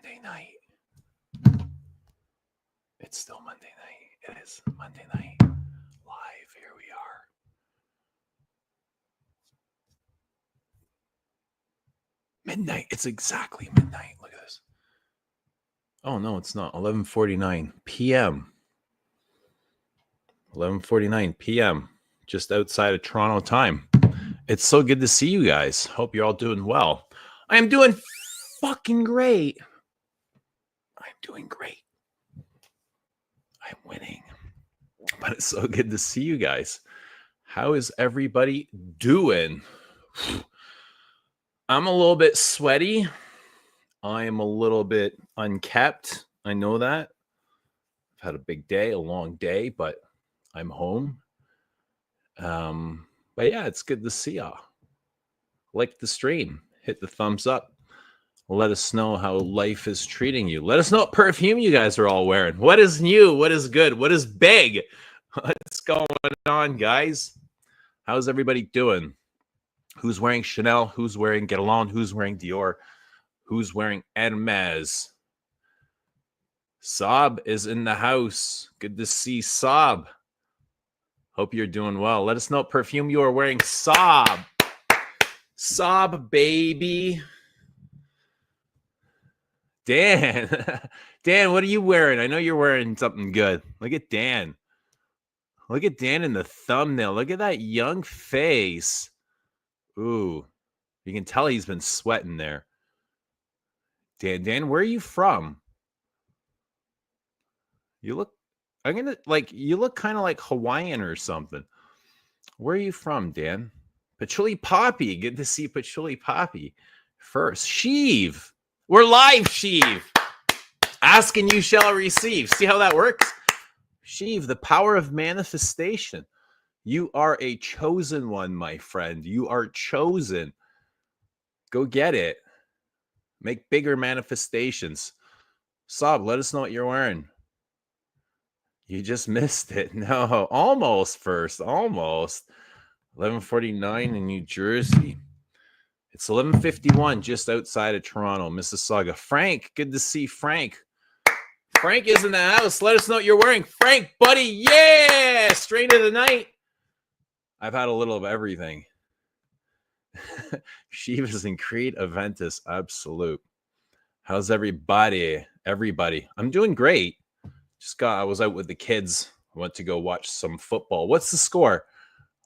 Monday night. It's still Monday night. It is Monday night. Live. Here we are. Midnight. It's exactly midnight. Look at this. Oh, no, it's not. 11:49 p.m. 11:49 p.m. Just outside of Toronto time. It's so good to see you guys. Hope you're all doing well. I am doing fucking great. I'm doing great. I'm winning. But it's so good to see you guys. How is everybody doing? I'm a little bit sweaty. I am a little bit unkept. I know that. I've had a big day, a long day, but I'm home. But yeah, it's good to see y'all. Like the stream. Hit the thumbs up. Let us know how life is treating you. Let us know what perfume you guys are all wearing. What is new? What is good? What is big? What's going on, guys? How's everybody doing? Who's wearing Chanel? Who's wearing Guerlain? Who's wearing Dior? Who's wearing hermes? Saab is in the house. Good to see Saab. Hope you're doing well. Let us know what perfume you are wearing. Saab. Saab, baby. Dan. Dan, what are you wearing? I know you're wearing something good. Look at Dan. Look at Dan in the thumbnail. Look at that young face. Ooh. You can tell he's been sweating there. Dan, where are you from? You look, you look kind of like Hawaiian or something. Where are you from, Dan? Patchouli Poppy. Good to see Patchouli Poppy first. Sheev. We're live, Sheev. Ask and you shall receive. See how that works? Sheev, the power of manifestation. You are a chosen one, my friend. You are chosen. Go get it. Make bigger manifestations. Saab, let us know what you're wearing. You just missed it. No, almost first. Almost. 11:49 in New Jersey. It's 11:51 just outside of Toronto, Mississauga. Frank, good to see Frank. Frank is in the house. Let us know what you're wearing. Frank, buddy. Yeah! Strain of the night. I've had a little of everything. Shiva's in Crete, Aventus. Absolute. How's everybody? Everybody. I'm doing great. I was out with the kids. I went to go watch some football. What's the score?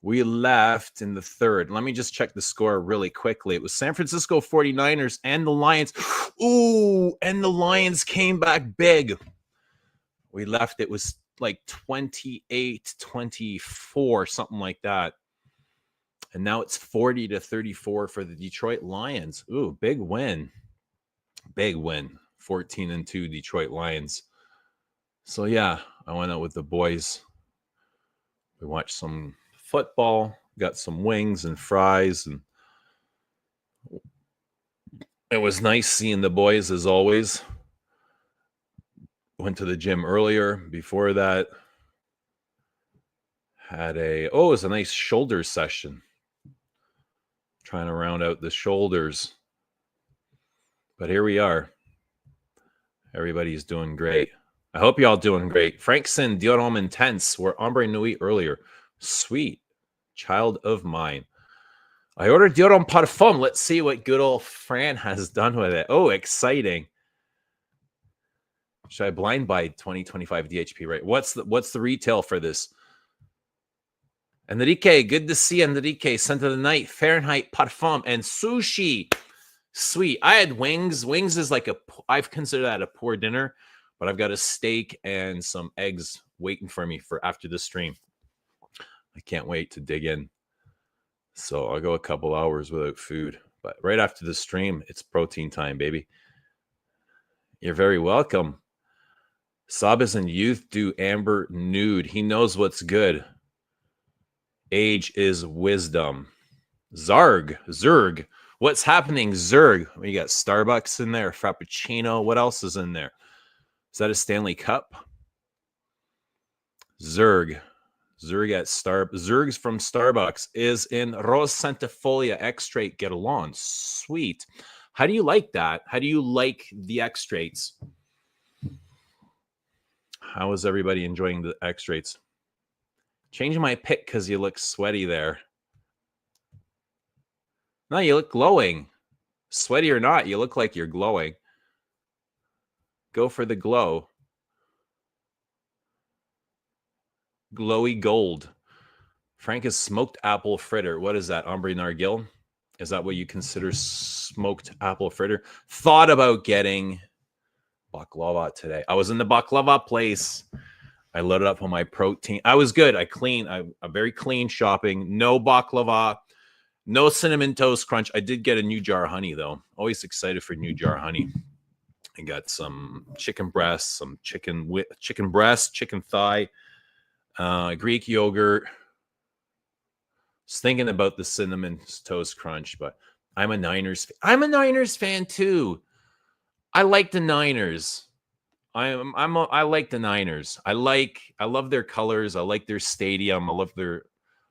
We left in the third. Let me just check the score really quickly. It was San Francisco 49ers and the Lions. Ooh, and the Lions came back big. We left. It was like 28-24, something like that. And now it's 40-34 for the Detroit Lions. Ooh, big win. Big win. 14-2 Detroit Lions. So yeah, I went out with the boys. We watched some football, got some wings and fries, and it was nice seeing the boys as always. Went to the gym earlier. Before that, it was a nice shoulder session. Trying to round out the shoulders. But here we are. Everybody's doing great. I hope y'all doing great. Frankson, Dior Homme Intense, were Ombre Nuit earlier. Sweet. Child of mine. I ordered Dior Homme Parfum. Let's see what good old Fran has done with it. Oh, exciting. Should I blind buy 2025 DHP, right? What's the retail for this? Enrique, good to see Enrique. Scent of the night, Fahrenheit Parfum, and sushi. Sweet. I had wings. Wings is like I've considered that a poor dinner, but I've got a steak and some eggs waiting for me for after the stream. I can't wait to dig in. So I'll go a couple hours without food, but right after the stream, it's protein time, baby. You're very welcome. Sabas and youth do amber nude. He knows what's good. Age is wisdom. Zerg. What's happening, Zerg? We got Starbucks in there, Frappuccino. What else is in there? Is that a Stanley Cup? Zerg's from Starbucks is in Rose Santafolia Extrait Guerlain. Sweet. How do you like that? How do you like the X-Straits? How is everybody enjoying the X-Straits? Changing my pick because you look sweaty there. No, you look glowing. Sweaty or not, you look like you're glowing. Go for the glow. Glowy gold. Frank is smoked apple fritter. What is that? Ombre Nargil? Is that what you consider smoked apple fritter? Thought about getting baklava today. I was in the baklava place. I loaded up on my protein. I was good. I'm very clean shopping. No baklava, no cinnamon toast crunch. I did get a new jar of honey though. Always excited for new jar of honey. I got some chicken breast, some chicken breast, chicken thigh, Greek yogurt. Was thinking about the cinnamon toast crunch, but I'm a Niners fan too. I like the Niners. I like the Niners. I love their colors. I like their stadium. I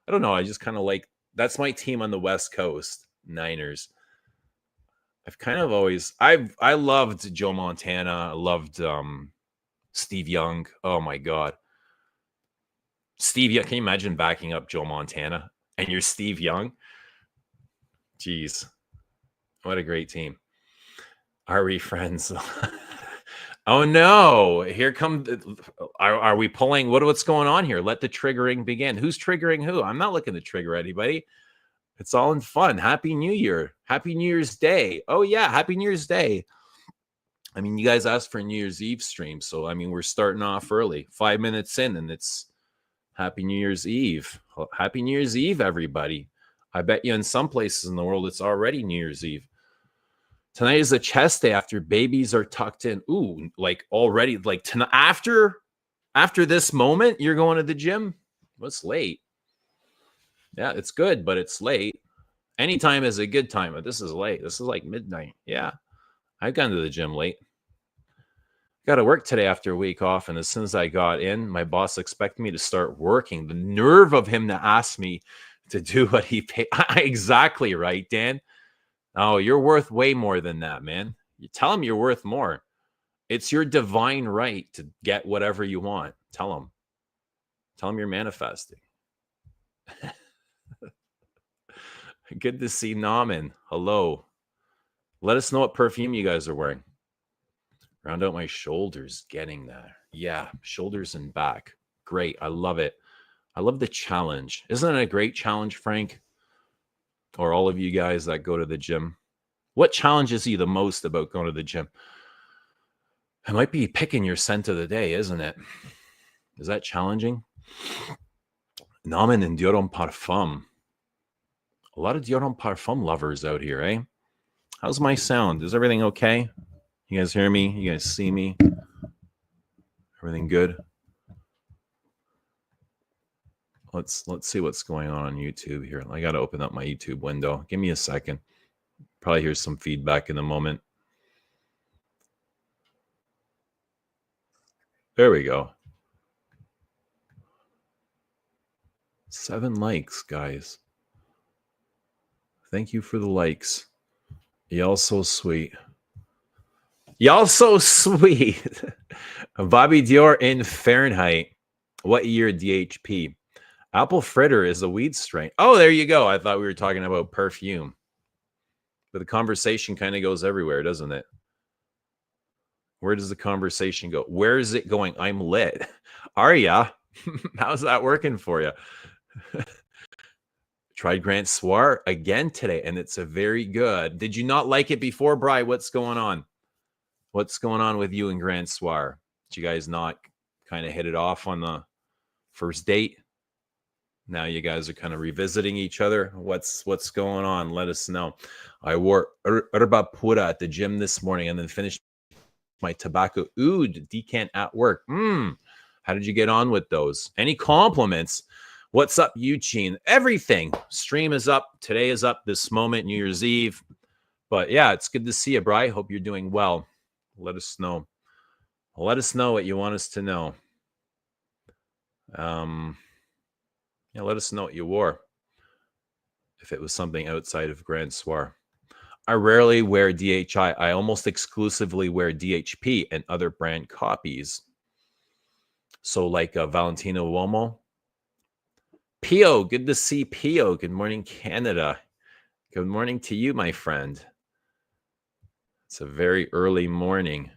don't know. I just kind of like, that's my team on the West Coast, Niners. I loved Joe Montana. I loved Steve Young. Oh my God. Steve Young, can you imagine backing up Joe Montana and you're Steve Young? Jeez. What a great team. Are we friends? Oh no! Here come. Are we pulling? What's going on here? Let the triggering begin. Who's triggering who? I'm not looking to trigger anybody. It's all in fun. Happy New Year. Happy New Year's Day. Oh yeah, Happy New Year's Day. I mean, you guys asked for a New Year's Eve stream, so I mean, we're starting off early. 5 minutes in, and it's Happy New Year's Eve. Happy New Year's Eve, everybody. I bet you in some places in the world it's already New Year's Eve. Tonight is a chest day after babies are tucked in. Ooh, like already, like tonight, after this moment, you're going to the gym? Well, it's late. Yeah, it's good, but it's late. Anytime is a good time, but this is late. This is like midnight. Yeah, I've gone to the gym late. Got to work today after a week off, and as soon as I got in, my boss expected me to start working. The nerve of him to ask me to do what he paid. Exactly right, Dan. Oh, you're worth way more than that, man. You tell him you're worth more. It's your divine right to get whatever you want. Tell him. Tell him you're manifesting. Good to see Naman. Hello. Let us know what perfume you guys are wearing. Round out my shoulders, getting there. Yeah, shoulders and back. Great. I love it. I love the challenge. Isn't it a great challenge, Frank? Or all of you guys that go to the gym? What challenges you the most about going to the gym? It might be picking your scent of the day, isn't it? Is that challenging? Namen and Dior Homme Parfum. A lot of Dior Homme Parfum lovers out here, eh? How's my sound? Is everything okay? You guys hear me? You guys see me? Everything good? Let's see what's going on YouTube here. I got to open up my YouTube window. Give me a second. Probably hear some feedback in a moment. There we go. 7 likes, guys. Thank you for the likes. Y'all so sweet. Y'all so sweet. Bobby Dior in Fahrenheit. What year DHP? Apple fritter is a weed strain. Oh, there you go. I thought we were talking about perfume. But the conversation kind of goes everywhere, doesn't it? Where does the conversation go? Where is it going? I'm lit. Are ya? How's that working for you? Tried Grand Soir again today, and it's a very good. Did you not like it before, Bri? What's going on? What's going on with you and Grand Soir? Did you guys not kind of hit it off on the first date? Now you guys are kind of revisiting each other. What's going on? Let us know. I wore herba pura at the gym this morning and then finished my tobacco oud decant at work. How did you get on with those? Any compliments? What's up, Eugene? Everything. Stream is up. Today is up this moment, New Year's Eve. But yeah, it's good to see you, Bri. Hope you're doing well. Let us know. Let us know what you want us to know. Yeah, let us know what you wore. If it was something outside of Grand Soir. I rarely wear DHI. I almost exclusively wear DHP and other brand copies. So like Valentino Uomo. Pio, good to see Pio. Good morning, Canada. Good morning to you, my friend. It's a very early morning.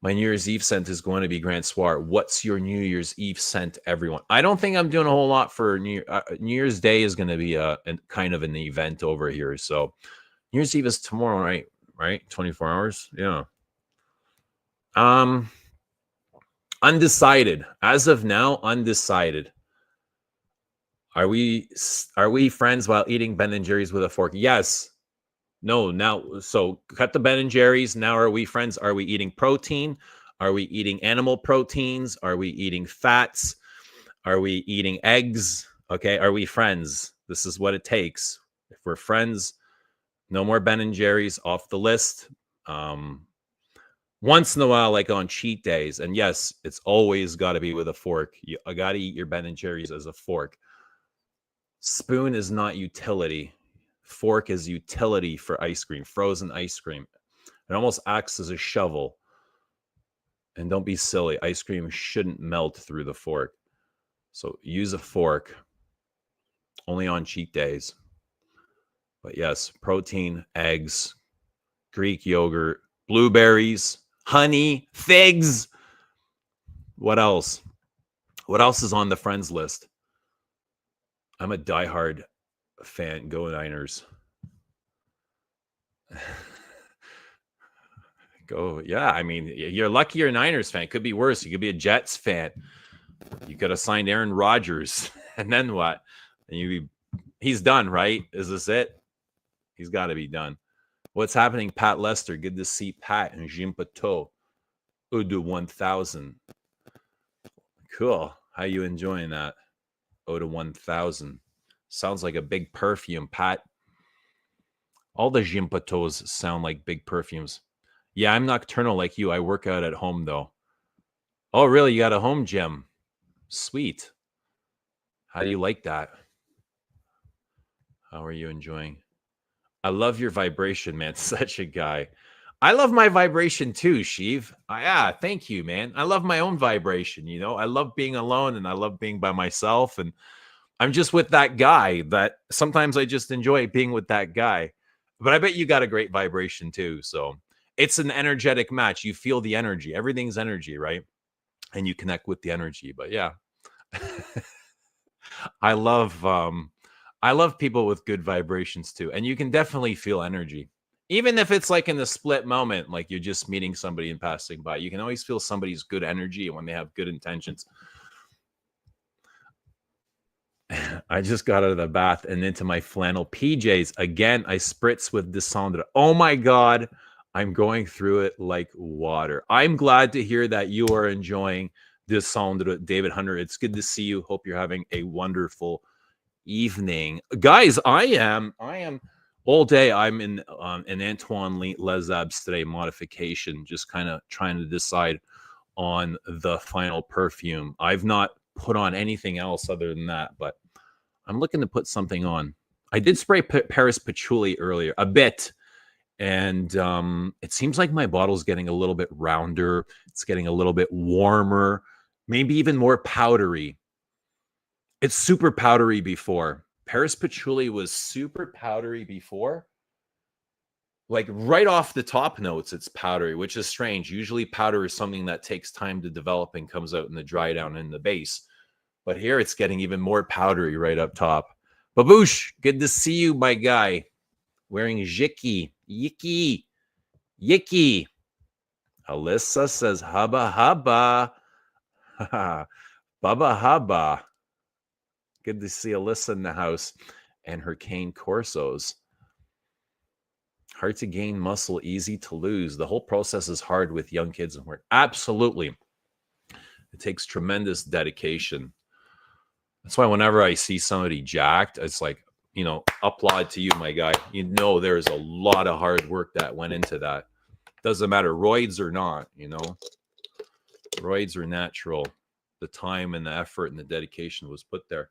My New Year's Eve scent is going to be Grand Soir. What's your New Year's Eve scent, everyone? I don't think I'm doing a whole lot for New Year's Day is going to be a kind of an event over here. So New Year's Eve is tomorrow, right? Right? 24 hours? Yeah. Undecided. As of now, undecided. Are we friends while eating Ben and Jerry's with a fork? Yes. No, now, so cut the Ben and Jerry's. Now, are we friends? Are we eating protein? Are we eating animal proteins? Are we eating fats? Are we eating eggs? Okay, are we friends? This is what it takes. If we're friends, no more Ben and Jerry's, off the list. Once in a while, like on cheat days, and yes, it's always got to be with a fork. You got to eat your Ben and Jerry's as a fork. Spoon is not utility. Fork is utility for ice cream, frozen ice cream. It almost acts as a shovel. And don't be silly. Ice cream shouldn't melt through the fork. So use a fork only on cheat days. But yes, protein, eggs, Greek yogurt, blueberries, honey, figs. What else? What else is on the friends list? I'm a diehard fan. Go Niners. Go. Yeah, I mean, you're lucky you're a Niners fan. Could be worse. You could be a Jets fan. You could have signed Aaron Rodgers. And then what? And he's done, right? Is this it? He's got to be done. What's happening, Pat Lester? Good to see Pat and Jim Pateau. Udu 1000. Cool. How you enjoying that? Oda 1000. Sounds like a big perfume, Pat. All the Jim Pateaus sound like big perfumes. Yeah, I'm nocturnal like you. I work out at home, though. Oh, really? You got a home gym? Sweet. How do you like that? How are you enjoying? I love your vibration, man. Such a guy. I love my vibration too, Sheev. Yeah, thank you, man. I love my own vibration, you know. I love being alone and I love being by myself. And I'm just with that guy that sometimes I just enjoy being with that guy. But I bet you got a great vibration too. So it's an energetic match. You feel the energy. Everything's energy, right? And you connect with the energy. But yeah. I love people with good vibrations too. And you can definitely feel energy. Even if it's like in the split moment, like you're just meeting somebody and passing by, you can always feel somebody's good energy when they have good intentions. I just got out of the bath and into my flannel PJs. Again, I spritz with Descendre. Oh my God, I'm going through it like water. I'm glad to hear that you are enjoying Descendre, David Hunter. It's good to see you. Hope you're having a wonderful evening. Guys, I am all day. I'm in an Antoine Les Abstrait modification, just kind of trying to decide on the final perfume. I've not put on anything else other than that, but I'm looking to put something on. I did spray Paris Patchouli earlier, a bit, and it seems like my bottle's getting a little bit rounder. It's getting a little bit warmer, maybe even more powdery. It's super powdery before. Paris Patchouli was super powdery before. Like right off the top notes, it's powdery, which is strange. Usually powder is something that takes time to develop and comes out in the dry down in the base. But here it's getting even more powdery right up top. Baboosh, good to see you, my guy. Wearing Yicky. Alyssa says, hubba hubba. Bubba hubba. Good to see Alyssa in the house and her cane Corsos. Hard to gain muscle, easy to lose. The whole process is hard with young kids and work. Absolutely. It takes tremendous dedication. That's why whenever I see somebody jacked, it's like, you know, applaud to you, my guy. You know, there's a lot of hard work that went into that. Doesn't matter, roids or not, you know. Roids are natural. The time and the effort and the dedication was put there.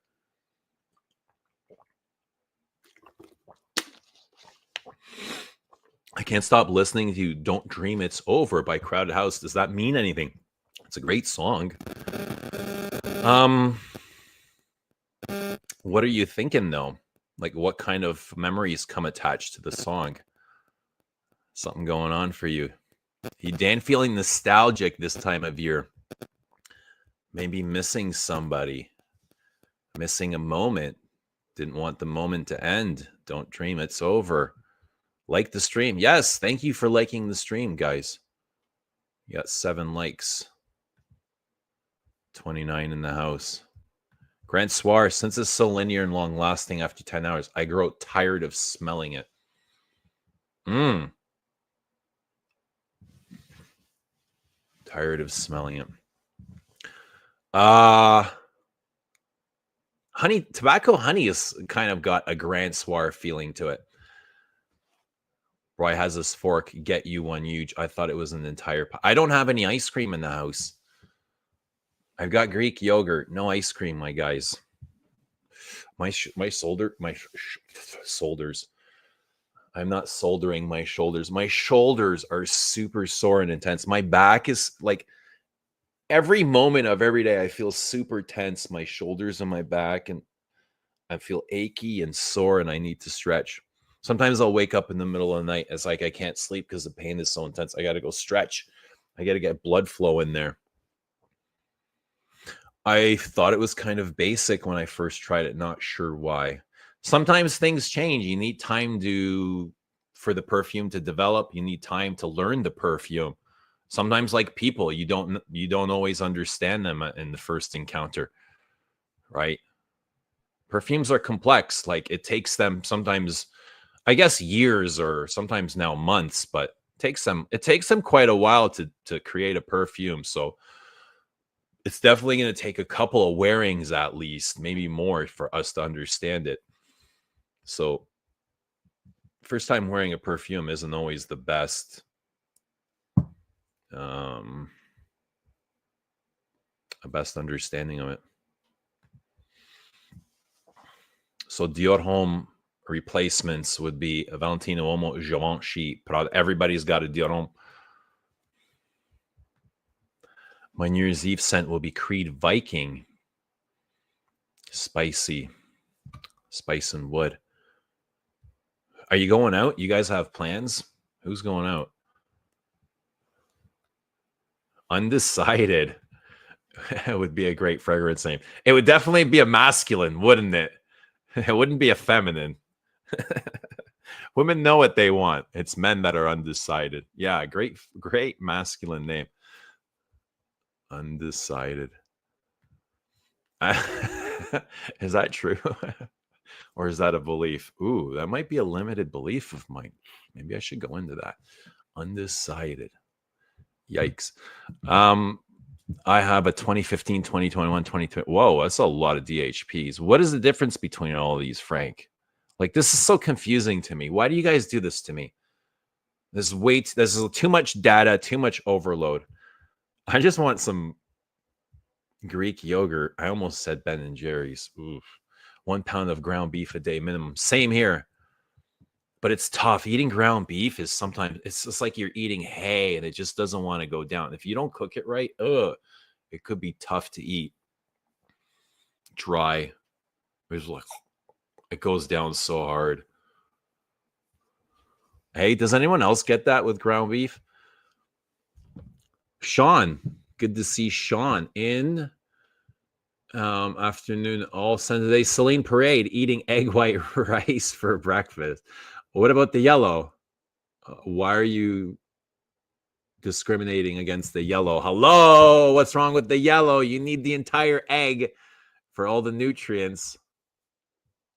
I can't stop listening to Don't Dream It's Over by Crowded House. Does that mean anything? It's a great song. What are you thinking though? Like what kind of memories come attached to the song? Something going on for you? You Dan feeling nostalgic this time of year? Maybe missing somebody, missing a moment. Didn't want the moment to end. Don't dream it's over. Like the stream. Yes, thank you for liking the stream, guys. You got 7 likes. 29 in the house. Grant Soir, since it's so linear and long lasting after 10 hours, I grow tired of smelling it. Tired of smelling it. Honey, tobacco honey has kind of got a Grant Soir feeling to it. Roy has this fork. Get you one huge. I thought it was an entire pie. I don't have any ice cream in the house. I've got Greek yogurt. No ice cream, my guys. My shoulders. I'm not soldering my shoulders. My shoulders are super sore and intense. My back is like every moment of every day, I feel super tense. My shoulders and my back, and I feel achy and sore, and I need to stretch. Sometimes I'll wake up in the middle of the night. It's like I can't sleep because the pain is so intense. I got to go stretch. I got to get blood flow in there. I thought it was kind of basic when I first tried it. Not sure why. Sometimes things change. You need time for the perfume to develop. You need time to learn the perfume. Sometimes, like people, you don't always understand them in the first encounter, right? Perfumes are complex. Like it takes them sometimes, I guess, years or sometimes now months, but it takes them quite a while to create a perfume. So it's definitely going to take a couple of wearings at least, maybe more, for us to understand it. So first time wearing a perfume isn't always the best. A best understanding of it. So Dior Homme replacements would be Valentino Uomo, Givenchy, Prada. Everybody's got a Dior Homme. My New Year's Eve scent will be Creed Viking. Spicy. Spice and wood. Are you going out? You guys have plans? Who's going out? Undecided. It would be a great fragrance name. It would definitely be a masculine, wouldn't it? It wouldn't be a feminine. Women know what they want. It's men that are undecided. Yeah, great masculine name. Undecided. Is that true? Or is that a belief? Ooh, that might be a limited belief of mine. Maybe I should go into that. Undecided. Yikes. I have a 2015, 2021, 2020. Whoa, that's a lot of DHPs. What is the difference between all of these, Frank? Like, this is so confusing to me. Why do you guys do this to me? This is too much data, too much overload. I just want some Greek yogurt. I almost said Ben and Jerry's. Oof. 1 pound of ground beef a day minimum. Same here. But it's tough. Eating ground beef is sometimes, it's just like you're eating hay and it just doesn't want to go down. If you don't cook it right, it could be tough to eat. Dry. It's like, it goes down so hard. Hey, does anyone else get that with ground beef? Sean, good to see Sean in afternoon all Sunday. Celine Parade eating egg white rice for breakfast. What about the yellow? Why are you discriminating against the yellow? Hello, what's wrong with the yellow? You need the entire egg for all the nutrients.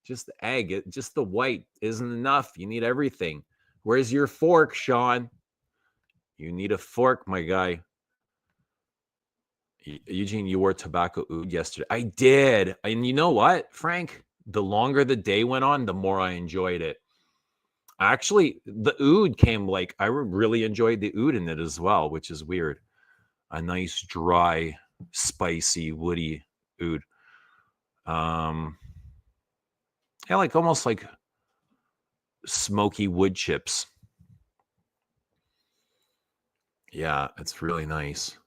Just the egg, just the white isn't enough. You need everything. Where's your fork, Sean? You need a fork, my guy. Eugene, you wore tobacco oud yesterday. I did. And you know what, Frank? The longer the day went on, the more I enjoyed it. Actually, the oud came like, I really enjoyed the oud in it as well, which is weird. A nice, dry, spicy, woody oud. Yeah, like almost like smoky wood chips. Yeah, it's really nice.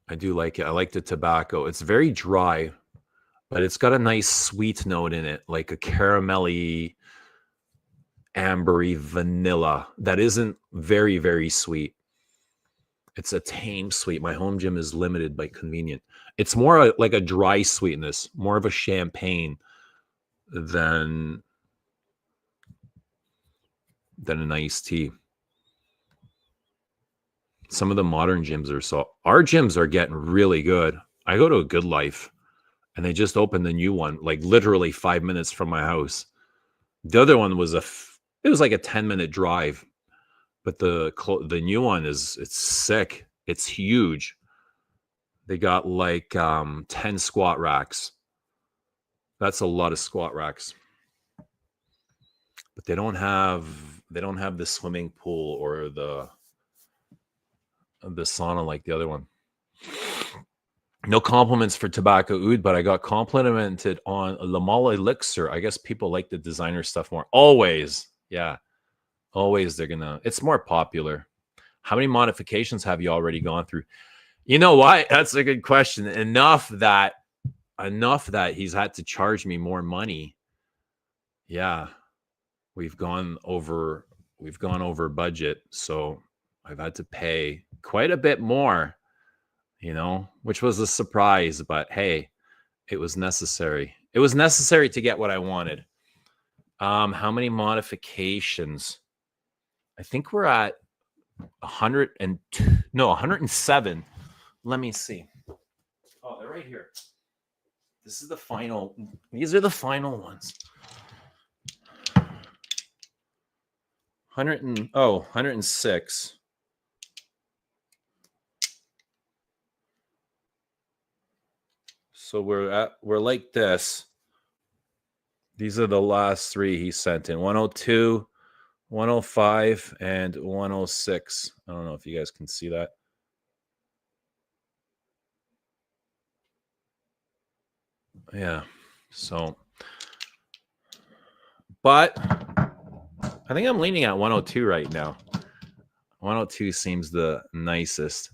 I do like it. I like the tobacco. It's very dry, but it's got a nice sweet note in it, like a caramelly, ambery vanilla that isn't very, very sweet. It's a tame sweet. My home gym is limited by convenient. It's more like a dry sweetness, more of a champagne than an iced tea. Some of the modern gyms are our gyms are getting really good. I go to a Good Life and they just opened the new one, like literally 5 minutes from my house. The other one was it was like a 10-minute drive, but the new one it's sick. It's huge. They got like 10 squat racks. That's a lot of squat racks. But they don't have the swimming pool or the sauna like the other one. No compliments for Tobacco Oud, but I got complimented on Le Male Elixir. I guess people like the designer stuff more. Always. Yeah. Always it's more popular. How many modifications have you already gone through? You know what? That's a good question. Enough that he's had to charge me more money. Yeah. We've gone over budget, so I've had to pay quite a bit more, which was a surprise, but hey, it was necessary. It was necessary to get what I wanted. How many modifications? I think we're at 107. Let me see. Oh, they're right here. This is the final. These are the final ones. 106. So we're like this. These are the last three he sent in. 102, 105, and 106. I don't know if you guys can see that. Yeah. So, but I think I'm leaning at 102 right now. 102 seems the nicest.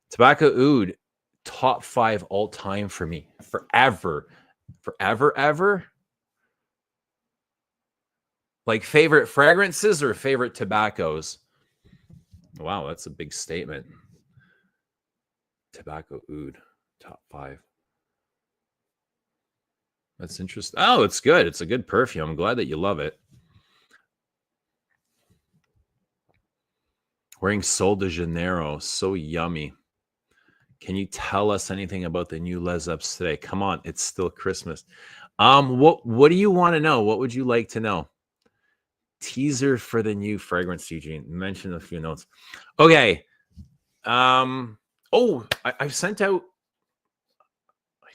Tobacco Oud, top 5 all time for me. Forever. Ever. Like favorite fragrances or favorite tobaccos? Wow, that's a big statement. Tobacco Oud, top 5. That's interesting. Oh, it's good. It's a good perfume. I'm glad that you love it. Wearing Sol de Janeiro. So yummy. Can you tell us anything about the new Les Ups today? Come on, it's still Christmas. What do you want to know? What would you like to know? Teaser for the new fragrance, Eugene. Mention a few notes. Okay. I've sent out, I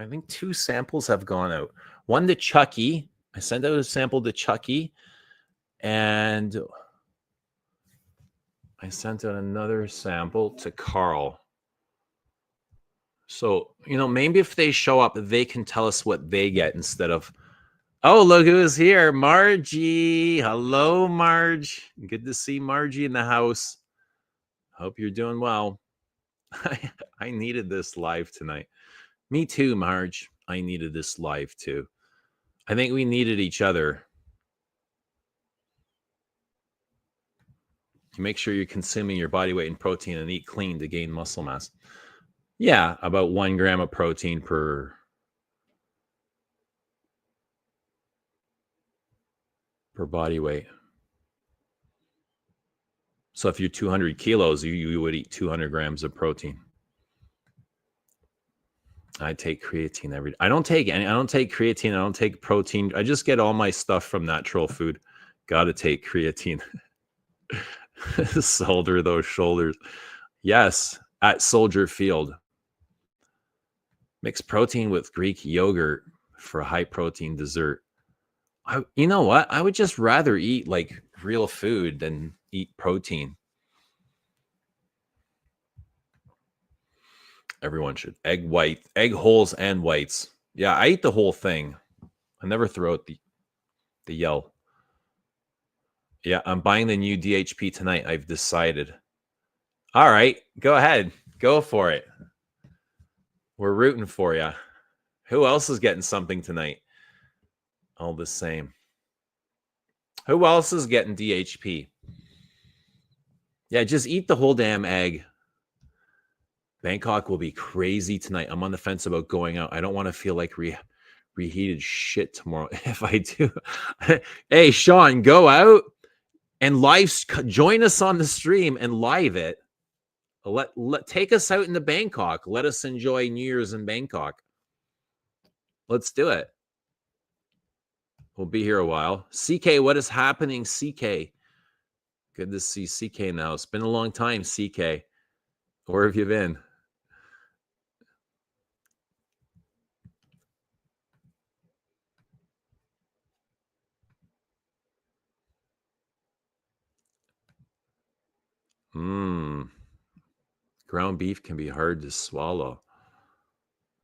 think 2 samples have gone out. One to Chucky. I sent out a sample to Chucky, and I sent out another sample to Carl. So, maybe if they show up, they can tell us what they get instead of, oh, look who's here. Margie. Hello, Marge. Good to see Margie in the house. Hope you're doing well. I needed this live tonight. Me too, Marge. I needed this live too. I think we needed each other. You make sure you're consuming your body weight in protein and eat clean to gain muscle mass. Yeah, about 1 gram of protein per body weight. So if you're 200 kilos, you would eat 200 grams of protein. I take creatine every day. I don't take creatine. I don't take protein. I just get all my stuff from natural food. Got to take creatine. Solder those shoulders. Yes, at Soldier Field. Mix protein with Greek yogurt for a high protein dessert. You know what? I would just rather eat like real food than eat protein. Everyone should. Egg holes and whites. Yeah, I eat the whole thing. I never throw out The yell. Yeah, I'm buying the new DHP tonight. I've decided. All right, go ahead. Go for it. We're rooting for you. Who else is getting something tonight? All the same. Who else is getting DHP? Yeah, just eat the whole damn egg. Bangkok will be crazy tonight. I'm on the fence about going out. I don't want to feel like reheated shit tomorrow. If I do, hey, Sean, go out and join us on the stream and live it. Take us out into Bangkok. Let us enjoy New Year's in Bangkok. Let's do it. We'll be here a while. CK, what is happening, CK? Good to see CK now. It's been a long time, CK. Where have you been? Ground beef can be hard to swallow.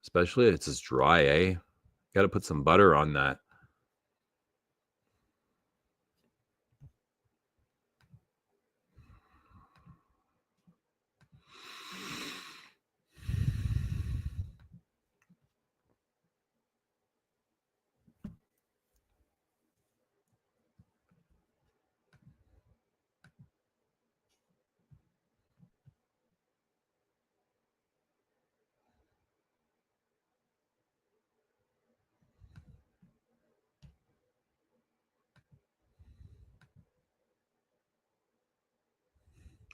Especially if it's just dry, eh? Got to put some butter on that.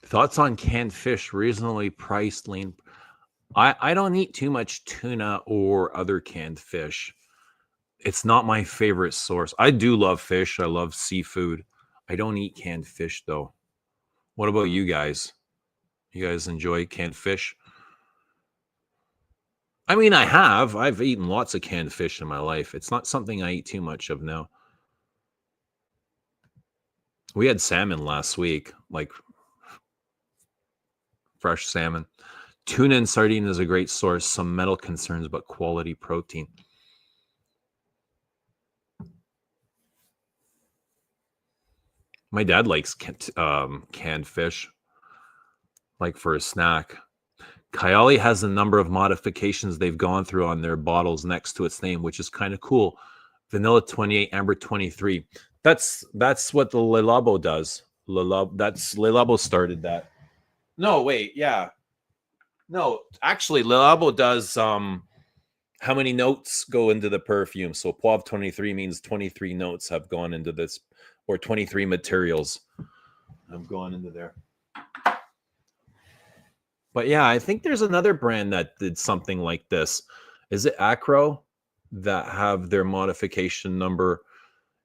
Thoughts on canned fish, reasonably priced, lean. I don't eat too much tuna or other canned fish. It's not my favorite source. I do love fish. I love seafood. I don't eat canned fish, though. What about you guys? You guys enjoy canned fish? I mean, I have. I've eaten lots of canned fish in my life. It's not something I eat too much of now. We had salmon last week, like fresh salmon. Tuna and sardine is a great source. Some metal concerns, but quality protein. My dad likes canned fish, like for a snack. Kyali has a number of modifications they've gone through on their bottles next to its name, which is kind of cool. Vanilla 28, Amber 23. That's what the Le Labo does. Le Labo started that. No, wait, yeah. No, actually, Le Labo does how many notes go into the perfume. So Poivre 23 means 23 notes have gone into this, or 23 materials have gone into there. But yeah, I think there's another brand that did something like this. Is it Acro that have their modification number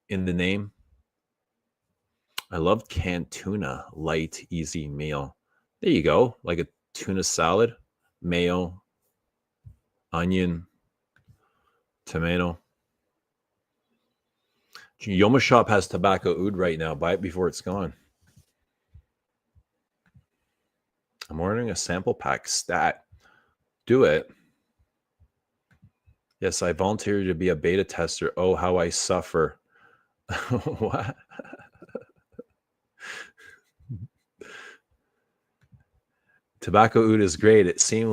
in the name? I love canned tuna, light, easy meal. There you go, like a tuna salad, mayo, onion, tomato. Yoma Shop has tobacco oud right now. Buy it before it's gone. I'm ordering a sample pack stat. Do it. Yes, I volunteered to be a beta tester. Oh, how I suffer. What? Tobacco oud is great. It seemed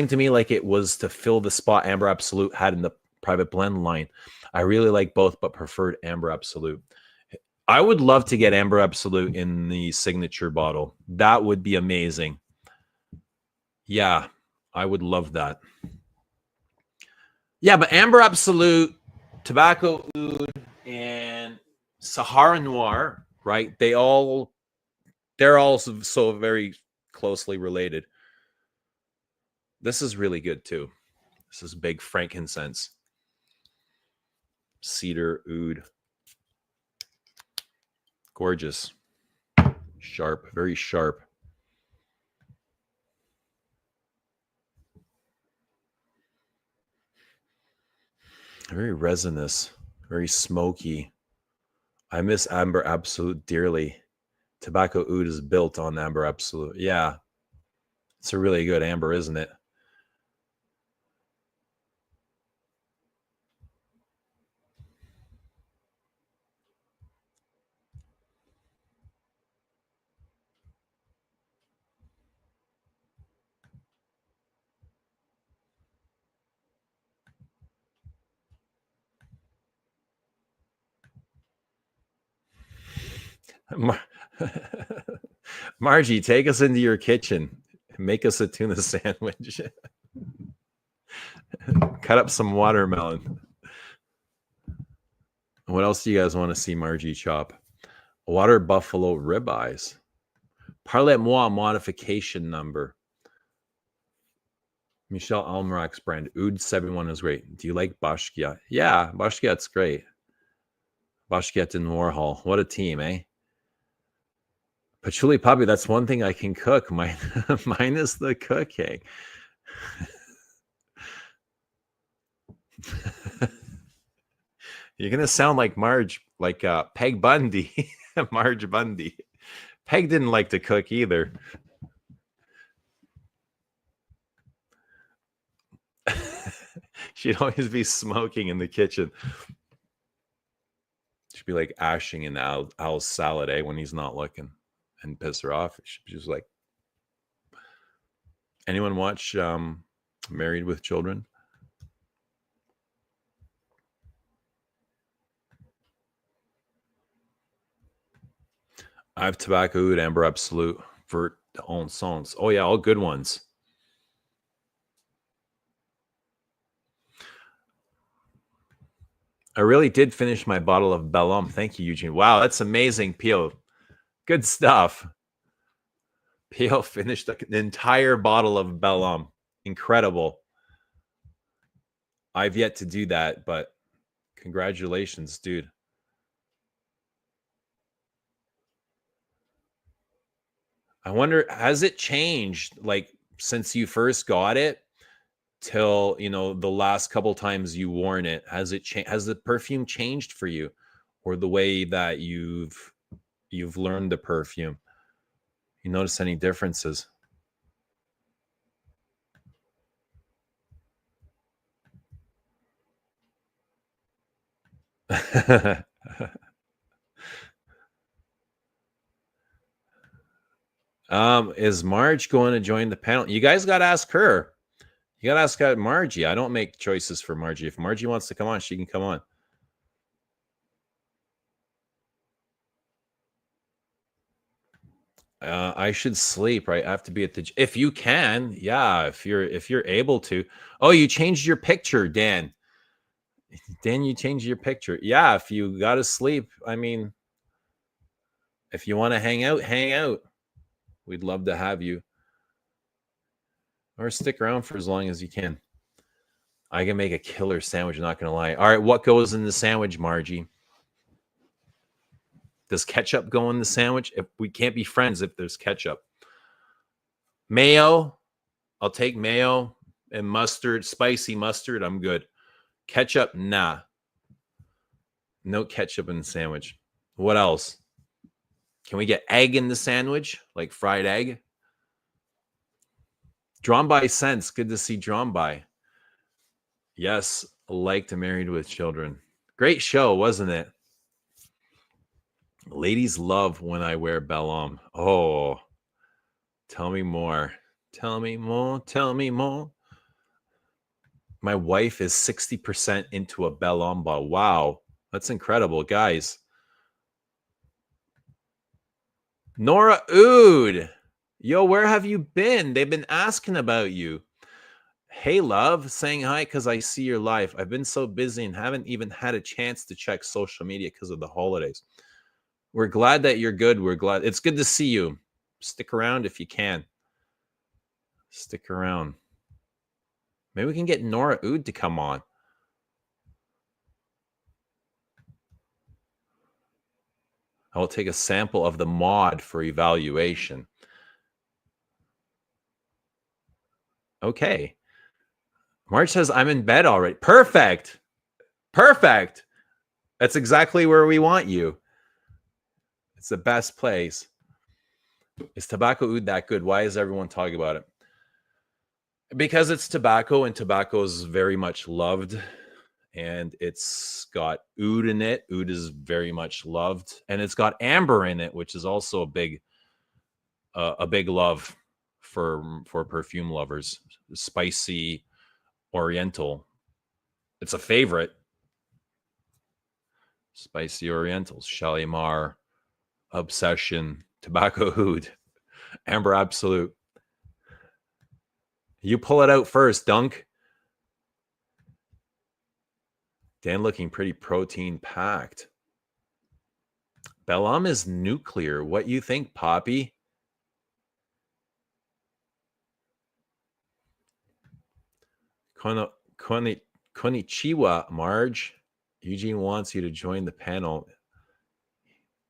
to me like it was to fill the spot Amber Absolute had in the private blend line. I really like both, but preferred Amber Absolute. I would love to get Amber Absolute in the signature bottle. That would be amazing. Yeah, I would love that. Yeah, but Amber Absolute, Tobacco Oud, and Sahara Noir, right? They're all so very closely related. This is really good too. This is big frankincense. Cedar oud. Gorgeous. Sharp, very sharp. Very resinous, very smoky. I miss Amber Absolute dearly. Tobacco oud is built on Amber Absolute. Yeah. It's a really good amber, isn't it? Mar- Margie, take us into your kitchen. Make us a tuna sandwich. Cut up some watermelon. What else do you guys want to see Margie chop? Water buffalo ribeyes. Parlez-moi modification number. Michelle Almarak's brand. Oud 71 is great. Do you like Bashkia? Yeah, Bashkiat's great. Bashkiat and Warhol. What a team, eh? Patchouli Poppy, that's one thing I can cook. Mine is the cooking. You're gonna sound like Marge, like Peg Bundy. Marge Bundy. Peg didn't like to cook either. She'd always be smoking in the kitchen. She'd be like ashing in Al's salad, eh, when he's not looking, and piss her off. She'd be just like, anyone watch Married with Children? I have Tobacco Oud, Amber Absolute, Vert on songs. Oh yeah, all good ones. I really did finish my bottle of Bellum. Thank you, Eugene. Wow, that's amazing, Pio. Good stuff. Pio finished an entire bottle of Bellum. Incredible. I've yet to do that, but congratulations, dude. I wonder, has it changed like since you first got it till, the last couple times you worn it? Has it changed? Has the perfume changed for you, or the way that you've learned the perfume? You notice any differences? Is Marge going to join the panel? You guys got to ask her. You got to ask Margie. I don't make choices for Margie. If Margie wants to come on, she can come on. I should sleep, right? I have to be at the if you can, yeah, if you're able to. Oh, you changed your picture, Dan. Dan, you changed your picture. Yeah, if you got to sleep, I mean, if you want to hang out, hang out. We'd love to have you. Or stick around for as long as you can. I can make a killer sandwich, not gonna lie. All right, what goes in the sandwich, Margie? Does ketchup go in the sandwich? If we can't be friends if there's ketchup. Mayo, I'll take mayo and mustard, spicy mustard. I'm good. Ketchup, nah. No ketchup in the sandwich. What else? Can we get egg in the sandwich? Like fried egg? Drawn by Sense. Good to see Drawn by. Yes, liked Married with Children. Great show, wasn't it? Ladies love when I wear Bellum. Oh, tell me more. Tell me more. Tell me more. My wife is 60% into a Bellum bottle. Wow, that's incredible, guys. Nora Ood. Yo, where have you been? They've been asking about you. Hey, love, saying hi because I see your live. I've been so busy and haven't even had a chance to check social media because of the holidays. We're glad that you're good. We're glad. It's good to see you. Stick around if you can. Stick around. Maybe we can get Nora Ood to come on. I will take a sample of the mod for evaluation. Okay. Marge says, I'm in bed already. Perfect. Perfect. That's exactly where we want you. It's the best place. Is Tobacco Oud that good? Why is everyone talking about it? Because it's tobacco, and tobacco is very much loved, and it's got oud in it. Oud is very much loved, and it's got amber in it, which is also a big love for perfume lovers. Spicy Oriental. It's a favorite. Spicy Orientals, Shalimar, obsession, tobacco oud, Amber Absolute. You pull it out first, Dunk. Dan looking pretty protein packed. Bellam is nuclear. What you think, Poppy? Konnichiwa, Marge. Eugene wants you to join the panel.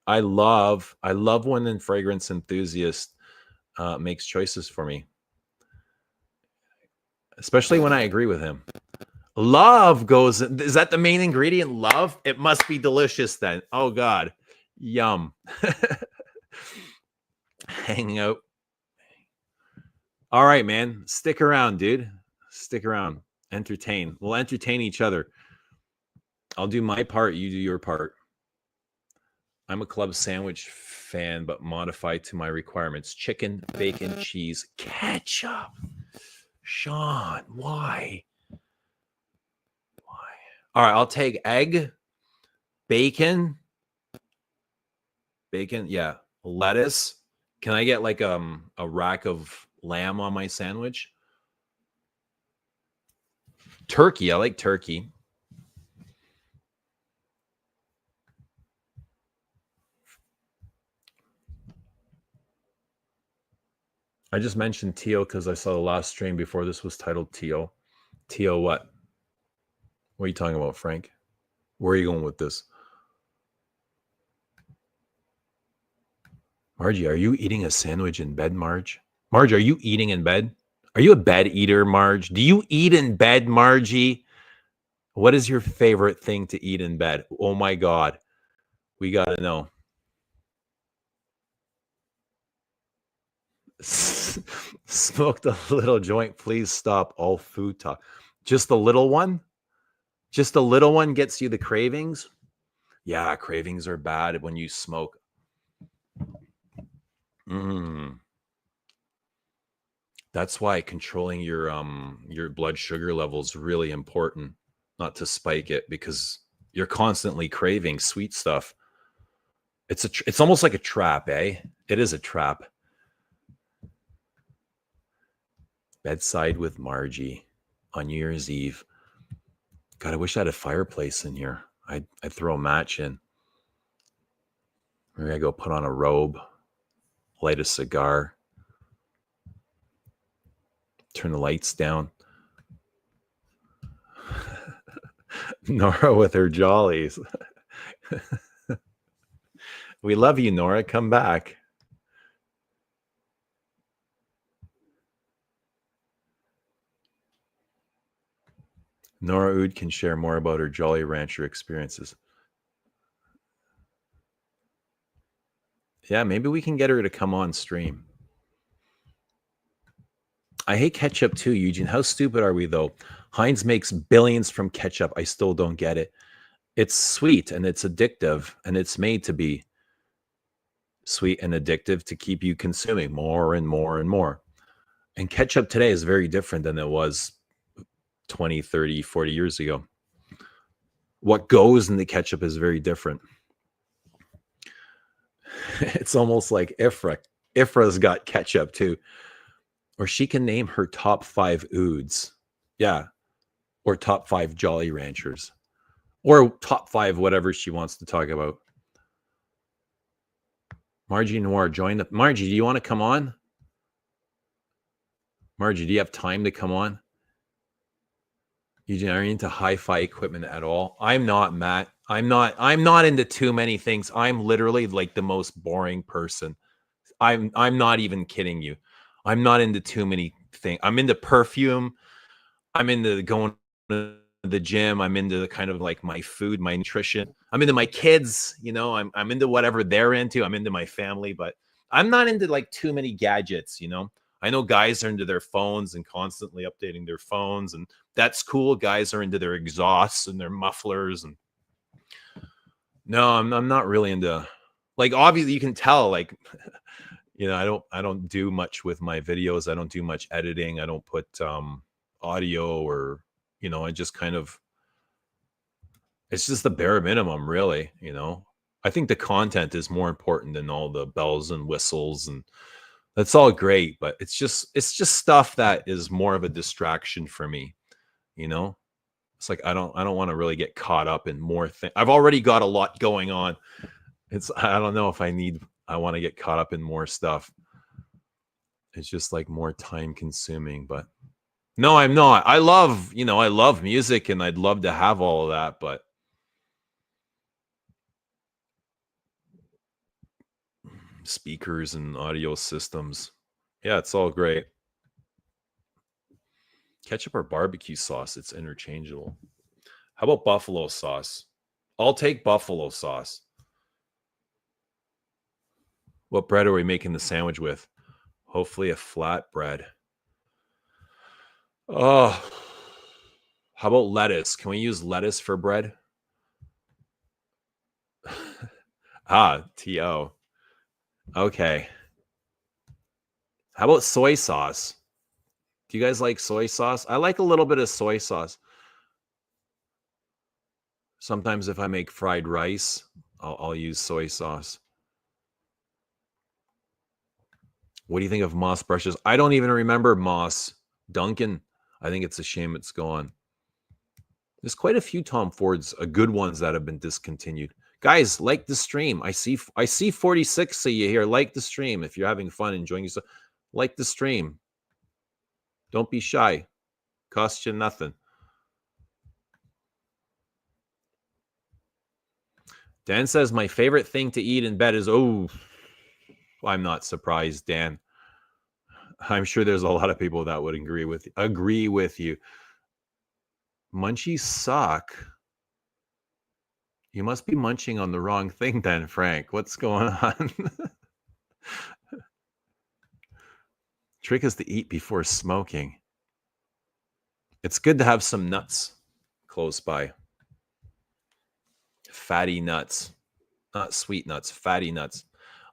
I love when a fragrance enthusiast makes choices for me, especially when I agree with him. Love goes. Is that the main ingredient? Love? It must be delicious then. Oh God, yum. Hanging out. All right, man. Stick around, dude. Stick around. Entertain. We'll entertain each other. I'll do my part. You do your part. I'm a club sandwich fan, but modified to my requirements. Chicken, bacon, cheese, ketchup. Sean, why? Why? All right, I'll take egg, bacon, yeah, lettuce. Can I get like a rack of lamb on my sandwich? Turkey, I like turkey. I just mentioned Tio because I saw the last stream before this was titled Tio. Tio what? What are you talking about, Frank? Where are you going with this? Margie, are you eating a sandwich in bed, Marge? Marge, are you eating in bed? Are you a bed eater, Marge? Do you eat in bed, Margie? What is your favorite thing to eat in bed? Oh my God. We got to know. Smoked a little joint. Please stop all food talk. Just the little one? Just the little one gets you the cravings? Yeah, cravings are bad when you smoke. That's why controlling your blood sugar level is really important, not to spike it, because you're constantly craving sweet stuff. It's almost like a trap, eh? It is a trap. Bedside with Margie on New Year's Eve. God, I wish I had a fireplace in here. I'd throw a match in. Maybe I go put on a robe, light a cigar, turn the lights down. Nora with her jollies. We love you, Nora. Come back. Nora Oud can share more about her Jolly Rancher experiences. Yeah, maybe we can get her to come on stream. I hate ketchup too, Eugene. How stupid are we, though? Heinz makes billions from ketchup. I still don't get it. It's sweet and it's addictive, and it's made to be sweet and addictive to keep you consuming more and more and more. And ketchup today is very different than it was 20, 30, 40 years ago. What goes in the ketchup is very different. It's almost like Ifra. Ifra's got ketchup too. Or she can name her top 5 ouds. Yeah. Or top 5 Jolly Ranchers. Or top 5 whatever she wants to talk about. Margie Noir joined up. Margie, do you want to come on? Margie, do you have time to come on? Eugene, are you into hi-fi equipment at all? I'm not, Matt. I'm not into too many things. I'm literally like the most boring person. I'm not even kidding you. I'm not into too many things. I'm into perfume. I'm into going to the gym. I'm into the kind of like my food, my nutrition. I'm into my kids, you know, I'm into whatever they're into. I'm into my family, but I'm not into like too many gadgets, you know. I know guys are into their phones and constantly updating their phones, and that's cool. Guys are into their exhausts and their mufflers, and no, I'm not really into, like, obviously you can tell, like, you know, I don't do much with my videos. I don't do much editing. I don't put audio, or, you know, I just kind of, it's just the bare minimum, really, you know. I think the content is more important than all the bells and whistles, and that's all great, but it's just stuff that is more of a distraction for me, you know? It's like I don't want to really get caught up in more things. I've already got a lot going on. I don't know if I want to get caught up in more stuff. It's just like more time consuming, but no, I'm not. I love music and I'd love to have all of that, but speakers and audio systems. Yeah, it's all great. Ketchup or barbecue sauce, it's interchangeable. How about buffalo sauce? I'll take buffalo sauce. What bread are we making the sandwich with? Hopefully a flat bread. Oh, how about lettuce? Can we use lettuce for bread? T-O. Okay. How about soy sauce? Do you guys like soy sauce? I like a little bit of soy sauce. Sometimes if I make fried rice, I'll use soy sauce. What do you think of Moss brushes? I don't even remember Moss. Duncan, I think it's a shame it's gone. There's quite a few Tom Fords, good ones that have been discontinued. Guys, like the stream. I see 46 of you here. Like the stream if you're having fun, enjoying yourself. Like the stream. Don't be shy. Cost you nothing. Dan says my favorite thing to eat in bed is I'm not surprised, Dan. I'm sure there's a lot of people that would agree with you. Munchies suck. You must be munching on the wrong thing then, Frank. What's going on? Trick is to eat before smoking. It's good to have some nuts close by. Fatty nuts. Not sweet nuts, fatty nuts.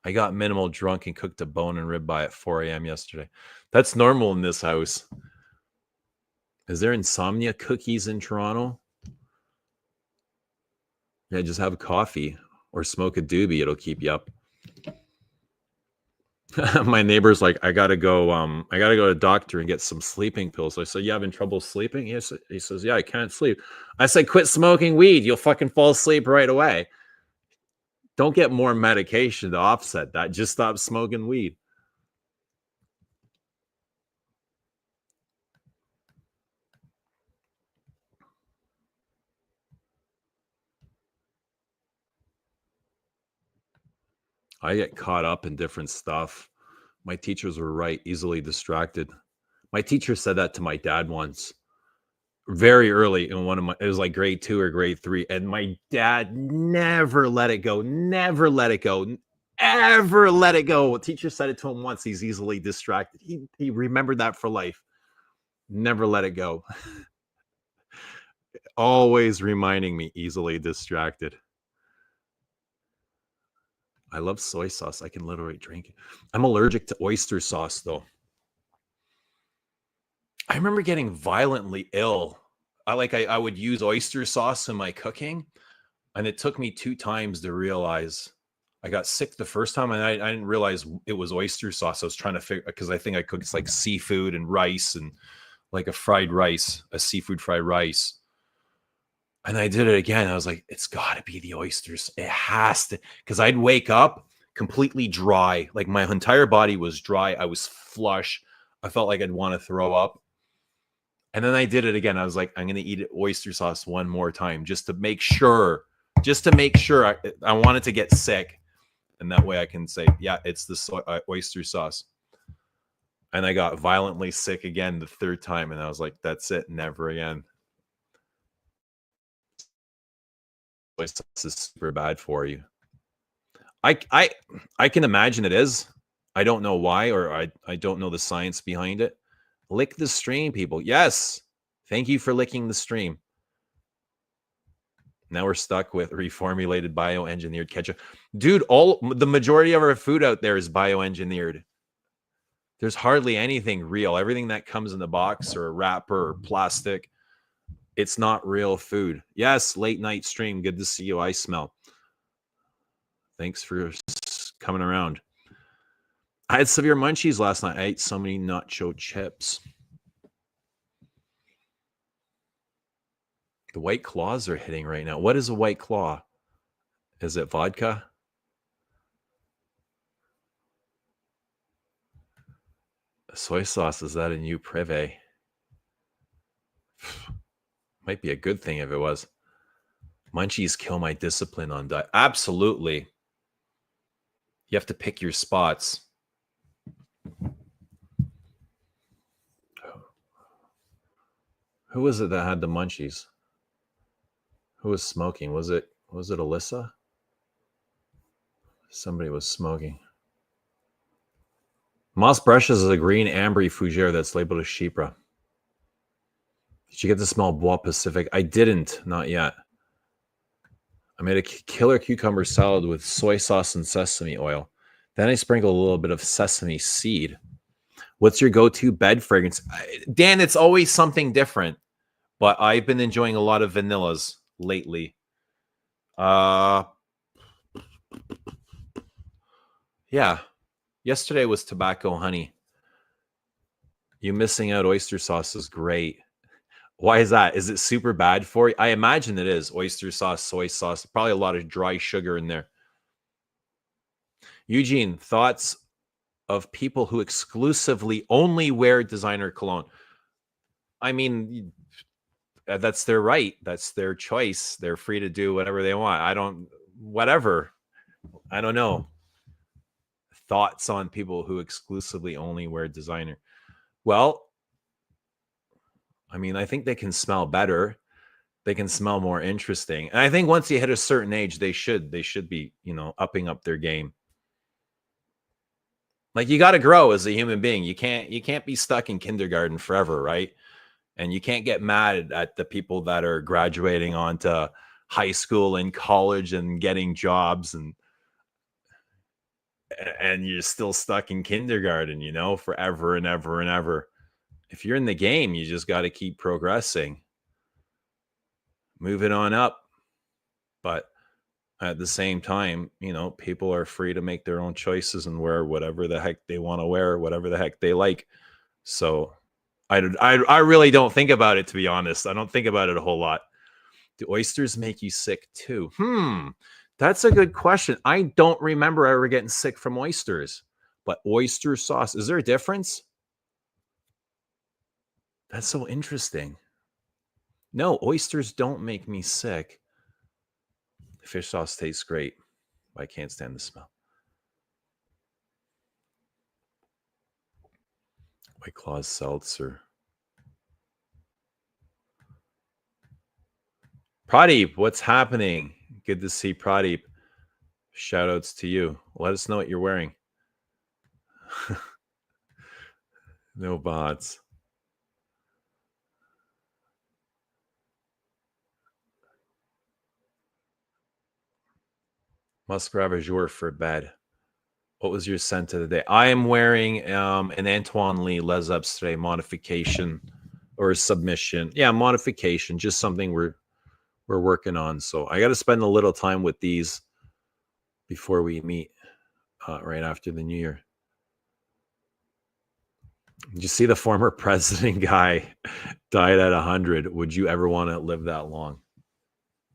I got minimal drunk and cooked a bone and ribeye at 4 a.m. yesterday. That's normal in this house. Is there insomnia cookies in Toronto? Yeah, just have coffee or smoke a doobie. It'll keep you up. My neighbor's like, I gotta go to the doctor and get some sleeping pills. I said, you having trouble sleeping? Yes. He says, yeah, I can't sleep. I said, quit smoking weed. You'll fucking fall asleep right away. Don't get more medication to offset that. Just stop smoking weed. I get caught up in different stuff. My teachers were right, easily distracted. My teacher said that to my dad once, very early in it was like grade 2 or grade 3. And my dad never let it go, never let it go, ever let it go. A teacher said it to him once. He's easily distracted. He remembered that for life. Never let it go. Always reminding me, easily distracted. I love soy sauce. I can literally drink it. I'm allergic to oyster sauce, though. I remember getting violently ill. I would use oyster sauce in my cooking, and it took me 2 times to realize I got sick the first time, and I didn't realize it was oyster sauce. I was trying to figure, because I think I cooked like seafood and rice and like a seafood fried rice. And I did it again. I was like, it's got to be the oysters. It has to, because I'd wake up completely dry. Like my entire body was dry. I was flush. I felt like I'd want to throw up. And then I did it again. I was like, I'm going to eat oyster sauce one more time just to make sure. I wanted to get sick. And that way I can say, yeah, it's the oyster sauce. And I got violently sick again the 3rd time. And I was like, that's it. Never again. Oyster sauce is super bad for you. I can imagine it is. I don't know why, or I don't know the science behind it. Lick the stream, people. Yes. Thank you for licking the stream. Now we're stuck with reformulated bioengineered ketchup. Dude, the majority of our food out there is bioengineered. There's hardly anything real. Everything that comes in the box or a wrapper or plastic, it's not real food. Yes, late night stream. Good to see you. I smell. Thanks for coming around. I had severe munchies last night. I ate so many nacho chips. The White Claws are hitting right now. What is a White Claw? Is it vodka? Soy sauce, is that a new privé? Might be a good thing if it was. Munchies kill my discipline on diet. Absolutely. You have to pick your spots. Who was it that had the munchies? Who was smoking? Was it Alyssa? Somebody was smoking. Moss Brushes is a green ambery fougere that's labeled as Chypre. Did you get to smell Bois Pacific? I didn't, not yet. I made a killer cucumber salad with soy sauce and sesame oil. Then I sprinkled a little bit of sesame seed. What's your go-to bed fragrance? Dan, it's always something different, but I've been enjoying a lot of vanillas lately. Yeah. Yesterday was tobacco honey. You missing out. Oyster sauce is great. Why is that? Is it super bad for you? I imagine it is. Oyster sauce, soy sauce, probably a lot of dry sugar in there. Eugene, thoughts of people who exclusively only wear designer cologne? I mean, that's their right. That's their choice. They're free to do whatever they want. Whatever. I don't know. Thoughts on people who exclusively only wear designer? Well, I mean, I think they can smell better. They can smell more interesting. And I think once you hit a certain age, they should be, upping up their game. Like, you got to grow as a human being. You can't be stuck in kindergarten forever, right? And you can't get mad at the people that are graduating onto high school and college and getting jobs and you're still stuck in kindergarten, forever and ever and ever. If you're in the game, you just got to keep progressing, moving on up. But at the same time, people are free to make their own choices and wear whatever the heck they want to wear, whatever the heck they like. So I really don't think about it, to be honest. I don't think about it a whole lot. Do oysters make you sick too? That's a good question. I don't remember ever getting sick from oysters, but oyster sauce, is there a difference? That's so interesting. No, oysters don't make me sick. Fish sauce tastes great. I can't stand the smell. White Claws seltzer. Pradeep, what's happening? Good to see Pradeep. Shout outs to you. Let us know what you're wearing. No bots. Musk Ravageur for bed. What was your scent of the day? I am wearing an Antoine Lee Les Abstraits modification or submission. Yeah, modification. Just something we're working on. So I got to spend a little time with these before we meet right after the new year. Did you see the former president guy died at 100? Would you ever want to live that long?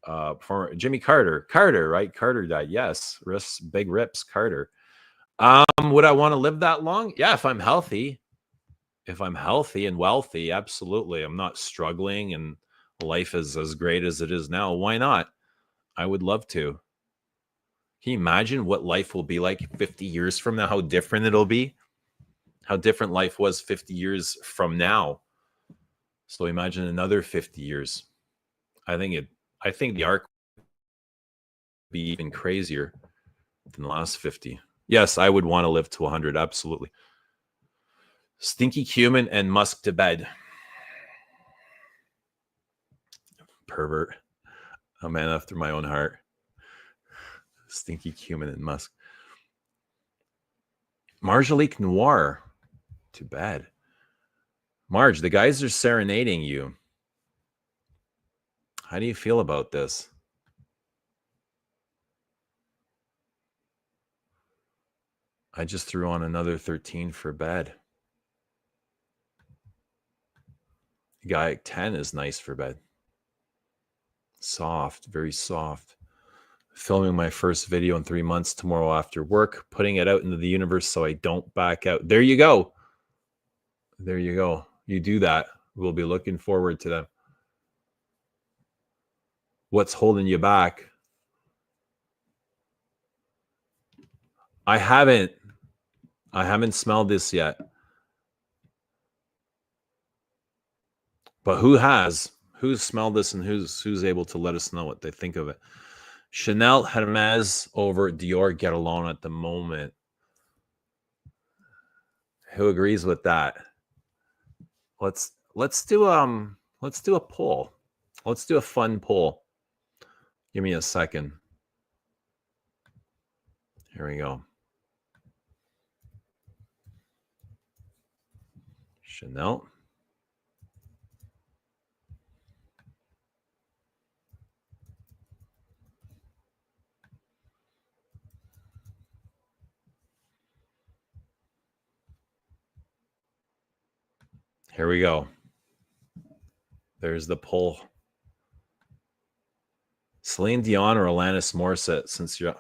Former Jimmy Carter, right? Carter died. Yes. Big rips, Carter. Would I want to live that long? Yeah, if I'm healthy. If I'm healthy and wealthy, absolutely. I'm not struggling and life is as great as it is now. Why not? I would love to. Can you imagine what life will be like 50 years from now? How different it'll be? How different life was 50 years from now. So imagine another 50 years. I think the arc would be even crazier than the last 50. Yes, I would want to live to 100. Absolutely. Stinky cumin and musk to bed. Pervert. A man after my own heart. Stinky cumin and musk. Marjolique Noir. Too bad. Marge, the guys are serenading you. How do you feel about this? I just threw on another 13 for bed. Guy 10 is nice for bed. Soft, very soft. Filming my first video in 3 months tomorrow after work, putting it out into the universe so I don't back out. There you go. There you go. You do that. We'll be looking forward to them. What's holding you back? I haven't smelled this yet. But who has? Who's smelled this and who's able to let us know what they think of it? Chanel, Hermes over Dior, guerlain at the moment. Who agrees with that? Let's do a poll. Let's do a fun poll. Give me a second. Here we go. Chanel. Here we go. There's the poll. Celine Dion or Alanis Morissette, since you're...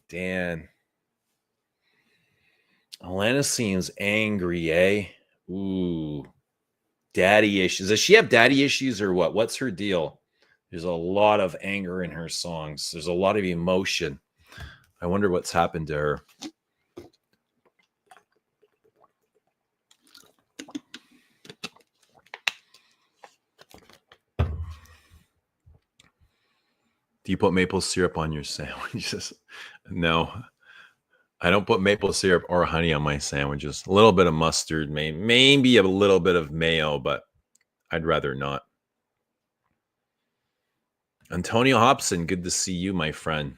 Dan. Alanis seems angry, eh? Ooh. Daddy issues. Does she have daddy issues or what? What's her deal? There's a lot of anger in her songs. There's a lot of emotion. I wonder what's happened to her. Do you put maple syrup on your sandwiches? No, I don't put maple syrup or honey on my sandwiches. A little bit of mustard, maybe a little bit of mayo, but I'd rather not. Antonio Hobson, good to see you, my friend.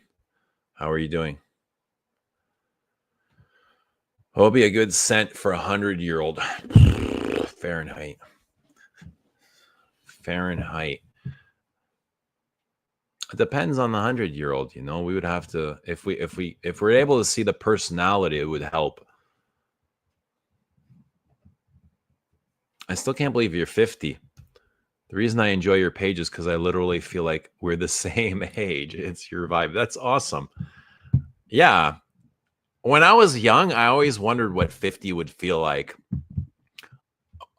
How are you doing? What would be a good scent for 100-year-old? Fahrenheit. It depends on the 100-year-old, you know. We would have to, if we're able to see the personality, it would help. I still can't believe you're 50. The reason I enjoy your page is because I literally feel like we're the same age. It's your vibe. That's awesome. Yeah. When I was young, I always wondered what 50 would feel like.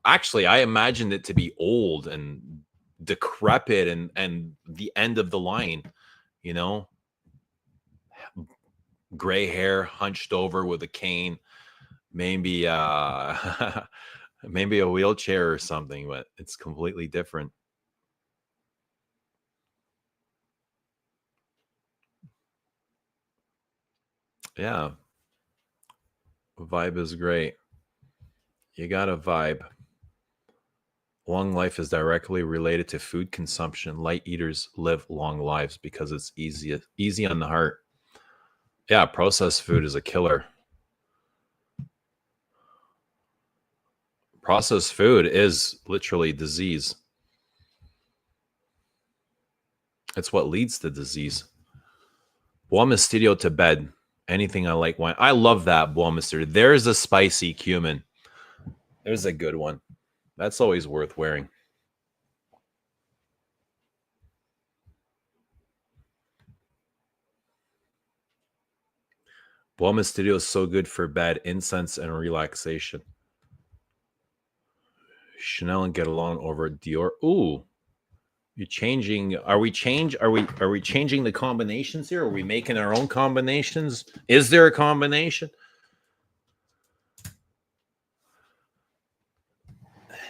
Actually, I imagined it to be old and decrepit and the end of the line, you know, gray hair, hunched over with a cane, maybe maybe a wheelchair or something, but it's completely different. Yeah, vibe is great. You got a vibe. Long life is directly related to food consumption. Light eaters live long lives because it's easy on the heart. Yeah, processed food is a killer. Processed food is literally disease. It's what leads to disease. Buon Studio to bed. Anything I like wine. I love that Buon Studio. There's a spicy cumin. There's a good one. That's always worth wearing. Buon Studio is so good for bed, incense, and relaxation. Chanel and get along over Dior. Ooh, you're changing. Are we changing the combinations here? Are we making our own combinations? Is there a combination?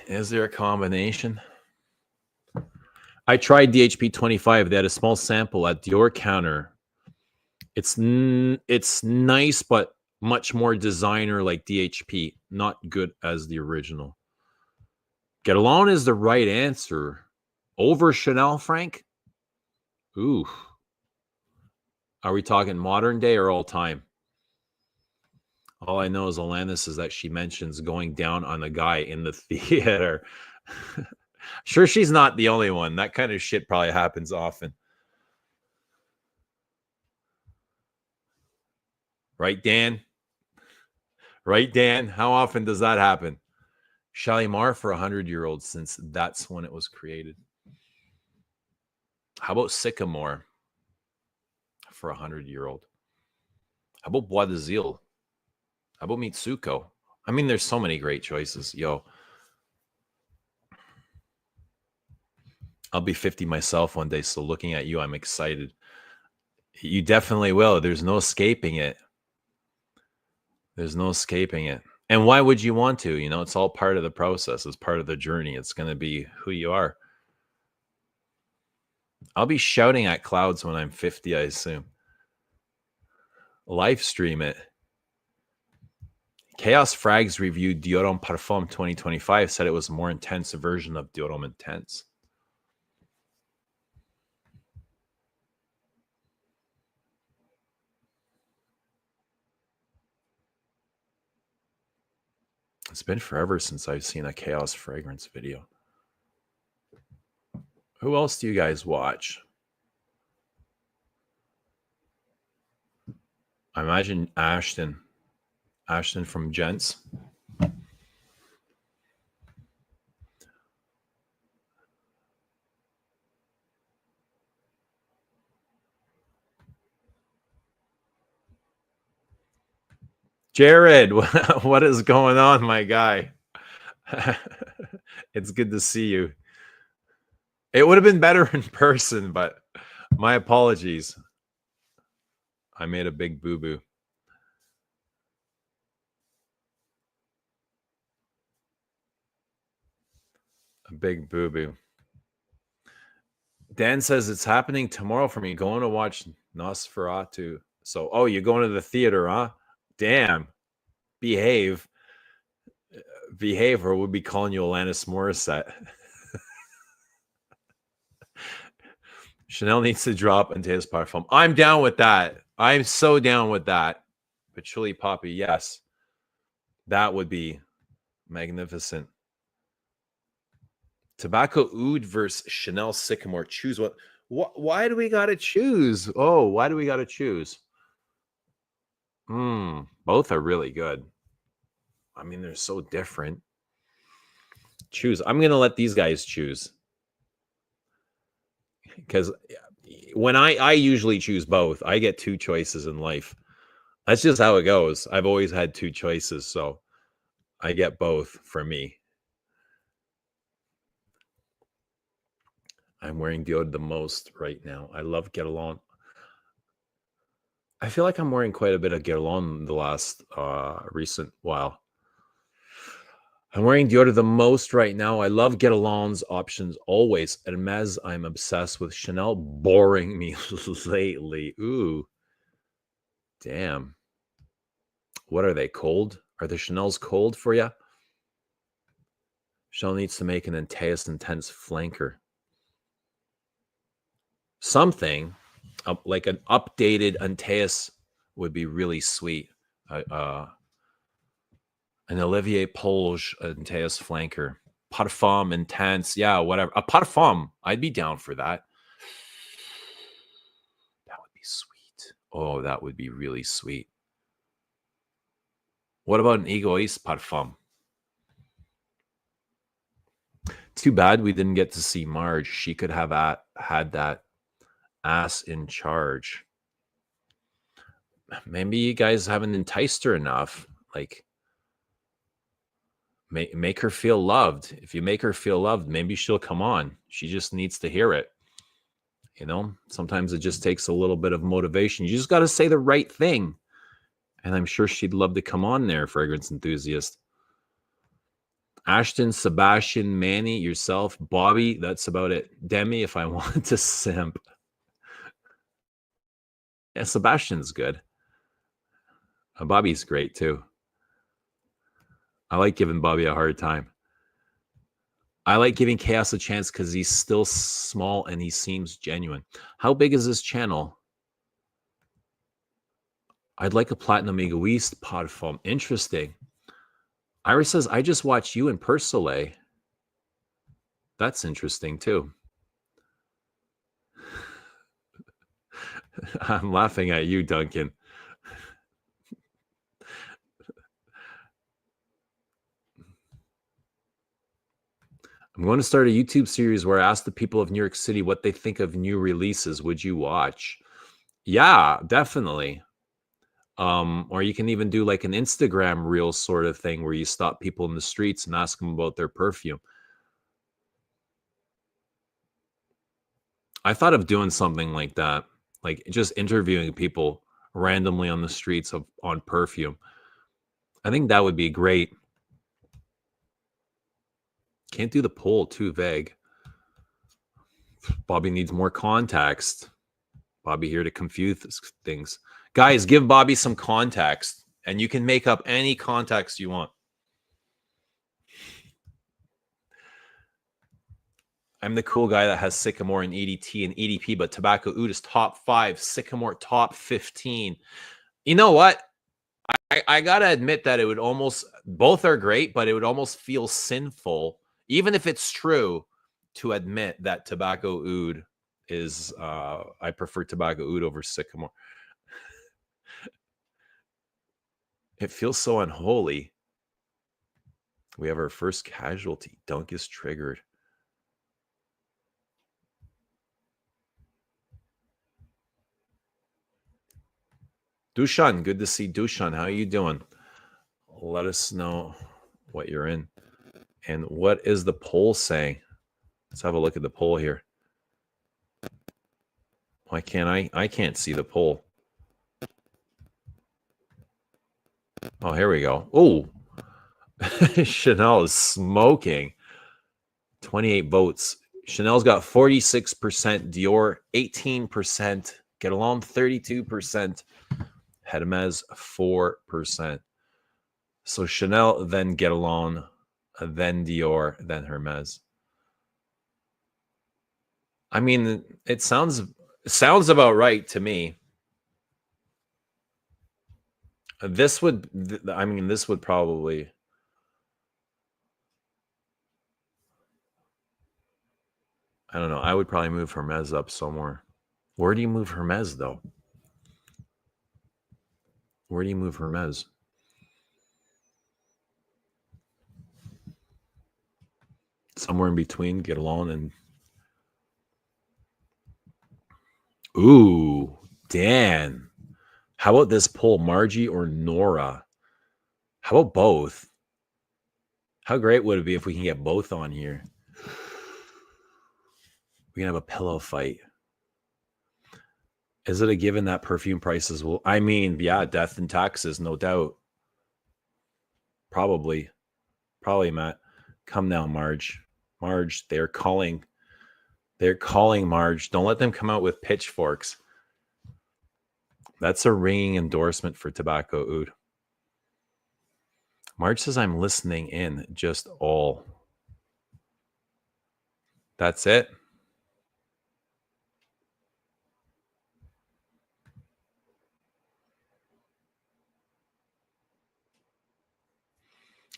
Is there a combination? I tried DHP 25. They had a small sample at Dior counter. It's nice, but much more designer like DHP. Not good as the original. Guerlain is the right answer. Over Chanel, Frank? Ooh. Are we talking modern day or all time? All I know is Alanis is that she mentions going down on a guy in the theater. Sure, she's not the only one. That kind of shit probably happens often. Right, Dan? Right, Dan? How often does that happen? Shalimar for 100-year-olds, since that's when it was created. How about Sycamore for 100-year-old? How about Bois de Zil? How about Mitsuko? I mean, there's so many great choices. Yo, I'll be 50 myself one day, so looking at you, I'm excited. You definitely will. There's no escaping it. There's no escaping it. And why would you want to? You know, it's all part of the process. It's part of the journey. It's going to be who you are. I'll be shouting at clouds when I'm 50, I assume. Live stream it. Chaos Frags reviewed Dior Homme Parfum 2025, said it was a more intense version of Dior Homme Intense. It's been forever since I've seen a Chaos Fragrance video. Who else do you guys watch? I imagine Ashton from Gents. Jared, what is going on, my guy? It's good to see you. It would have been better in person, but my apologies. I made a big boo-boo. A big boo-boo. Dan says it's happening tomorrow for me. Going to watch Nosferatu. So, oh, you're going to the theater, huh? Damn. Behave, or we'll be calling you Alanis Morissette. Chanel needs to drop Antaeus Parfum. I'm down with that. I'm so down with that. Patchouli Poppy, yes. That would be magnificent. Tobacco Oud versus Chanel Sycamore. Choose what? Why do we got to choose? Oh, why do we got to choose? Both are really good. I mean, they're so different. Choose. I'm going to let these guys choose. Because when I usually choose both, I get two choices in life. That's just how it goes. I've always had two choices, so I get both for me. I'm wearing Dior the most right now. I love Guerlain. I feel like I'm wearing quite a bit of Guerlain the last recent while. I'm wearing Dior the most right now. I love Guerlain's options always. Hermes, I'm obsessed with. Chanel boring me lately. Ooh. Damn. What are they, cold? Are the Chanel's cold for you? Chanel needs to make an Antaeus Intense flanker. Something like an updated Antaeus would be really sweet. An Olivier Polge Antaeus flanker. Parfum Intense. Yeah, whatever. A Parfum. I'd be down for that. That would be sweet. Oh, that would be really sweet. What about an Egoist Parfum? Too bad we didn't get to see Marge. She could have had that ass in charge. Maybe you guys haven't enticed her enough. Like, make her feel loved. If you make her feel loved, maybe she'll come on. She just needs to hear it. You know, sometimes it just takes a little bit of motivation. You just got to say the right thing. And I'm sure she'd love to come on there, fragrance enthusiast. Ashton, Sebastian, Manny, yourself, Bobby. That's about it. Demi, if I want to simp. Yeah, Sebastian's good. Bobby's great too. I like giving Bobby a hard time. I like giving Chaos a chance because he's still small and he seems genuine. How big is this channel? I'd like a Platinum Egoist Parfum. Interesting. Iris says, I just watched you in Persolet. That's interesting too. I'm laughing at you, Duncan. I'm going to start a YouTube series where I ask the people of New York City what they think of new releases. Would you watch? Yeah, definitely. Or you can even do like an Instagram reel sort of thing where you stop people in the streets and ask them about their perfume. I thought of doing something like that, like just interviewing people randomly on the streets on perfume. I think that would be great. Can't do the poll, too vague. Bobby needs more context. Bobby here to confuse things. Guys, give Bobby some context, and you can make up any context you want. I'm the cool guy that has Sycamore and EDT and EDP, but Tobacco Oud is top 5, Sycamore top 15. You know what? I gotta admit that it would almost, both are great, but it would almost feel sinful, even if it's true, to admit that Tobacco Oud is, I prefer Tobacco Oud over Sycamore. It feels so unholy. We have our first casualty. Dunk is triggered. Dushan, good to see Dushan. How are you doing? Let us know what you're in. And what is the poll saying? Let's have a look at the poll here. Why can't I can't see the poll. Oh, here we go. Oh, Chanel is smoking. 28 votes. Chanel's got 46%, Dior 18%, Guerlain 32%, Hermes 4%. So Chanel, then Guerlain, then Dior, then Hermes. I mean, it sounds about right to me. This would probably, I don't know. I would probably move Hermes up somewhere. Where do you move Hermes, though? Where do you move Hermes? Somewhere in between Guerlain and... Ooh, Dan. How about this poll, Margie or Nora? How about both? How great would it be if we can get both on here? We can have a pillow fight. Is it a given that perfume prices will... I mean, yeah, death and taxes, no doubt. Probably, Matt. Come now, Marge. Marge, they're calling. They're calling, Marge. Don't let them come out with pitchforks. That's a ringing endorsement for Tobacco Oud. Marge says, I'm listening in, just all. That's it.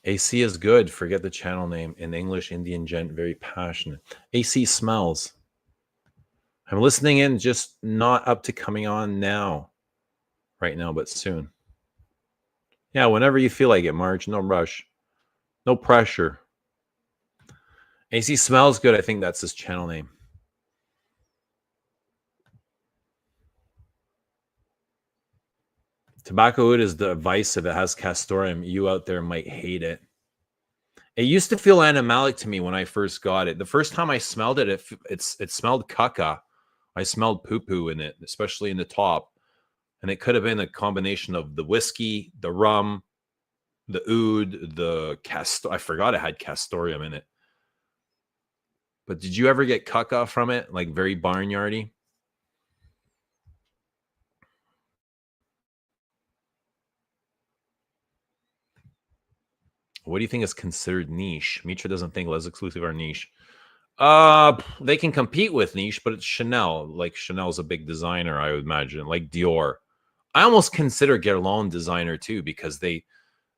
AC is good. Forget the channel name. In English, Indian gent, very passionate. AC smells. I'm listening in, just not up to coming on now. Right now, but soon. Yeah, whenever you feel like it, Marge. No rush. No pressure. AC smells good. I think that's his channel name. Tobacco Oud is divisive. It has castoreum. You out there might hate it. It used to feel animalic to me when I first got it. The first time I smelled it, it smelled caca. I smelled poo-poo in it, especially in the top. And it could have been a combination of the whiskey, the rum, the oud, the I forgot it had castoreum in it. But did you ever get caca from it? Like very barnyardy? What do you think is considered niche? Mitra doesn't think Les Exclusive are niche. They can compete with niche, but it's Chanel. Like Chanel's a big designer, I would imagine. Like Dior. I almost consider Guerlain designer too, because they,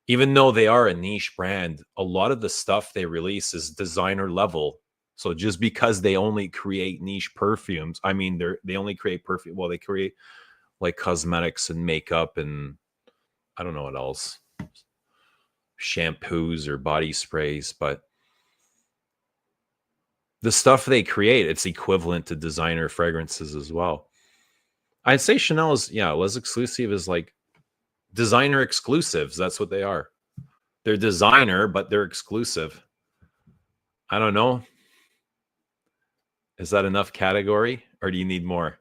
even though they are a niche brand, a lot of the stuff they release is designer level. So just because they only create niche perfumes, I mean, they only create perfume. Well, they create like cosmetics and makeup and I don't know what else, shampoos or body sprays, but The stuff they create, it's equivalent to designer fragrances as well. I'd say Chanel is, less exclusive as like designer exclusives. That's what they are. They're designer, but they're exclusive. I don't know. Is that enough category, or do you need more?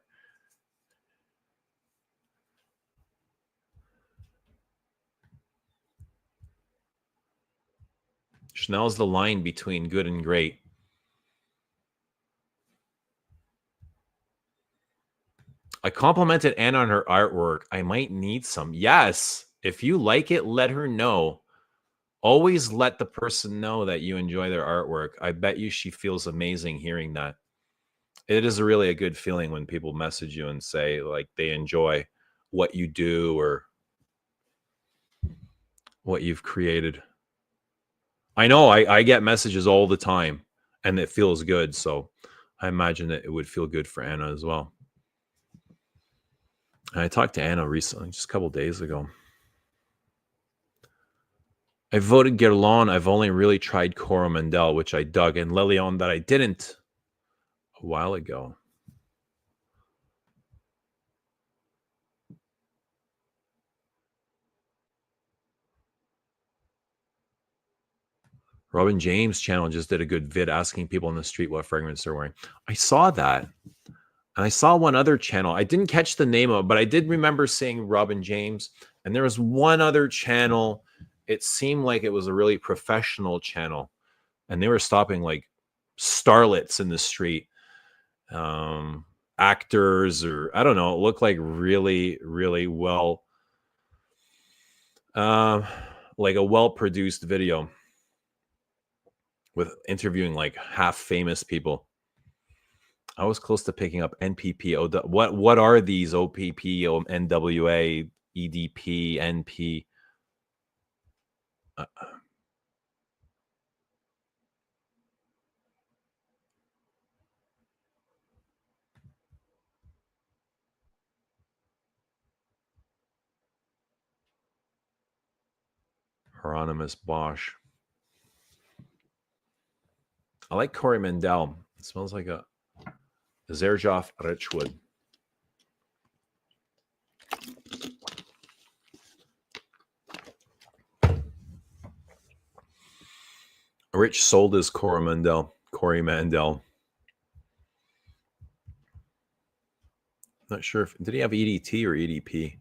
Chanel's the line between good and great. I complimented Anna on her artwork. I might need some. Yes. If you like it, let her know. Always let the person know that you enjoy their artwork. I bet you she feels amazing hearing that. It is really a good feeling when people message you and say like they enjoy what you do or what you've created. I know I get messages all the time and it feels good. So I imagine that it would feel good for Anna as well. And I talked to Anna recently, just a couple days ago. I voted Guerlain. I've only really tried Coromandel, which I dug, and Lilion that I didn't a while ago. Robin James' channel just did a good vid asking people on the street what fragrance they're wearing. I saw that. And I saw one other channel. I didn't catch the name of it, but I did remember seeing Robin James. And there was one other channel. It seemed like it was a really professional channel. And they were stopping like starlets in the street. Actors, or I don't know. It looked like really, really well, like a well-produced video with interviewing like half famous people. I was close to picking up NPP. What are these? OPP, NWA, EDP, NP? Hieronymus Bosch. I like Coromandel. It smells like a Xerjoff Richwood. Rich sold his Coromandel. Not sure if did he have EDT or EDP.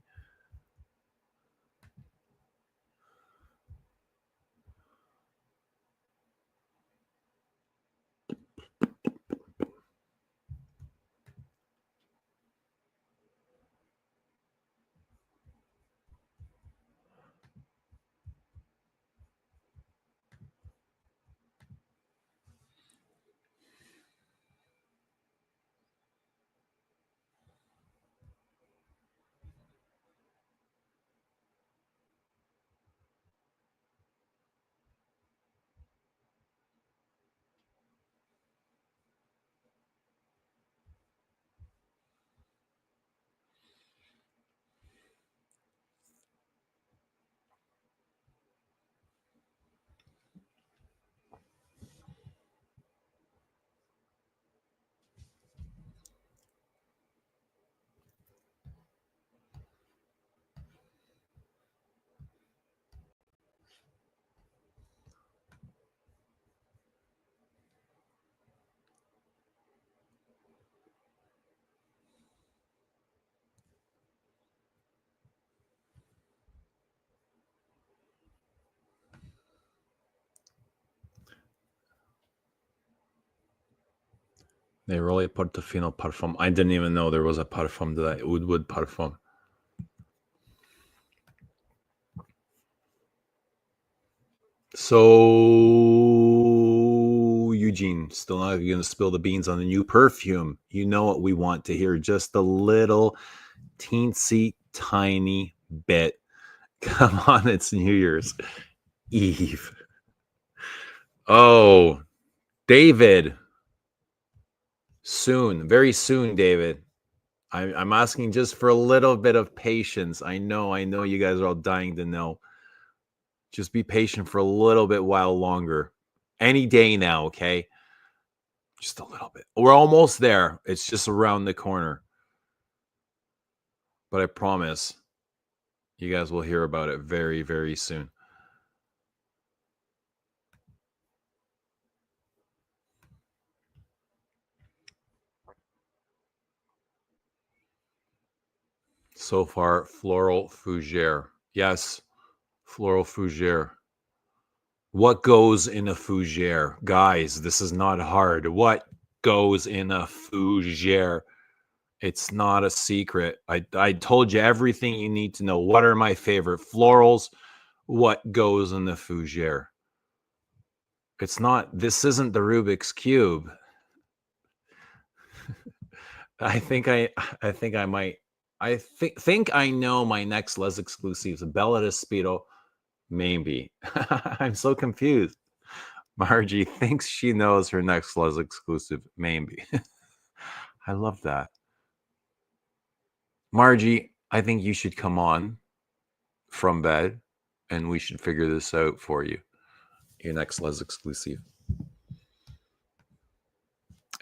They really Portofino parfum. I didn't even know there was a parfum that wood parfum. So, Eugene, still not going to spill the beans on the new perfume. You know what we want to hear, just a little teensy tiny bit. Come on, it's New Year's Eve. Oh, David. Soon, very soon, David. I'm asking just for a little bit of patience. I know you guys are all dying to know. Just be patient for a little bit while longer. Any day now, okay? Just a little bit. We're almost there. It's just around the corner. But I promise you guys will hear about it very, very soon. So far, floral fougere. Yes, floral fougere. What goes in a fougere? Guys, this is not hard. What goes in a fougere? It's not a secret. I told you everything you need to know. What are my favorite florals? What goes in the fougere? It's not, this isn't the Rubik's Cube. I think I might, think I know my next Les exclusives. Bella Speedo, maybe. I'm so confused. Margie thinks she knows her next Les exclusive, maybe. I love that. Margie, I think you should come on from bed and we should figure this out for you. Your next Les exclusive.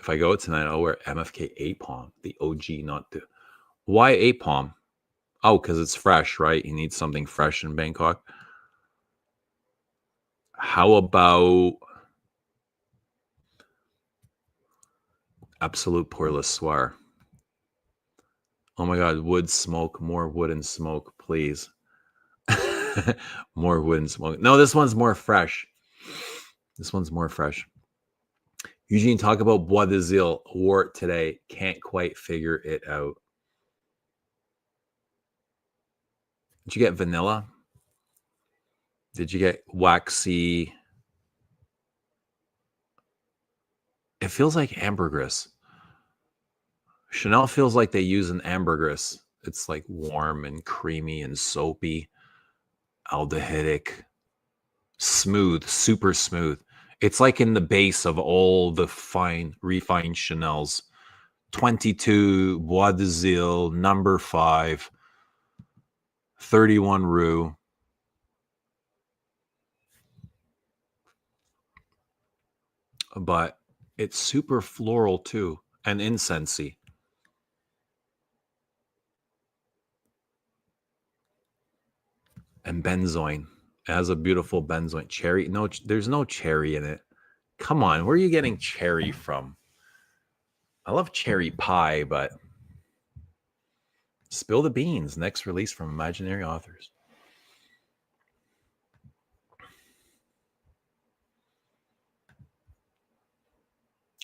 If I go tonight, I'll wear MFK 8-palm, the OG, not the. Why 8-palm? Oh, because it's fresh, right? You need something fresh in Bangkok. How about Absolute Pour Le Soir? Oh my God, wood smoke, more wood and smoke, please. More wood and smoke. No, this one's more fresh. This one's more fresh. Eugene, talk about Bois de Zil. Wore it today. Can't quite figure it out. Did you get vanilla? Did you get waxy? It feels like ambergris. Chanel feels like they use an ambergris. It's like warm and creamy and soapy, aldehydic, smooth, super smooth. It's like in the base of all the fine, refined Chanels. 22 Bois de Zil, number 5, 31 Rue. But it's super floral too, and incensey. And benzoin. It has a beautiful benzoin. Cherry. No, there's no cherry in it. Come on, where are you getting cherry from? I love cherry pie, but Spill the Beans, next release from Imaginary Authors.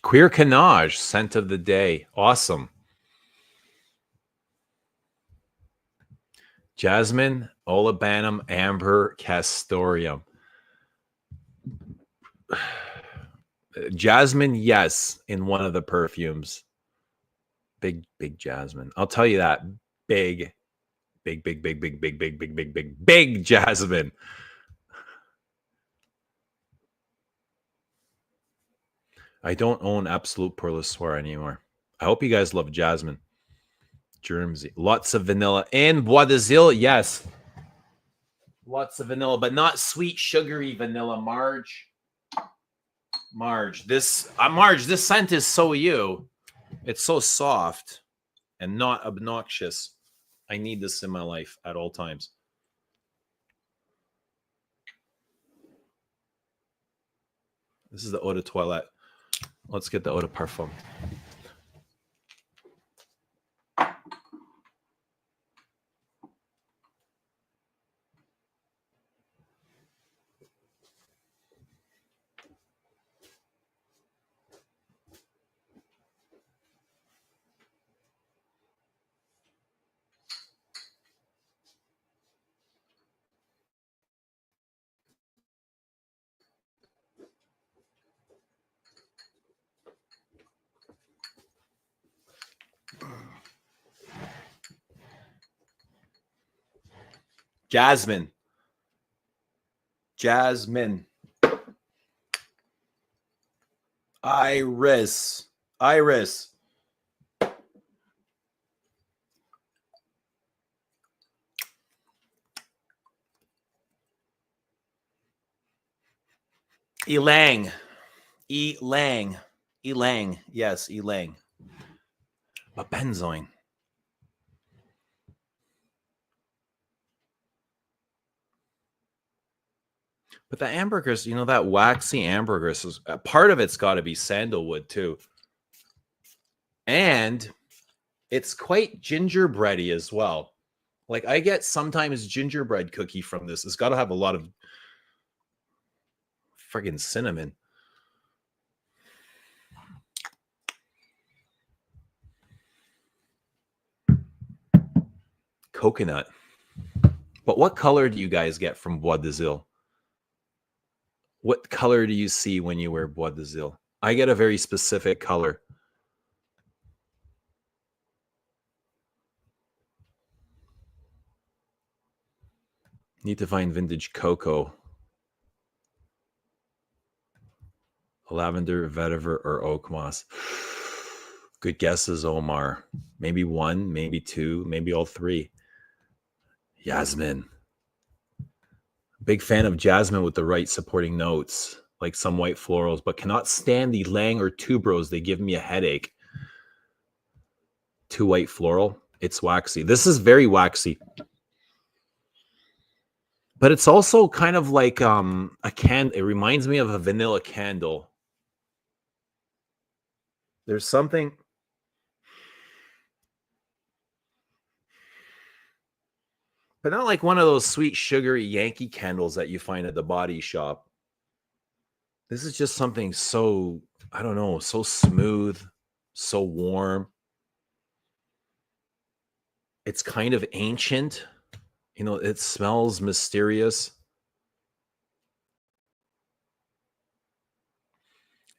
Queer Canage, scent of the day. Awesome. Jasmine, olibanum, amber, castoreum. Jasmine, yes, in one of the perfumes. Big jasmine. I'll tell you that. Big jasmine. I don't own Absolute Pour Le Soir anymore. I hope you guys love jasmine. Germsy. Lots of vanilla. And Bois de Zil, yes. Lots of vanilla, but not sweet, sugary vanilla. Marge, this scent is so you. It's so soft and not obnoxious. I need this in my life at all times. This is the eau de toilette. Let's get the eau de parfum. Jasmine. Iris. Elang. Elang. Yes, elang. But benzoin. But the ambergris, that waxy ambergris is part of it's got to be sandalwood too. And it's quite gingerbready as well. Like I get sometimes gingerbread cookie from this. It's got to have a lot of friggin' cinnamon. Coconut. But what color do you guys get from Bois d'Azil? What color do you see when you wear Bois d'Azil? I get a very specific color. Need to find vintage cocoa. Lavender, vetiver, or oak moss. Good guesses, Omar. Maybe one, maybe two, maybe all three. Yasmin. Big fan of jasmine with the right supporting notes, like some white florals, but cannot stand the Lang or tuberose. They give me a headache. Too white floral. It's waxy. This is very waxy. But it's also kind of like a it reminds me of a vanilla candle. There's something. But not like one of those sweet, sugary Yankee candles that you find at the body shop. This is just something so, I don't know, so smooth, so warm. It's kind of ancient. It smells mysterious.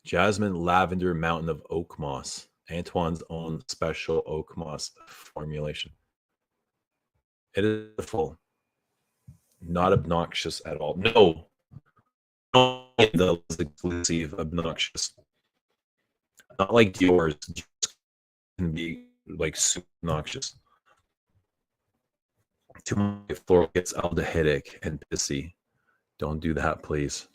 Jasmine, lavender, mountain of oak moss. Antoine's own special oak moss formulation. It is full. Not obnoxious at all. No. The exclusive obnoxious. Not like Dior's. Can be like super obnoxious. Too much floral gets aldehydic and pissy. Don't do that, please.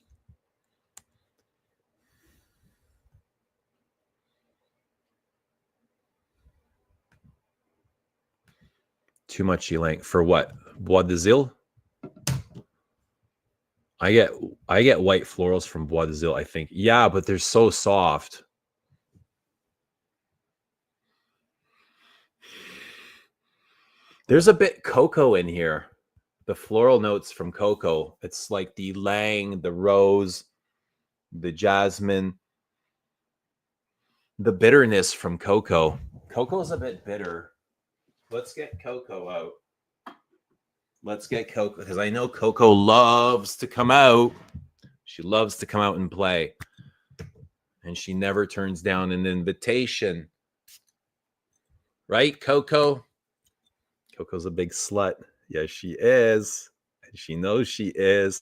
Too much ylang. For what? Bois d'Azil? I get white florals from Bois d'Azil, I think. Yeah, but they're so soft. There's a bit cocoa in here. The floral notes from cocoa. It's like the ylang, the rose, the jasmine, the bitterness from cocoa. Cocoa's a bit bitter. Let's get cocoa out. Let's get cocoa, because I know Coco loves to come out. She loves to come out and play. And she never turns down an invitation. Right, Coco? Coco's a big slut. Yes, she is. And she knows she is.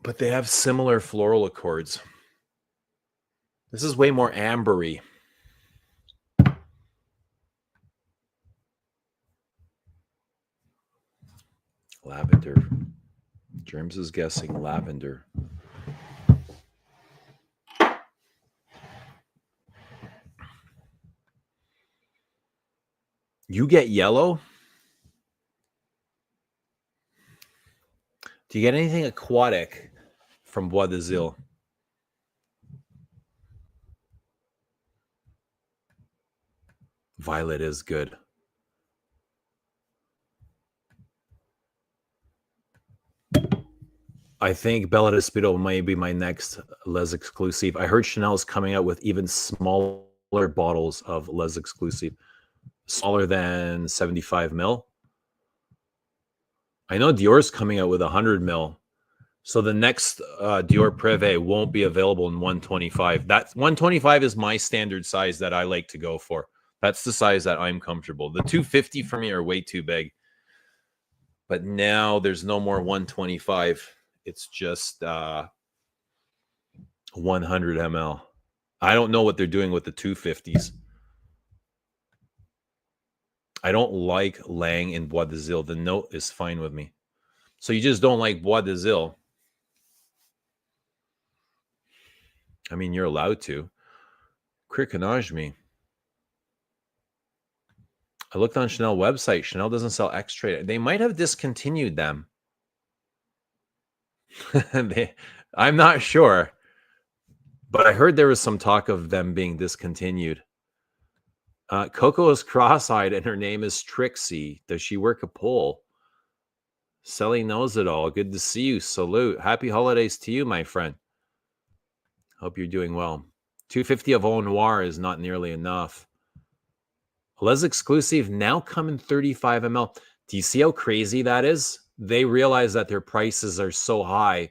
But they have similar floral accords. This is way more ambery. Lavender. Germs is guessing lavender. You get yellow? Do you get anything aquatic from Bois d'Azil? Violet is good. I think Bella Despito might be my next Les Exclusive. I heard Chanel's coming out with even smaller bottles of Les Exclusive, smaller than 75 mil. I know Dior's coming out with 100 mil. So the next Dior Privé won't be available in 125. That 125 is my standard size that I like to go for. That's the size that I'm comfortable. The 250 for me are way too big. But now there's no more 125. It's just 100 ml. I don't know what they're doing with the 250s. I don't like Lang in Bois d'Azil. The note is fine with me. So you just don't like Bois d'Azil? I mean, you're allowed to. Criconage me. I looked on Chanel website. Chanel doesn't sell X-Trade. They might have discontinued them. I'm not sure. But I heard there was some talk of them being discontinued. Coco is cross-eyed and her name is Trixie. Does she work a pole? Sally knows it all. Good to see you. Salute. Happy holidays to you, my friend. Hope you're doing well. 250 of Au Noir is not nearly enough. Les Exclusive now come in 35 ml. Do you see how crazy that is? They realize that their prices are so high,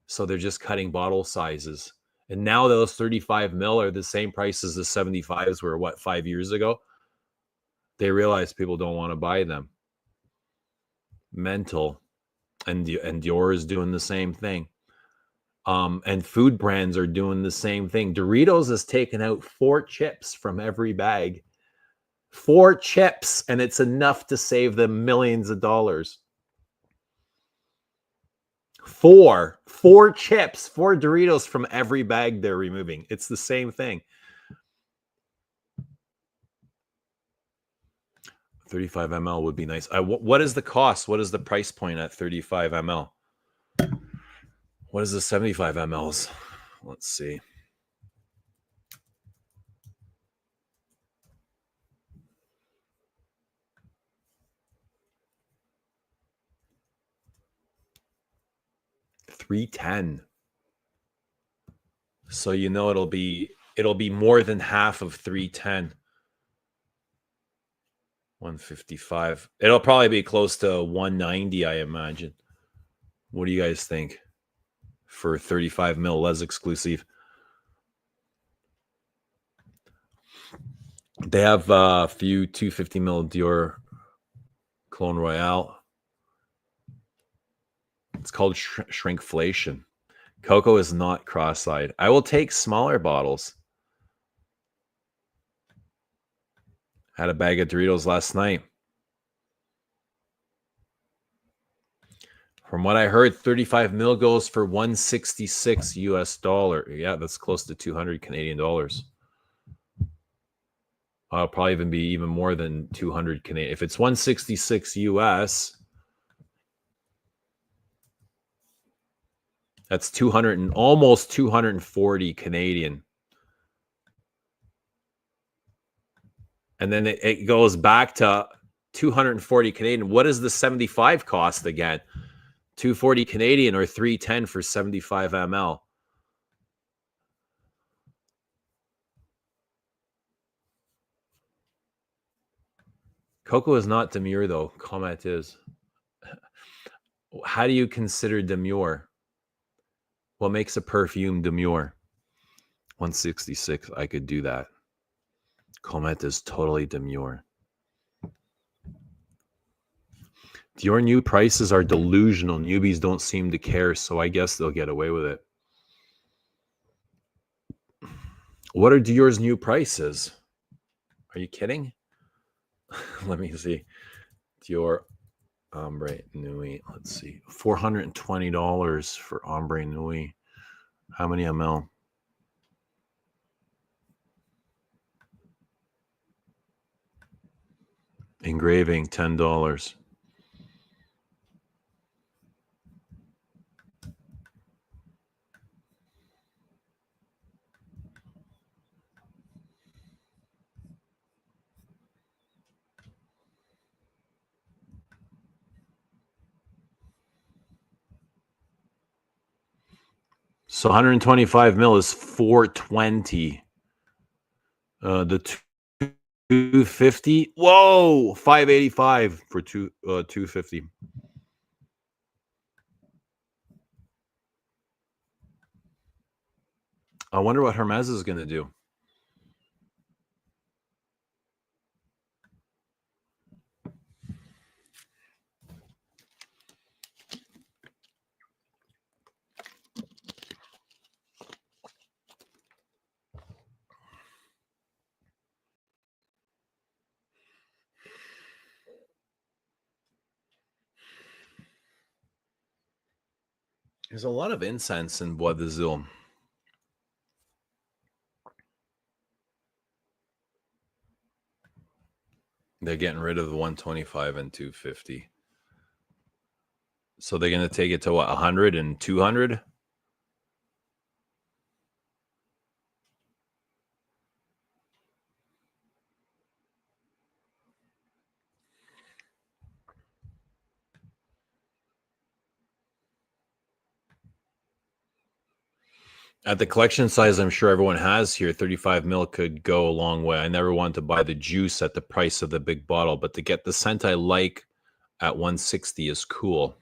so they're just cutting bottle sizes. And now those 35 ml are the same price as the 75s were, 5 years ago? They realize people don't want to buy them. Mental. And Dior is doing the same thing. And food brands are doing the same thing. Doritos has taken out 4 chips from every bag. 4 chips, and it's enough to save them millions of dollars. 4 chips, 4 Doritos from every bag they're removing. It's the same thing. 35 ml would be nice. What is the cost? What is the price point at 35 ml? What is the 75 mLs? Let's see. $310. So you know it'll be more than half of 310. 155. It'll probably be close to 190, I imagine. What do you guys think for 35 mil Les Exclusive? They have a few 250 mil Dior Clone Royale. It's called shrinkflation. Coco is not cross-eyed. I will take smaller bottles. Had a bag of Doritos last night. From what I heard, 35 mil goes for $166 US. Yeah, that's close to 200 Canadian dollars. I'll probably even be even more than 200 Canadian. If it's 166 US, that's 200 and almost 240 Canadian. And then it goes back to 240 Canadian. What does the 75 cost again? 240 Canadian or 310 for 75 ml. Coco is not demure though. Comment is. How do you consider demure? What makes a perfume demure? 166. I could do that. Comment is totally demure. Dior new prices are delusional. Newbies don't seem to care, so I guess they'll get away with it. What are Dior's new prices? Are you kidding? Let me see. Dior Ombre Nuit. Let's see. $420 for Ombre Nuit. How many ml? Engraving, $10. So 125 mil is 420. The 250. Whoa, 585 for 250. I wonder what Hermes is going to do. There's a lot of incense in Bois d'Azil. They're getting rid of the 125 and 250. So they're going to take it to what, 100 and 200? At the collection size I'm sure everyone has here, 35 mil could go a long way. I never wanted to buy the juice at the price of the big bottle, but to get the scent I like at 160 is cool.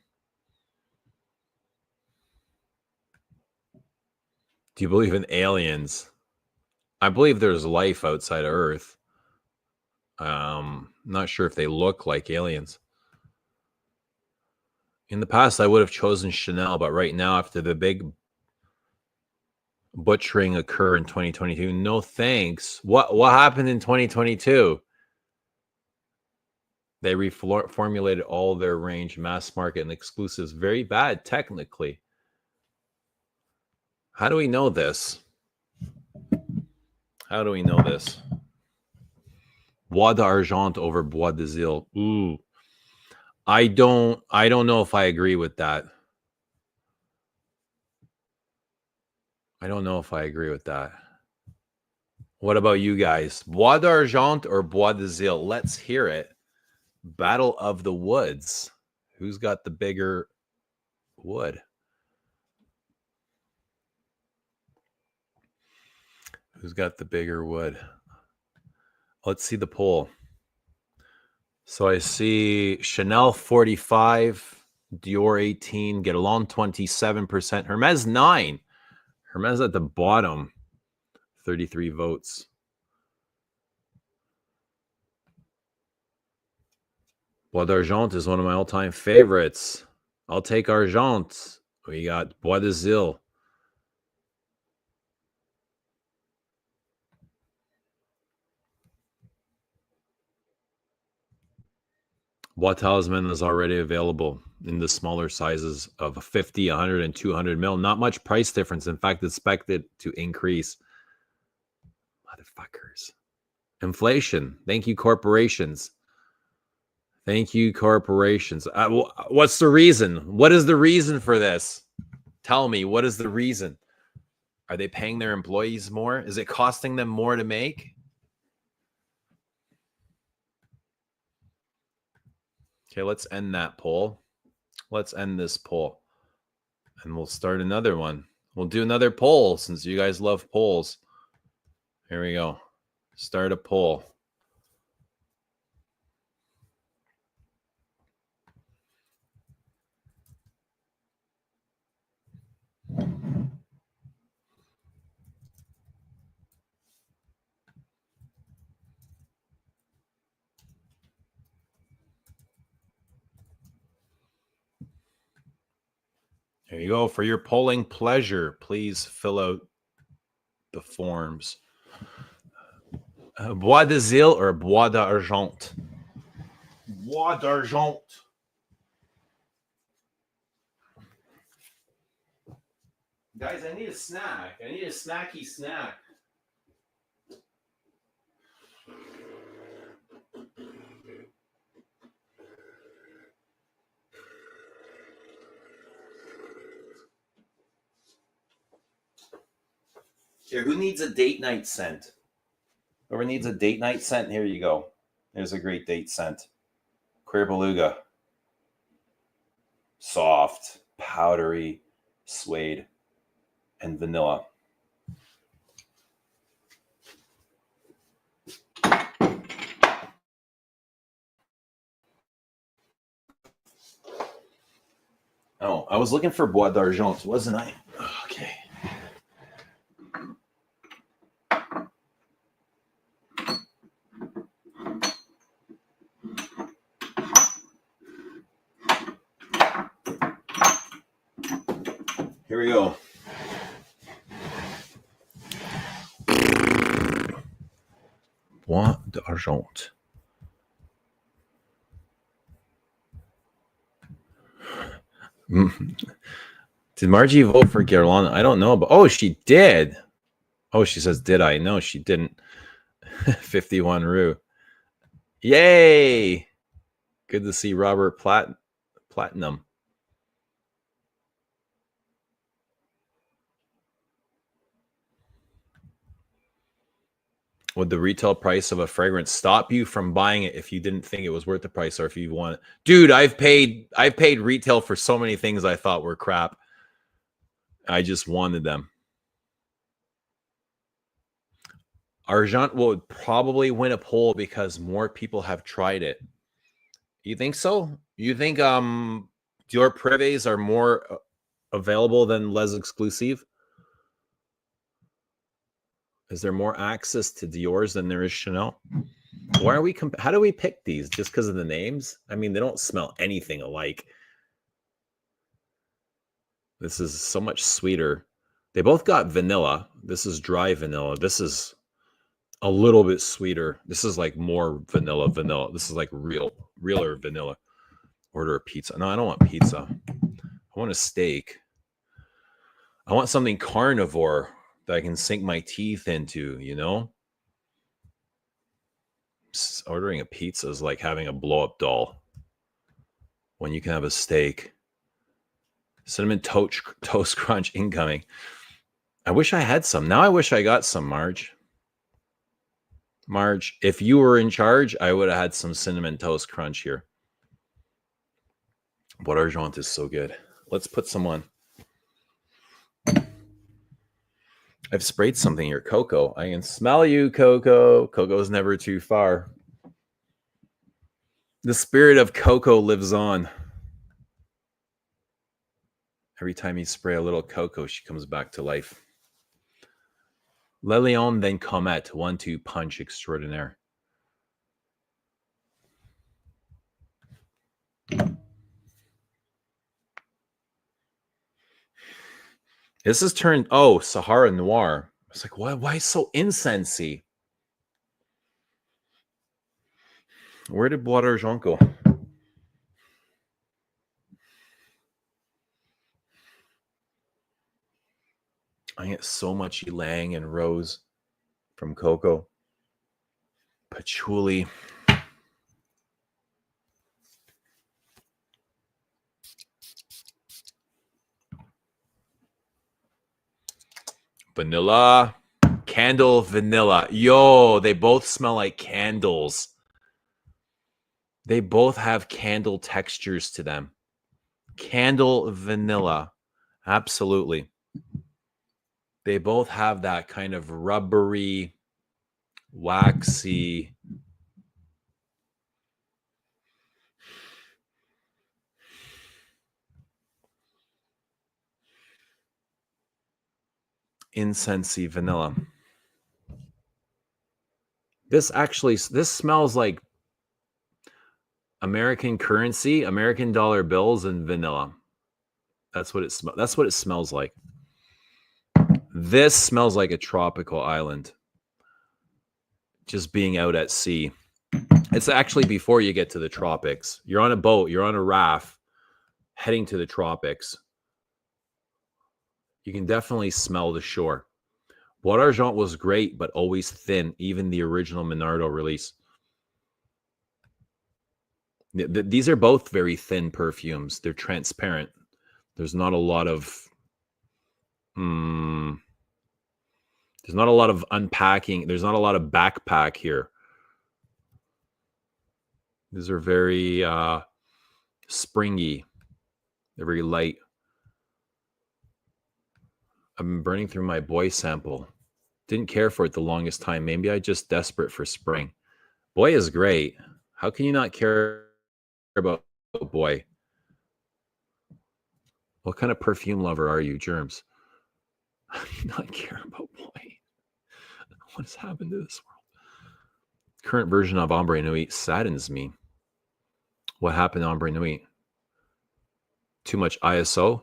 Do you believe in aliens? I believe there's life outside of Earth. Not sure if they look like aliens. In the past, I would have chosen Chanel, but right now, after the big butchering occur in 2022, no thanks. What happened in 2022? They reformulated all their range, mass market, and exclusives. Very bad, technically. How do we know this? How do we know this? Bois d'Argent over Bois d'Azil. Ooh. I don't know if I agree with that. I don't know if I agree with that. What about you guys? Bois d'Argent or Bois d'Azil? Let's hear it. Battle of the Woods. Who's got the bigger wood? Who's got the bigger wood? Let's see the poll. So I see Chanel 45, Dior 18, Guerlain 27%, Hermes 9. Hermes at the bottom, 33 votes. Bois d'Argent is one of my all-time favorites. I'll take Argent. We got Bois d'Azil. Bois Talisman is already available in the smaller sizes of 50, 100, and 200 mil. Not much price difference. In fact, expected to increase. Motherfuckers. Inflation. Thank you, corporations. Thank you, corporations. What's the reason? What is the reason for this? Tell me, what is the reason? Are they paying their employees more? Is it costing them more to make? Okay, let's end that poll. Let's end this poll. And we'll start another one. We'll do another poll since you guys love polls. Here we go. Start a poll. There you go. For your polling pleasure, please fill out the forms. Bois d'Azil or Bois d'Argent? Bois d'Argent. Guys, I need a snack. I need a snacky snack. Here, who needs a date night scent? Whoever needs a date night scent, here you go. There's a great date scent. Queer Beluga. Soft, powdery, suede, and vanilla. Oh, I was looking for Bois d'Argent, wasn't I? Okay. Here we go. Bois d'Argent. Did Margie vote for guerlain? I don't know, but oh, she did. Oh, she says, did I? No, she didn't. 51 Rue. Yay! Good to see Robert Platinum. Would the retail price of a fragrance stop you from buying it if you didn't think it was worth the price, or if you want? Dude, I've paid retail for so many things I thought were crap. I just wanted them. Argent will probably win a poll because more people have tried it. You think so? You think Dior Privés are more available than Les Exclusives? Is there more access to Dior's than there is Chanel? Why are we? How do we pick these? Just because of the names? I mean, they don't smell anything alike. This is so much sweeter. They both got vanilla. This is dry vanilla. This is a little bit sweeter. This is like more vanilla. This is like realer vanilla. Order a pizza. No, I don't want pizza. I want a steak. I want something carnivore that I can sink my teeth into, you know? Ordering a pizza is like having a blow-up doll when you can have a steak. Cinnamon toast crunch incoming. I wish I had some. Now I wish I got some, Marge. Marge, if you were in charge, I would have had some cinnamon toast crunch here. But Argent is so good. Let's put some on. I've sprayed something here. Coco. I can smell you, Coco. Coco's never too far. The spirit of Coco lives on. Every time you spray a little Coco, she comes back to life. Le Lion, then Comet. 1-2 punch extraordinaire. This is turned, Sahara Noir. It's like, why so incensey? Where did Bois d'Argent go? I get so much ylang and rose from Coco. Patchouli. Vanilla. Candle vanilla. Yo, they both smell like candles. They both have candle textures to them. Candle vanilla. Absolutely. They both have that kind of rubbery, waxy, incensey vanilla. This smells like American currency, American dollar bills, and vanilla. That's what it smells. That's what it smells like. This smells like a tropical island. Just being out at sea. It's actually before you get to the tropics. You're on a boat, you're on a raft, heading to the tropics. You can definitely smell the shore. Bois d'Argent was great, but always thin, even the original Minardo release. These are both very thin perfumes. They're transparent. There's not a lot of there's not a lot of unpacking. There's not a lot of backpack here. These are very springy. They're very light. I've been burning through my Boy sample. Didn't care for it the longest time. Maybe I'm just desperate for spring. Boy is great. How can you not care about Boy? What kind of perfume lover are you, Germs? How do you not care about Boy? What has happened to this world? Current version of Ombre Nuit saddens me. What happened to Ombre Nuit? Too much ISO?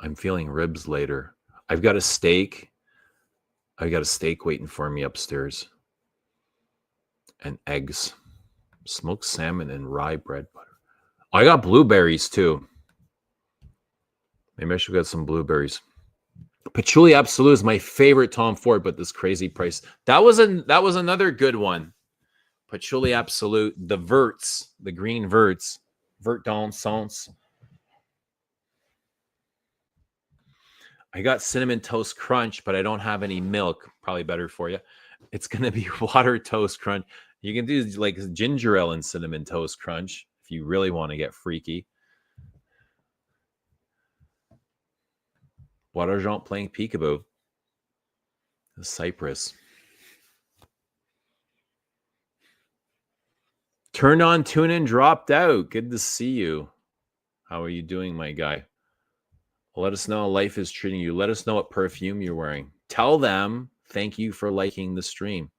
I'm feeling ribs later. I've got a steak. I got a steak waiting for me upstairs. And eggs. Smoked salmon and rye bread butter. I got blueberries too. Maybe I should get some blueberries. Patchouli Absolute is my favorite Tom Ford, but this crazy price. That was another good one. Patchouli Absolute, the verts, the green verts, vert d'Ancens. I got cinnamon toast crunch, but I don't have any milk. Probably better for you. It's gonna be water toast crunch. You can do like ginger ale and cinnamon toast crunch if you really want to get freaky. What argent playing peekaboo? The Cypress. Turned on, tune in, dropped out. Good to see you. How are you doing, my guy? Let us know how life is treating you. Let us know what perfume you're wearing. Tell them thank you for liking the stream.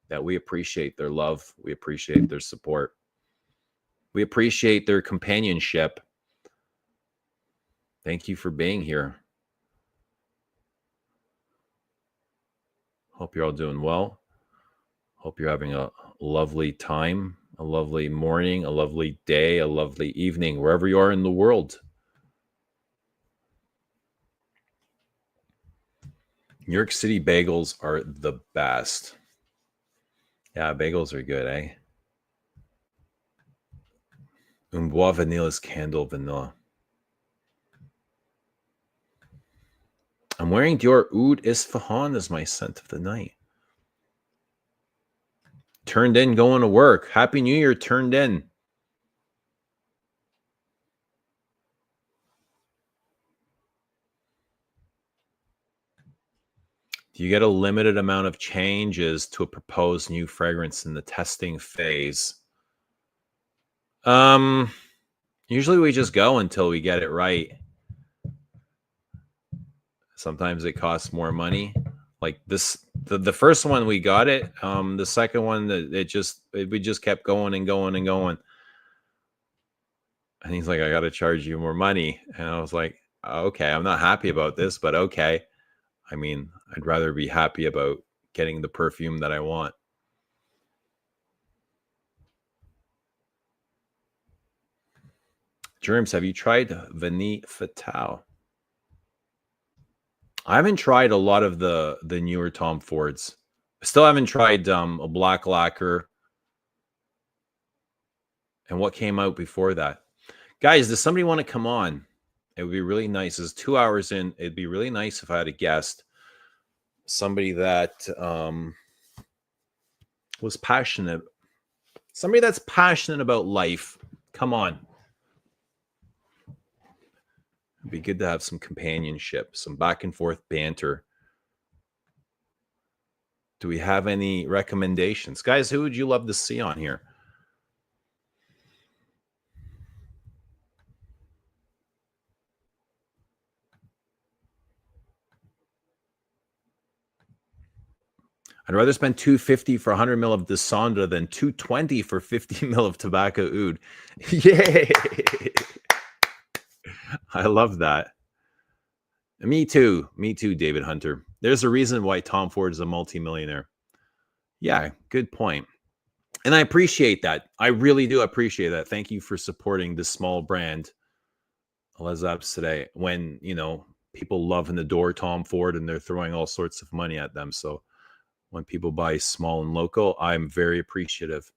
That we appreciate their love. We appreciate their support. We appreciate their companionship. Thank you for being here. Hope you're all doing well. Hope you're having a lovely time, a lovely morning, a lovely day, a lovely evening, wherever you are in the world. New York City bagels are the best. Yeah, bagels are good, eh? Un Bois Vanilla's Candle Vanilla. I'm wearing Dior Oud Isfahan as my scent of the night. Turned in, going to work. Happy New Year, turned in. Do you get a limited amount of changes to a proposed new fragrance in the testing phase? Usually we just go until we get it right. Sometimes it costs more money. Like this, the first one we got it. The second one we just kept going and going and going. And he's like, I got to charge you more money. And I was like, okay, I'm not happy about this, but okay. I mean, I'd rather be happy about getting the perfume that I want. Germs, have you tried Vanille Fatale? I haven't tried a lot of the newer Tom Fords. I still haven't tried a black lacquer. And what came out before that? Guys, does somebody want to come on? It would be really nice. It's 2 hours in. It'd be really nice if I had a guest. Somebody that was passionate. Somebody that's passionate about life. Come on. It'd be good to have some companionship, some back and forth banter. Do we have any recommendations? Guys, who would you love to see on here? I'd rather spend $250 for 100 mil of Descendra than $220 for 50 mil of tobacco oud. Yay! I love that. Me too, David Hunter. There's a reason why Tom Ford is a multimillionaire. Yeah, good point. And I appreciate that. I really do appreciate that. Thank you for supporting this small brand, Les Apps today. When, people love and adore Tom Ford and they're throwing all sorts of money at them. So when people buy small and local, I'm very appreciative.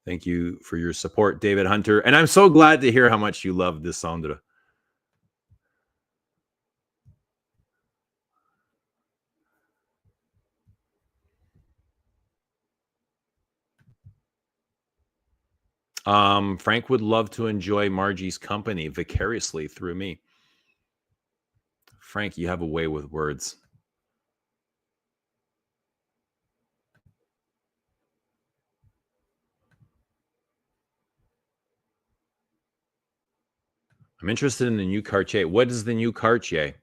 Thank you for your support, David Hunter. And I'm so glad to hear how much you love Descendra. Frank would love to enjoy Margie's company vicariously through me. Frank, you have a way with words. I'm interested in the new Cartier. What is the new Cartier?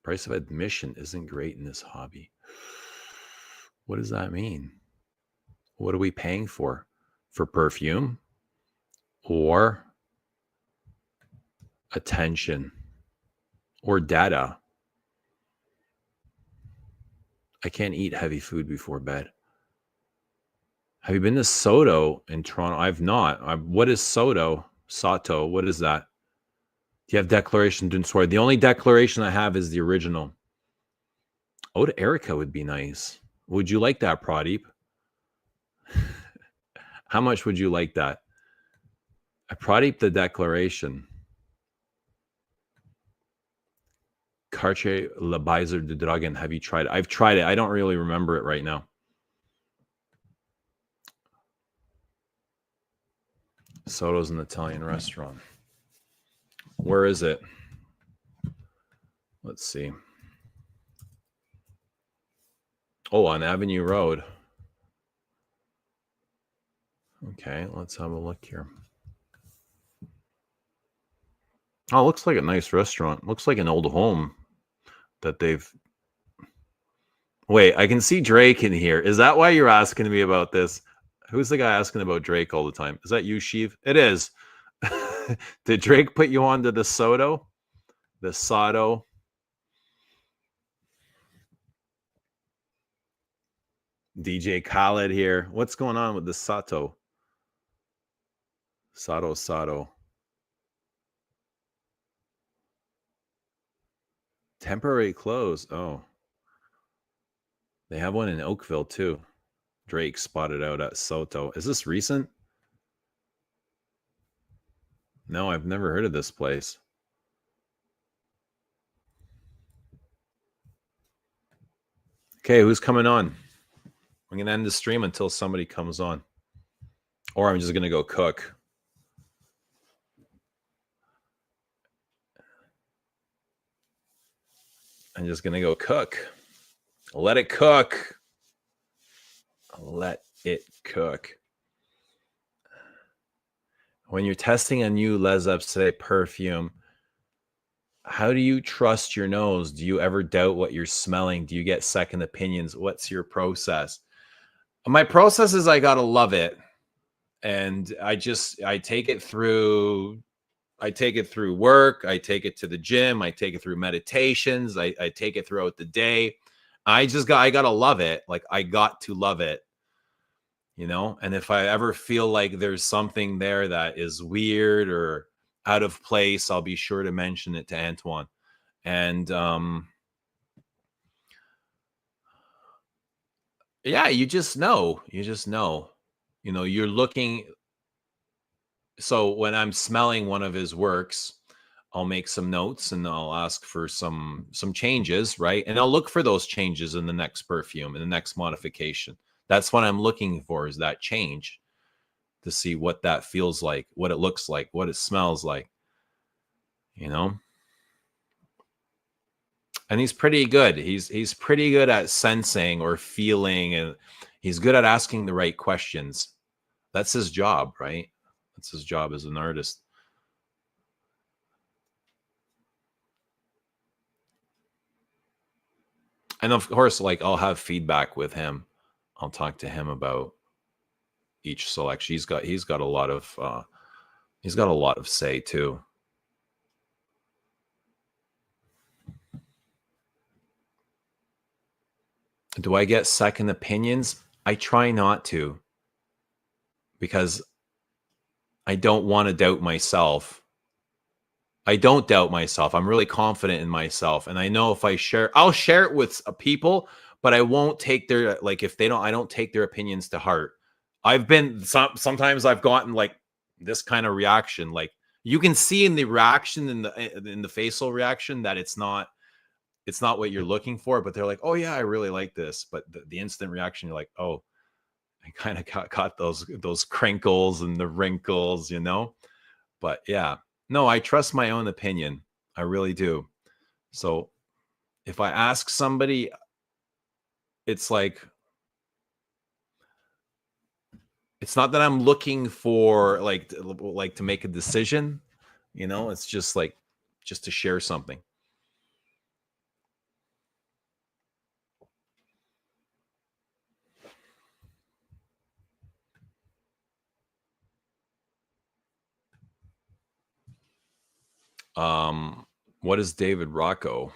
Price of admission isn't great in this hobby. What does that mean? What are we paying for? For perfume or attention or data? I can't eat heavy food before bed. Have you been to Soto in Toronto? I've not. What is Soto? Sato. What is that? Do you have Declaration d'une Soirée? The only declaration I have is the original. Ode to Erica would be nice. Would you like that, Pradeep? How much would you like that? Pradeep, the Declaration. Cartier Le Baiser de Dragon. Have you tried it? I've tried it. I don't really remember it right now. Soto's an Italian restaurant. Where is it? Let's see. Oh, on Avenue Road. Okay, let's have a look here. Oh, it looks like a nice restaurant. Looks like an old home that they've... Wait, I can see Drake in here. Is that why you're asking me about this? Who's the guy asking about Drake all the time? Is that you, Sheev? It is. Did Drake put you onto the Soto? The Sato? DJ Khaled here. What's going on with the Sato? Sato. Temporary close. Oh. They have one in Oakville too. Drake spotted out at Soto. Is this recent? No, I've never heard of this place. Okay, who's coming on? I'm going to end the stream until somebody comes on. Or I'm just going to go cook. I'm just going to go cook. Let it cook. Let it cook. When you're testing a new Les Epse perfume, how do you trust your nose? Do you ever doubt what you're smelling? Do you get second opinions? What's your process? My process is I got to love it. And I take it through work. I take it to the gym. I take it through meditations. I take it throughout the day. I got to love it. Like, I got to love it, you know? And if I ever feel like there's something there that is weird or out of place, I'll be sure to mention it to Antoine. And, yeah, you just know, you know, you're looking. So when I'm smelling one of his works, I'll make some notes and I'll ask for some changes, right? And I'll look for those changes in the next perfume, in the next modification. That's what I'm looking for, is that change, to see what that feels like, what it looks like, what it smells like, you know? And he's pretty good. He's pretty good at sensing or feeling, and he's good at asking the right questions. That's his job, right? That's his job as an artist. And of course, like, I'll have feedback with him. I'll talk to him about each selection. He's got a lot of say too. Do I get second opinions? I try not to, because I don't want to doubt myself. I don't doubt myself. I'm really confident in myself. And I know if I'll share it with people, but I won't take their, like, if they don't, I don't take their opinions to heart. Sometimes I've gotten like this kind of reaction. Like, you can see in the reaction, in the facial reaction, that it's not what you're looking for, but they're like, oh yeah, I really like this. But the instant reaction, you're like, oh, I kind of got those crinkles and the wrinkles, you know? But yeah, no, I trust my own opinion. I really do. So if I ask somebody, it's like, it's not that I'm looking for like to make a decision, you know? It's just like, just to share something. What is David Rocco?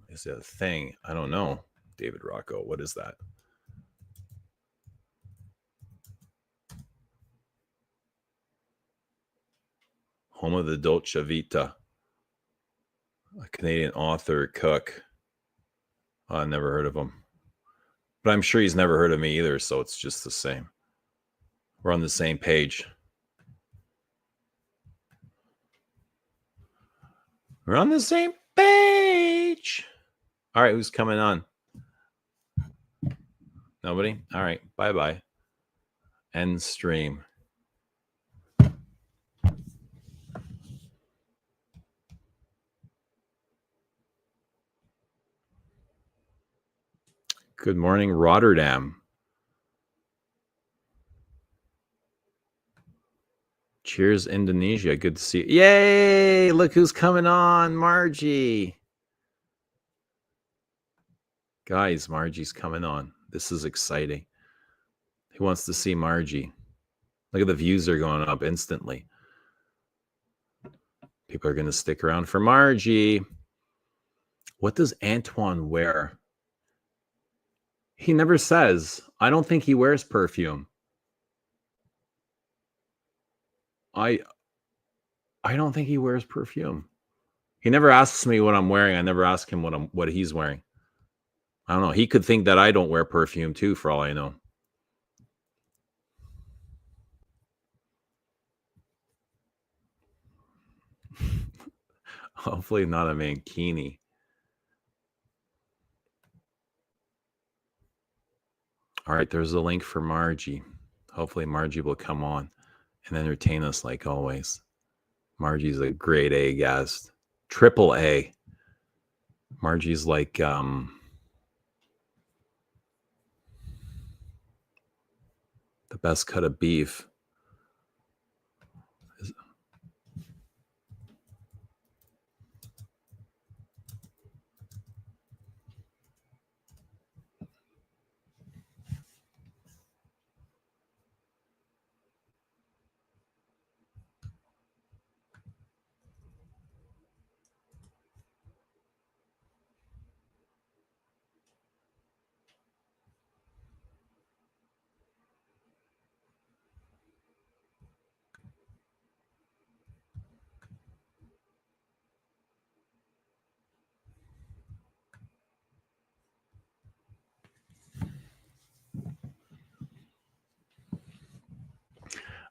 Is it a thing? I don't know. David Rocco, what is that? Home of the Dolce Vita. A Canadian author, cook. Oh, I never heard of him. But I'm sure he's never heard of me either, so it's just the same. We're on the same page. We're on the same page. All right, who's coming on? Nobody? All right, bye-bye. End stream. Good morning, Rotterdam. Cheers, Indonesia. Good to see you. Yay! Look who's coming on, Margie. Guys, Margie's coming on. This is exciting. Who wants to see Margie? Look at the views are going up instantly. People are going to stick around for Margie. What does Antoine wear? He never says. I don't think he wears perfume. I don't think he wears perfume. He never asks me what I'm wearing. I never ask him what he's wearing. I don't know. He could think that I don't wear perfume too, for all I know. Hopefully not a mankini. All right, there's a link for Margie. Hopefully Margie will come on and entertain us like always. Margie's a grade A guest. Triple A. Margie's like the best cut of beef.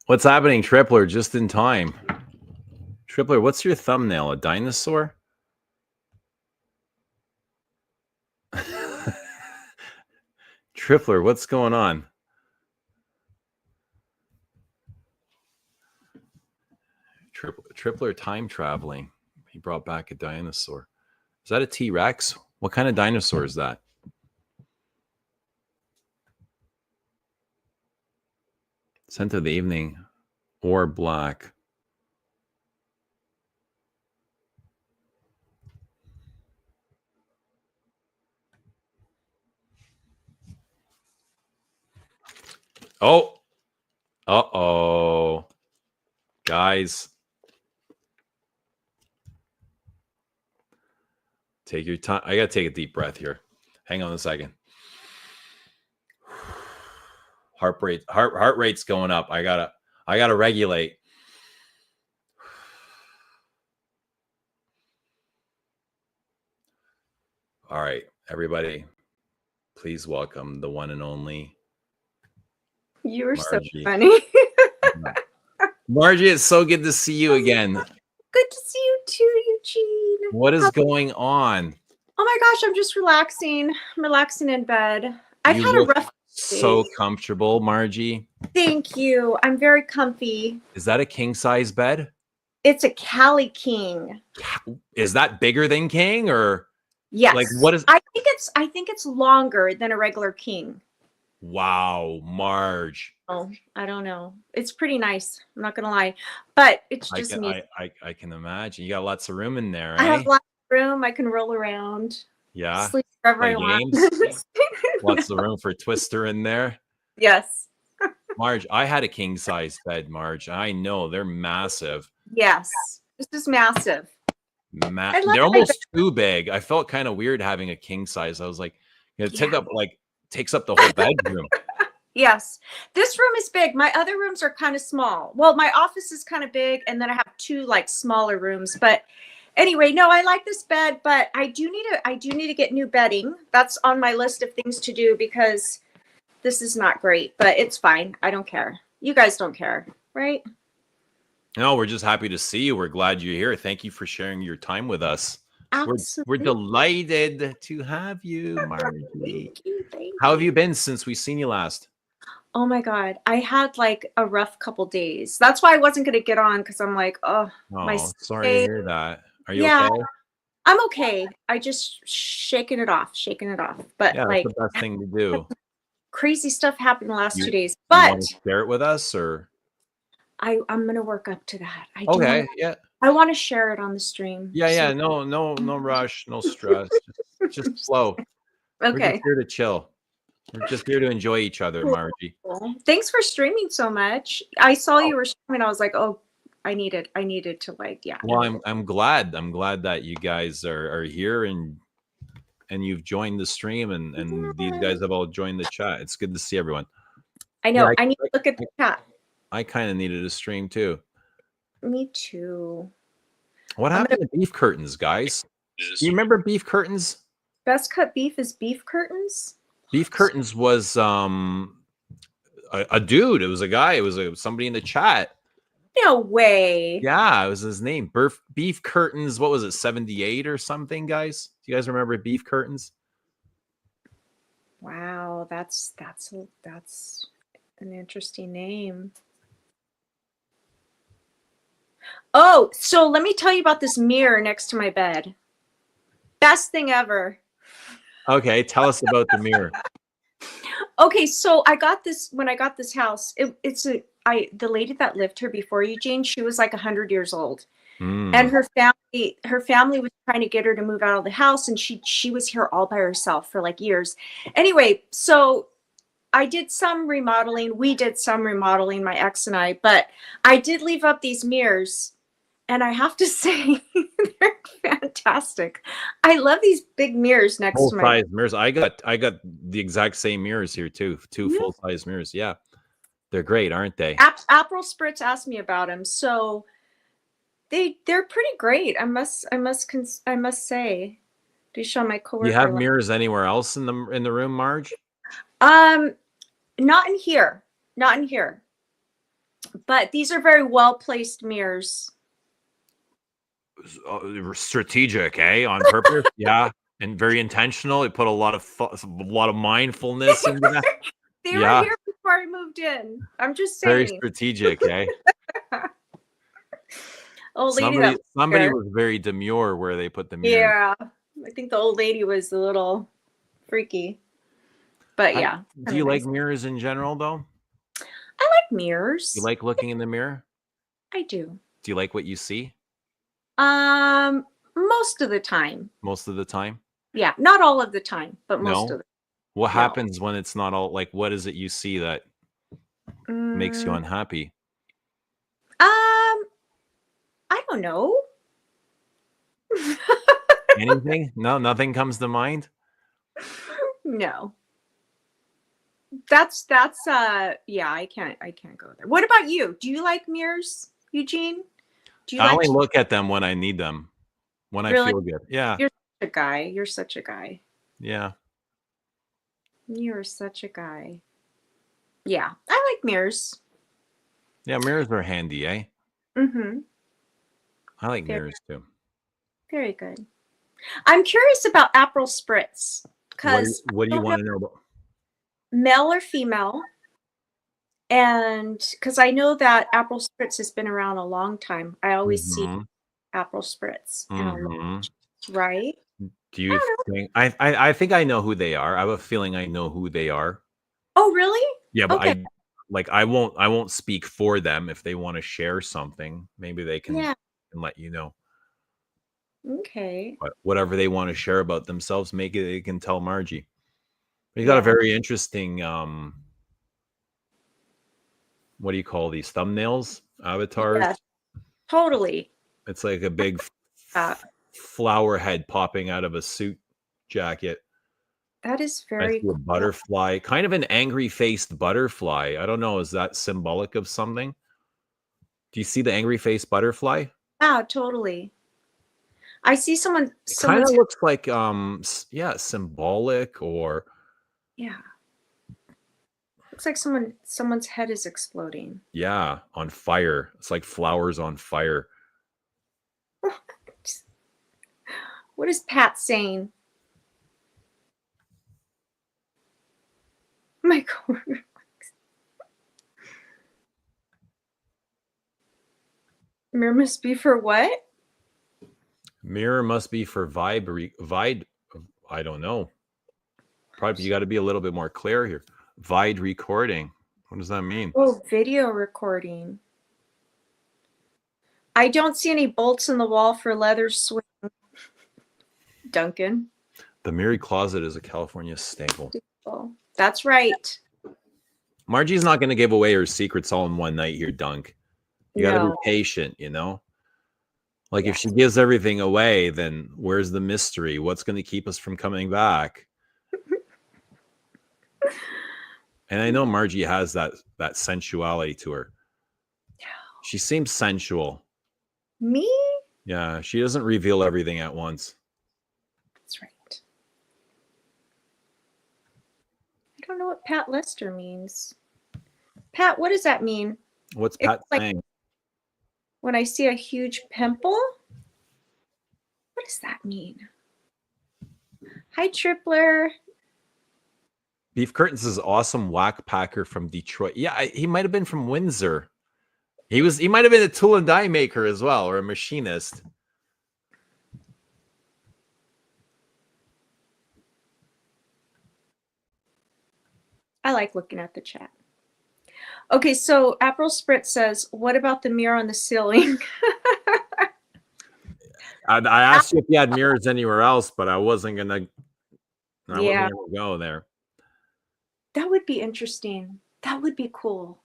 What's happening, Tripler? Just in time. Tripler, what's your thumbnail? A dinosaur? Tripler, what's going on? Tripler time traveling. He brought back a dinosaur. Is that a T-Rex? What kind of dinosaur is that? Scent of the evening or black. Oh. Uh-oh. Guys. Take your time. I got to take a deep breath here. Hang on a second. Heart rate's going up. I gotta regulate. All right, everybody, please welcome the one and only You were Margie. So funny. Margie, it's so good to see you again. Good to see you too, Eugene. What is going on? Oh my gosh, I'm just relaxing. I'm relaxing in bed. I've had a rough day. So comfortable, Margie. Thank you. I'm very comfy. Is that a king size bed? It's a Cali King. Is that bigger than king or? Yes. Like what is? I think it's longer than a regular king. Wow, Marge. Oh, I don't know. It's pretty nice. I'm not gonna lie, but it's just me. I can imagine. You got lots of room in there. I have lots of room. I can roll around. Yeah. Sleep wherever I want. Lots of room for Twister in there. Yes. Marge, I had a king size bed, Marge. I know they're massive. Yes. This is massive. They're almost too big. I felt kind of weird having a king size. I was like, it takes up the whole bedroom. Yes. This room is big. My other rooms are kind of small. Well, my office is kind of big, and then I have two like smaller rooms. But anyway, no, I like this bed, but I do need to get new bedding. That's on my list of things to do because this is not great, but it's fine. I don't care. You guys don't care, right? No, we're just happy to see you. We're glad you're here. Thank you for sharing your time with us. We're Absolutely. delighted to have you, Margie. Thank you. Thank How have you. you been since we seen you last? Oh my God. I had like a rough couple days. That's why I wasn't going to get on because I'm like, oh, my Oh, sorry to day. hear that. Are you Yeah, okay? I'm okay. I just shaking it off. But Yeah, that's like the best thing to do. crazy stuff happened the last You 2 days. you want But to share it with us, or I'm gonna work up to that. okay? Yeah, I want to share it on the stream. yeah. So No rush, no stress. Just flow. We're just okay. here to chill. We're just here to enjoy each other, Margie. Cool. Thanks for streaming so much. I saw Oh, you were streaming. I was like, oh, I needed to like, yeah. well, I'm glad. I'm glad that you guys are here and you've joined the stream and these guys have all joined the chat. It's good to see everyone. I Yeah, know. I need to look at the chat. I kind of needed a stream too. Me too. What happened to beef curtains, guys? Do you remember beef curtains? Best cut beef is beef curtains. Beef curtains was a dude. It was a guy. It was somebody in the chat. No way. Yeah, it was his name. Beef curtains. What was it? 78 or something, guys? Do you guys remember beef curtains? Wow, that's an interesting name. Oh, so let me tell you about this mirror next to my bed. Best thing ever. Okay, tell us about the mirror. Okay, so I got this when I got this house. The lady that lived here before Eugene, she was like 100 years old. And her family was trying to get her to move out of the house, and she was here all by herself for like years. Anyway, so I did some remodeling. We did some remodeling, my ex and I, but I did leave up these mirrors, and I have to say they're fantastic. I love these big mirrors next to my full-size mirrors. I got the exact same mirrors here too. Two full-size mirrors. Yeah. They're great, aren't they? April Spritz asked me about them. So they're pretty great. I must say. Do you show my coworker? Do you have mirrors anywhere else in the room, Marge? Not in here. Not in here. But these are very well placed mirrors. Strategic, eh? On purpose, yeah, and very intentional. It put a lot of mindfulness into that. They were here before I moved in. I'm just saying. Very strategic, eh? Old lady somebody was very demure where they put the mirror. Yeah, I think the old lady was a little freaky. But yeah. Do you like mirrors in general, though? I like mirrors. You like looking in the mirror? I do. Do you like what you see? Most of the time. Most of the time? Yeah, not all of the time, but most of the time. What happens when it's not all, like, what is it you see that makes you unhappy? I don't know. Anything? No, nothing comes to mind? No. That's yeah, I can't go there. What about you? Do you like mirrors, Eugene? Do you I only look at them when I need them. When I feel good. Yeah. You're such a guy. You're such a guy. Yeah. You're such a guy. Yeah, I like mirrors. Yeah, mirrors are handy, eh? Mm-hmm. I like mirrors too. Very good. I'm curious about April Spritz because what do you want to know about? Male or female? And because I know that April Spritz has been around a long time. I always see April Spritz. Right? Do you think I think I know who they are? I have a feeling I know who they are. Oh, really? Yeah, but I won't speak for them. If they want to share something, maybe they can let you know. Okay. But whatever they want to share about themselves, they can tell Margie. You got a very interesting what do you call these thumbnails? Avatars? Yes, totally. It's like a big flower head popping out of a suit jacket. That is I very see a cool. butterfly, kind of an angry-faced butterfly. I don't know, is that symbolic of something? Do you see the angry-faced butterfly? Yeah, totally. I see It kind of someone's looks like, yeah, symbolic or yeah. Looks like someone's head is exploding. yeah, on fire. It's like flowers on fire. What is Pat saying? My God. Mirror must be for what? Mirror must be for vide. I don't know. Probably you got to be a little bit more clear here. Vide recording. What does that mean? Oh, video recording. I don't see any bolts in the wall for leather swing. Duncan. The Mary Closet is a California staple. Oh, that's right. Margie's not going to give away her secrets all in one night here, Dunk. You got to be No. patient, you know? Like if Yes. she gives everything away, then where's the mystery? What's going to keep us from coming back? And I know Margie has that sensuality to her. She seems sensual. Me? Yeah, she doesn't reveal everything at once. That's right. I don't know what Pat Lester means. Pat, what does that mean? What's It's Pat like saying? when I see a huge pimple? What does that mean? Hi, Tripler. Beef Curtains is awesome whack packer from Detroit. Yeah, he might have been from Windsor. He might have been a tool and die maker as well, or a machinist. I like looking at the chat. Okay, so April Spritz says, what about the mirror on the ceiling? I asked you if you had mirrors anywhere else, but I wasn't gonna go there. That would be interesting. That would be cool.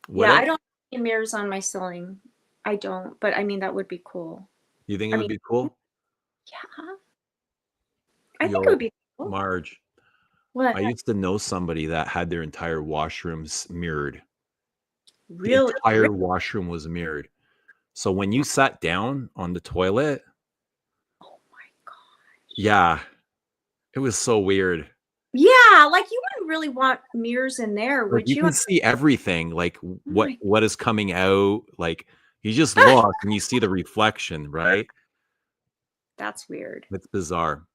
Would Yeah, it? I don't have any mirrors on my ceiling. I don't, but I mean, that would be cool. You think it would be cool? Yeah. I think it Yo, would be cool. Marge, What? I used to know somebody that had their entire washrooms mirrored. The Really? entire washroom was mirrored. So when you sat down on the toilet, Oh my God. yeah, it was so weird. Yeah, like you wouldn't really want mirrors in there, would You you? can see everything, like my- what is coming out. Like you just look and you see the reflection, right? That's weird. It's bizarre.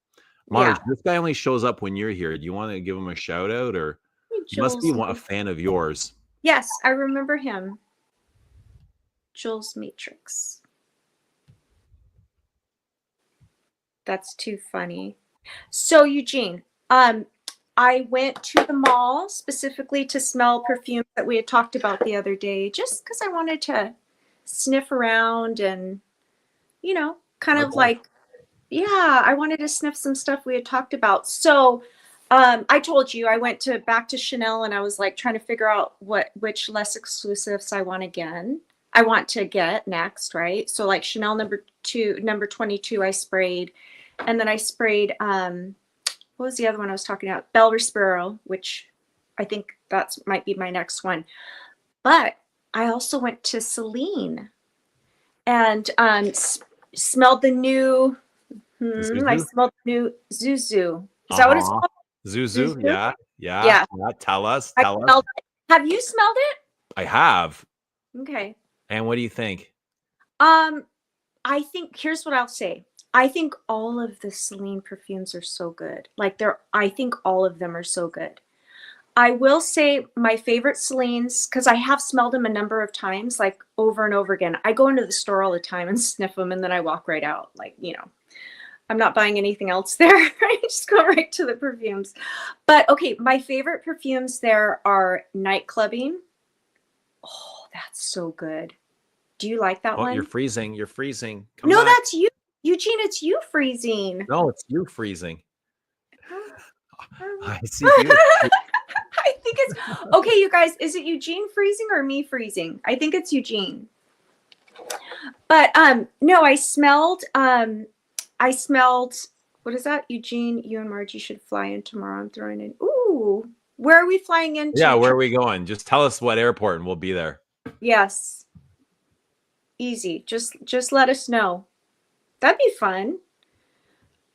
Marge, Yeah. this guy only shows up when you're here. Do you want to give him a shout out, or Hey, he must be Jules. a fan of yours? Yes, I remember him. Jules Matrix. That's too funny. So Eugene, I went to the mall specifically to smell perfumes that we had talked about the other day, just because I wanted to sniff around and, kind of Okay. like, yeah, I wanted to sniff some stuff we had talked about. So I told you I went back to Chanel and I was like trying to figure out which less exclusives I want to get next, right? So like Chanel number 22, I sprayed, and then I sprayed what was the other one I was talking about? Belle Respiro, which I think might be my next one. But I also went to Celine and smelled the new. I smelled the new Zuzu. Is that what it's called? Zuzu? Yeah. Tell us. Have you smelled it? I have. Okay. And what do you think? I think here's what I'll say. I think all of the Celine perfumes are so good. I think all of them are so good. I will say my favorite Celine's, because I have smelled them a number of times, like over and over again. I go into the store all the time and sniff them, and then I walk right out. I'm not buying anything else there. I just go right to the perfumes. But okay, my favorite perfumes there are Night Clubbing. Oh, that's so good. Do you like that one? You're freezing. You're freezing. Come back. That's you. Eugene, it's you freezing. No, it's you freezing. I see you. I think it's okay, you guys. Is it Eugene freezing or me freezing? I think it's Eugene. But no, I smelled What is that? Eugene, you and Margie should fly in tomorrow. I'm throwing in. Ooh, where are we flying into? Yeah, where are we going? Just tell us what airport and we'll be there. Yes. Easy. Just let us know. That'd be fun.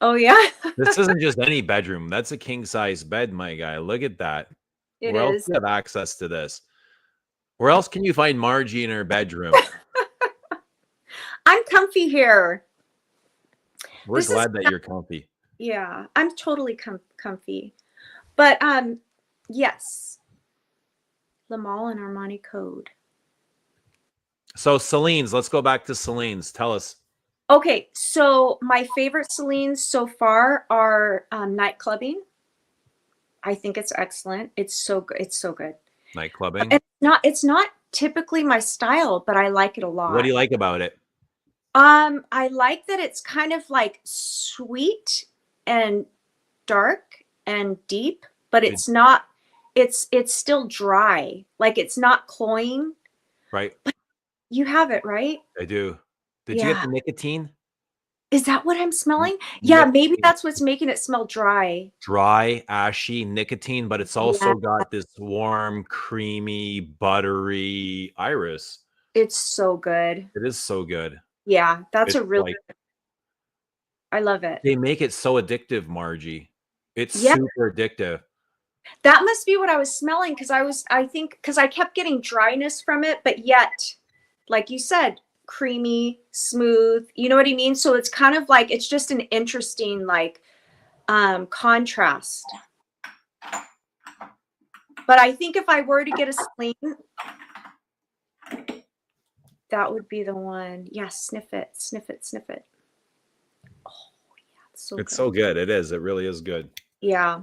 Oh yeah. This isn't just any bedroom. That's a king size bed, my guy. Look at that. It Where else is. do you have access to this? Where else can you find Margie in her bedroom? I'm comfy here. We're glad that you're comfy. Yeah, I'm totally comfy. But yes. Lamal and Armani Code. So Celine's, let's go back to Celine's. Tell us. Okay, so my favorite Celine's so far are night clubbing. I think it's excellent. It's so good. It's so good. Night clubbing. It's not typically my style, but I like it a lot. What do you like about it? I like that it's kind of like sweet and dark and deep, but it's not, it's still dry. Like it's not cloying. Right. You have it, right? I do. Did you get the nicotine? Is that what I'm smelling? Yeah, maybe that's what's making it smell dry. Dry, ashy nicotine, but it's also got this warm, creamy, buttery iris. It's so good. It is so good. Yeah, that's a really good. I love it. They make it so addictive, Margie. It's super addictive. That must be what I was smelling because I kept getting dryness from it, but yet, like you said, creamy, smooth. You know what I mean? So it's kind of like it's just an interesting like contrast. But I think if I were to get a Celine, that would be the one. Yeah, sniff it, sniff it, sniff it. Oh, yeah, it's so good. It is. It really is good. Yeah.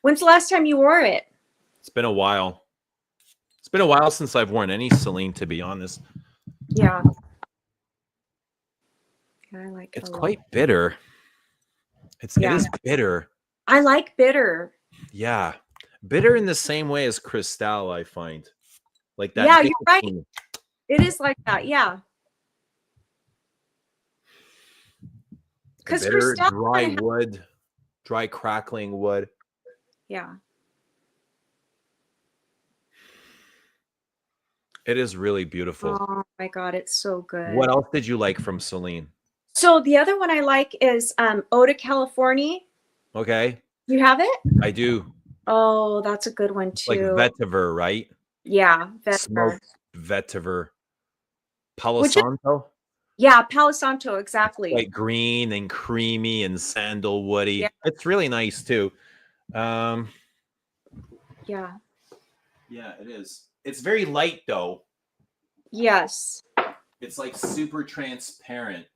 When's the last time you wore it? It's been a while. It's been a while since I've worn any Celine, to be honest. Yeah. I like it. It's quite bitter. It is bitter. I like bitter. Yeah. Bitter in the same way as Cristal, I find. Like that. Yeah, you're right. It is like that. Yeah. Because Cristal, dry wood, dry crackling wood. Yeah. It is really beautiful. Oh my God, it's so good. What else did you like from Celine? So the other one I like is Eau de California. Okay. You have it? I do. Oh, that's a good one too. Like vetiver, right? Yeah, vetiver. Smoked vetiver. Palo Santo? Yeah, Palo Santo, exactly. Like green and creamy and sandalwoody. Yeah. It's really nice too. Yeah. Yeah, it is. It's very light though. Yes. It's like super transparent.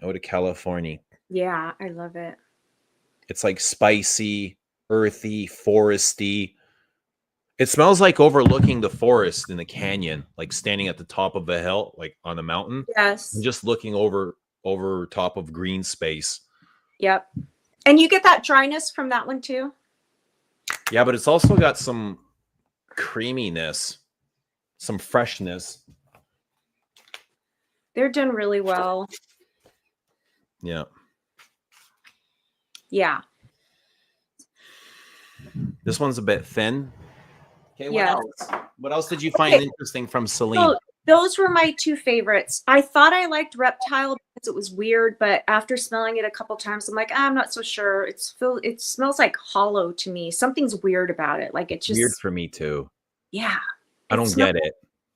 Eau de California. Yeah, I love it. It's like spicy, earthy, foresty. It smells like overlooking the forest in the canyon, like standing at the top of a hill, like on a mountain. Yes. And just looking over top of green space. Yep. And you get that dryness from that one too? Yeah, but it's also got some creaminess, some freshness. They're done really well. Yeah. Yeah. This one's a bit thin. Okay, what else? What else did you find interesting from Celine? So those were my two favorites. I thought I liked Reptile because it was weird, but after smelling it a couple times, I'm like, I'm not so sure. It smells like hollow to me. Something's weird about it. Like it's just weird for me too. Yeah. I don't get it.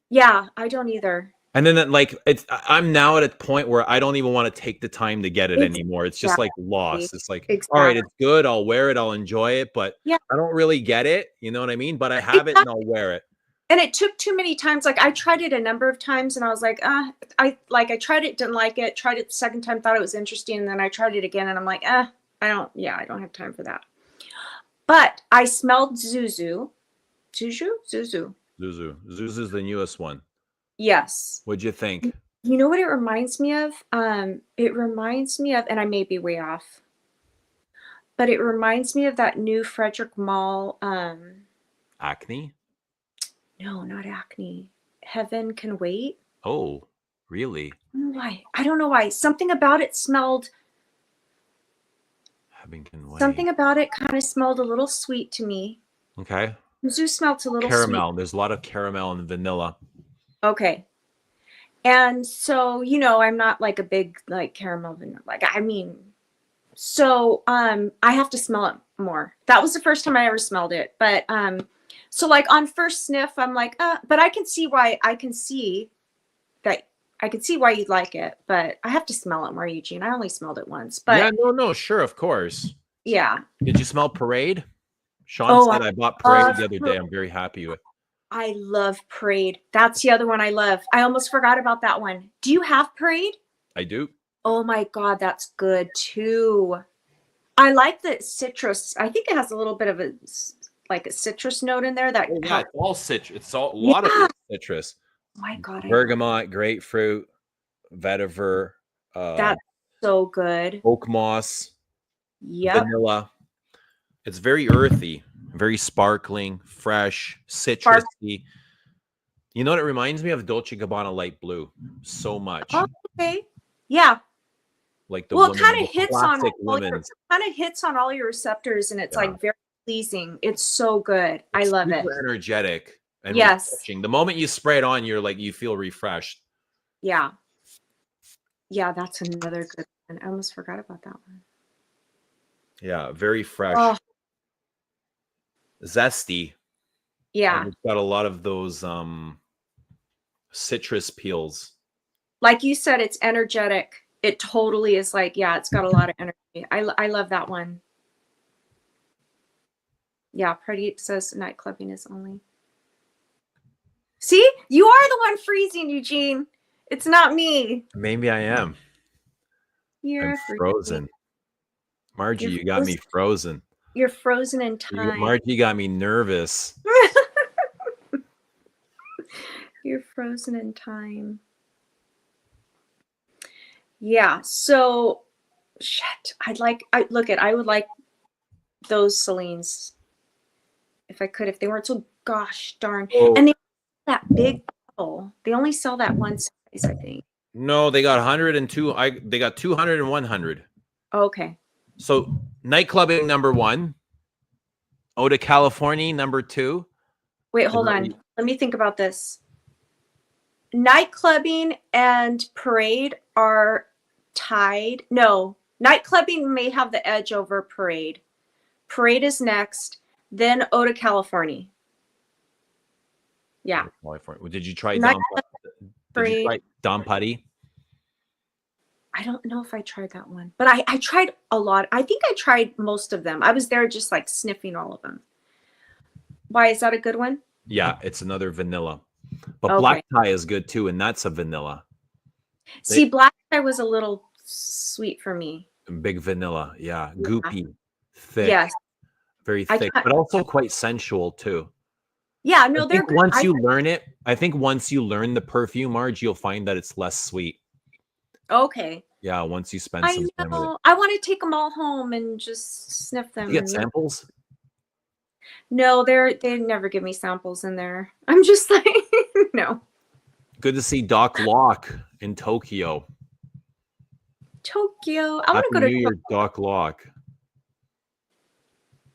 Yeah, I don't either. And then like I'm now at a point where I don't even want to take the time to get it anymore. It's just like lost. It's like, all right, it's good. I'll wear it. I'll enjoy it, but I don't really get it. You know what I mean? But I have it and I'll wear it. And it took too many times. Like I tried it a number of times and I was like, I tried it, didn't like it. Tried it the second time, thought it was interesting. And then I tried it again and I'm like, I don't have time for that. But I smelled Zuzu. Zuzu is the newest one. Yes. What'd you think? You know what it reminds me of? It reminds me of, and I may be way off, but it reminds me of that new Frederick Mall. Acne? No, not Acne. Heaven Can Wait. Oh. Really? Why? I don't know why. Something about it smelled. Abington Way. Something about it kind of smelled a little sweet to me. Okay. Yuzu smelled a little Caramel. There's a lot of caramel and vanilla. sweet. Okay. And so, you know, I'm not like a big like caramel vanilla. Like, I mean, so I have to smell it more. That was the first time I ever smelled it. But so like on first sniff, I'm like, but I can see why I can see why you'd like it, but I have to smell it more, Eugene. I only smelled it once. But yeah, no, sure, of course. yeah. Did you smell Parade? Sean said I bought Parade the other day. I'm very happy with. I love Parade. That's the other one I love. I almost forgot about that one. Do you have Parade? I do. Oh my God, that's good too. I like the citrus. I think it has a little bit of a citrus note in there. That yeah, it's all citrus. It's all a lot of citrus. Oh my God, bergamot, grapefruit, vetiver. That's so good. Oak moss. Yep. Vanilla. It's very earthy, very sparkling, fresh, citrusy. You know what it reminds me of? Dolce & Gabbana Light Blue. So much. Oh, okay. Yeah. Like the it kind of hits on all your receptors, and it's like very pleasing. It's so good. I love it. Energetic. And yes. refreshing. The moment you spray it on, you're like, you feel refreshed. Yeah. Yeah, that's another good one. I almost forgot about that one. Yeah, very fresh. Zesty. Yeah. It's got a lot of those citrus peels. Like you said, it's energetic. It totally is like, yeah, it's got a lot of energy. I love that one. Yeah, Party says nightclubbing is only. See, you are the one freezing, Eugene. It's not me. Maybe I am. You're frozen. Margie, you got me frozen. You're frozen in time. Margie got me nervous. You're frozen in time. Yeah, so shit. I would like those Celines if I could, if they weren't so gosh darn. Oh. And they that big bottle. They only sell that one size, I think. No, they got 102. They got 200 and 100. Okay. So nightclubbing #1. Eau de Californie #2. Wait, hold on. Let me think about this. Nightclubbing and Parade are tied. No, nightclubbing may have the edge over Parade. Parade is next, then Eau de Californie. Yeah. Did you try Dom Putty? I don't know if I tried that one, but I tried a lot. I think I tried most of them. I was there just like sniffing all of them. Why, is that a good one? Yeah, it's another vanilla. But Black Tie is good too, and that's a vanilla. See, Black Tie was a little sweet for me. Big vanilla, yeah. Goopy, thick. Yes. Very thick, but also quite sensual too. Yeah, no, they're good. Once you learn it, I think once you learn the perfume, Marge, you'll find that it's less sweet. Okay. Yeah, once you spend some time with it. I want to take them all home and just sniff them. You get samples? No, they never give me samples in there. I'm just like, no. Good to see Doc Locke in Tokyo. Tokyo. I want to go to New Year, Doc Locke.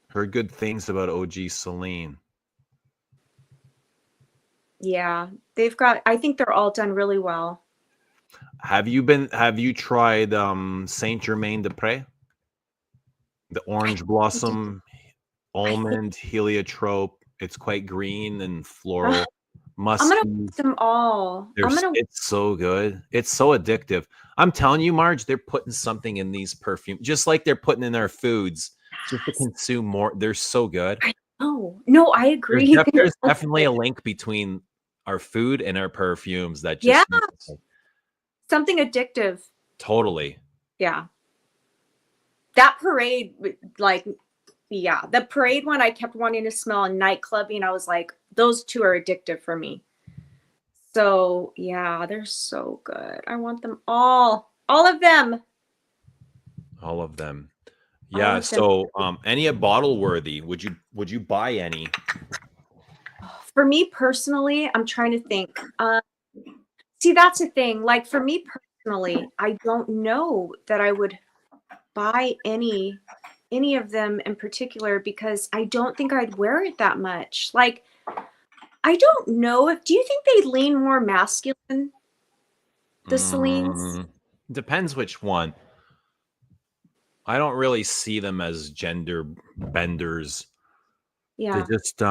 Heard good things about OG Celine. Yeah, I think they're all done really well. Have you tried Saint Germain des Prés? The orange blossom, almond, heliotrope. It's quite green and floral. Musky. I'm gonna put them all. It's so good. It's so addictive. I'm telling you, Marge, they're putting something in these perfumes, just like they're putting in our foods, just to consume more. They're so good. No, I agree. There's definitely a link between our food and our perfumes that just something addictive. Totally. Yeah. That Parade, the Parade one I kept wanting to smell in nightclubbing. I was like, those two are addictive for me. So yeah, they're so good. I want them all of them. All of them. Yeah. So any a bottle worthy? Would you buy any? For me personally, I'm trying to think. See, that's the thing. Like for me personally, I don't know that I would buy any of them in particular because I don't think I'd wear it that much. Like I don't know if do you think they lean more masculine, the Celines? Depends which one. I don't really see them as gender benders. They Yeah. just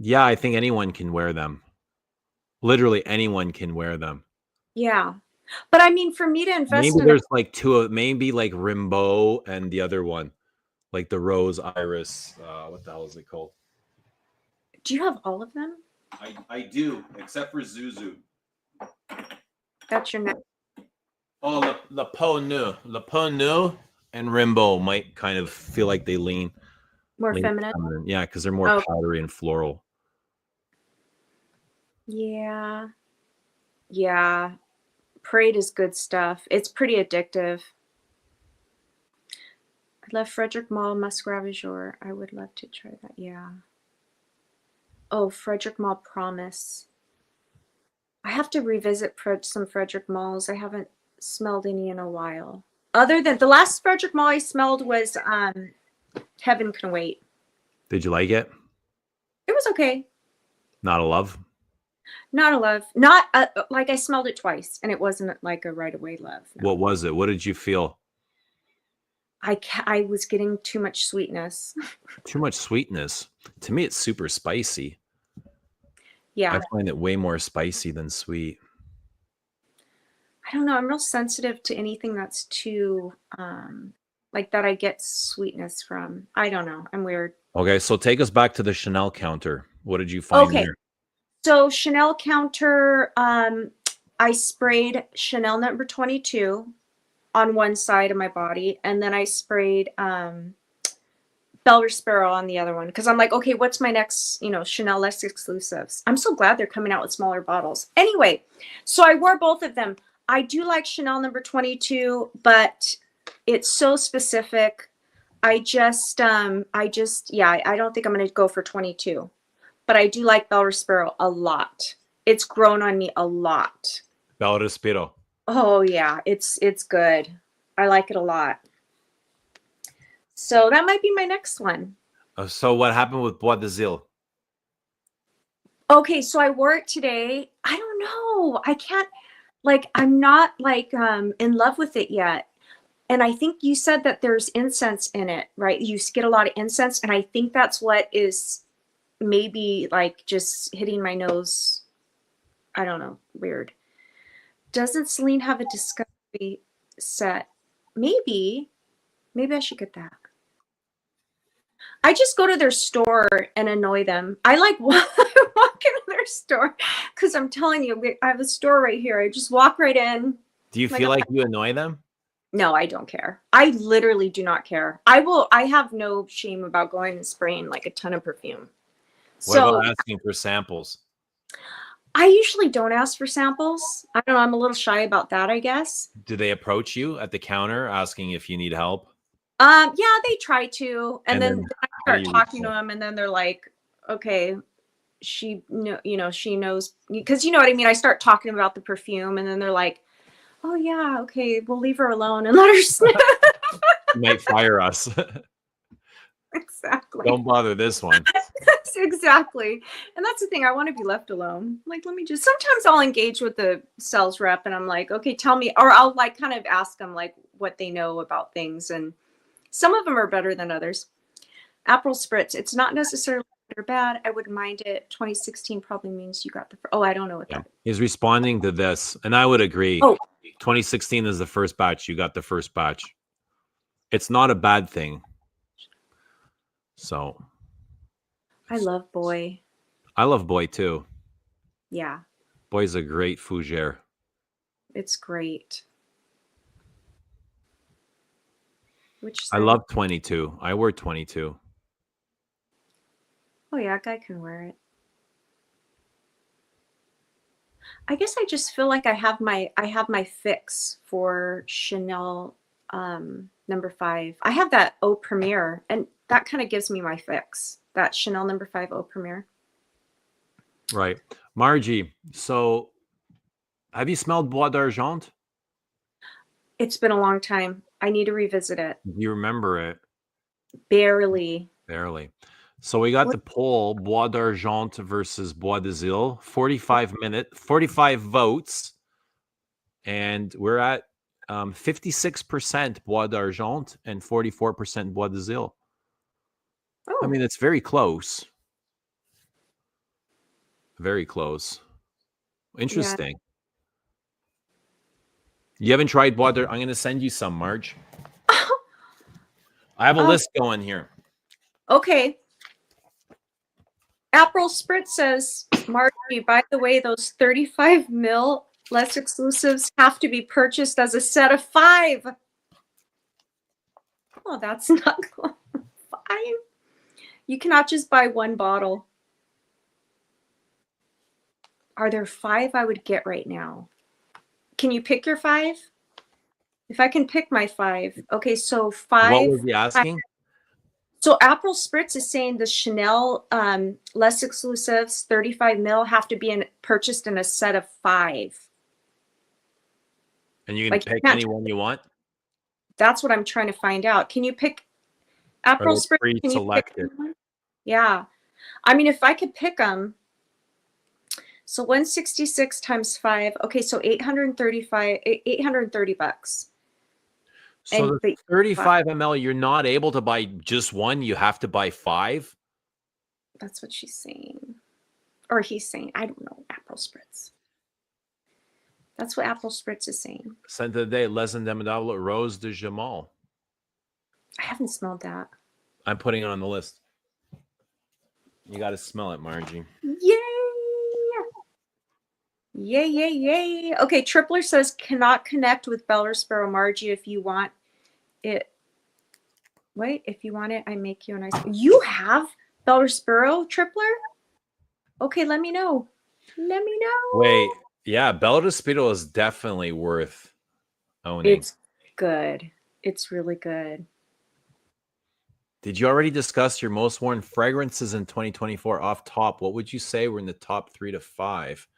yeah, I think anyone can wear them. Literally anyone can wear them. Yeah. But I mean for me to Maybe invest in a there's like two of maybe like Rimbaud and the other one, like the Rose Iris. What the hell is it called? do you have all of them? I do, except for Zuzu. That's your next Oh, Le Peau Neuf, and Rimbaud might kind of feel like they more lean feminine. feminine. Yeah, because they're more Oh powdery and floral. yeah. Yeah. Parade is good stuff. It's pretty addictive. I love Frederick Mall Musk Ravageur. I would love to try that. Yeah. Oh, Frederick Mall Promise. I have to revisit some Frederick Malls. I haven't smelled any in a while. Other than the last Frederick Mall I smelled was Heaven Can Wait. Did you like it? It was okay. Not a love. Not a love. Not like I smelled it twice, and it wasn't like a right away love. No. What was it? What did you feel? I was getting too much sweetness. Too much sweetness. To me, it's super spicy. Yeah. I find it way more spicy than sweet. I don't know. I'm real sensitive to anything that's too like that I get sweetness from. I don't know. I'm weird. Okay, so take us back to the Chanel counter. What did you find Okay. there? So Chanel counter, I sprayed Chanel number 22 on one side of my body, and then I sprayed Belle Sparrow on the other one because I'm like, okay, what's my next, Chanel less exclusives? I'm so glad they're coming out with smaller bottles. Anyway, so I wore both of them. I do like Chanel number 22, but it's so specific. I don't think I'm going to go for 22. But I do like Belle Sparrow a lot. It's grown on me a lot. Belle Respiro. Oh yeah, it's good. I like it a lot. So that might be my next one. So what happened with Bois de Zille? Okay, so I wore it today. I don't know. I can't I'm not in love with it yet. And I think you said that there's incense in it, right? You get a lot of incense, and I think that's what is maybe like just hitting my nose. I don't know. Weird. Doesn't Celine have a discovery set? Maybe I should get that. I just go to their store and annoy them. I walk into their store because I'm telling you, I have a store right here. I just walk right in. Do you feel like you annoy them? No, I don't care. I literally do not care. I have no shame about going and spraying like a ton of perfume. What about asking for samples? I usually don't ask for samples. I don't know. I'm a little shy about that, I guess. Do they approach you at the counter asking if you need help? Yeah, they try to. And then I start talking to them, and then they're like, okay, she knows, because you know what I mean? I start talking about the perfume, and then they're like, oh yeah, okay, we'll leave her alone and let her sniff. You might fire us. Exactly. Don't bother this one. Exactly. And that's the thing. I want to be left alone. Like, sometimes I'll engage with the sales rep and I'm like, okay, tell me, or I'll kind of ask them what they know about things. And some of them are better than others. April Spritz. It's not necessarily good or bad. I wouldn't mind it. 2016 probably means you got I don't know what that is. He's responding to this. And I would agree. Oh. 2016 is the first batch. You got the first batch. It's not a bad thing. So. I love Boy. I love Boy too. Yeah. Boy's a great fougere. It's great. I love 22. I wear 22. Oh yeah, a guy can wear it. I guess I just feel like I have my fix for Chanel number 5. I have that Eau Premiere, and that kind of gives me my fix. That Chanel number 5 Eau Premiere. Right. Margie, so Have you smelled Bois d'Argent? It's been a long time. I need to revisit it. Do you remember it? Barely. Barely. So we got What? the poll, Bois d'Argent versus Bois de Zille, 45 votes, and we're at 56% Bois d'Argent and 44% Bois de Zille. I Oh, mean, it's very close. Very close. yeah. Interesting. You haven't tried Bois d'Argent? I'm going to send you some, Marge. I have a list going here. Okay. April Spritz says, Margie, by the way, those 35 mil less exclusives have to be purchased as a set of 5. Oh, that's not 5. You cannot just buy one bottle. Are there 5 I would get right now? Can you pick your 5? If I can pick my 5. Okay, so 5. What was he asking? So April Spritz is saying the Chanel less exclusives 35 mil have to be purchased in a set of 5. And you can pick any one you want? That's what I'm trying to find out. Can you pick April Spritz? Can you pick one? Yeah. I mean, if I could pick them. So 166 times 5. Okay, so 830 bucks. So the 35 ml, you're not able to buy just one. You have to buy 5. That's what she's saying. Or he's saying. I don't know. April Spritz. That's what April Spritz is saying. Sent today, Les Indomitable Rose de Jamal. I haven't smelled that. I'm putting it on the list. You got to smell it, Margie. Yay! Yay, yay, yay. Okay, Tripler says, cannot connect with Beller Sparrow Margie if you want it. Wait, if you want it, I make you a nice. You have Beller Sparrow, Tripler? Okay, let me know. Let me know. Wait, yeah, Beller Sparrow is definitely worth owning. It's good. It's really good. Did you already discuss your most worn fragrances in 2024 off top? What would you say were in the top 3 to 5?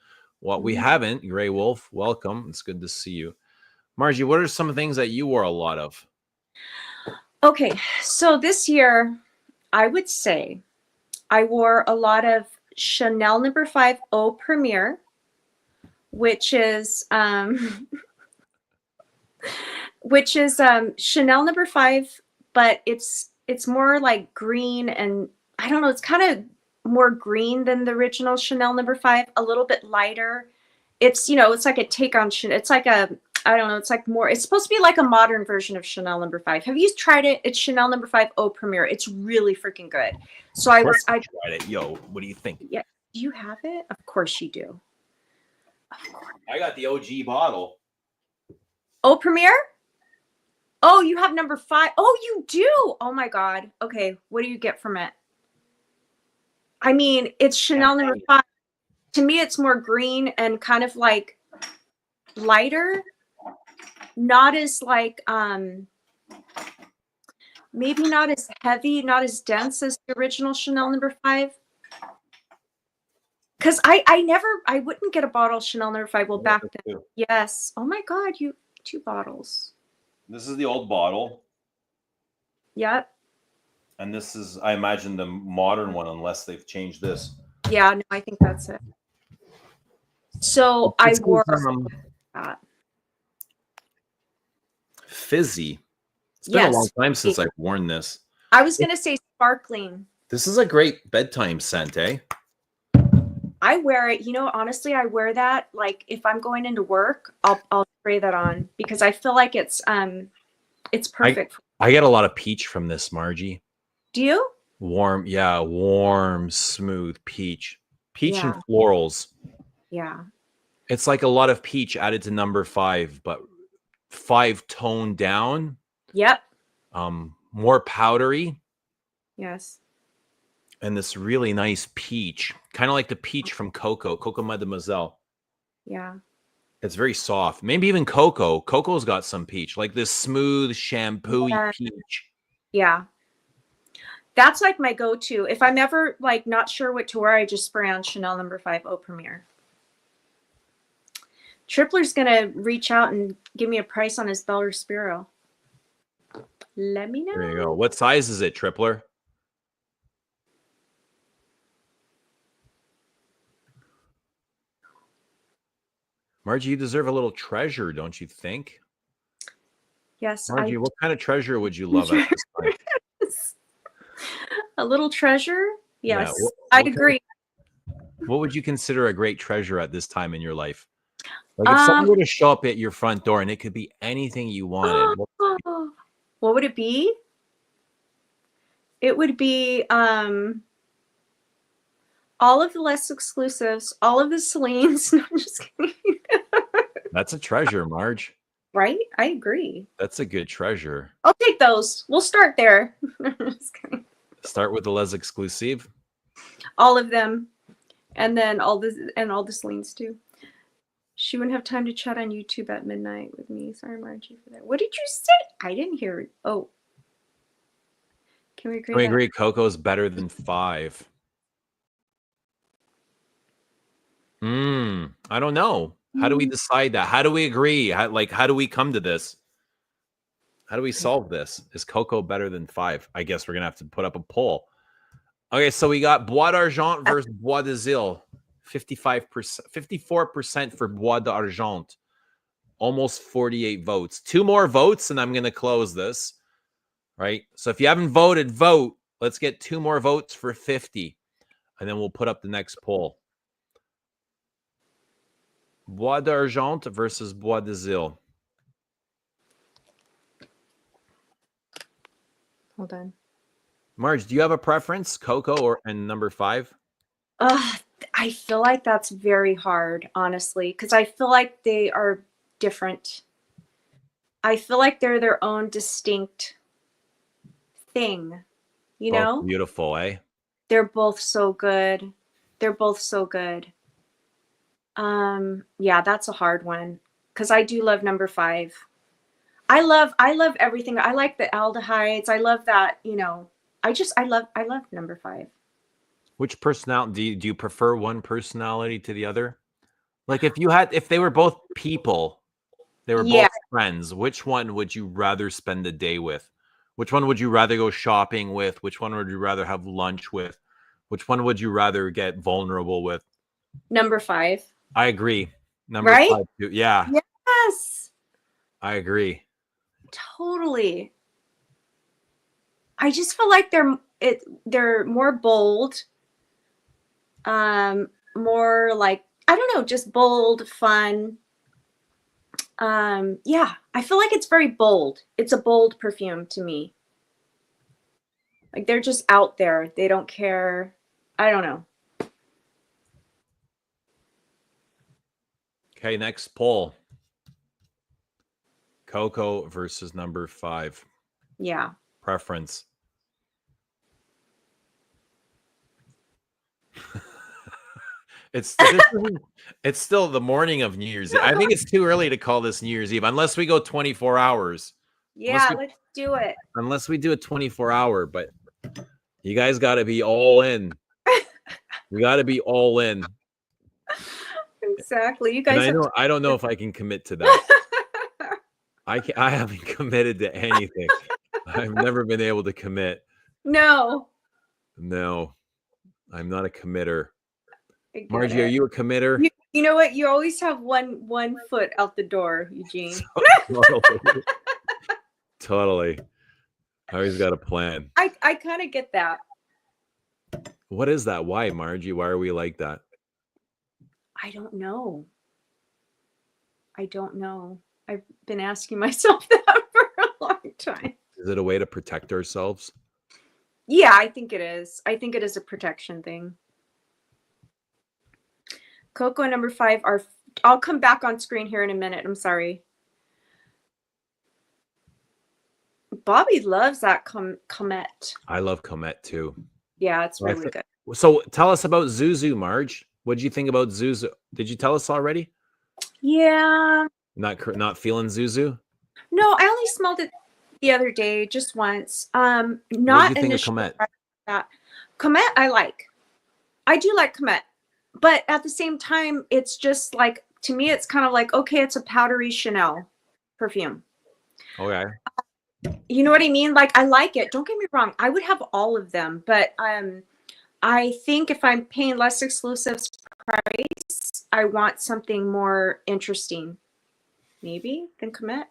Well, we haven't. Gray Wolf, welcome. It's good to see you. Margie, what are some things that you wore a lot of? Okay, so this year, I would say I wore a lot of Chanel No. 5 Eau Premiere, which is Chanel No. 5, but it's more like green, and I don't know, it's kind of more green than the original Chanel No. 5, a little bit lighter. It's, it's like a take on Chanel. It's like I don't know, it's like more, it's supposed to be like a modern version of Chanel No. 5. Have you tried it? It's Chanel No. 5 Eau Premiere. It's really freaking good. So I tried it. Yo, what do you think? Yeah. Do you have it? Of course you do. Of course. I got the OG bottle. Eau Premiere? Oh, you have No. 5. Oh, you do. Oh my God. Okay. What do you get from it? I mean, it's Chanel No. 5. To me, it's more green and kind of like lighter. Not as like, maybe not as heavy, not as dense as the original Chanel No. 5. Because I wouldn't get a bottle of Chanel No. 5. Well, back then. Yes. Oh my God, 2 bottles. This is the old bottle. Yep. And this is, I imagine, the modern one, unless they've changed this. Yeah, no, I think that's it. So I wore that. Fizzy. It's been a long time since I've worn this. I was going to say sparkling. This is a great bedtime scent, eh? I wear it. Honestly, I wear that. Like if I'm going into work, I'll spray that on because I feel like it's perfect. I get a lot of peach from this, Margie. Do you? Warm, yeah, warm, smooth peach. Peach and florals. Yeah. It's like a lot of peach added to No. 5, but 5 toned down. Yep. More powdery. Yes. And this really nice peach, kind of like the peach from Coco Mademoiselle. Yeah. It's very soft. Maybe even Coco. Coco's got some peach, like this smooth, shampoo-y peach. Yeah. That's like my go-to. If I'm ever like not sure what to wear, I just spray on Chanel No. 5 Eau Premiere. Tripler's gonna reach out and give me a price on his Bel Respiro. Let me know. There you go. What size is it, Tripler? Margie, you deserve a little treasure, don't you think? Yes, Margie, what kind of treasure would you love at this time? A little treasure? Yes, Yeah, I agree. What would you consider a great treasure at this time in your life? Like if someone were to show up at your front door and it could be anything you wanted. What would it be? It would be all of the less exclusives, all of the Celine's. No, I'm just kidding. That's a treasure, Marge. Right? I agree. That's a good treasure. I'll take those. We'll start there. Just kidding. Start with the less exclusive. All of them. And then all the Celine's too. She wouldn't have time to chat on YouTube at midnight with me. Sorry, Margie, for that. What did you say? I didn't hear it. Oh. Can we agree? Can we agree Coco's better than 5? I don't know. How do we decide that? How do we agree? How do we come to this? How do we solve this? Is Coco better than 5? I guess we're going to have to put up a poll. Okay, so we got Bois d'Argent versus Bois de Zille. 55%, 54% for Bois d'Argent. Almost 48 votes. 2 more votes, and I'm going to close this. Right? So if you haven't voted, vote. Let's get 2 more votes for 50. And then we'll put up the next poll. Bois d'Argent versus Bois de Zille. Hold on. Marge, do you have a preference, Coco and number 5? I feel like that's very hard, honestly, because I feel like they are different. I feel like they're their own distinct thing, you know? Beautiful, eh? They're both so good. They're both so good. Yeah, that's a hard one because I do love number 5. I love everything. I like the aldehydes. I love that, you know. I love number 5. Which personality do you prefer one personality to the other? Like if they were both people, they were both friends, which one would you rather spend the day with? Which one would you rather go shopping with? Which one would you rather have lunch with? Which one would you rather get vulnerable with? Number 5. I agree. Number 5 too. Yeah. Yes. I agree. Totally. I just feel like they're more bold. More like, I don't know, just bold, fun. Yeah, I feel like it's very bold. It's a bold perfume to me. Like they're just out there. They don't care. I don't know. Okay, next poll. Coco versus number 5. Yeah. Preference. It's still the morning of New Year's Eve. I think it's too early to call this New Year's Eve unless we go 24 hours. Yeah, let's do it. Unless we do a 24-hour, but you guys got to be all in. You got to be all in. Exactly. You guys. I don't know if I can commit to that. I haven't committed to anything. I've never been able to commit. No, I'm not a committer. Margie, are you a committer? You know what? You always have one foot out the door, Eugene. Totally. I always got a plan. I kind of get that. What is that? Why, Margie? Why are we like that? I don't know. I've been asking myself that for a long time. Is it a way to protect ourselves? Yeah, I think it is. I think it is a protection thing. Coco and number 5 are. I'll come back on screen here in a minute. I'm sorry. Bobby loves that Comet. I love Comet too. Yeah, it's really good. So tell us about Zuzu, Marge. What did you think about Zuzu? Did you tell us already? Yeah. Not feeling Zuzu? No, I only smelled it the other day, just once. Not what did you think of Comet? Comet, I like. I do like Comet, but at the same time, it's just like To me, it's kind of like, okay, it's a powdery Chanel perfume. Okay. You know what I mean? Like, I like it. Don't get me wrong. I would have all of them, but I think if I'm paying less exclusive price, I want something more interesting, maybe, than Comet.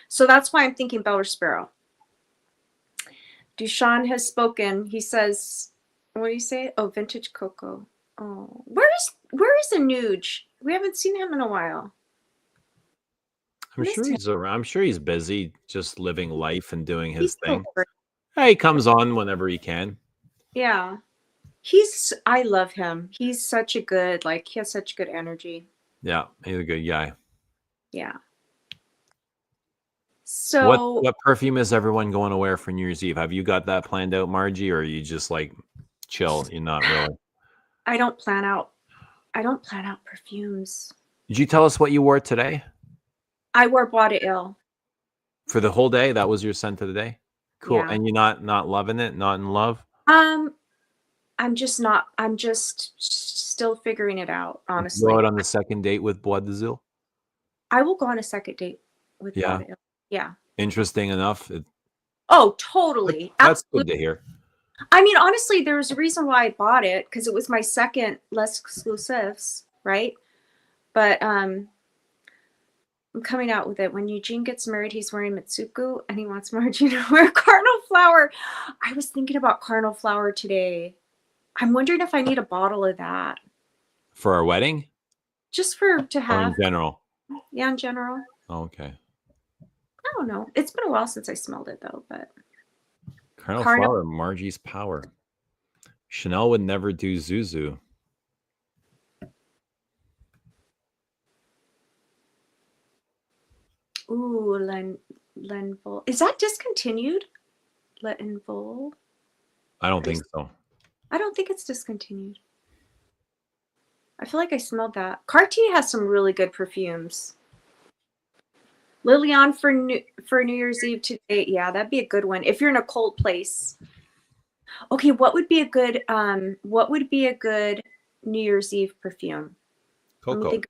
So that's why I'm thinking Bella Sparrow. Dushan has spoken. He says, what do you say? Oh, vintage cocoa. Oh, where is Anuj? We haven't seen him in a while. I'm sure he's around. I'm sure he's busy just living life and doing his He's so thing. great. Hey, he comes on whenever he can. Yeah. I love him. He's such a good, like, he has such good energy. Yeah, he's a good guy. Yeah. So What perfume is everyone going to wear for New Year's Eve? Have you got that planned out, Margie, or are you just like chill? You're not really. I don't plan out perfumes. Did you tell us what you wore today? I wore Bois d'Ile. For the whole day? That was your scent of the day? Cool. Yeah. And you're not loving it? Not in love? I'm just still figuring it out, honestly. Go out on the second date with Bois d'Ile? I will go on a second date with Yeah. Bois d'Ile. Yeah. Interesting enough. Oh, totally. That's Absolutely. good to hear. I mean, honestly, there was a reason why I bought it, because it was my second less exclusives, right? But I'm coming out with it. When Eugene gets married, he's wearing Mitsuku, and he wants Margie to wear Cardinal Flower. I was thinking about Cardinal Flower today. I'm wondering if I need a bottle of that. For our wedding? Just to have. Or in general? Yeah, in general. Oh, okay. I don't know. It's been a while since I smelled it, though. But Cardinal Flower, Margie's power. Chanel would never do Zuzu. Ooh, Lenvol. Is that discontinued? Lenvol? I don't think so. I don't think it's discontinued. I feel like I smelled that. Cartier has some really good perfumes. Lilian for New Year's Eve today. Yeah, that'd be a good one if you're in a cold place. Okay, what would be a good New Year's Eve perfume? Cocoa.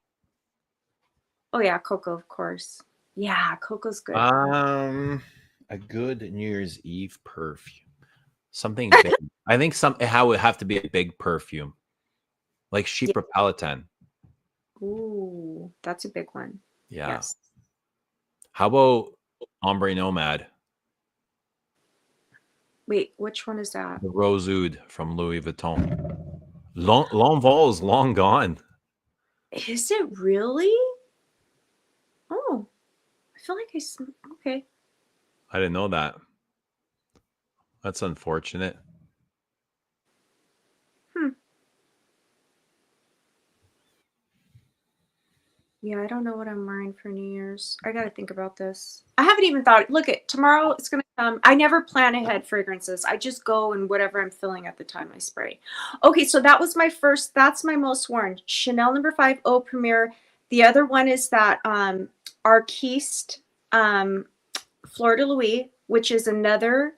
Oh yeah, cocoa, of course. Yeah, cocoa's good. A good New Year's Eve perfume. Something big. I think it would have to be a big perfume. Like Chypre Palatine. Ooh, that's a big one. Yeah. Yes. How about Ombre Nomad? Wait, which one is that? The Rose Oud from Louis Vuitton. L'Envol is long gone. Is it really? Oh, I feel like okay. I didn't know that. That's unfortunate. Yeah, I don't know what I'm wearing for New Year's. I got to think about this. I haven't even thought. Look, tomorrow it's going to come. I never plan ahead fragrances. I just go and whatever I'm feeling at the time I spray. Okay, so that was my first. That's my most worn. Chanel No. 5 Eau Premiere. The other one is that Arquiste Fleur de Lis, which is another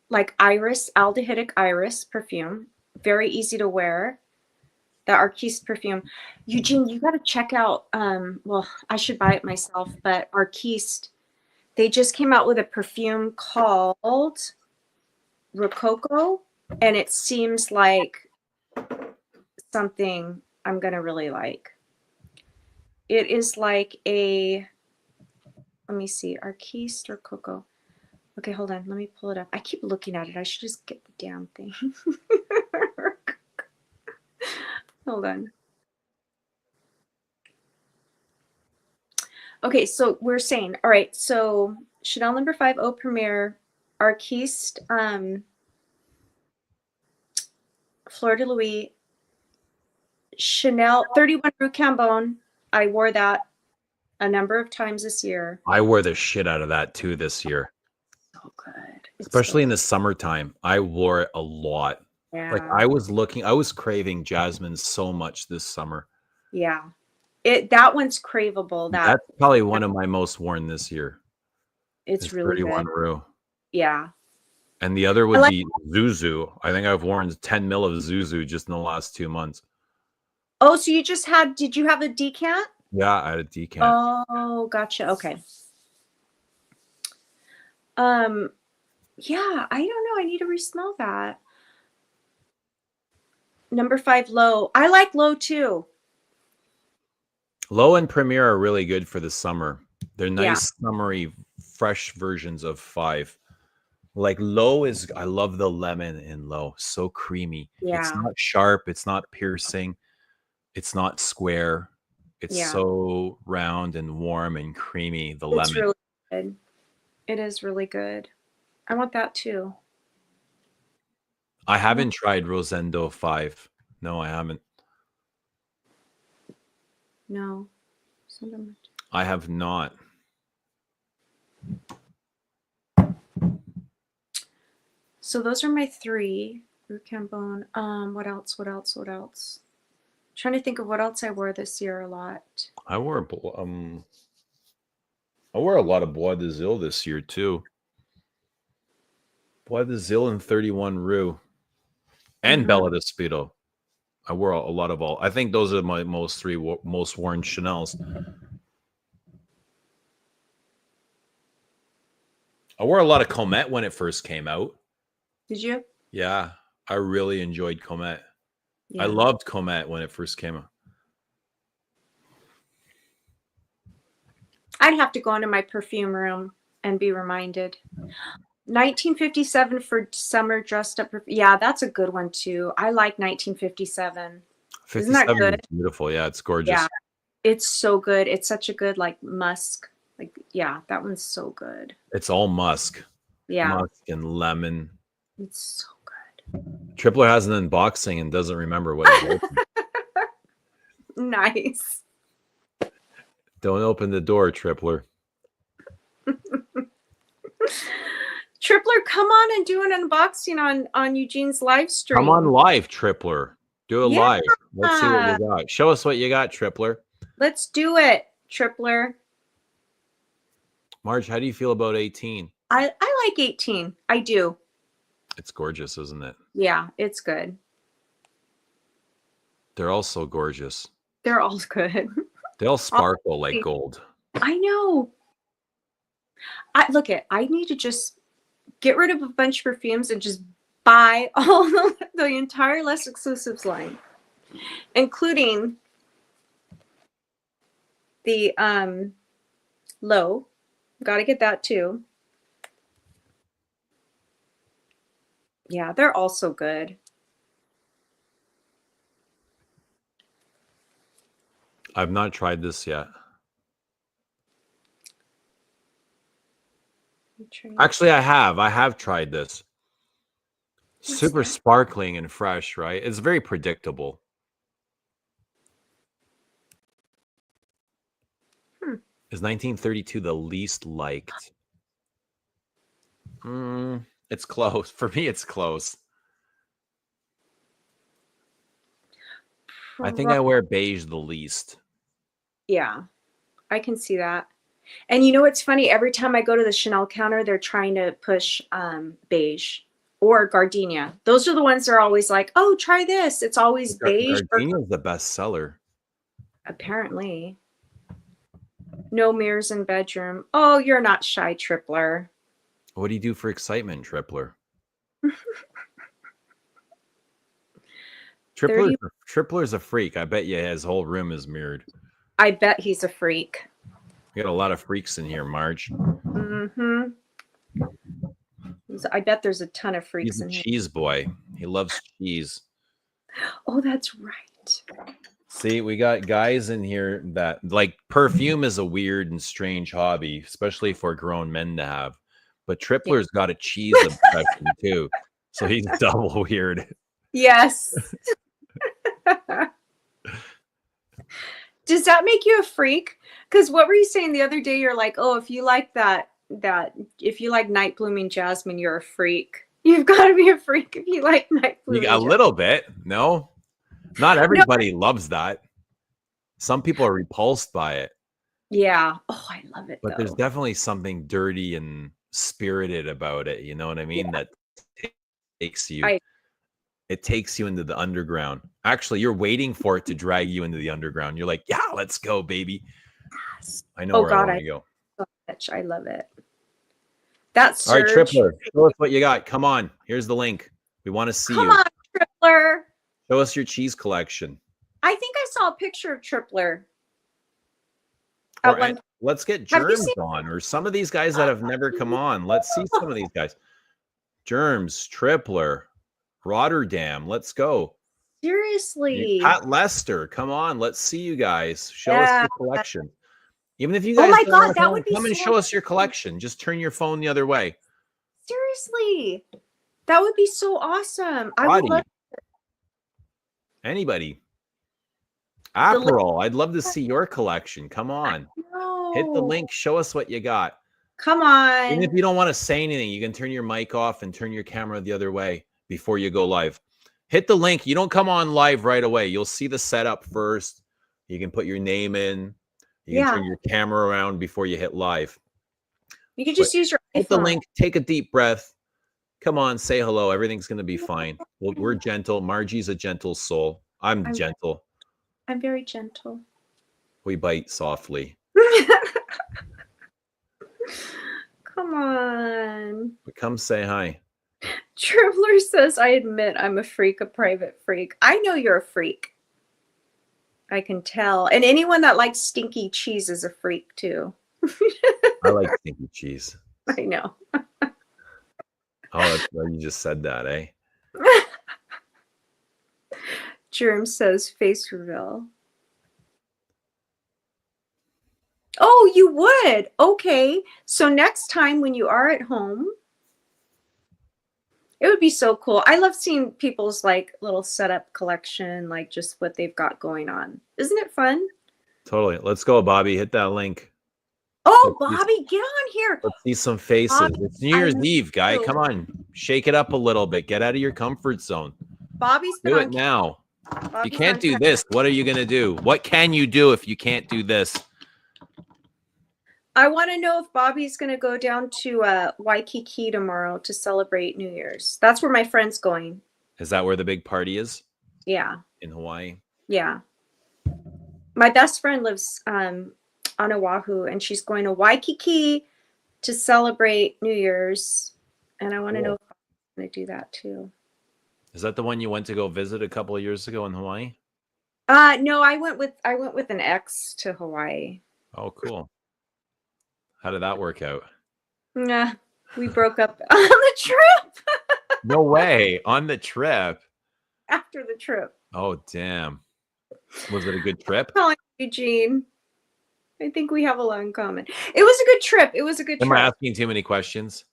like aldehydic iris perfume. Very easy to wear. The Arquiste perfume. Eugene, you got to check out, well, I should buy it myself, but Arquiste, they just came out with a perfume called Rococo, and it seems like something I'm going to really like. It is like let me see, Arquiste or Coco. Okay, hold on. Let me pull it up. I keep looking at it. I should just get the damn thing. Hold on. Okay, so we're saying, all right, so Chanel No. 5 Eau Premiere, Arquiste Fleur de Lis, Chanel 31 Rue Cambon. I wore that a number of times this year. I wore the shit out of that too this year. So good. Especially in the summertime. I wore it a lot. Yeah. Like I was craving jasmine so much this summer. Yeah. That one's craveable. That's probably one of my most worn this year. It's really 31 good. Rue. Yeah. And the other would be Zuzu. I think I've worn 10 mil of Zuzu just in the last 2 months. Oh, so did you have a decant? Yeah, I had a decant. Oh, gotcha. Okay. Yeah, I don't know. I need to resmell that. Number 5, Low. I like Low too. Low and Premier are really good for the summer. They're Yeah. nice, summery, fresh versions of 5. Like Low is, I love the lemon in Low. So creamy. It's Yeah. not sharp. It's not piercing. It's not square. It's Yeah. so round and warm and creamy. The It's lemon. really good. It is really good. I want that too. I haven't tried Rosendo 5. No, I haven't. No. I have not. So those are my 3. Rue Cambon. What else? What else? What else? I'm trying to think of what else I wore this year a lot. I wore a lot of Bois de Zil this year too. Bois de Zil and 31 Rue and Bella de Speedo. I wore a lot of all. I think those are my most worn Chanels. I wore a lot of Comet when it first came out. Did you? Yeah, I really enjoyed Comet. Yeah. I loved Comet when it first came out. I'd have to go into my perfume room and be reminded. 1957 for summer dressed up. Yeah, that's a good one too. I like 1957. Isn't that 57 good? is beautiful. Yeah, it's gorgeous. Yeah, it's so good. It's such a good like musk. Like, yeah, that one's so good. It's all musk. Yeah, Musk and lemon. it's so good. Tripler has an unboxing and doesn't remember what he's opening. Nice. Don't open the door, Tripler. Tripler, come on and do an unboxing on Eugene's live stream. Come on live, Tripler. Do it Yeah. live. Let's see what you got. Show us what you got, Tripler. Let's do it, Tripler. Marge, how do you feel about 18? I like 18. I do. It's gorgeous, isn't it? Yeah, it's good. They're all so gorgeous. They're all good. They all sparkle like gold. I know. I need to just get rid of a bunch of perfumes and just buy all the entire Less Exclusives line, including the Low. Got to get that too. Yeah, they're all so good. I've not tried this yet. Actually, I have. I have tried this. Super sparkling and fresh, right? It's very predictable. Is 1932 the least liked? It's close. For me, it's close. I think I wear beige the least. Yeah, I can see that. And you know what's funny? Every time I go to the Chanel counter, they're trying to push beige or gardenia. Those are the ones that are always like, oh, try this. It's always beige. Gardenia is the best seller. Apparently. No mirrors in bedroom. Oh, you're not shy, Tripler. What do you do for excitement, Tripler? Tripler's a freak. I bet you his whole room is mirrored. I bet he's a freak. We got a lot of freaks in here, Marge. Mm-hmm. I bet there's a ton of freaks in here. He's a cheese boy. He loves cheese. Oh, that's right. See, we got guys in here that like perfume is a weird and strange hobby, especially for grown men to have. But Tripler's got a cheese obsession too. So he's double weird. Yes. Does that make you a freak? Because what were you saying the other day? You're like, oh, if you like if you like night blooming jasmine, you're a freak. You've got to be a freak if you like night blooming. A little bit. No, not everybody loves that. Some people are repulsed by it. Yeah. Oh, I love it. But there's definitely something dirty and spirited about it. You know what I mean? Yeah. That takes you. it takes you into the underground. Actually, you're waiting for it to drag you into the underground. You're like, yeah, let's go, baby. I know Oh where I God, want to go. so much. I love it. That All right, surge. Tripler, show us what you got. Come on. Here's the link. We want to see Come you. on, Tripler. Show us your cheese collection. I think I saw a picture of Tripler. Or let's get Germs seen- on, or some of these guys that have never come on. Let's see some of these guys. Germs, Tripler, Rotterdam. Let's go. Seriously. Pat Lester, come on. Let's see you guys. Show us your collection. Even if you Oh guys my don't God, wanna that come, would be come and so show us your collection. Just turn your phone the other way. Seriously. That would be so awesome. I would love anybody. Aperol, I'd love to see your collection. Come on. Hit the link. Show us what you got. Come on. Even if you don't want to say anything, you can turn your mic off and turn your camera the other way before you go live. Hit the link. You don't come on live right away. You'll see the setup first. You can put your name in. You can turn your camera around before you hit live. You can just use your iPhone. Hit the link. Take a deep breath. Come on, say hello. Everything's going to be fine. We're gentle. Margie's a gentle soul. I'm gentle. I'm very gentle. We bite softly. Come on. Come say hi. Tripler says, I admit I'm a freak, a private freak. I know you're a freak. I can tell. And anyone that likes stinky cheese is a freak too. I like stinky cheese. I know. Oh, that's why you just said that, eh? Germ says face reveal. Oh, you would. Okay. So next time when you are at home, it would be so cool. I love seeing people's like little setup collection, like just what they've got going on. Isn't it fun? Totally. Let's go, Bobby. Hit that link. Oh, Bobby, get on here. Let's see some faces. Bobby, it's New Year's Eve, guy. Come on. Shake it up a little bit. Get out of your comfort zone. Bobby's been do it now. Bobby's you can't do this. What are you going to do? What can you do if you can't do this? I want to know if Bobby's going to go down to Waikiki tomorrow to celebrate New Year's. That's where my friend's going. Is that where the big party is? Yeah. In Hawaii? Yeah. My best friend lives on Oahu, and she's going to Waikiki to celebrate New Year's. And I want to know if I'm going to do that too. Is that the one you went to go visit a couple of years ago in Hawaii? No, I went with an ex to Hawaii. Oh, cool. How did that work out? Nah, we broke up on the trip. No way. On the trip? After the trip. Oh, damn. Was it a good trip? Calling Eugene. I think we have a lot in common. It was a good trip. It was a good trip. Am I asking too many questions?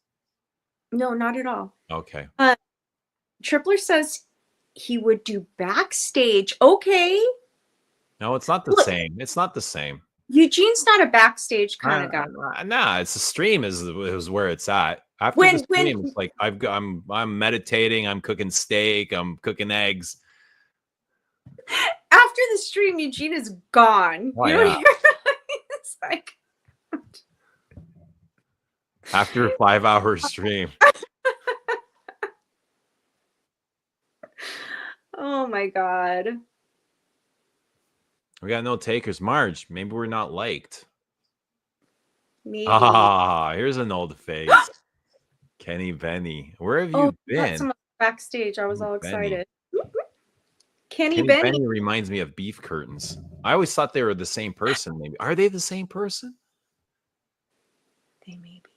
No, not at all. Okay. Tripler says he would do backstage. Okay. No, it's not the same. It's not the same. Eugene's not a backstage kind of guy. Nah, it's the stream is where it's at. After the stream, it's like I'm meditating, I'm cooking steak, I'm cooking eggs. After the stream, Eugene is gone. Oh, you don't hear it's like after a 5-hour stream. Oh my God. We got no takers. Marge, maybe we're not liked. Maybe. Here's an old face. Kenny Benny. Where have you been? Backstage. I was all excited. Kenny Benny reminds me of beef curtains. I always thought they were the same person. Maybe are they the same person? They may be.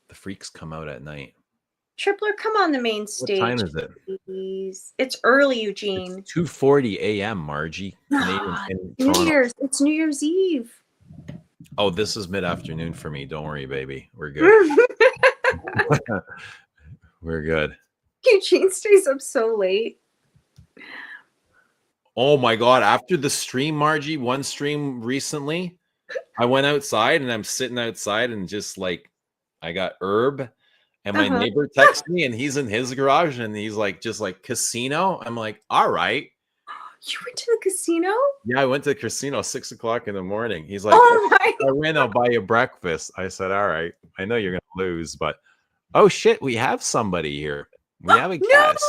The freaks come out at night. Tripler, come on the main stage. What time is it? Please. It's early, Eugene. It's 2:40 a.m. Margie. New Year's. It's New Year's Eve. Oh, this is mid-afternoon for me. Don't worry, baby. We're good. We're good. Eugene stays up so late. Oh my God. After the stream, Margie, one stream recently, I went outside and I'm sitting outside and just like, I got herb. And my neighbor texts me and he's in his garage and he's like, just like casino. I'm like, all right. You went to the casino? Yeah, I went to the casino 6 o'clock in the morning. He's like, I win, I'll buy you breakfast. I said, all right. I know you're going to lose, but oh shit, we have somebody here. We have a No! guest.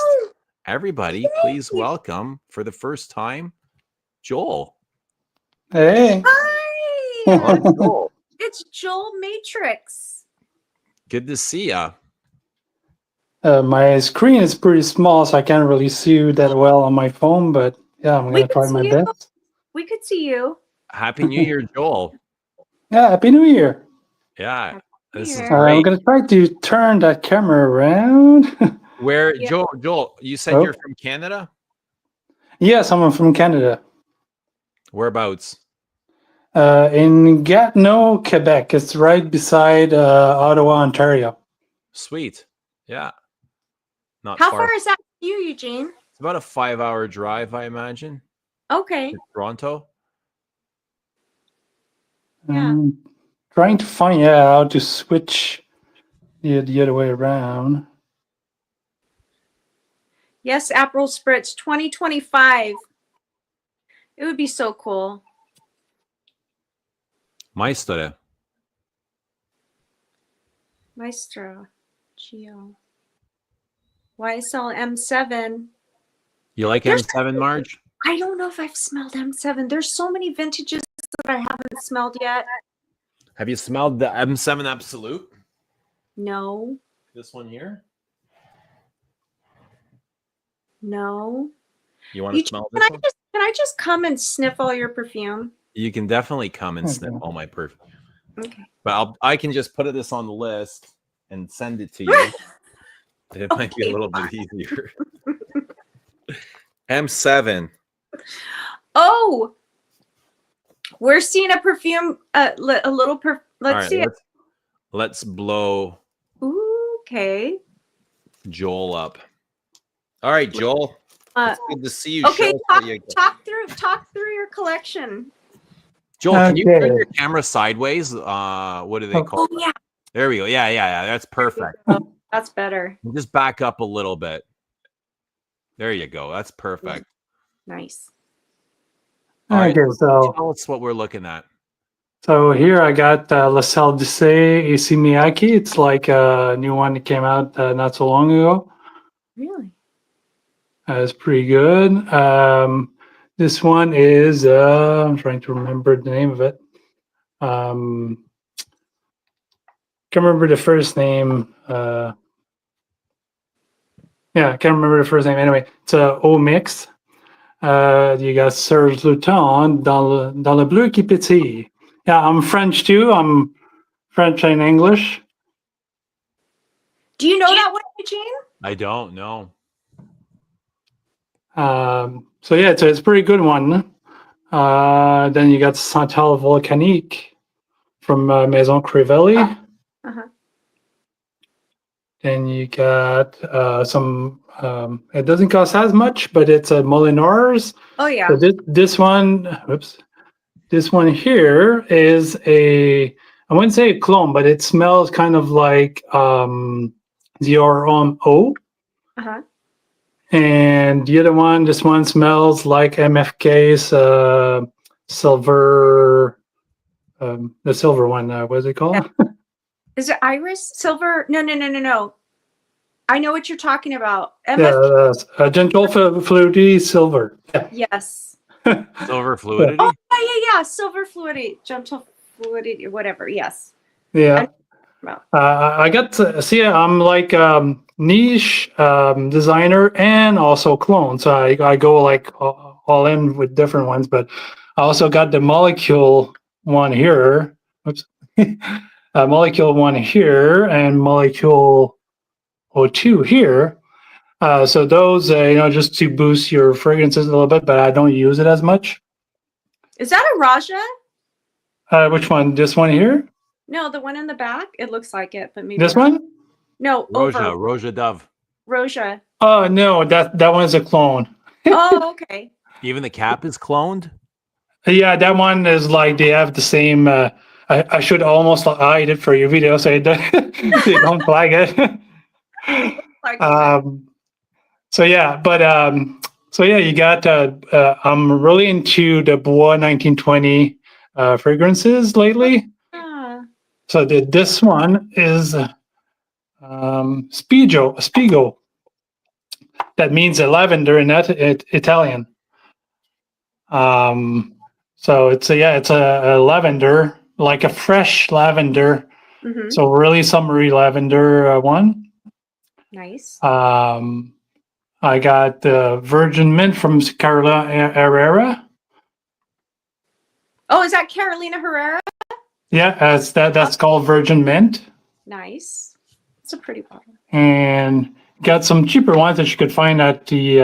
Everybody, please Yay! welcome for the first time, Joel. Hey. Hi! Joel. It's Joel Matrix. Good to see ya. My screen is pretty small, so I can't really see you that well on my phone, but yeah, I'm We going to could try see my you. best. We could see you. Happy New Year, Joel. Yeah, Happy New Year. Yeah, Happy this is New Year. I'm great. going to try to turn that camera around. Where, Yeah. Joel, you said Oh. you're from Canada? Yes, I'm from Canada. Whereabouts? In Gatineau, Quebec. It's right beside Ottawa, Ontario. Sweet. Yeah. Not How far. far is that from you, Eugene? It's about a 5-hour drive, I imagine, Okay. to Toronto. Yeah. Trying to find how to switch the other way around. Yes, April Spritz 2025. It would be so cool. Maestro. Maestro. Geo. YSL M7. You like There's- M7, Marge? I don't know if I've smelled M7. There's so many vintages that I haven't smelled yet. Have you smelled the M7 Absolute? No. This one here? No. You want to smell this one? Can I just come and sniff all your perfume? You can definitely come and sniff Okay. all my perfume. Okay. But I can just put this on the list and send it to you. It might be a little bit easier. M7. Oh, we're seeing a perfume. A little. All Let's right, see it. let's blow Ooh, okay. Joel up. All right, Joel. It's good to see you. Okay, Show us what you got. talk through your collection. Joel, can you Okay. turn your camera sideways? What do they call Oh it? yeah, There we go. Yeah. That's perfect. that's better. Just back up a little bit. There you go. That's perfect. Nice. All right. Okay, so Tell us what we're looking at. here I got La Salle d'Essai AC Miyake. It's like a new one that came out not so long ago. Really? It's pretty good. This one is I'm trying to remember the name of it. Can't remember the first name. Yeah, I can't remember the first name. Anyway, it's a O mix. You got Serge Luton dans le bleu qui pétille. Yeah, I'm French too. I'm French and English. Do you know that one, Eugene? I don't know. So yeah, it's a pretty good one. Then you got Santal Volcanique from Maison Crivelli. Uh-huh. Then you got some. It doesn't cost as much, but it's a Molinars. Oh yeah. So this one, whoops, this one here is I wouldn't say a clone, but it smells kind of like Dior Homme Eau. Uh-huh. And the other one, this one smells like MFK's silver, the silver one. What is it called? Is it Iris Silver? No. I know what you're talking about. Yeah, Gentle Fluty Silver. Yeah. Yes. Silver fluidity? Oh yeah. Silver fluidity, gentle fluidity, whatever. Yes. Yeah. Well. I got to see. I'm like niche designer and also clone. So I go like all in with different ones. But I also got the molecule one here. Oops. Molecule one here and molecule O2 here. So those, just to boost your fragrances a little bit, but I don't use it as much. Is that a Raja? Which one? This one here? No, the one in the back. It looks like it, but maybe This not. one? No, Roja Dove. Roja. Oh no, that one's a clone. Oh, okay. Even the cap is cloned? Yeah, that one is like they have the same. I should almost hide it for your video so you don't flag it. Like, So yeah, you got. I'm really into the Bois 1920 fragrances lately. So this one is Spigo. that means a lavender in Italian. So it's a lavender, like a fresh lavender. Mm-hmm. So really summery lavender one. Nice. I got virgin mint from Carla Herrera. Oh, is that Carolina Herrera? Yeah, that's called virgin mint. Nice. It's a pretty bottle. And got some cheaper ones that you could find at the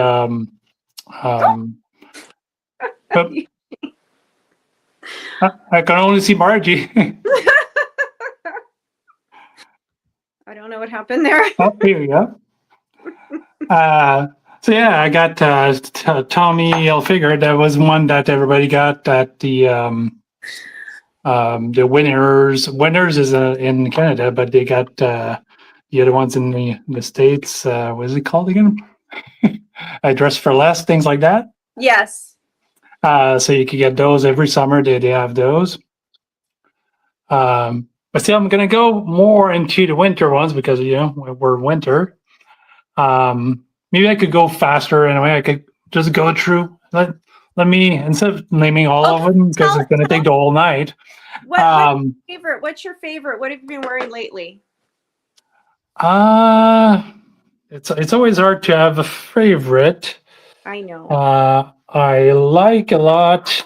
but I can only see Margie. I don't know what happened there. Oh, here we go. So yeah, I got Tommy Hilfiger. That was one that everybody got at the winners. Winners is in Canada, but they got the other ones in the States. What is it called again? I Dress for Less, things like that. Yes. So you can get those every summer. They have those. But see, I'm gonna go more into the winter ones because we're winter. Maybe I could go faster in a way. I could just go through. Let me, instead of naming all of them because it's gonna take the whole night. What's your favorite? What's your favorite? What have you been wearing lately? It's always hard to have a favorite. I know. I like a lot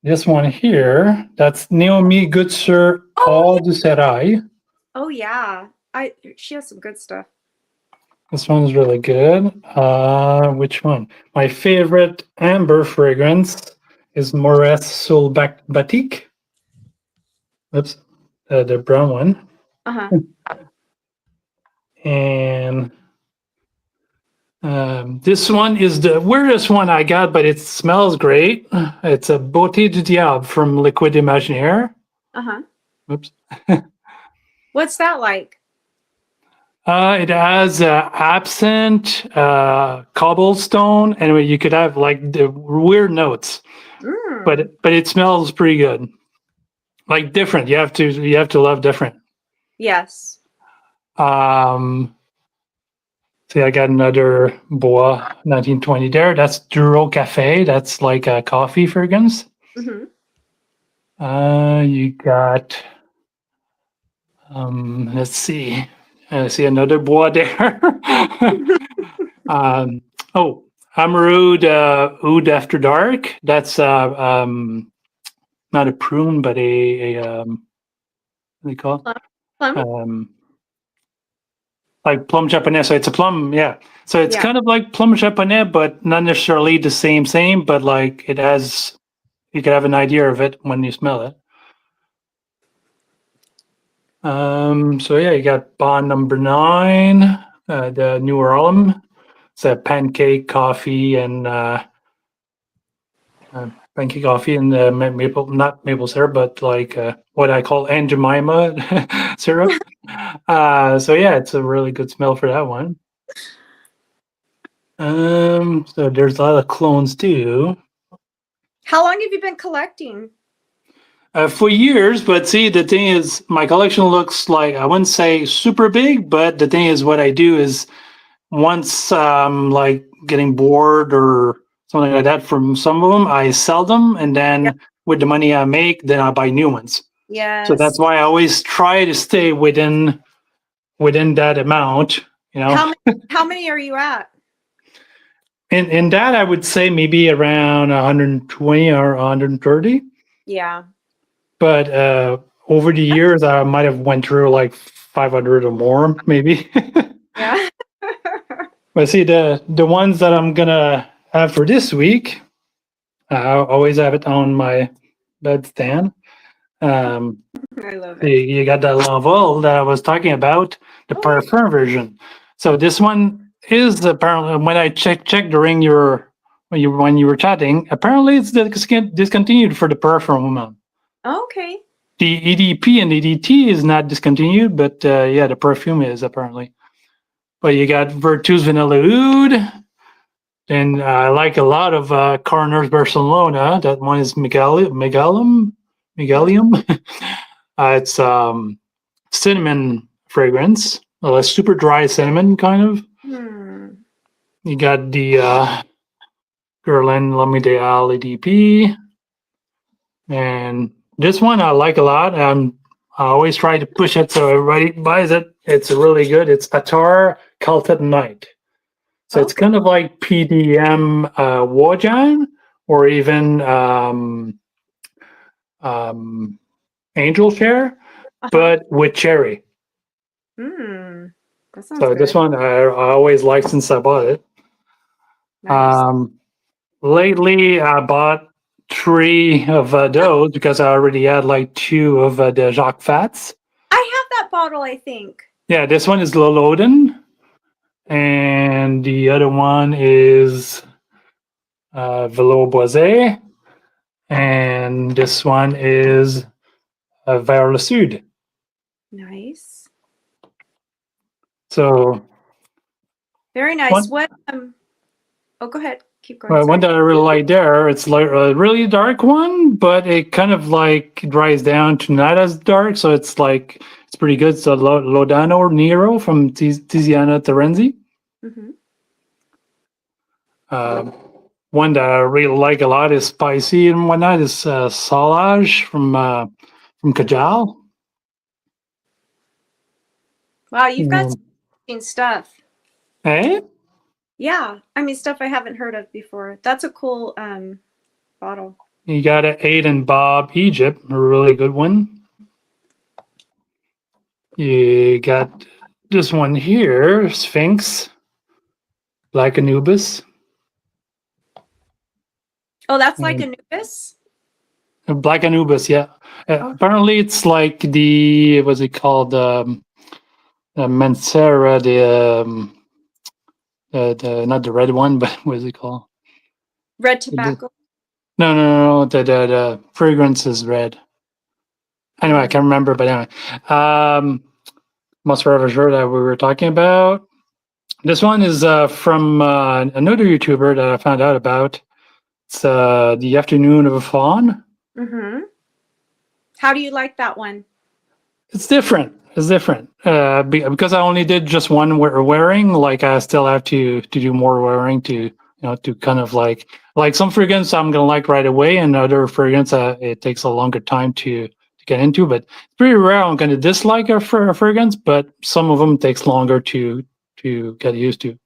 this one here. That's Naomi Goodsir All du Serai. Oh yeah. She has some good stuff. This one's really good. Which one? My favorite amber fragrance is Moret Soul Batik. Oops, the brown one. Uh-huh. And this one is the weirdest one I got, but it smells great. It's a Beauté du Diable from Liquid Imaginaire. Uh-huh. Oops. What's that like? It has absinthe, cobblestone. Anyway, you could have like the weird notes, but it smells pretty good. Like different. You have to love different. Yes. See, I got another Bois 1920 there. That's Duro Cafe. That's like a coffee fragrance. Mm-hmm. You got let's see. I see another Bois there. Amarud Oud After Dark. That's not a prune, but a what do you call it? Plum? Like plum japonais. So it's a plum, yeah. So it's kind of like plum japonais, but not necessarily the same, but like it has, you can have an idea of it when you smell it. So yeah, you got Bond number 9, the New Orleans. It's a pancake coffee and maple, not maple syrup, but like what I call Aunt Jemima syrup. So yeah, it's a really good smell for that one. So there's a lot of clones too. How long have you been collecting? For years, but see, the thing is, my collection looks like, I wouldn't say super big, but the thing is, what I do is once like getting bored or something like that from some of them, I sell them, and then with the money I make, then I buy new ones. Yes. So that's why I always try to stay within that amount. How many are you at? In that, I would say maybe around 120 or 130. Yeah. But over the years, I might have went through like 500 or more, maybe. Yeah. But see, the ones that I'm gonna have for this week, I always have it on my bedstand. I love it. You got that L'Envol that I was talking about, the parfum version. So this one is apparently, when I checked during when you were chatting, apparently it's discontinued for the parfum woman. Okay. The EDP and EDT is not discontinued, but yeah, the perfume is apparently. But you got Virtus Vanilla Oud, and I like a lot of Carner's Barcelona. That one is Megalium. It's cinnamon fragrance, a super dry cinnamon kind of. You got the Guerlain L'Amidial EDP. And this one I like a lot. I always try to push it so everybody buys it. It's really good. It's Attar Celtic Night. So it's kind of like PDM Wojan or even Angel Share, but with cherry. That sounds So good. this one I always liked since I bought it. Nice. Lately, I bought 3 of those because I already had like 2 of the Jacques Fats. I have that bottle, I think. Yeah, this one is Loloden, and the other one is Velo Boisé, and this one is Vers le Sud. Nice. So very nice. What? Oh, go ahead. Keep going. One that I really like there, it's like a really dark one, but it kind of like dries down to not as dark, so it's like it's pretty good. So Lodano Nero from Tiziana Terenzi. Mm-hmm. One that I really like a lot is spicy and whatnot is Solage from Kajal. Wow, you've got some interesting stuff. Hey? Yeah, I mean stuff I haven't heard of before. That's a cool bottle. You got an Aiden Bob Egypt, a really good one. You got this one here, Sphinx, Black Anubis. Oh, that's like Anubis? Black Anubis, yeah. Apparently it's like the, what's it called? Mancera, the not the red one, but what is it called? Red tobacco? No. The fragrance is red. Anyway, I can't remember, but anyway. Most forever sure that we were talking about. This one is from another YouTuber that I found out about. It's The Afternoon of a Fawn. Mm-hmm. How do you like that one? It's different. It's different because I only did just one wearing. Like I still have to do more wearing to to kind of like some fragrance I'm gonna like right away, and other fragrance it takes a longer time to get into. But it's pretty rare I'm gonna dislike a fragrance, but some of them takes longer to get used to.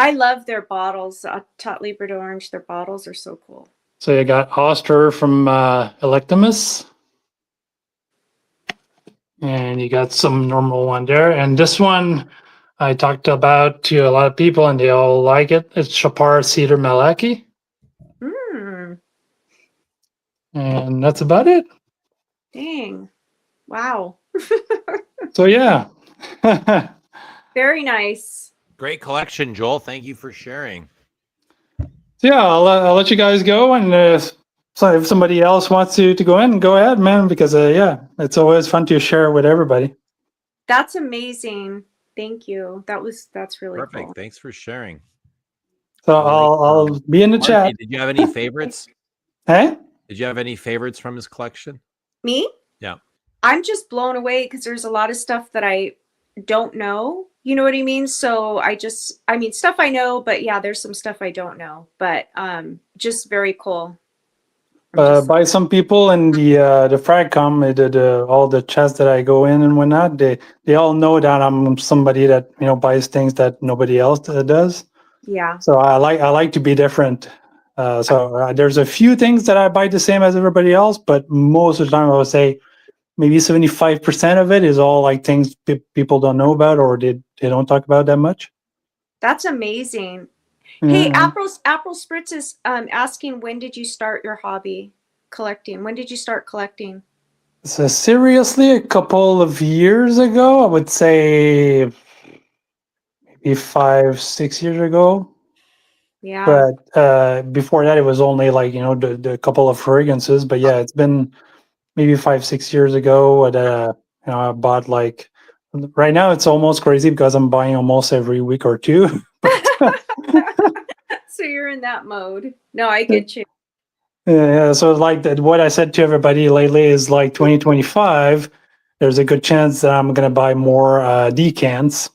I love their bottles. Tot Libre d'Orange. Their bottles are so cool. So you got Oster from Electimus. And you got some normal one there. And this one I talked about to a lot of people and they all like it. It's Chapar Cedar Malaki. And that's about it. Dang. Wow. So yeah. Very nice. Great collection, Joel. Thank you for sharing. So yeah, I'll let you guys go. And so if somebody else wants to go in, go ahead, man, because yeah, it's always fun to share with everybody. That's amazing. Thank you. That's really perfect. Cool. Thanks for sharing. So I'll be in the chat. Did you have any favorites? Hey? Did you have any favorites from his collection? Me? Yeah. I'm just blown away because there's a lot of stuff that I don't know. You know what I mean? So I mean, stuff I know, but yeah, there's some stuff I don't know. But just very cool. By some people in the Fragcom, all the chats that I go in and whatnot, they all know that I'm somebody that buys things that nobody else does. Yeah. So I like to be different. So there's a few things that I buy the same as everybody else, but most of the time I would say maybe 75% of it is all like things people don't know about or they don't talk about that much. That's amazing. Hey, April Spritz is asking, when did you start your hobby collecting? When did you start collecting? So seriously, a couple of years ago, I would say maybe 5-6 years ago. Yeah. But before that, it was only like the couple of fragrances. But yeah, it's been maybe 5-6 years ago that I bought like. Right now, it's almost crazy because I'm buying almost every week or two. So you're in that mode. No, I get you. Yeah, so like what I said to everybody lately is like 2025, there's a good chance that I'm going to buy more decants.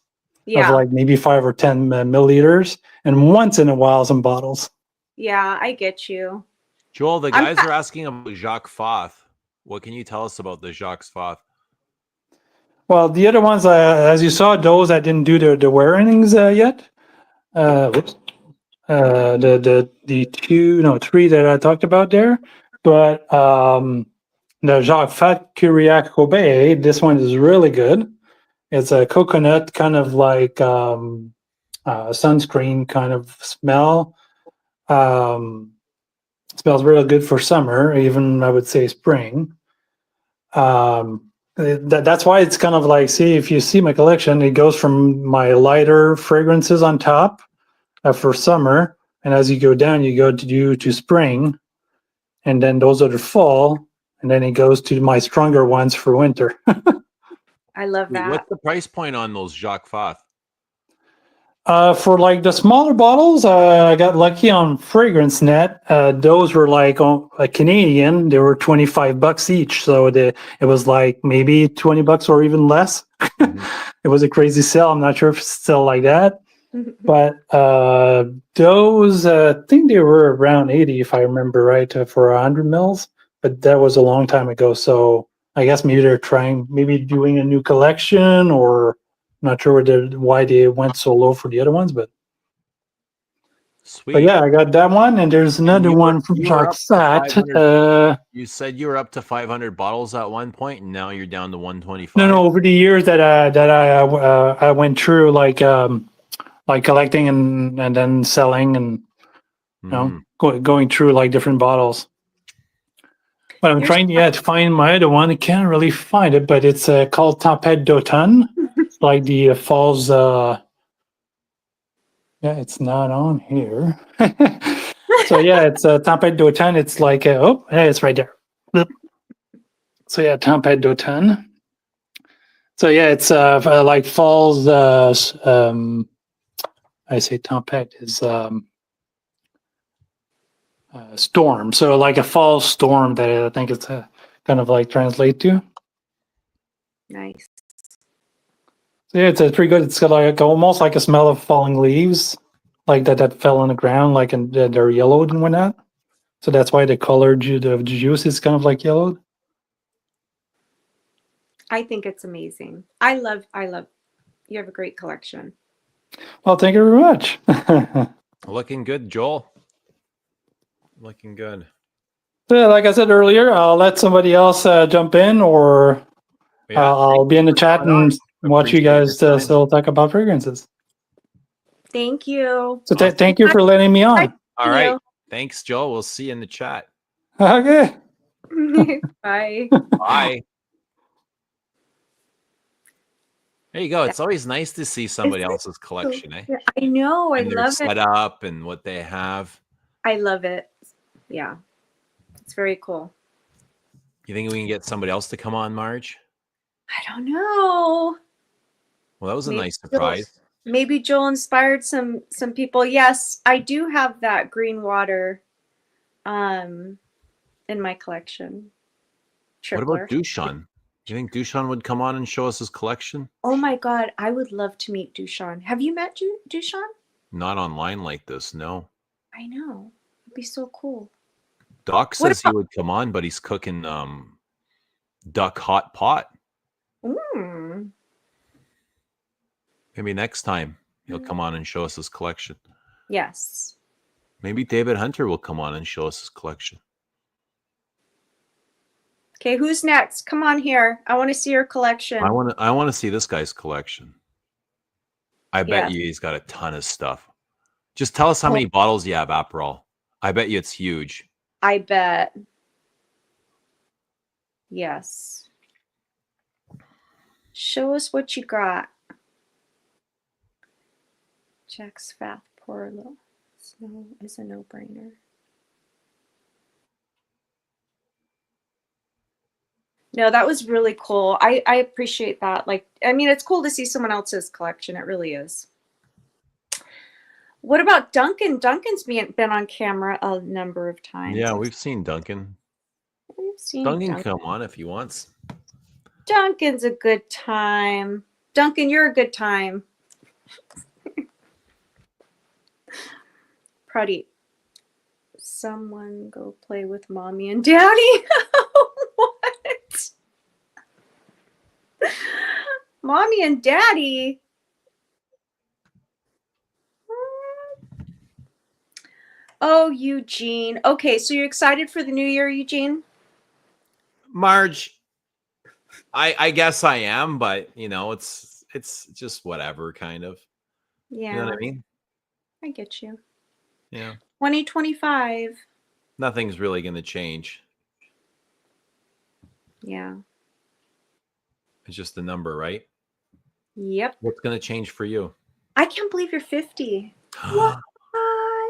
Yeah. like maybe 5 or 10 milliliters, and once in a while some bottles. Yeah, I get you. Joel, the I'm guys not- are asking about Jacques Foth. What can you tell us about the Jacques Foth? Well, the other ones, as you saw, those I didn't do the wearings yet. Whoops. The two, no, three that I talked about there, but the Jacques Fat Curiac Roubaix, this one is really good. It's a coconut kind of like sunscreen kind of smell. Smells really good for summer, even I would say spring. That's why it's kind of like, see, if you see my collection, it goes from my lighter fragrances on top for summer, and as you go down, you go to spring, and then those are the fall, and then it goes to my stronger ones for winter. I love that. What's the price point on those Jacques Foth? For like the smaller bottles, I got lucky on Fragrance Net. Those were like on a Canadian. They were $25 each, so it was like maybe $20 or even less. Mhm. It was a crazy sale. I'm not sure if it's still like that, but those I think they were around 80 if I remember right for 100 mils. But that was a long time ago, so I guess maybe they're trying, maybe doing a new collection, or not sure why they went so low for the other ones, but Sweet. yeah, I got that one, and there's another one from you were Jacques up to Fat. 500. You said you were up to 500 bottles at one point, and now you're down to 125. No, over the years that I went through, like collecting and then selling, and going through like different bottles. But I'm trying to find my other one. I can't really find it, but it's called Tempête d'automne. Like the falls. Yeah, it's not on here. So yeah, it's Tempête d'automne. It's like oh, hey, it's right there. So yeah, Tempête d'automne. So yeah, it's like falls. I say tempête is storm. So like a fall storm that I think it's kind of like translate to. Nice. So yeah, it's pretty good. It's got like almost like a smell of falling leaves, like that fell on the ground, like and they're yellowed and whatnot. So that's why the color the juice is kind of like yellowed. I think it's amazing. I love. You have a great collection. Well, thank you very much. Looking good, Joel. Looking good. Yeah, like I said earlier, I'll let somebody else jump in, or I'll be in the chat and watch you guys still talk about fragrances. Thank you. So thank you for letting me on. All right. Thanks, Joel. We'll see you in the chat. Okay. Bye. Bye. There you go. It's always nice to see somebody else's collection, eh? I know. I and love their setup and what they have. I love it. Yeah. It's very cool. You think we can get somebody else to come on, Marge? I don't know. Well, that was a nice surprise. Maybe Joel inspired some people. Yes, I do have that green water in my collection. Tripler. What about Dushan? Do you think Dushan would come on and show us his collection? Oh my God, I would love to meet Dushan. Have you met Dushan? Not online like this, no. I know. It'd be so cool. Doc says he would come on, but he's cooking duck hot pot. Mm. Maybe next time he'll come on and show us his collection. Yes. Maybe David Hunter will come on and show us his collection. Okay, who's next? Come on here. I want to see your collection. I want to see this guy's collection. I bet you he's got a ton of stuff. Just tell us how many bottles you have, Aperol. I bet you it's huge. I bet. Yes. Show us what you got. Jack's Fat Pour Low Snow is a no-brainer. No, that was really cool. I appreciate that. Like, I mean, it's cool to see someone else's collection. It really is. What about Duncan? Duncan's been on camera a number of times. Yeah, we've seen Duncan. We've seen Duncan come on if he wants. Duncan's a good time. Duncan, you're a good time. Proddy, someone go play with mommy and daddy. What? Mommy and daddy? Oh, Eugene. Okay, so you're excited for the new year, Eugene? Marge, I guess I am, but you know, it's just whatever kind of. Yeah. You know what I mean? I get you. Yeah. 2025. Nothing's really going to change. Yeah. It's just a number, right? Yep. What's going to change for you? I can't believe you're 50. What?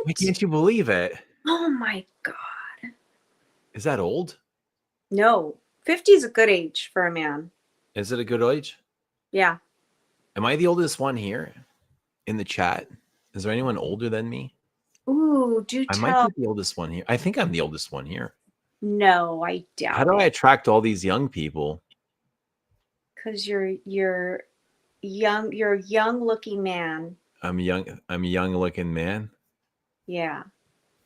Why can't you believe it? Oh my God. Is that old? No. 50 is a good age for a man. Is it a good age? Yeah. Am I the oldest one here in the chat? Is there anyone older than me? Ooh, do I might tell. be the oldest one here. I think I'm the oldest one here. No, I doubt How do I it. attract all these young people? Because you're young. You're a young looking man. I'm young. I'm a young looking man. Yeah.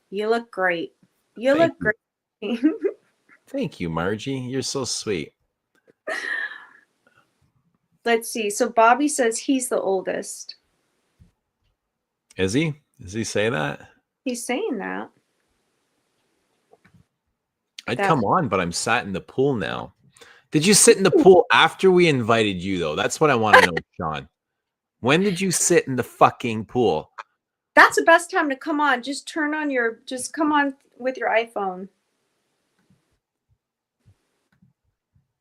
You look great. You Thank look great. Thank you, Margie. You're so sweet. Let's see. So Bobby says he's the oldest. Is he? Does he say that? He's saying that. I'd That- come on, but I'm sat in the pool now. Did you sit in the pool after we invited you, though? That's what I want to know, Sean. When did you sit in the fucking pool? That's the best time to come on. Just come on with your iPhone.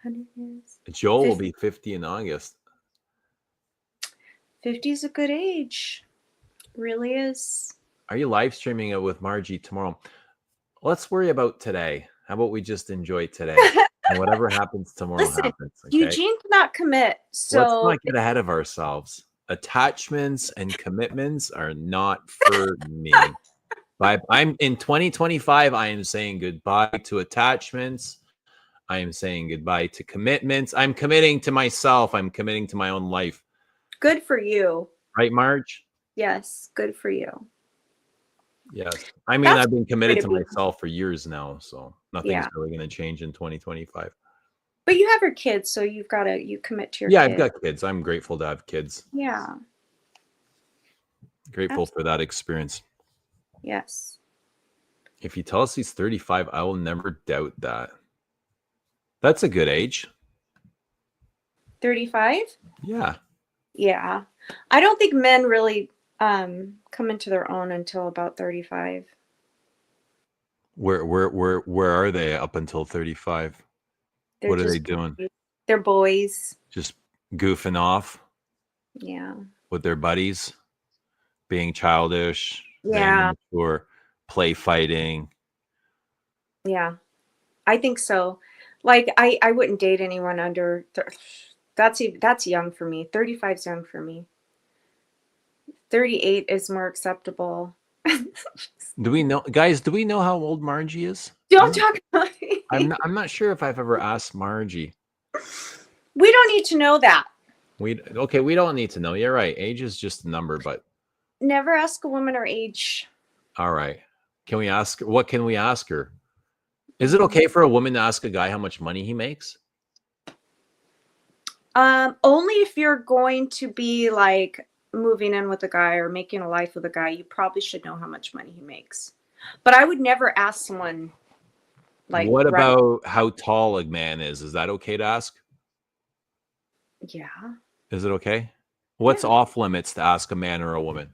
100 years. Joel will be 50 in August. 50 is a good age. Really is. Are you live streaming it with Margie tomorrow? Let's worry about today. How about we just enjoy today? And whatever happens tomorrow happens. Okay? Eugene cannot commit. So let's not get ahead of ourselves. Attachments and commitments are not for me. I'm in 2025. I am saying goodbye to attachments. I am saying goodbye to commitments. I'm committing to myself. I'm committing to my own life. Good for you. Right, Marge? Yes, good for you. Yes. I mean, I've been committed to be. myself for years now, so nothing's really going to change in 2025. But you have your kids, so you commit to your Yeah, kids. I've got kids. I'm grateful to have kids. Yeah. Grateful for that experience. Yes. If you tell us he's 35, I will never doubt that. That's a good age. 35? Yeah. Yeah. I don't think men really come into their own until about 35. Where are they up until 35? What are they doing? They're boys. Just goofing off? Yeah. With their buddies? Being childish? Yeah. Or play fighting? Yeah. I think so. Like I wouldn't date anyone under that's young for me. 35 is young for me. 38 is more acceptable. Do we know, guys? Do we know how old Margie is? Don't talk about it. I'm not sure if I've ever asked Margie. We don't need to know that. We don't need to know. You're right. Age is just a number, but never ask a woman her age. All right. Can we ask? What can we ask her? Is it okay for a woman to ask a guy how much money he makes? Only if you're going to be like moving in with a guy or making a life with a guy, you probably should know how much money he makes. But I would never ask someone like. What about how tall a man is? Is that okay to ask? Yeah. Is it okay? What's off limits to ask a man or a woman?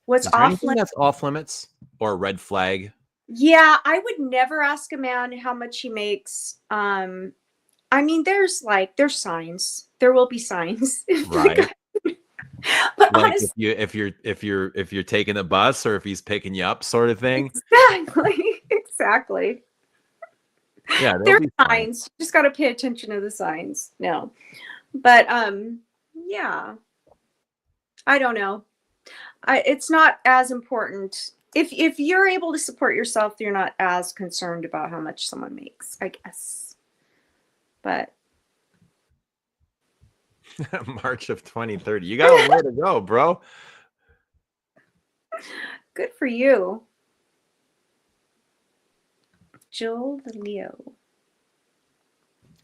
What's off limits? That's off limits or a red flag? Yeah, I would never ask a man how much he makes. I mean, there's signs. There will be signs. Right. But like honestly, if you're taking a bus or if he's picking you up, sort of thing. Exactly. Yeah, there's signs. You just got to pay attention to the signs. No, but yeah, I don't know. It's not as important. If you're able to support yourself, you're not as concerned about how much someone makes, I guess. But March of 2030. You got a way to go, bro. Good for you. Jill the Leo.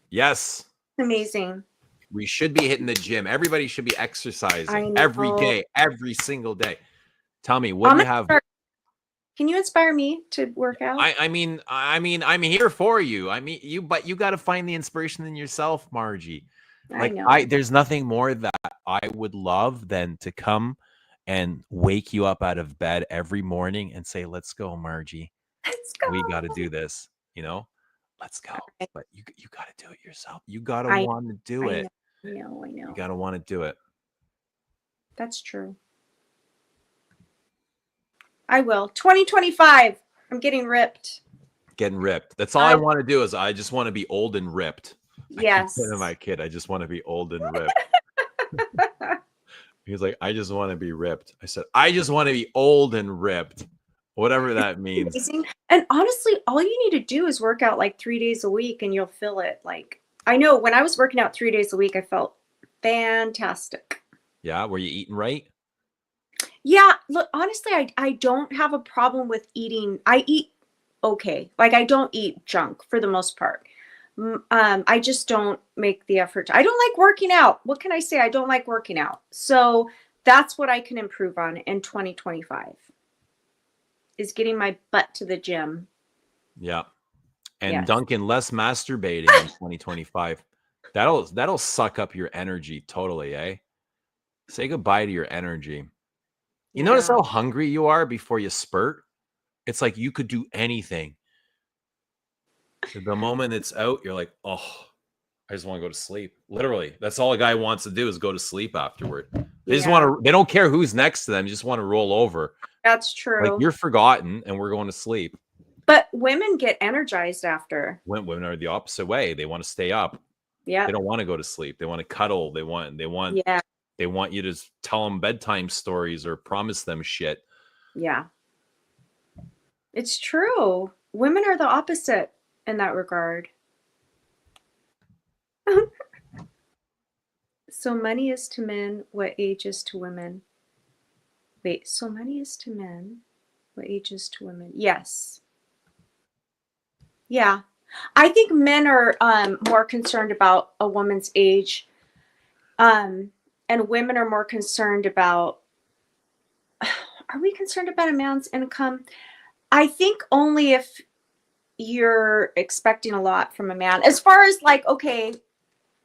Yes. Amazing. We should be hitting the gym. Everybody should be I exercising know. every day, every single day. Tell me, what do you have? Can you inspire me to work out? I mean, I'm here for you. I mean, but you got to find the inspiration in yourself, Margie. I know. There's nothing more that I would love than to come and wake you up out of bed every morning and say, "Let's go, Margie. Let's go. We got to do this." You know, let's go. Right. But you got to do it yourself. You got to I want to do it. I know. You got to want to do it. That's true. I will. 2025. I'm getting ripped. Getting ripped. That's all I want to do. Is I just want to be old and ripped. Yes. I keep telling my kid, I just want to be old and ripped. He's like, I just want to be ripped. I said, I just want to be old and ripped. Whatever that means. Amazing. And honestly, all you need to do is work out like 3 days a week and you'll feel it. Like, I know when I was working out 3 days a week, I felt fantastic. Yeah. Were you eating right? Yeah. Look, honestly, I don't have a problem with eating. I eat okay. Like, I don't eat junk for the most part. I just don't make the effort. I don't like working out. What can I say? I don't like working out. So that's what I can improve on in 2025 is getting my butt to the gym. Yeah. And Yes. Duncan, less masturbating in 2025. That'll suck up your energy totally, eh? Say goodbye to your energy. You notice how hungry you are before you spurt? It's like you could do anything. The moment it's out, you're like, oh, I just want to go to sleep. Literally, that's all a guy wants to do is go to sleep afterward. They just want to. They don't care who's next to them. They just want to roll over. That's true. Like you're forgotten, and we're going to sleep. But women get energized after. Women are the opposite way. They want to stay up. Yeah. They don't want to go to sleep. They want to cuddle. They want you to tell them bedtime stories or promise them shit. Yeah. It's true. Women are the opposite in that regard. So money is to men what age is to women. Wait, so money is to men what age is to women? Yes. Yeah. I think men are more concerned about a woman's age. And women are more concerned about, are we concerned about a man's income? I think only if you're expecting a lot from a man. As far as like, okay,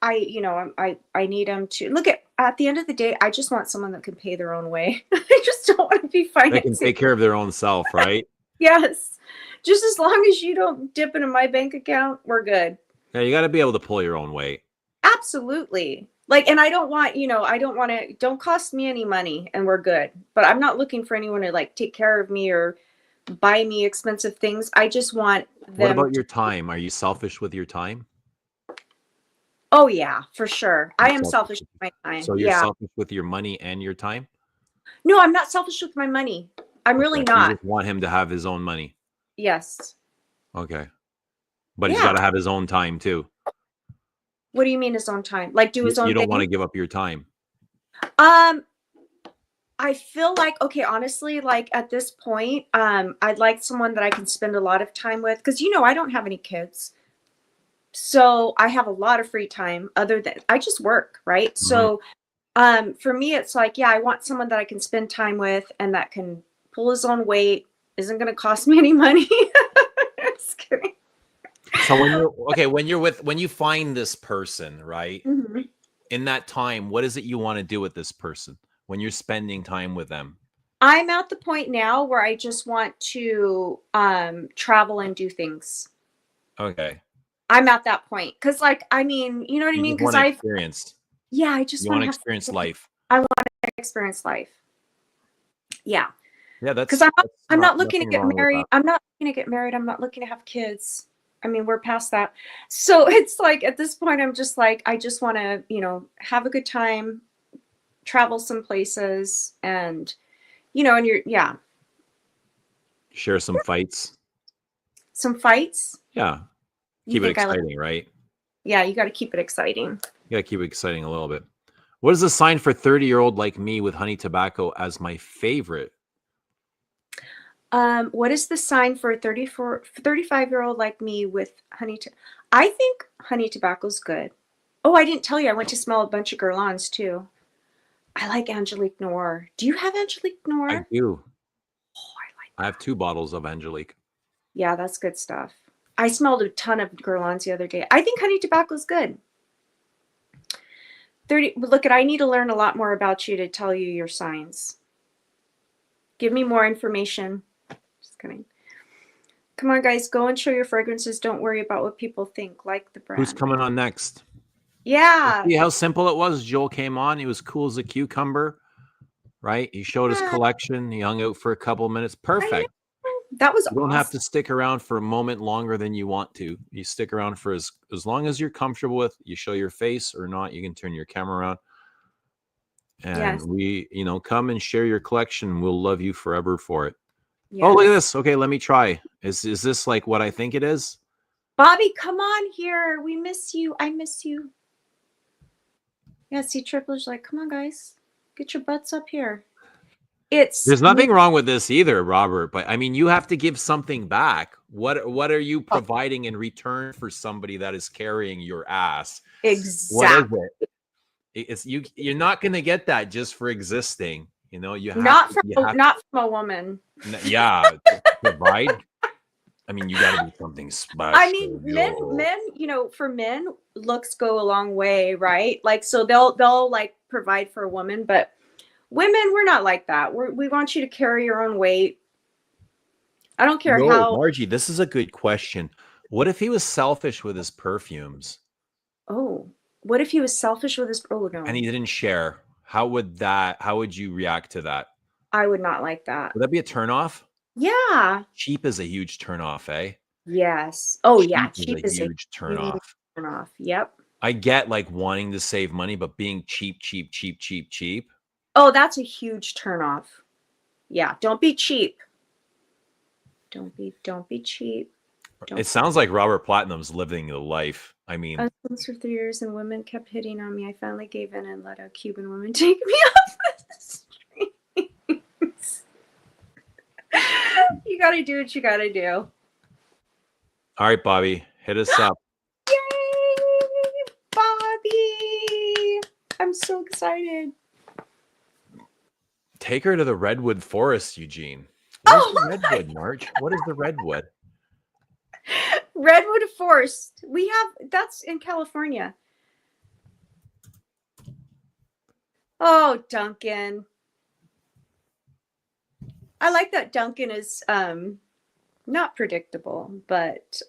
I need him to look at the end of the day, I just want someone that can pay their own way. I just don't want to be financing. They can take care of their own self, right? Yes. Just as long as you don't dip into my bank account, we're good. Yeah, you got to be able to pull your own weight. Absolutely. Like, and I don't want, don't cost me any money and we're good. But I'm not looking for anyone to like take care of me or buy me expensive things. I just want them. What about your time? Are you selfish with your time? Oh yeah, for sure. I am selfish with my time. So you're selfish with your money and your time? No, I'm not selfish with my money. I'm really not. You just want him to have his own money. Yes. Okay. But he's got to have his own time too. What do you mean his own time? Like do his own thing? You don't want to give up your time. I feel like, okay, honestly, like at this point, I'd like someone that I can spend a lot of time with because, I don't have any kids. So I have a lot of free time other than I just work, right? Mm-hmm. So for me, it's like, I want someone that I can spend time with and that can pull his own weight, isn't going to cost me any money. Just kidding. So when you find this person, right? Mm-hmm. In that time, what is it you want to do with this person when you're spending time with them? I'm at the point now where I just want to travel and do things. Okay. I'm at that point because, like, I mean, you know what I mean? Because I've experienced. Yeah, I just want to experience life. I want to experience life. Yeah. Yeah, that's because I'm not looking to get married. I'm not looking to get married. I'm not looking to have kids. I mean, we're past that. So it's like at this point, I'm just like, I just want to, have a good time, travel some places, and share some fights. Some fights. Yeah. Keep it exciting, right? Yeah, you got to keep it exciting. You got to keep it exciting a little bit. What is the sign for 30-year-old like me with honey tobacco as my favorite? What is the sign for a 35-year-old like me with honey? I think honey tobacco's good. Oh, I didn't tell you. I went to smell a bunch of guerlains too. I like Angelique Noir. Do you have Angelique Noir? I do. Oh, I have 2 bottles of Angelique. yeah, that's good stuff. I smelled a ton of guerlains the other day. I think honey tobacco's good. 30. Look, I need to learn a lot more about you to tell you your signs. Give me more information. Just kidding. Come on, guys, go and show your fragrances. Don't worry about what people think. Like the brand. Who's coming on next? Yeah. See how simple it was? Joel came on. He was cool as a cucumber, right? He showed his collection. He hung out for a couple of minutes. Perfect. That was You don't awesome. have to stick around for a moment longer than you want to. You stick around for as long as you're comfortable with. You show your face or not. You can turn your camera around. And Yes. we, come and share your collection. We'll love you forever for it. Yes. Oh, look at this. Okay, let me try. Is this like what I think it is? Bobby, come on here. We miss you. I miss you. Yeah, see, Tripler's like, come on, guys. Get your butts up here. There's nothing wrong with this either, Robert. But I mean, you have to give something back. What are you providing in return for somebody that is carrying your ass? Exactly. What is it? It's you're not going to get that just for existing. You have not from a woman. Yeah, to provide. I mean, you got to do something special. I mean, men, for men, looks go a long way, right? Like, so they'll like provide for a woman, but women, we're not like that. We want you to carry your own weight. I don't care how. Margie, this is a good question. What if he was selfish with his perfumes? Oh, what if he was selfish with his? Oh no. And he didn't share. How would you react to that? I would not like that. Would that be a turnoff? Yeah. Cheap is a huge turnoff, eh? Yes. Oh yeah, cheap is a huge turnoff. Yep. I get like wanting to save money, but being cheap. Oh, that's a huge turnoff. Yeah, don't be cheap. Don't be cheap. It sounds like Robert Platinum's living the life. I mean, I was close for 3 years and women kept hitting on me. I finally gave in and let a Cuban woman take me off the streets. You gotta do what you gotta do. All right, Bobby, hit us up. Yay, Bobby! I'm so excited. Take her to the redwood forest, Eugene. Where's the redwood, Marge? What is the redwood? Redwood Forest. That's in California. Oh, Duncan. I like that Duncan is not predictable, but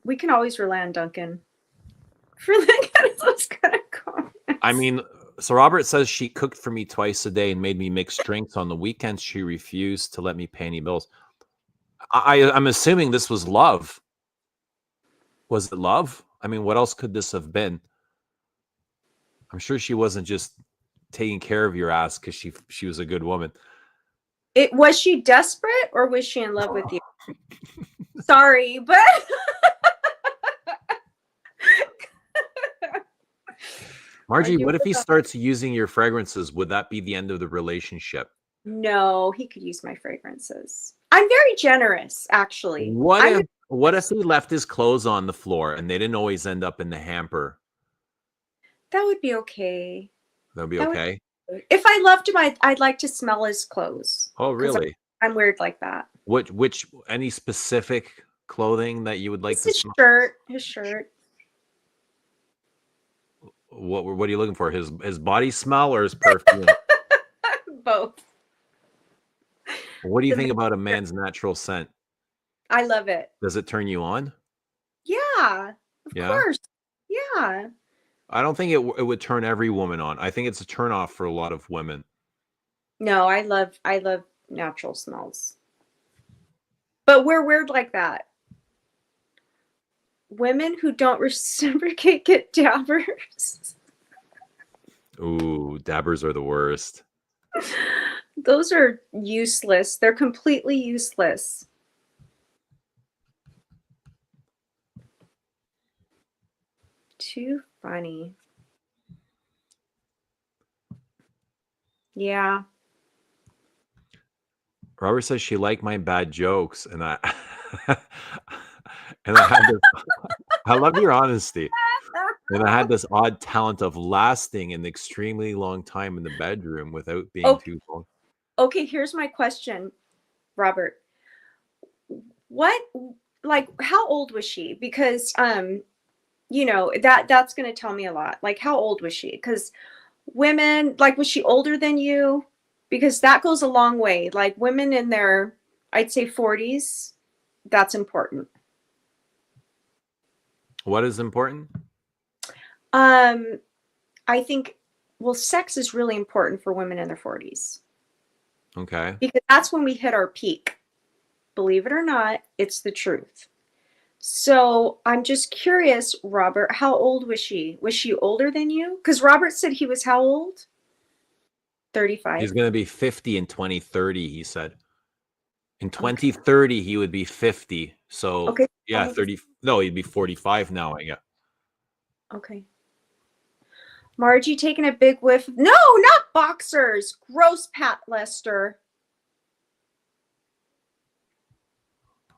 we can always rely on Duncan for those kind of comments. I mean, so Robert says she cooked for me twice a day and made me mix drinks. On the weekends, she refused to let me pay any bills. I'm assuming this was love. Was it love? I mean, what else could this have been? I'm sure she wasn't just taking care of your ass because she was a good woman. Was she desperate or was she in love with you? Sorry, but Margie, what if he starts using your fragrances? Would that be the end of the relationship? No, he could use my fragrances. I'm very generous, actually. What if he left his clothes on the floor and they didn't always end up in the hamper? That would be okay. That'd be okay. If I loved him, I'd like to smell his clothes. Oh, really? I'm weird like that. Any specific clothing that you would like to smell? His shirt. What are you looking for? His body smell or his perfume? Both. What do you think about a man's natural scent? I love it. Does it turn you on? Yeah, of course. Yeah. I don't think it would turn every woman on. I think it's a turnoff for a lot of women. No, I love natural smells. But we're weird like that. Women who don't reciprocate get dabbers. Ooh, dabbers are the worst. Those are useless. They're completely useless. Too funny. Yeah. Robert says she liked my bad jokes, and I and I had this. I love your honesty. And I had this odd talent of lasting an extremely long time in the bedroom without being Okay. too long. Okay, here's my question, Robert. What, like, how old was she? Because you know, that's going to tell me a lot. Like, how old was she? Because women, like, was she older than you? Because that goes a long way. Like, women in their, I'd say 40s, that's important. What is important? I think, well, sex is really important for women in their 40s. Okay. Because that's when we hit our peak. Believe it or not, it's the truth. So I'm just curious, Robert, how old was she? Was she older than you? Because Robert said he was how old? 35. He's going to be 50 in 2030, he said. In 2030, he would be 50. So, Okay. yeah, 30. No, he'd be 45 now, I guess. Okay. Margie taking a big whiff. No, not boxers. Gross, Pat Lester.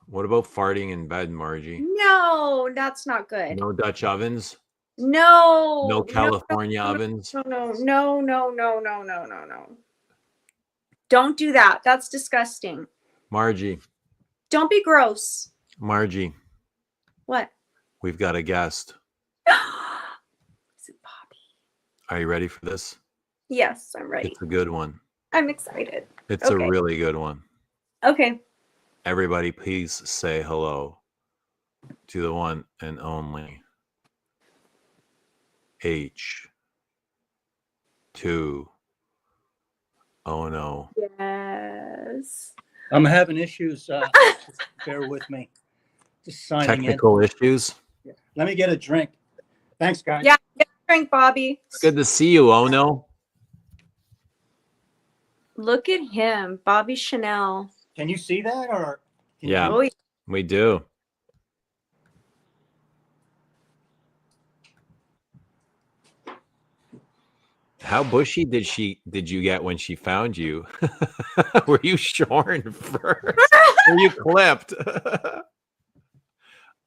What about farting in bed, Margie? No, that's not good. No Dutch ovens? No. No California ovens? No. Don't do that. That's disgusting. Margie. Don't be gross. Margie. What? We've got a guest. Is it Bobby? Are you ready for this? Yes, I'm ready. It's a good one. I'm excited. It's a really good one. Okay. Everybody, please say hello to the one and only H2. Oh no. Yes. I'm having issues. Bear with me. Just signing Technical issues. in. Let me get a drink. Thanks, guys. Yeah, get a drink, Bobby. It's good to see you, oh no. Look at him, Bobby Chanel. Can you see that, or? Yeah, Oh, we do. How bushy did you get when she found you? Were you shorn first? Were you clipped?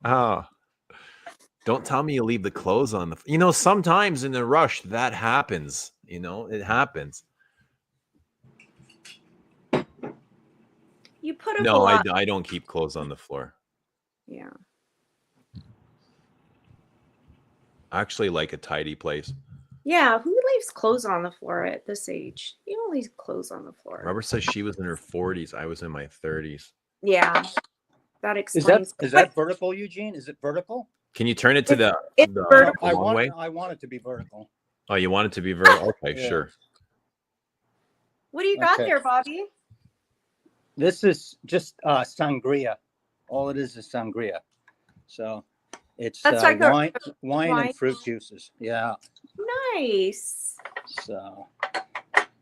Oh, don't tell me you leave the clothes on the. Sometimes in a rush that happens. It happens. you put a No, lot. I don't keep clothes on the floor. Yeah. I actually like a tidy place. Yeah, who leaves clothes on the floor at this age? You don't leave clothes on the floor. Robert says she was in her 40s. I was in my 30s. Yeah, that explains. Is that vertical, Eugene? Is it vertical? Can you turn it to it's the vertical. long way? I want it to be vertical. Oh, you want it to be vertical? Okay, Yeah. sure. What do you got Okay. there, Bobby? This is just sangria. All it is sangria. So it's That's like a wine wine. and fruit juices. Yeah. Nice. So,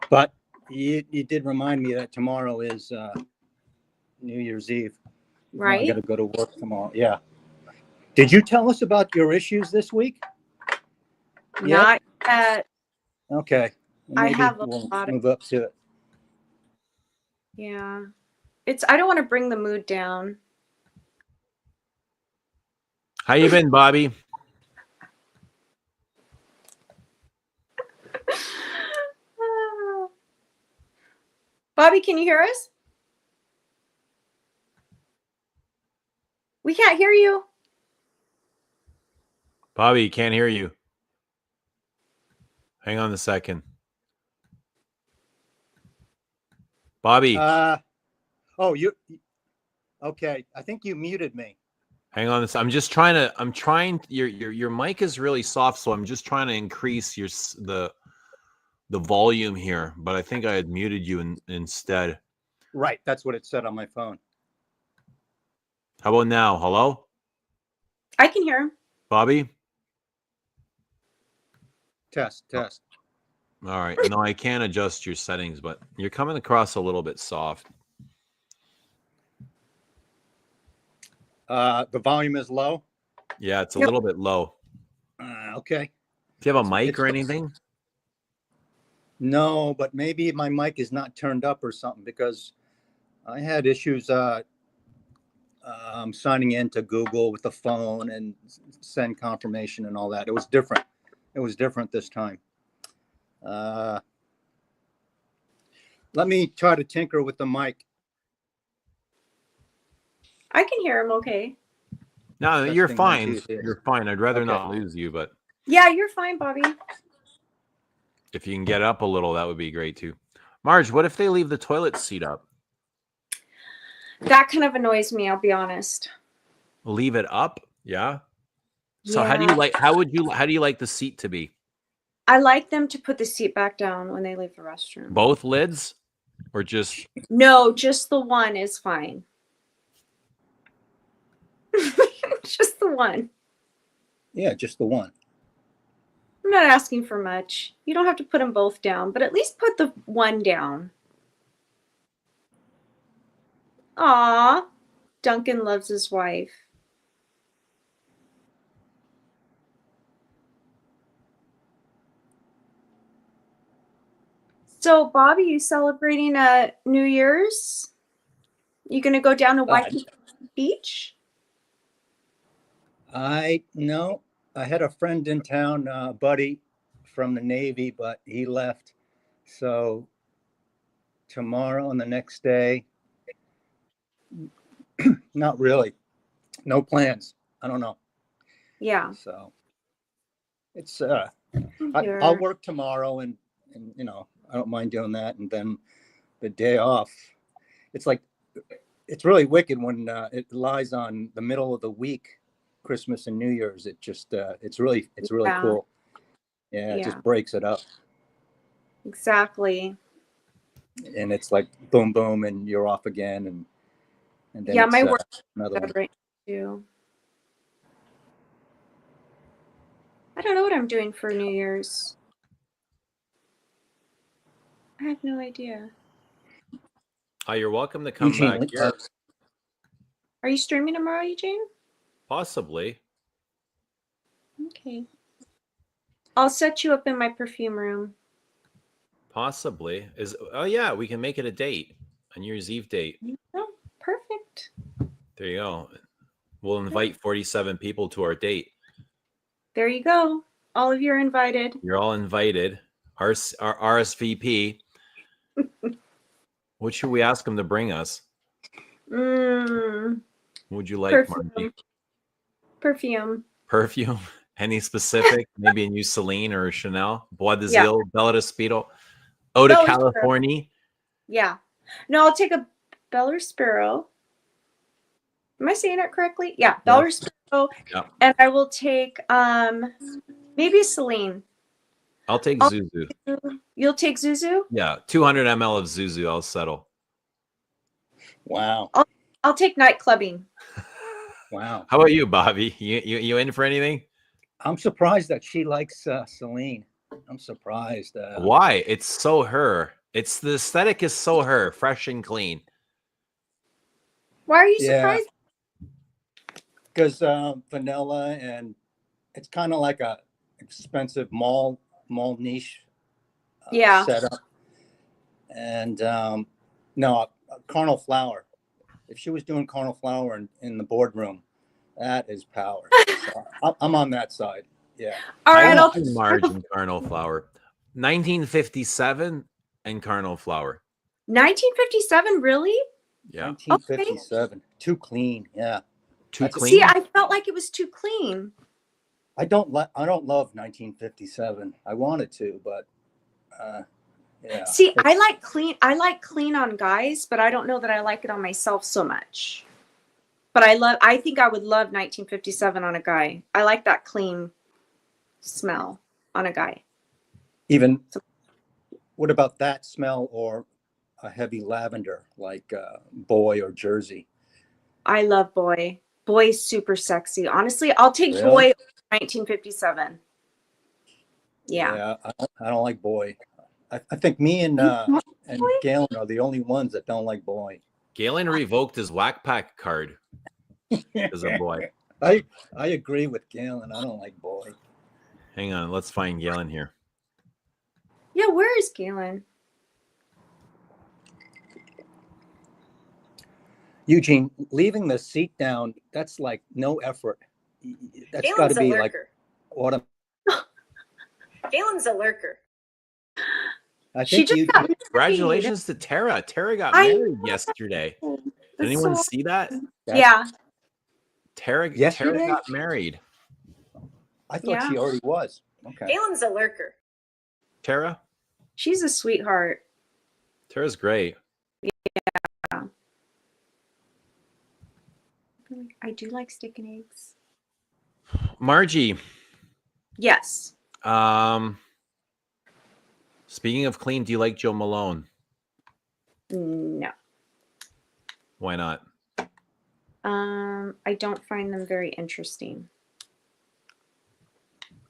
but you did remind me that tomorrow is New Year's Eve. Right. I got to go to work tomorrow. Yeah. Did you tell us about your issues this week? Not yet. Okay. I Maybe have a we'll lot of. move up to it. Yeah. I don't want to bring the mood down. How you been, Bobby? Bobby, can you hear us? We can't hear you. Bobby, can't hear you. Hang on a second. Bobby. You. Okay. I think you muted me. Hang on. Your mic is really soft, so I'm just trying to increase the volume here, but I think I had muted you instead. Right. That's what it said on my phone. How about now? Hello? I can hear him. Bobby? Test. All right. No, I can't adjust your settings, but you're coming across a little bit soft. The volume is low. Yeah, it's a little bit low. Okay. Do you have a mic or anything? No, but maybe my mic is not turned up or something because I had issues signing into Google with the phone and send confirmation and all that. It was different. It was different this time. Let me try to tinker with the mic. I can hear him okay. No, you're Testing, 1, fine. 2, 3. You're fine. I'd rather Okay. not lose you, but Yeah, you're fine, Bobby. if you can get up a little, that would be great too. Marge, what if they leave the toilet seat up? That kind of annoys me, I'll be honest. Leave it up? Yeah. So how do Yeah. you like how do you like the seat to be? I like them to put the seat back down when they leave the restroom. Both lids or just No, just the one is fine. Just the one. Yeah, just the one. I'm not asking for much. You don't have to put them both down, but at least put the one down. Aw, Duncan loves his wife. So, Bobby, you celebrating New Year's? You gonna go down to Waikiki Beach? No, I had a friend in town, buddy from the Navy, but he left. So tomorrow and the next day, not really. No plans. I don't know. Yeah. So it's Here. I'll work tomorrow and you know, I don't mind doing that. And then the day off, it's like it's really wicked when it lies on the middle of the week, Christmas and New Year's. It just it's really Yeah. cool. Yeah, it Yeah. just breaks it up. Exactly. And it's like boom boom and you're off again and then Yeah, it's my work another one. right too. I don't know what I'm doing for New Year's. I have no idea. Oh, you're welcome to come Eugene, back here. Are you streaming tomorrow, Eugene? Possibly. Okay. I'll set you up in my perfume room. Possibly. Oh yeah, we can make it a date. A New Year's Eve date. Oh, perfect. There you go. We'll invite 47 people to our date. There you go. All of you are invited. You're all invited. Our RSVP. What should we ask them to bring us? Mm, What would you like, perfume. Margie? Perfume. Perfume? Any specific? Maybe a new Celine or a Chanel? Bois de Yeah. Zil, Bella de Speedo, Eau de Bella California. Yeah. No, I'll take a Bella Sparrow. Am I saying it correctly? Yeah, Bella Sparrow. Yeah. And I will take maybe a Celine. I'll take Zuzu. You'll take Zuzu? Yeah, 200 ml of Zuzu. I'll settle. Wow. I'll take night clubbing. Wow. How about you, Bobby? You in for anything? I'm surprised that she likes Celine. I'm surprised. Why? It's so her. It's the aesthetic is so her, fresh and clean. Why are you Yeah. surprised? Because vanilla and it's kind of like a expensive mall niche Yeah. setup. And no, Carnal Flower. If she was doing Carnal Flower in the boardroom, that is power. So I'm on that side. Yeah. All right, I'll Marge and Carnal Flower. 1957 and Carnal Flower. 1957, really? Yeah. 1957. Too clean. Yeah. Too clean. See, I felt like it was too clean. I don't love 1957. I wanted to, but yeah. See, I like clean on guys, but I don't know that I like it on myself so much. But I think I would love 1957 on a guy. I like that clean smell on a guy. Even what about that smell or a heavy lavender like Boy or Jersey? I love Boy. Boy's super sexy. Honestly, I'll take Really? Boy 1957. Yeah. I don't like Boy. I think me and Galen are the only ones that don't like Boy. Galen revoked his Whack Pack card as a boy. I agree with Galen. I don't like Boy. Hang on, let's find Galen here. Yeah, where is Galen? Eugene, leaving the seat down, that's like no effort. That's got to Galen's a be like lurker. autumn. Galen's a lurker. I She think just you, got married. Congratulations to Tara. Tara got I married know. yesterday. Did That's anyone so see that? awesome. That's- Yeah. Tara Yesterday? got married. I thought Yeah. she already was. Okay. Galen's a lurker. Tara? She's a sweetheart. Tara's great. I do like steak and eggs. Margie, Yes. speaking of clean, do you like Joe Malone? No. Why not? I don't find them very interesting.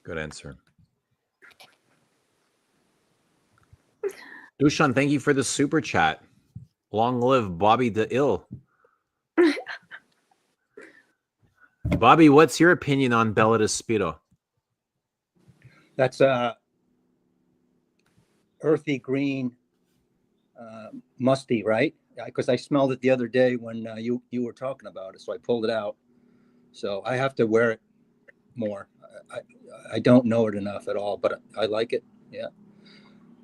Good answer. Dushan, thank you for the super chat. Long live Bobby the Ill. Bobby, what's your opinion on Bella Despiro? That's earthy green, musty, right? Because I smelled it the other day when you were talking about it, so I pulled it out. So I have to wear it more. I don't know it enough at all, but I like it. Yeah.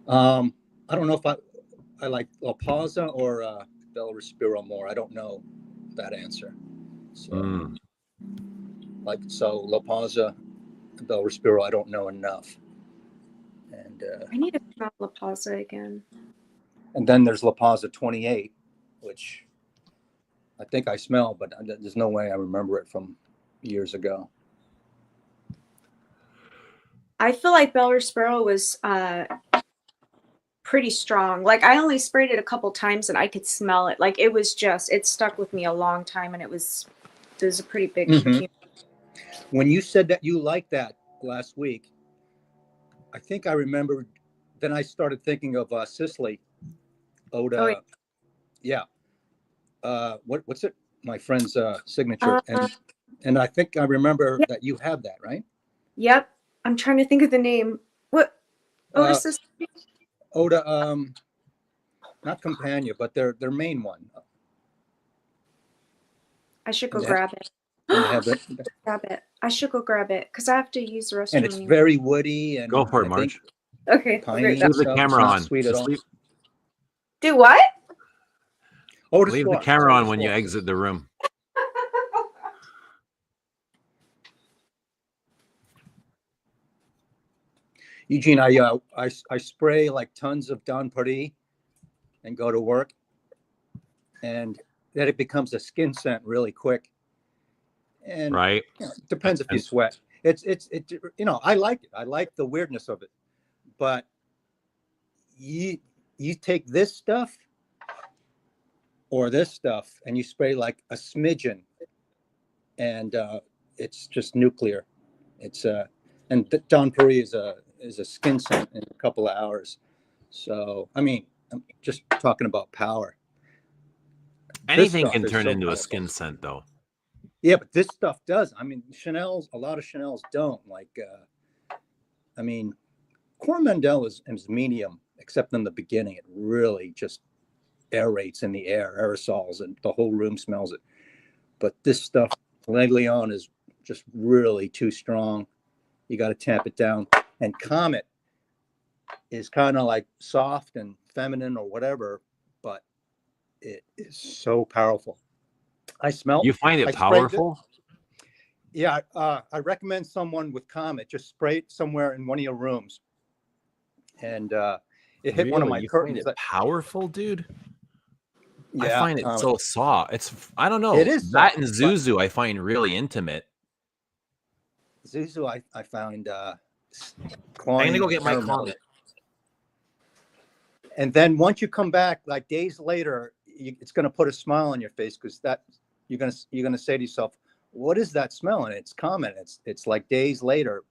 I don't know if I like La Pausa or Bella Respiro more. I don't know that answer. So so La Pausa, Bella Respiro, I don't know enough. And I need to smell La Pausa again. and then there's La Pausa 28, which I think I smell, but there's no way I remember it from years ago. I feel like Bella Respiro was pretty strong. Like I only sprayed it a couple times and I could smell it. Like it stuck with me a long time, and it was a pretty big perfume. When you said that you liked that last week, I think I remembered. Then I started thinking of Sicily, Oda. Yeah. What's it? My friend's signature, and I think I remember that you have that, right? Yep. I'm trying to think of the name. What? Oda Sicily? Oda, not Compania, but their main one. I should go grab it. And they have it, Grab it. I should go grab it because I have to use the restroom. and it's very woody and Go for it, I Marge. think okay. piney Leave and the stuff. camera It's not on. sweet at all. Do what? Leave the camera on when you exit the room. Eugene, I spray like tons of Don Paris and go to work, and then it becomes a skin scent really quick. And right, it depends if you sweat. It I like it. I like the weirdness of it, but you take this stuff or this stuff and you spray like a smidgen, and it's just nuclear. It's and Don Paris is a skin scent in a couple of hours. So I mean, I'm just talking about power. anything can turn into a skin scent, though. Yeah, but this stuff does. I mean, a lot of Chanel's don't. Like, I mean, Coromandel is medium, except in the beginning. It really just aerates in the air, aerosols, and the whole room smells it. But this stuff, Leglion, is just really too strong. You got to tamp it down. And Comet is kind of like soft and feminine or whatever, but it is so powerful. You find it powerful? Yeah, I recommend someone with Comet just spray it somewhere in one of your rooms, and it hit one of my curtains. Find it powerful, dude. Yeah, I find it so soft. I don't know. It is that soft, and Zuzu. I find really intimate. Zuzu, I found. I'm gonna go get my Comet. And then once you come back, like days later, it's gonna put a smile on your face because you're gonna say to yourself, what is that smell? And it's Comet. It's like days later,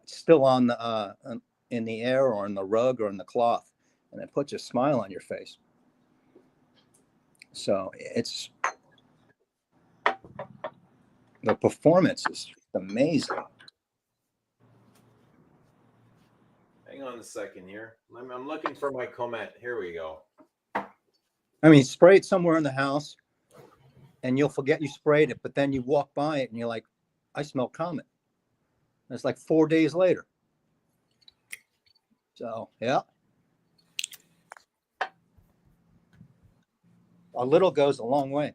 it's still on the in the air or in the rug or in the cloth, and it puts a smile on your face. So it's the performance is amazing. Hang on a second here. I'm looking for my comment. Here we go. I mean, spray it somewhere in the house and you'll forget you sprayed it, but then you walk by it and you're like, I smell comet. And it's like 4 days later. So, yeah. A little goes a long way.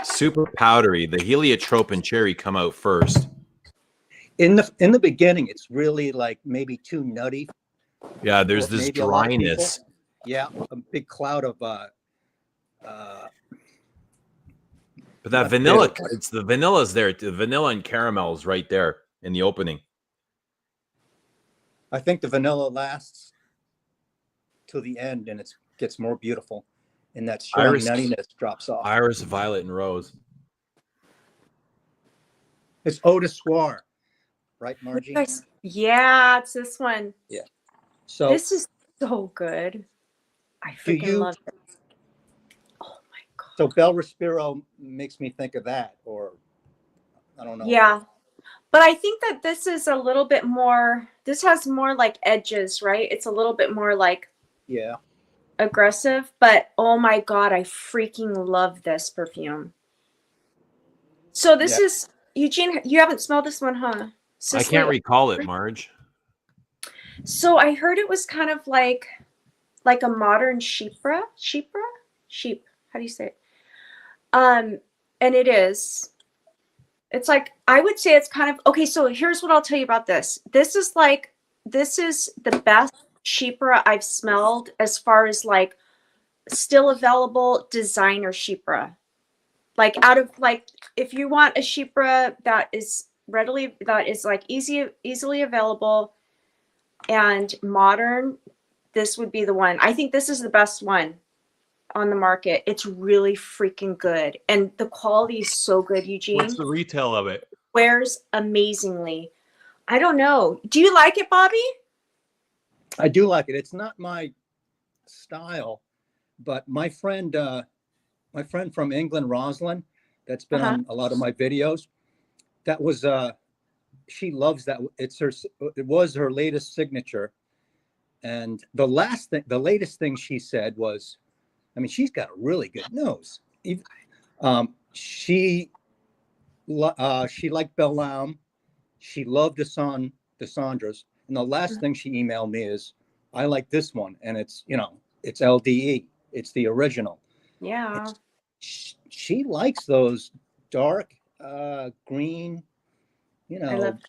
Super powdery. The heliotrope and cherry come out first. In the beginning, it's really like maybe too nutty. Yeah, there's for this maybe a lot of people. dryness. Yeah, a big cloud of But that vanilla, bitter. it's the vanilla's there. The vanilla and caramels right there in the opening. I think the vanilla lasts till the end and it gets more beautiful. And that strong Iris- nuttiness drops off. Iris, violet, and rose. It's eau de soir, right, Margie? Guys, yeah, it's this one. So This is so good. I Do freaking you- love it. Oh my god. so Bel Respiro makes me think of that, or I don't know. Yeah. But I think that this is a little bit more, this has more like edges, right? It's a little bit more like Yeah. aggressive, but oh my god, I freaking love this perfume. So this Yeah. is, Eugene, you haven't smelled this one, huh? I Cicely? can't recall it, Marge. So I heard it was kind of like a modern sheep. How do you say it? And it is. It's like, I would say it's kind of, okay, so here's what I'll tell you about this. This is the best sheepra I've smelled as far as like still available designer sheepra. Like out of like, if you want a sheepra that is like easily available and modern, this would be the one. I think this is the best one on the market. It's really freaking good. And the quality is so good, Eugene. What's the retail of it? Wears amazingly. I don't know. Do you like it, Bobby? I do like it. It's not my style, but my friend from England, Rosalind, that's been on a lot of my videos. That was she loves that. It was her latest signature. And the latest thing she said was, I mean, she's got a really good nose. She liked Belle Laume. She loved Desandras. And the last thing she emailed me is, I like this one. And it's LDE. It's the original. Yeah. She likes those dark green, I love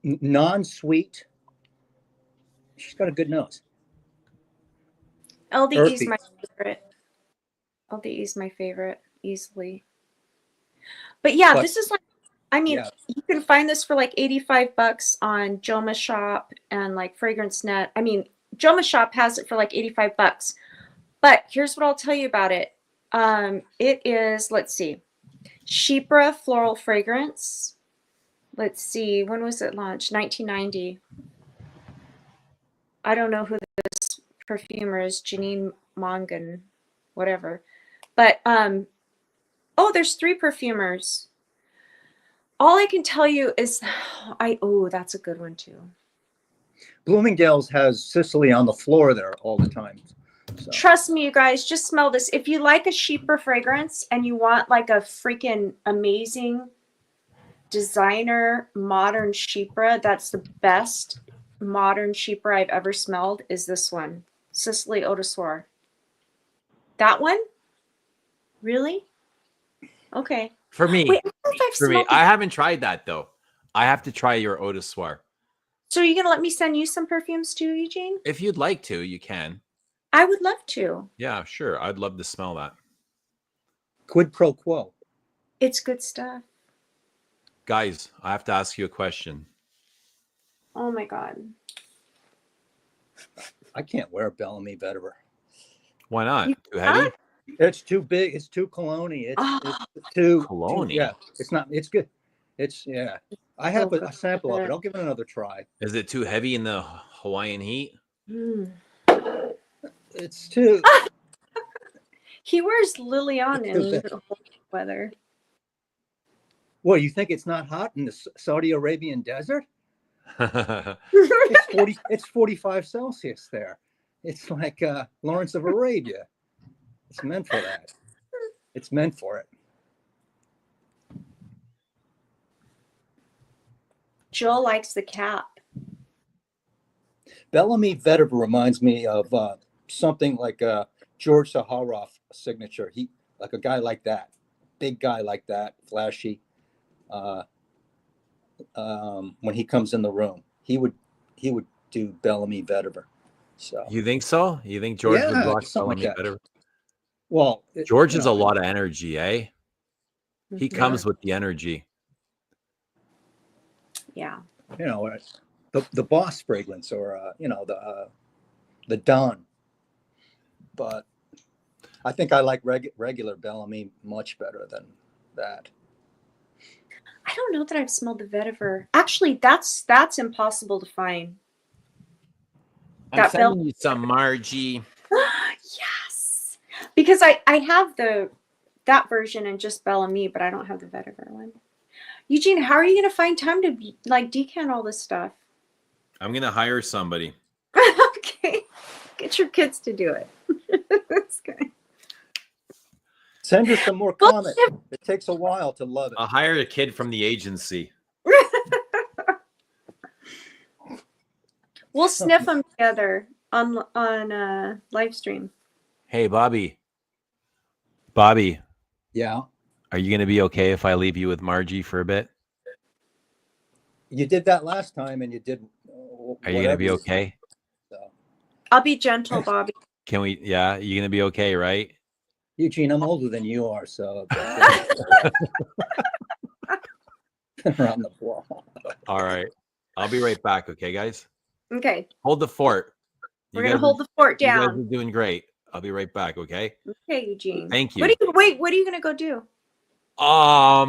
non-sweet. She's got a good nose. LDE is Earthy. my favorite. LDE is my favorite easily. But yeah, this is like, I mean, Yeah. you can find this for like $85 on Joma Shop and like Fragrance Net. I mean, Joma Shop has it for like $85. But here's what I'll tell you about it. It is, let's see, Chypre Floral Fragrance. Let's see, when was it launched? 1990. I don't know who this perfumer is, Janine Mongan, whatever. But, oh, there's 3 perfumers. All I can tell you is, oh, that's a good one too. Bloomingdale's has Sicily on the floor there all the time. So. Trust me, you guys, just smell this. If you like a Chypre fragrance and you want like a freaking amazing designer modern Chypre, that's the best modern Chypre I've ever smelled, is this one, Sicily Eau de Soir. That one? Really? Okay. For me, Wait, I don't know if I've smelled I haven't tried that though. I have to try your eau de soir. So are you gonna let me send you some perfumes too, Eugene? If you'd like to, you can. I would love to. Yeah, sure. I'd love to smell that. Quid pro quo. It's good stuff. Guys, I have to ask you a question. Oh my god. I can't wear Bellamy Vetiver. Why not? You Too heavy? It's too big. It's too cologne-y. It's too Cologne-y? Yeah, it's not. It's good. It's yeah. I have a sample of it. I'll give it another try. Is it too heavy in the Hawaiian heat? Mm. It's too. He wears Lilian It's too in big. the weather. Well, you think it's not hot in the Saudi Arabian desert? Have It's 45 Celsius there. It's like Lawrence of Arabia. It's meant for that. It's meant for it. Jill likes the cap. Bellamy Vetiver reminds me of something like George Saharoff signature. He like a guy like that, big guy like that, flashy. When he comes in the room, he would do Bellamy Vetiver. So you think so? You think George would yeah, rock something like Bellamy that. better? Well, George has a lot of energy, eh? He Mhm. comes with the energy. Yeah. you know, the Boss fragrance or the Don. But I think I like regular Bellamy much better than that. I don't know that I've smelled the vetiver. Actually, that's impossible to find. I'm That sending you some, Margie. Yes, because I have that version and just Bellamy, but I don't have the vetiver one. Eugene, how are you going to find time to like decant all this stuff? I'm gonna hire somebody. Okay, get your kids to do it. That's good. Send her some more comments. It takes a while to love it. I'll hire a kid from the agency. We'll sniff them together on live stream. Hey, Bobby. Bobby, Yeah. are you gonna be okay if I leave you with Margie for a bit? You did that last time and you did. Are you gonna be okay? So. I'll be gentle, Bobby. Can we? Yeah, you gonna be okay, right? Eugene, I'm older than you are, so around the wall. All right. I'll be right back, okay, guys? Okay, Hold the fort. we're going to hold the fort You guys down. are doing great. I'll be right back, okay? Okay, Eugene. Thank you. What are you going to go do? I'll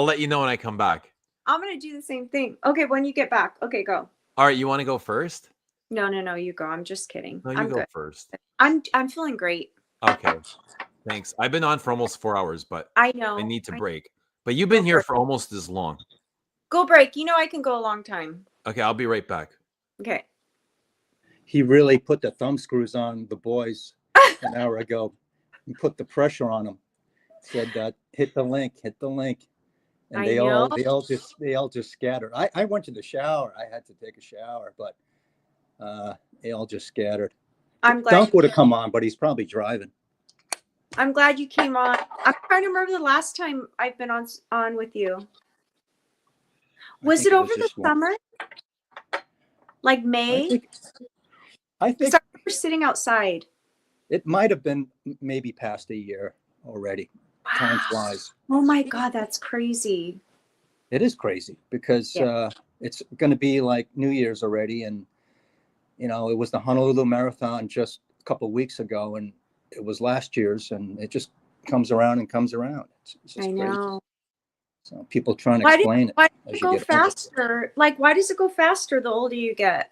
let you know when I come back. I'm going to do the same thing. Okay, when you get back. Okay, go. All right, you want to go first? No, you go. I'm just kidding. No, you I'm go good. first. I'm feeling great. Okay. Thanks. I've been on for almost 4 hours, but I know. I need to break. But you've been here for almost as long. Go break. You know I can go a long time. Okay, I'll be right back. Okay. He really put the thumb screws on the boys an hour ago. He put the pressure on them. Said that hit the link, and they all just scattered. I went to the shower. I had to take a shower, but they all just scattered. I'm glad Dunk would have come on, but he's probably driving. I'm glad you came on. I'm trying to remember the last time I've been on with you. Was it over the summer? Like May? I think I remember sitting outside. it might have been maybe past a year already. Wow. Time flies. Oh my God, that's crazy. It is crazy because it's going to be like New Year's already. And, it was the Honolulu Marathon just a couple of weeks ago, and it was last year's, and it just comes around and comes around. It's just I know. crazy. So people trying to explain it. Why does it go faster? Like, why does it go faster the older you get?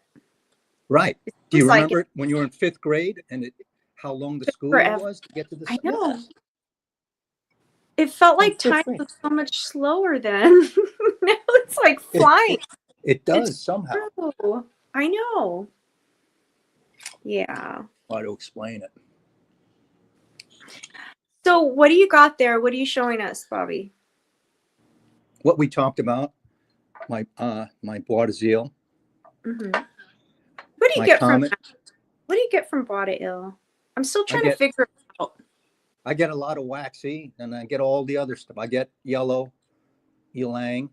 Right. Do you remember when you were in 5th grade and how long the school was to get to the? I know. Yeah. It felt like time was so much slower then. Now it's like flying. It does somehow. True. I know. Yeah. How to explain it. So what do you got there? What are you showing us, Bobby? What we talked about, my Bois d'Azil. Mm-hmm. What do you get from that? What do you get from Bois d'Azil? I'm still trying to figure it out. I get a lot of waxy, and I get all the other stuff. I get yellow, ylang.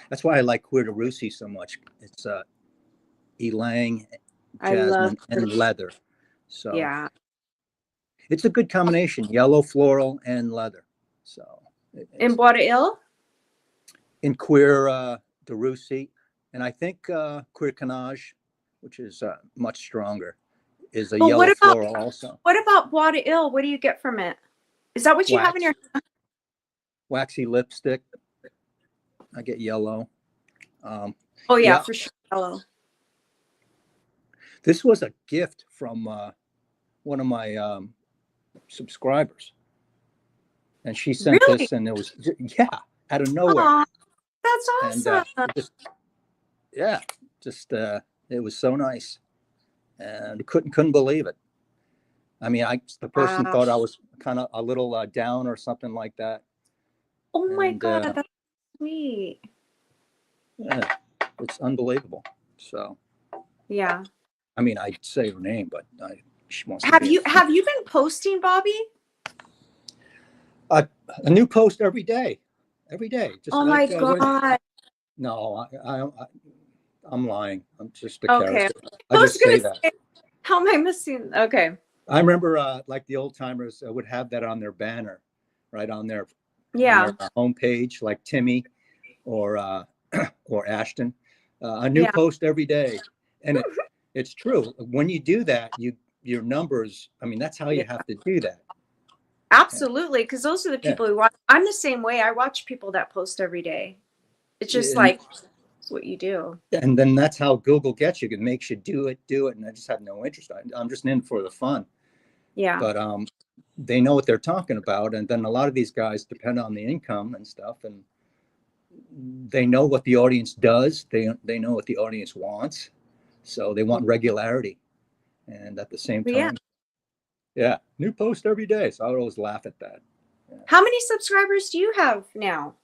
That's why I like Cuir de Russie so much. It's ylang, jasmine, and leather. So yeah, it's a good combination: yellow, floral, and leather. So in Bois d'Azil, in Cuir de Russie, and I think Cuir Canage, which is much stronger, is a yellow floral also. What about Bois d'Azil? What do you get from it? Is that what you have in your waxy lipstick? I get yellow. Oh yeah, for sure, yellow. This was a gift from one of my subscribers. and she sent Really? this, and it was yeah, out of nowhere. Aw, that's And awesome. just yeah, just it was so nice, and couldn't believe it. I mean, the person Wow. thought I was kind of a little down or something like that, Oh my and God, that's sweet. yeah, it's unbelievable. So, Yeah. I mean, I'd say her name, but she wants to Have be you been posting, Bobby? a new post every day, just Oh like my God. no, I'm lying. I'm just a Okay. character. I I was just say gonna that. say, how am I missing? Okay. I remember like the old timers would have that on their banner, right on their Yeah. homepage, like Timmy or or Ashton, a new Yeah. post every day, and it's true. When you do that, your numbers. I mean, that's how you Yeah. have to do that. Absolutely, because those are the Yeah. people who watch. I'm the same way. I watch people that post every day. It's just And, like it's what you do. and then that's how Google gets you. It makes you do it, and I just have no interest. I'm just in for the fun. Yeah. But they know what they're talking about, and then a lot of these guys depend on the income and stuff, and they know what the audience does. They know what the audience wants, so they want regularity, and at the same But yeah. time, yeah, new post every day. So I would always laugh at that. Yeah. How many subscribers do you have now?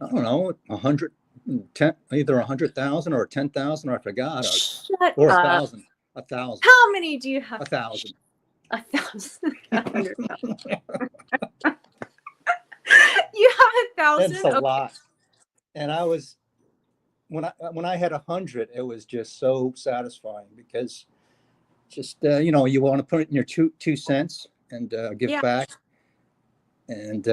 I don't know, 110, either 100,000 or 10,000, or I forgot, Shut or up. 1,000. How many do you have? 1,000. 1,000. 100,000. You have That's 1,000? a lot. And I was when I had 100, it was just so satisfying because just you want to put it in your two cents and give Yeah. back. And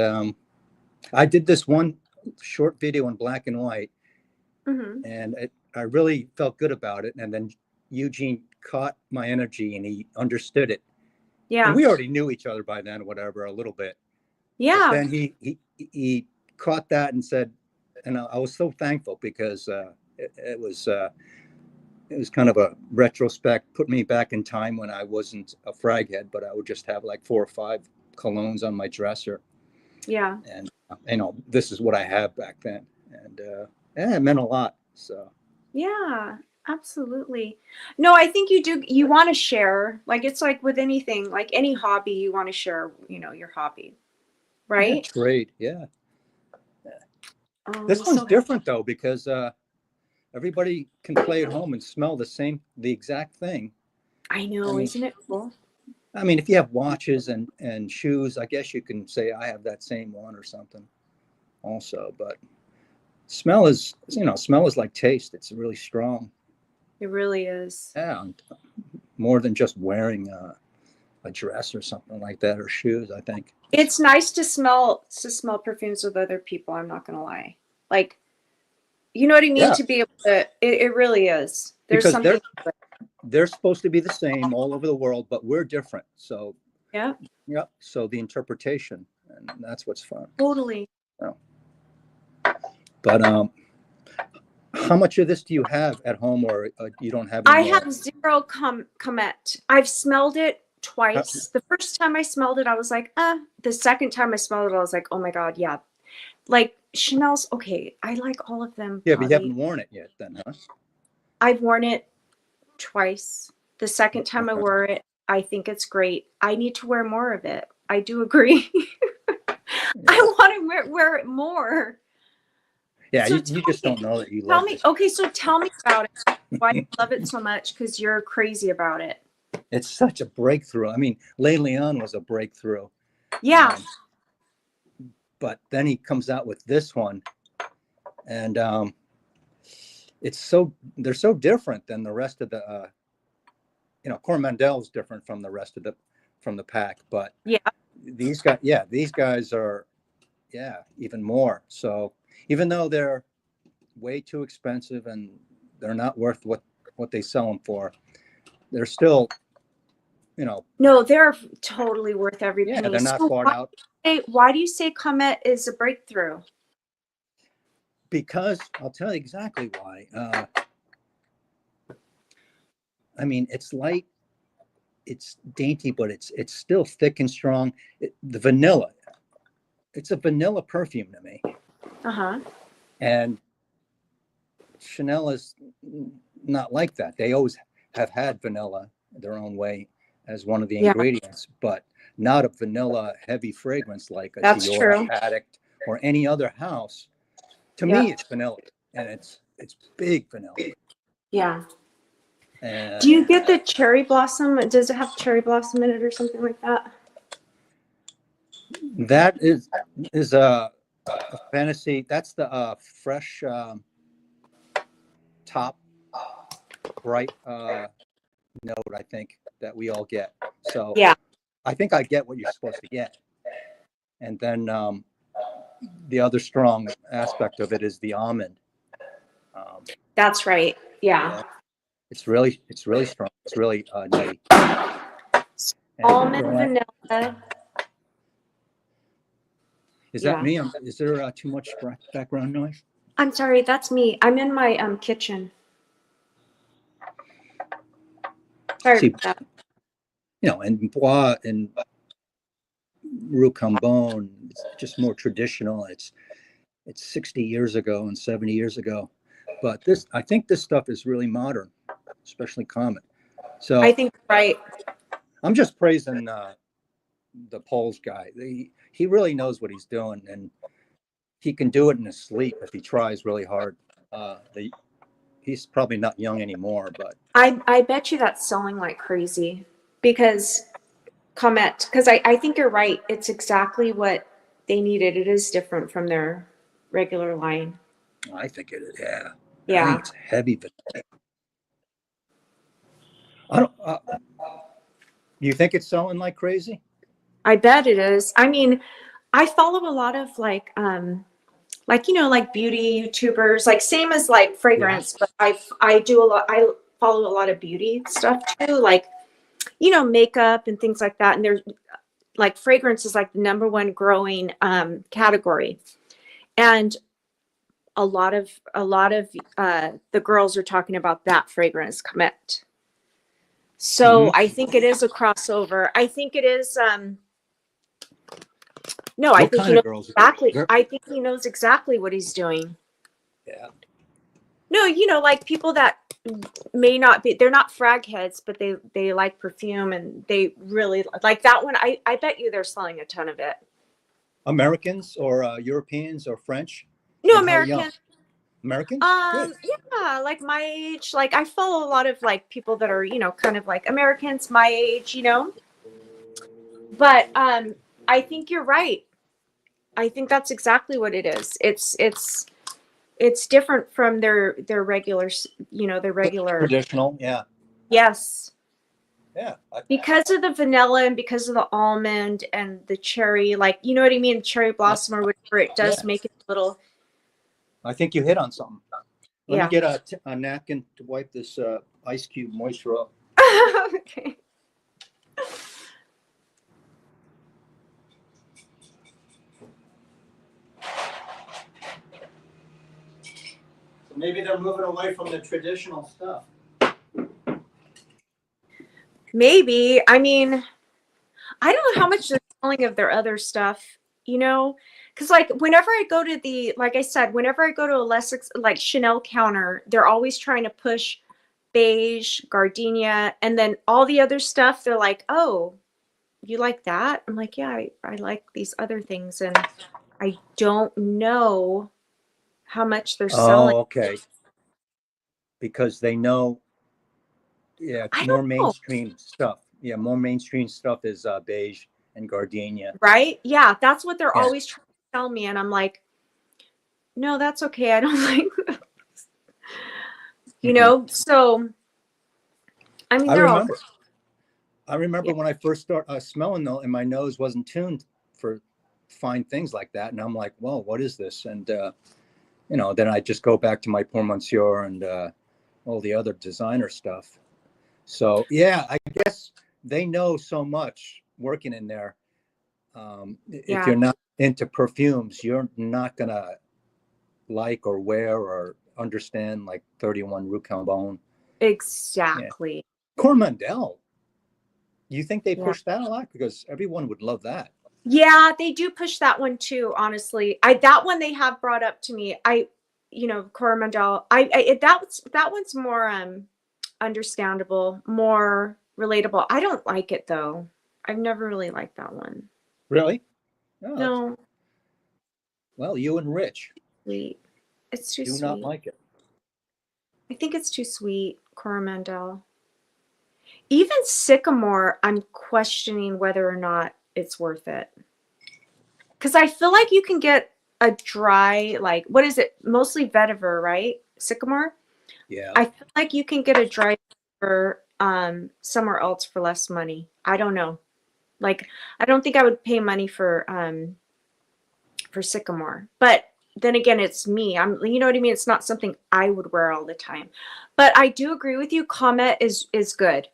I did this one short video in black and white, Mm-hmm. and I really felt good about it. And then Eugene caught my energy and he understood it. Yeah. And we already knew each other by then, whatever, a little bit. Yeah. But then he caught that and said, and I was so thankful because it was kind of a retrospect, put me back in time when I wasn't a frag head, but I would just have like 4 or 5 colognes on my dresser. Yeah. And this is what I have back then, and yeah, it meant a lot. So Yeah, absolutely. No, I think you want to share. Like it's like with anything, like any hobby, you want to share, your hobby. yeah, Right? trade, yeah. Oh, This I'm one's so different though because everybody can play at home and smell the exact thing. I know, isn't it cool? I mean, if you have watches and shoes, I guess you can say I have that same one or something also. But smell is like taste. It's really strong. It really is. Yeah, more than just wearing a dress or something like that or shoes, I think. It's nice to smell perfumes with other people, I'm not gonna lie. Like, you know what I mean? Yeah. To be able to, it really is. There's Because something. they're supposed to be the same all over the world, but we're different. So Yeah, yeah. So the interpretation, and that's what's fun. totally. So, but how much of this do you have at home, or you don't have I anymore? have zero Comet. I've smelled it twice. The first time I smelled it, I was like, The second time I smelled it, I was like, oh my God, yeah. Like Chanel's, okay, I like all of them. Yeah, but you Bobby. haven't worn it yet then, huh? I've worn it twice. The second time I wore it, I think it's great. I need to wear more of it. I do agree. I want to wear it more. Yeah, So you just don't know that you Tell love me, this. okay, so tell me about it. Why you love it so much? Because you're crazy about it. It's such a breakthrough. I mean, Le Leon was a breakthrough. Yeah. But then he comes out with this one, and they're so different than the rest of the Coromandel is different from the rest of the pack, but Yeah. these guys are even more. So even though they're way too expensive and they're not worth what they sell them for, they're still No, they're totally worth every penny. they're not bought out. Why do you say Comet is a breakthrough? Because I'll tell you exactly why. I mean, it's light, it's dainty, but it's still thick and strong. The vanilla, it's a vanilla perfume to me. Uh-huh. And Chanel is not like that. They always have had vanilla their own way as one of the Yeah. ingredients, but not a vanilla heavy fragrance like a That's Dior true. Addict or any other house. To Yeah. me, it's vanilla, and it's big vanilla. Yeah. And Do you get the cherry blossom? Does it have cherry blossom in it or something like that? that is a fantasy. That's the fresh top bright note, I think, that we all get. So Yeah. I think I get what you're supposed to get. And then the other strong aspect of it is the almond. That's right. Yeah. Yeah, it's really strong. It's really nutty. Almond, And vanilla. is Yeah. that me? Is there too much background noise? I'm sorry, that's me. I'm in my kitchen. Sorry See, about that. and Bois and Rue Cambon, it's just more traditional. It's 60 years ago and 70 years ago. But I think this stuff is really modern, especially common. So I think right. I'm just praising the Poles guy. He really knows what he's doing, and he can do it in his sleep if he tries really hard. He's probably not young anymore, but I bet you that's selling like crazy because I think you're right. It's exactly what they needed. It is different from their regular line. I think it is. Yeah. I Yeah. think it's heavy, but I don't. You think it's selling like crazy? I bet it is. I mean, I follow a lot of like like beauty YouTubers, like same as like fragrance, but I do a lot. I follow a lot of beauty stuff too, like makeup and things like that. And there's like fragrance is like the #1 growing category, and a lot of the girls are talking about that fragrance Comet. So I think it is a crossover. I think it is. No, I What think kind of girls? exactly. I think he knows exactly what he's doing. Yeah. No, like people that may not be, they're not frag heads, but they like perfume and they really like that one. I bet you they're selling a ton of it. Americans or Europeans or French? No, And how young? American. Americans? Good. Yeah, like my age. Like I follow a lot of like people that are, kind of like Americans my age, But I think you're right. I think that's exactly what it is. It's different from their regular, their regular. Traditional, yeah. Yes. Yeah. Because of the vanilla and because of the almond and the cherry, like, you know what I mean? Cherry blossom or whatever, it does make it a little. I think you hit on something. Let Yeah. me get a napkin to wipe this ice cube moisture off. Okay. So maybe they're moving away from the traditional stuff. Maybe. I mean, I don't know how much they're selling of their other stuff, because like whenever I go to like I said, whenever I go to a like Chanel counter, they're always trying to push beige, gardenia, and then all the other stuff. They're like, oh, you like that? I'm like, yeah, I like these other things, and I don't know how much they're selling. Oh, okay. Because they know, yeah, I more don't know. mainstream stuff. Yeah, more mainstream stuff is beige and gardenia. Right? Yeah, that's what they're always trying to tell me, and I'm like, no, that's okay. I don't like this. So I mean, they're all. I remember when I first started smelling though, and my nose wasn't tuned for fine things like that, and I'm like, well, what is this? And then I just go back to my Pour Monsieur and all the other designer stuff. So yeah, I guess they know so much working in there. If you're not into perfumes, you're not gonna like or wear or understand like 31 Rue Cambon. Exactly. Yeah. Coromandel. You think they push that a lot? Because everyone would love that. Yeah, they do push that one too, honestly. That one they have brought up to me. Coromandel. That one's more understandable, more relatable. I don't like it though. I've never really liked that one. Really? No. No, Well, you and Rich sweet. It's too do sweet. not like it. I think it's too sweet, Coromandel. Even Sycamore, I'm questioning whether or not it's worth it. Because I feel like you can get a dry, like, what is it? Mostly vetiver, right? Sycamore? Yeah. I feel like you can get a dry vetiver somewhere else for less money. I don't know. Like, I don't think I would pay money for Sycamore. But then again, it's me. You know what I mean? It's not something I would wear all the time. But I do agree with you. Comet is good.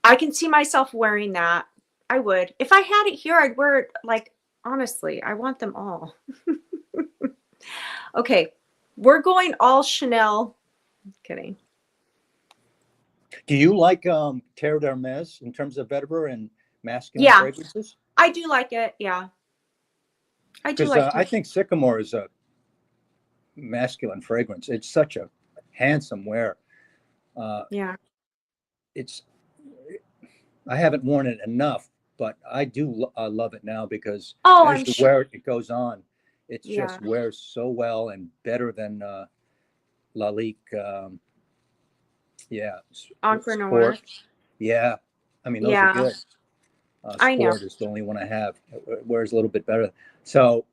I can see myself wearing that. I would. If I had it here, I'd wear it, like, honestly, I want them all. Okay. We're going all Chanel. Kidding. Do you like Terre d'Hermes in terms of vetiver and masculine Yeah. fragrances? I do like it. Yeah. I do Because like I think Sycamore is a masculine fragrance. It's such a handsome wear. Yeah. I haven't worn it enough, but I do love it now because Oh, as I'm you sure. wear it, it goes on. It Yeah. just wears so well and better than Lalique. Yeah. Encre Noir. Sport. Yeah. I mean, those Yeah. are good. I know. Sport is the only one I have. It wears a little bit better. So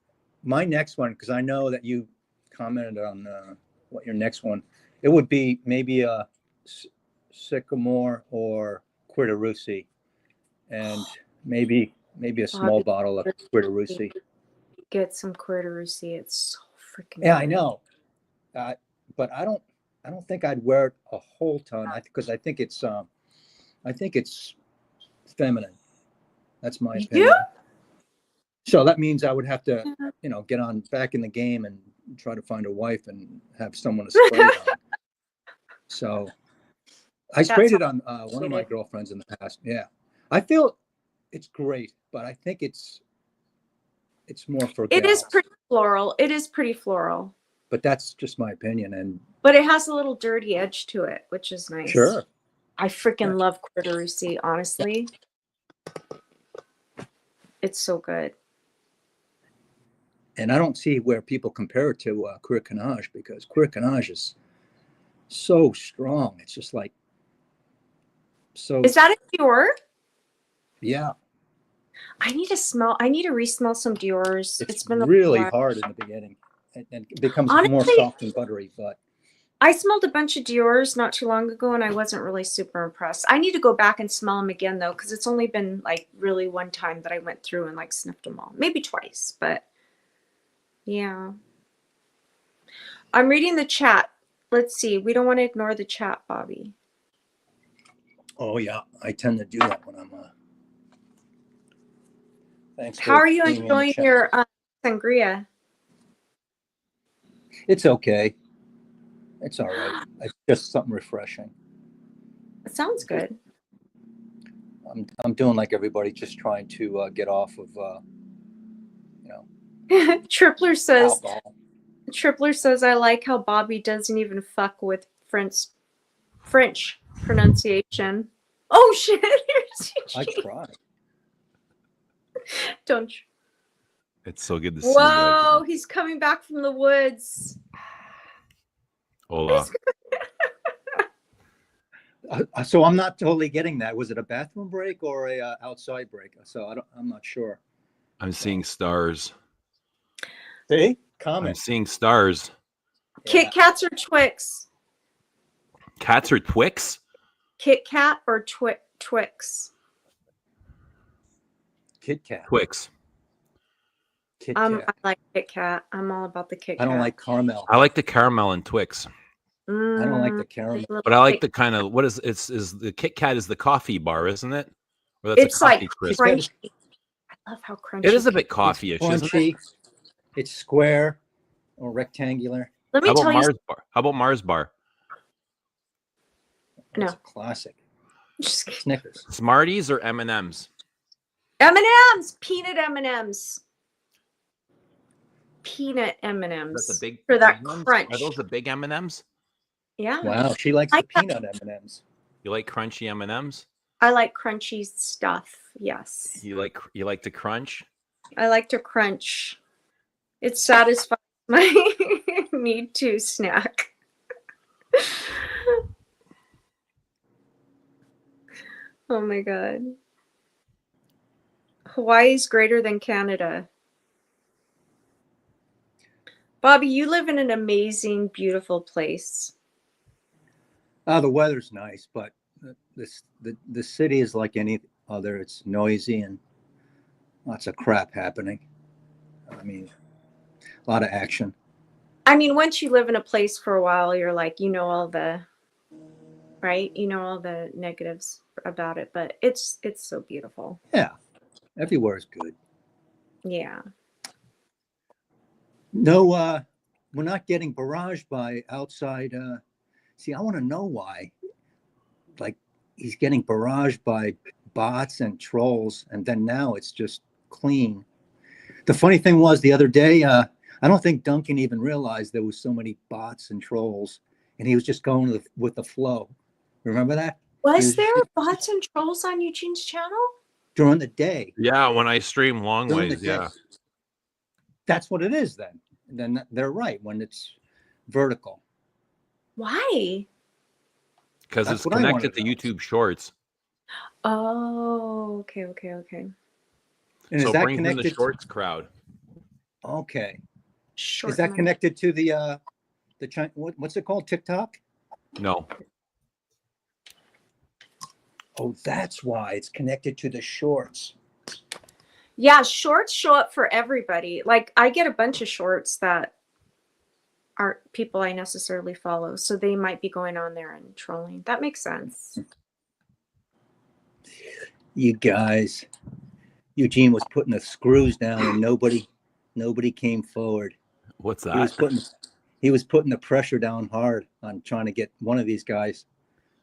my next one, because I know that you commented on what your next one, it would be maybe a Sycamore or Quirtarussi, and maybe a small Bobby, bottle of Quirtarussi. get some Quirtarussi. It's so freaking Yeah, good. I know, but I don't think I'd wear it a whole ton. Because I think it's feminine. That's my opinion. Yeah. So that means I would have to, get on back in the game and try to find a wife and have someone to spray it on. So I sprayed it on one of my girlfriends in the past. Yeah, I feel it's great, but I think it's more for It is gals. pretty floral. It is pretty floral. But that's just my opinion. But it has a little dirty edge to it, which is nice. Sure. I freaking love Quirtarussi, honestly. It's so good. And I don't see where people compare it to Cuir Canage, because Cuir Canage is so strong. It's just like so. Is that a Dior? Yeah. I need to re-smell some Dior's. It's been really hard in the beginning, and it becomes more soft and buttery. But I smelled a bunch of Dior's not too long ago, and I wasn't really super impressed. I need to go back and smell them again, though, because it's only been like really one time that I went through and like sniffed them all. Maybe twice, but yeah. I'm reading the chat. Let's see. We don't want to ignore the chat, Bobby. oh yeah, I tend to do that when I'm. Thanks. How are you enjoying your sangria? It's okay. It's all right. It's just something refreshing. It sounds good. I'm doing like everybody, just trying to get off of Tripler says. alcohol. Tripler says, I like how Bobby doesn't even fuck with French pronunciation. Oh shit! I try. Don't you? It's so good to see you. Whoa, he's coming back from the woods. Hola. So I'm not totally getting that. Was it a bathroom break or a outside break? So I'm not sure. I'm seeing stars. See? I'm Comment. seeing stars. Kit Kats or Twix? Cats or Twix? Kit Kat or Twix? Kit Kat. Twix. Kit Kat. I like Kit Kat. I'm all about the Kit Kat. I don't like caramel. I like the caramel and Twix. I don't like the caramel. But I like the kind of is the Kit Kat is the coffee bar, isn't it? Or that's It's like crisp. crunchy. I love how crunchy. It is a bit coffee-ish, It's isn't crunchy. it? It's square or rectangular. Let me How about tell you. Mars bar? How about Mars bar? No. It's a classic. Just kidding. Snickers. Smarties or M&Ms? M&Ms, peanut M&Ms. Peanut That's the M&Ms big for that ones? crunch. Are those the big M&Ms? Yeah. Wow, she likes I the peanut M&Ms. You like crunchy M&Ms? I like crunchy stuff. Yes. You like to crunch? I like to crunch. It satisfies my need to snack. Oh my God. Hawaii is greater than Canada. Bobby, you live in an amazing, beautiful place. The weather's nice, but the city is like any other. It's noisy and lots of crap happening. I mean, a lot of action. I mean, once you live in a place for a while, you're like, you know all the, right? You know all the negatives about it, but it's so beautiful. Yeah, everywhere is good. Yeah. No, we're not getting barraged by outside. See, I want to know why. Like, he's getting barraged by bots and trolls, and then now it's just clean. The funny thing was the other day, I don't think Duncan even realized there was so many bots and trolls, and he was just going with the flow. Remember that? Was there bots and trolls on Eugene's channel? During the day. Yeah, when I stream long During the ways, day. yeah. That's what it is then. And then they're right when it's vertical. Why? Because That's it's what I wanna connected to know. YouTube Shorts. Oh, okay. And So is it that brings in the connected? Shorts crowd. Okay. Short Is that money. connected to the what's it called? TikTok? No. Oh, that's why it's connected to the shorts. Yeah, shorts show up for everybody. Like I get a bunch of shorts that aren't people I necessarily follow, so they might be going on there and trolling. That makes sense. You guys, Eugene was putting the screws down and nobody came forward. What's He was that? putting the pressure down hard on trying to get one of these guys.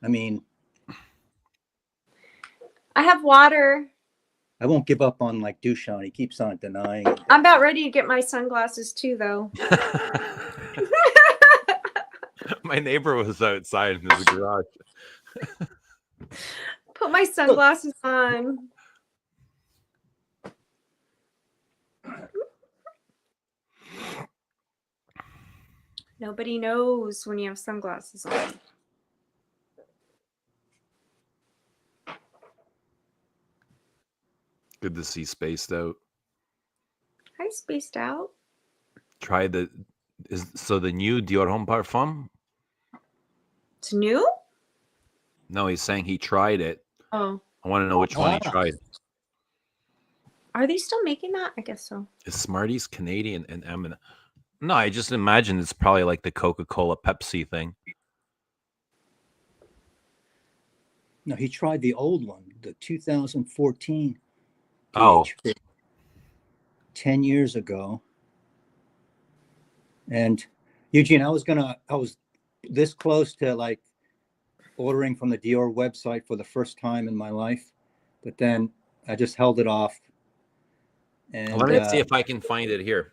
I mean, I have water. I won't give up on like Dushan. He keeps on denying it. I'm about ready to get my sunglasses too, though. My neighbor was outside in his garage. Put my sunglasses on. Nobody knows when you have sunglasses on. Good to see Spaced Out. Hi, spaced out. Try the new Dior Homme Parfum? It's new? No, he's saying he tried it. Oh. I want to know which one he tried. Are they still making that? I guess so. Is Smarties Canadian and M&M? No, I just imagine it's probably like the Coca-Cola Pepsi thing. No, he tried the old one, the 2014. Oh. PHP, 10 years ago. And Eugene, I was this close to like ordering from the Dior website for the first time in my life, but then I just held it off. And Let me see if I can find it here.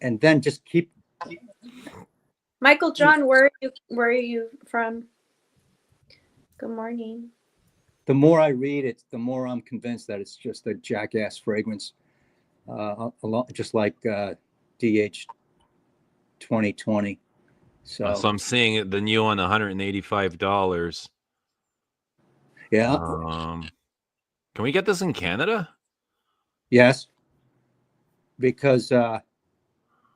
And then just keep. Michael John, where are you from? Good morning. The more I read it, the more I'm convinced that it's just a jackass fragrance, just like DH 2020. So I'm seeing the new one, $185. Yeah. Can we get this in Canada? Yes. Because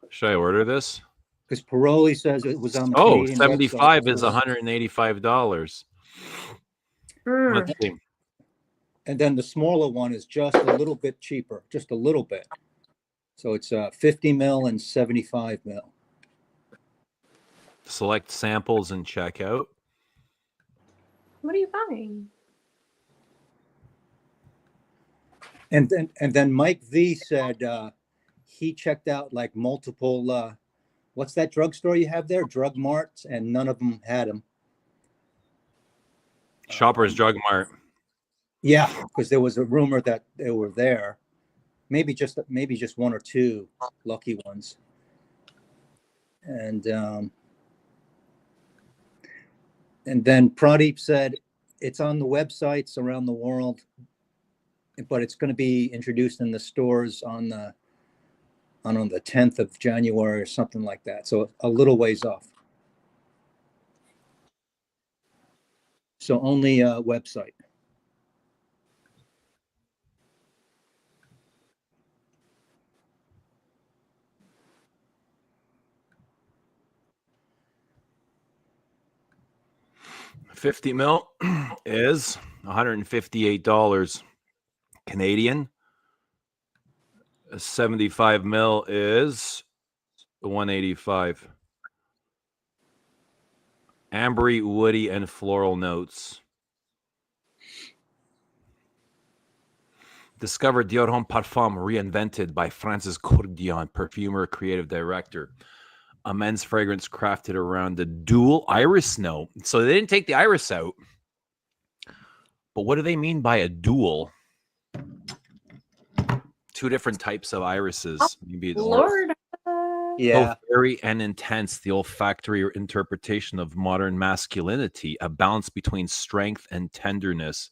should I order this? Because Paroli says it was on the Canadian 75 website. is $185. Let's see. And then the smaller one is just a little bit cheaper, just a little bit. So it's 50 mil and 75 mil. Select samples and check out. What are you buying? And then Mike V said he checked out like multiple. What's that drugstore you have there? Drug Marts, and none of them had them. Shoppers Drug Mart. Yeah, because there was a rumor that they were there. Maybe just one or two lucky ones. And then Pradeep said it's on the websites around the world, but it's going to be introduced in the stores on the 10th of January or something like that. So a little ways off. So only a website. $50 mil is $158 Canadian. 75 mil is 185. Ambery, woody, and floral notes. Discover Dior Homme Parfum reinvented by Francis Courdion, perfumer, creative director. A men's fragrance crafted around the dual iris note. So they didn't take the iris out. But what do they mean by a dual? Two different types of irises. Maybe it's Lord. Yeah. both very and intense. The olfactory interpretation of modern masculinity, a balance between strength and tenderness.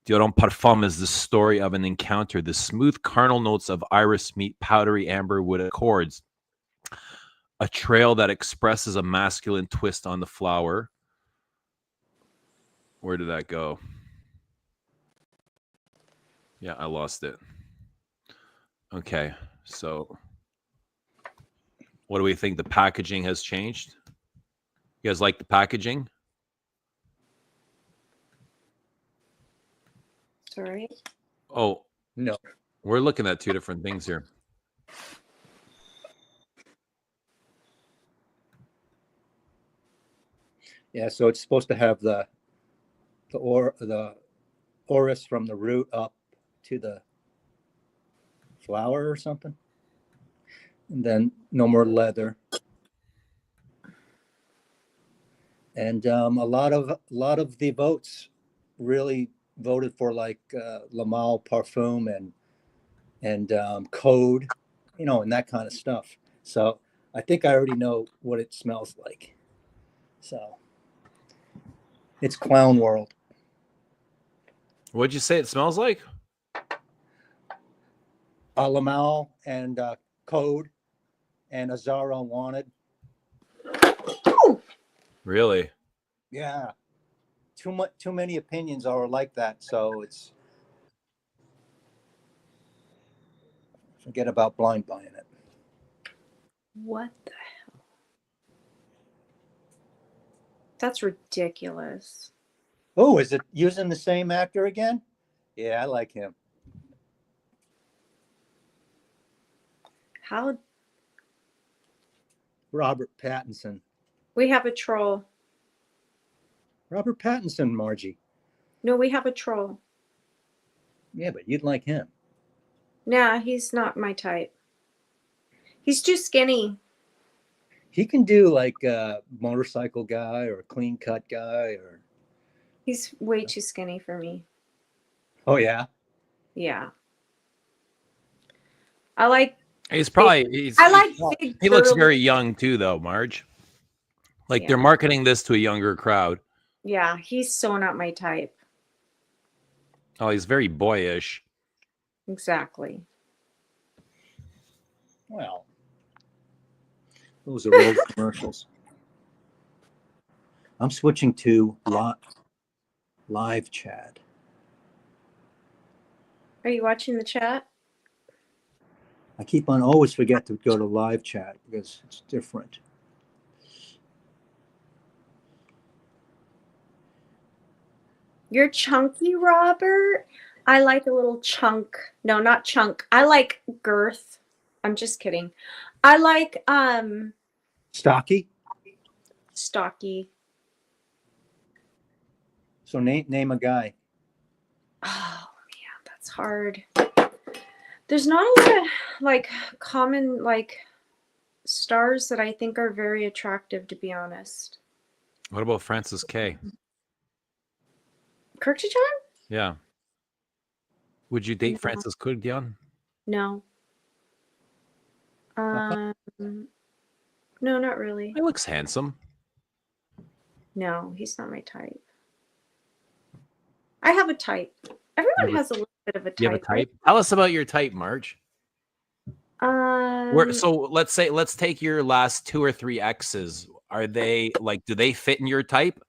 Dior Homme Parfum is the story of an encounter. The smooth carnal notes of iris meet powdery amber wood accords. A trail that expresses a masculine twist on the flower. Where did that go? Yeah, I lost it. Okay, so what do we think? The packaging has changed? You guys like the packaging? Sorry. Oh, No. we're looking at two different things here. Yeah, so it's supposed to have the orris from the root up to the flower or something, and then no more leather. And a lot of the votes really voted for like Le Male Parfum and Code, and that kind of stuff. So I think I already know what it smells like. So it's clown world. What'd you say it smells like? Le Male and Code and Azara Wanted. Really? Yeah. Too many opinions are like that. So it's forget about blind buying it. What the hell? That's ridiculous. Oh, is it using the same actor again? Yeah, I like him. How? Robert Pattinson. We have a troll. Robert Pattinson, Margie. No, we have a troll. Yeah, but you'd like him. Nah, he's not my type. He's too skinny. He can do like a motorcycle guy or a clean cut guy or. He's way too skinny for me. Oh yeah. Yeah. I like. He's probably. I like big. He looks girly- very young too, though, Marge. Like Yeah. they're marketing this to a younger crowd. Yeah, he's so not my type. Oh, he's very boyish. Exactly. Well, those are old commercials. I'm switching to live chat. Are you watching the chat? I keep on always forget to go to live chat because it's different. You're chunky, Robert. I like a little chunk. No, not chunk. I like girth. I'm just kidding. I like Stocky. stocky. So name a guy. Oh yeah, that's hard. There's not a lot of like common like stars that I think are very attractive, to be honest. What about Francis K? Kirkton? Yeah. Would you date No. Francis Kurdian? No. No, not really. He looks handsome. No, he's not my type. I have a type. Everyone has a little bit of a You have a type, right? type? Tell us about your type, Marge. So let's take your last 2 or 3 exes. Are they like, do they fit in your type?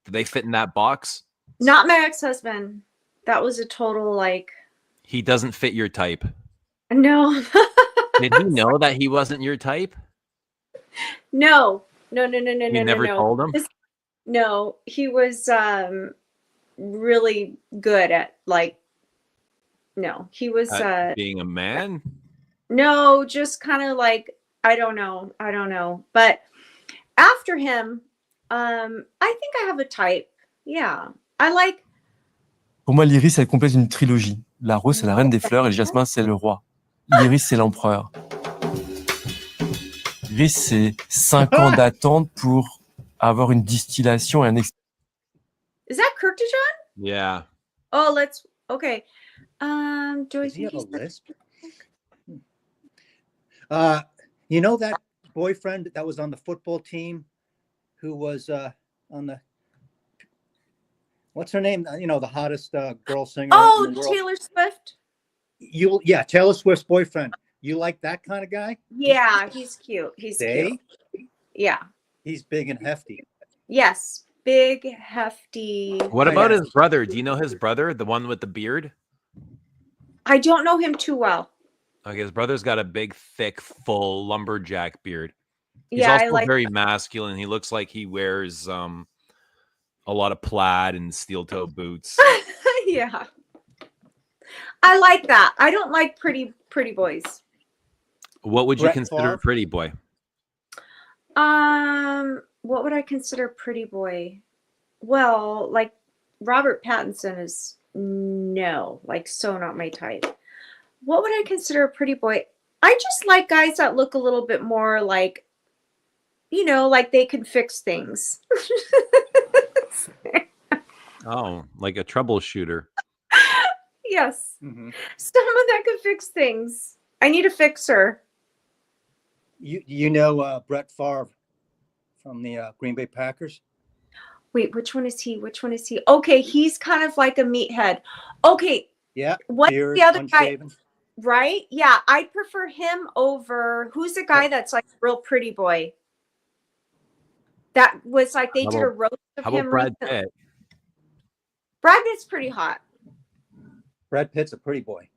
Do they fit in that box? not my ex-husband. That was a total like He doesn't fit your type. no. Did he know that he wasn't your type? No. You never told him? No, he was really good at like no. He was At being a man? no, just kind of like I don't know. But after him, I think I have a type. Yeah. I like Pour moi, l'iris, elle complète une trilogie. La rose, c'est la reine des fleurs et le jasmin, c'est le roi. L'iris, c'est l'empereur. L'iris, c'est 5 ans d'attente pour avoir une distillation et un Is that Kurkdjian? Yeah. Oh, let's okay. Do I Does he think have a he's lisp? You know that boyfriend that was on the football team who was on the what's her name? You know, the hottest girl singer in Oh, the world. Taylor Swift? Yeah, Taylor Swift's boyfriend. You like that kind of guy? Yeah, he's cute. He's Day? cute. Yeah. He's big and hefty. Yes. Big, hefty. What I about got his brother? Do you know his brother, the one with the beard? I don't know him too well. Okay, his brother's got a big, thick, full lumberjack beard. He's Yeah, also I like very masculine. He looks like he wears a lot of plaid and steel-toe boots. yeah. I like that. I don't like pretty boys. What would you Brett consider Favre? a pretty boy? What would I consider pretty boy? Well, like Robert Pattinson is no, like so not my type. What would I consider a pretty boy? I just like guys that look a little bit more like, you know, like they can fix things. Oh, like a troubleshooter. Yes. Mm-hmm. Someone that can fix things. I need a fixer. You know Brett Favre from the Green Bay Packers? Wait, which one is he? Which one is he? Okay, he's kind of like a meathead. Okay, Yeah. what's Beard, the other guy? unshaven. Right? Yeah, I'd prefer him over who's the guy that's like a real pretty boy? That was like they How did a about- roast of How him about Brad recently. Pitt? Brad Pitt's pretty hot. Brad Pitt's a pretty boy.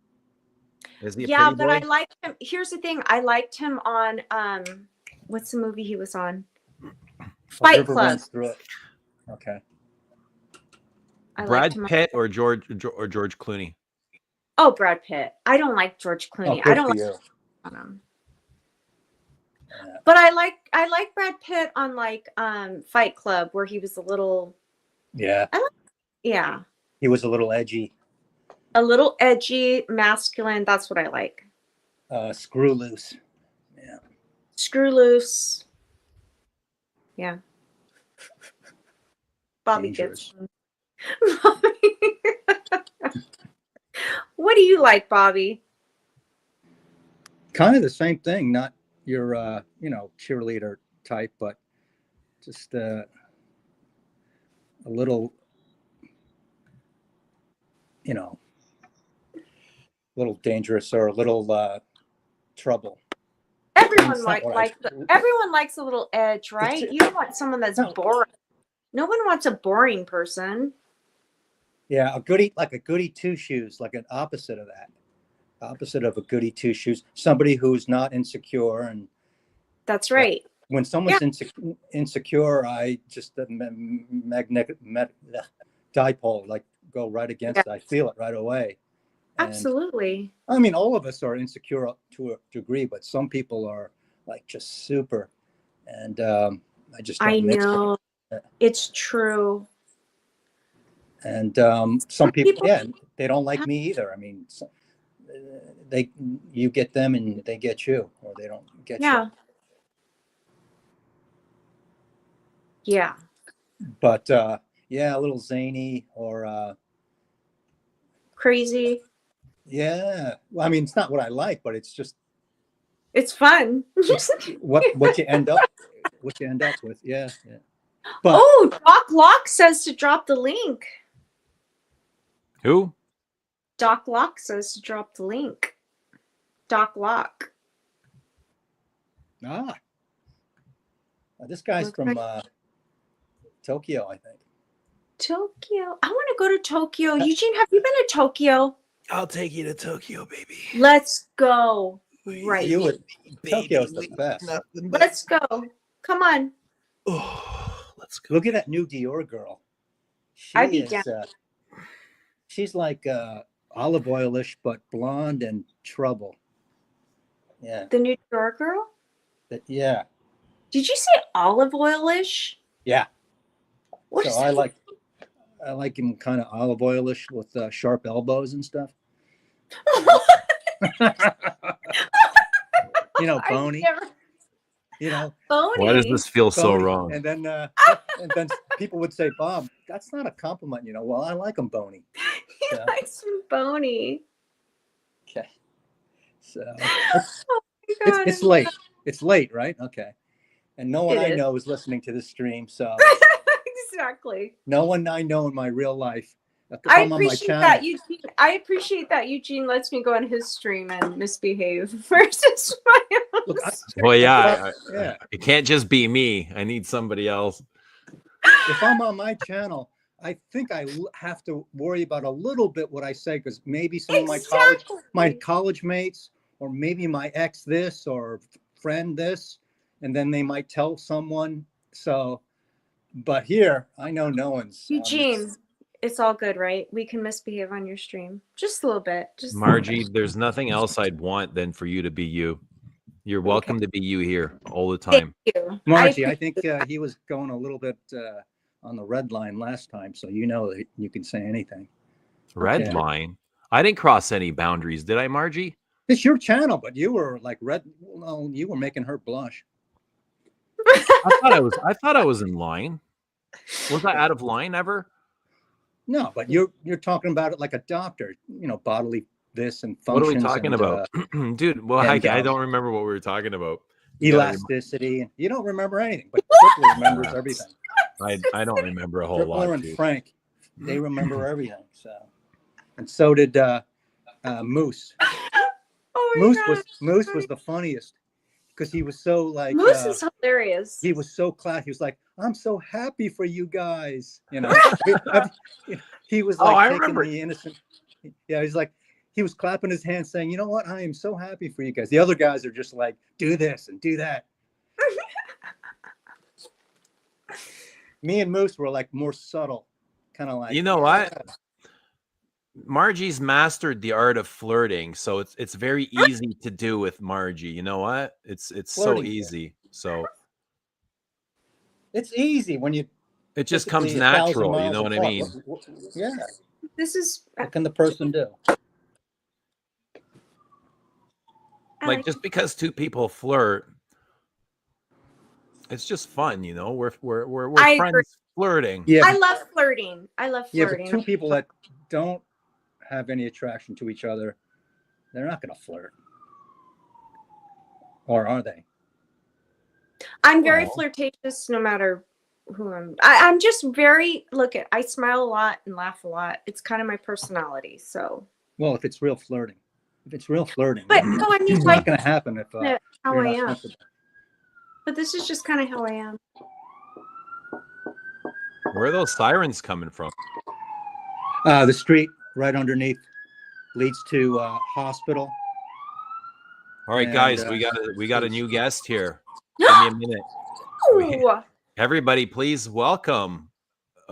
Is he a Yeah, pretty but boy? I liked him. Here's the thing. I liked him on what's the movie he was on? A Fight river Club. runs through it. Okay. I liked Brad him. Pitt or George Clooney? Oh, Brad Pitt. I don't like George Oh, Clooney. I good don't for like you. him. Yeah. But I like Brad Pitt on like Fight Club where he was a little Yeah. yeah, He was a little edgy. a little edgy, masculine. That's what I like. Screw loose. Yeah. Screw loose. Yeah. Bobby Dangerous. gets What do you like, Bobby? Kind of the same thing, not your cheerleader type, but just a little, a little dangerous or a little trouble. Everyone It's not what everyone likes a little edge, right? You don't want someone that's No. boring. No one wants a boring person. Yeah, like a goody two shoes, like an opposite of that. Opposite of a goody two shoes. Somebody who's not insecure. And That's right. when someone's insecure, I just magnetic dipole, like go right against it. I feel it right away. And, Absolutely. I mean, all of us are insecure to a degree, but some people are like just super. And I just don't I mix it. know. It's true. And some people, people- yeah, they don't like me either. I mean, you get them and they get you, or they don't get Yeah. Yeah. you. But yeah, a little zany or Crazy. Yeah. Well, I mean, it's not what I like, but it's just It's fun. what you end up with. Yeah. Yeah. But Oh, Doc Locke says to drop the link. Who? Doc Locke says to drop the link. Doc Locke. This guy's Looks from like- Tokyo, I think. Tokyo. I want to go to Tokyo. Eugene, have you been to Tokyo? I'll take you to Tokyo, baby. Let's go. Right. You would. Tokyo's the best. Let's go. Come on. Oh, let's go. Look at that new Dior girl. She I'd be is, down. she's like olive oilish, but blonde and trouble. Yeah. The new Dior girl? Yeah. Did you say olive oilish? Yeah. What So is I that? like him kind of olive oilish with sharp elbows and stuff. You know, bony. You know, Bony. Why does this feel so bony. wrong? And then people would say, Bob, that's not a compliment. You know, well, I like him bony. He Yeah. likes him bony. Okay. So Oh my God. it's late. It's late, right? Okay. And no one It I is. know is listening to this stream. So Exactly. no one I know in my real life. If I I'm on my appreciate channel, that Eugene. I appreciate that Eugene lets me go on his stream and misbehave versus my own. Look, Well, yeah, yeah. it can't just be me. I need somebody else. If I'm on my channel, I think have to worry about a little bit what I say, because maybe some of my college mates, or maybe my ex this or friend this, and then they might tell someone. So, but here I know no one's. Eugene, it's all good, right? We can misbehave on your stream just a little bit. Just Margie, there's nothing else I'd want than for you to be you. You're welcome to be you here all the time. Thank you. Margie, I think he was going a little bit on the red line last time, so you know that you can say anything. Red Okay. line. I didn't cross any boundaries, did I, Margie? It's your channel, but you were like well, you were making her blush. I thought I was in line. Was I out of line ever? No, but you're talking about it like a doctor, you know, bodily this and What are functions. we talking and, about? Dude, well, and, I don't remember what we were talking about. elasticity. And you don't remember anything, but Tripler remembers everything. I don't remember a whole Tripler lot. and Dude. Frank, they remember everything. So, and so did Moose. Oh my God. Moose was the funniest because he was so like Moose is hilarious. he was so classy. He was like, "I'm so happy for you guys," you know. He was like I taking remember. the innocent. Yeah, he's like, he was clapping his hands, saying, "You know what? I am so happy for you guys." The other guys are just like, "Do this and do that." Me and Moose were like more subtle, kind of like. You know what? Margie's mastered the art of flirting, so it's very easy to do with Margie. You know what? It's so Flirting, yeah. easy. So It's easy when you. it just comes physically 1,000 natural. You miles know what I apart. mean? Yeah. This is What can the person do? I Like just because two people flirt, it's just fun. You know, we're I friends agree. flirting. Yeah. I love flirting. I love Yeah, flirting. but two people that don't have any attraction to each other, they're not going to flirt. Or are they? I'm very Well. flirtatious no matter who I'm just very I smile a lot and laugh a lot. It's kind of my personality. So Well, if it's real flirting. If it's real flirting, but then no, I mean it's like not going to happen if Yeah, how you're I not am. comfortable. But this is just kind of how I am. Where are those sirens coming from? The street right underneath leads to hospital. All right, And, guys, we got a new guest here. Give me a minute. Ooh. Everybody, please welcome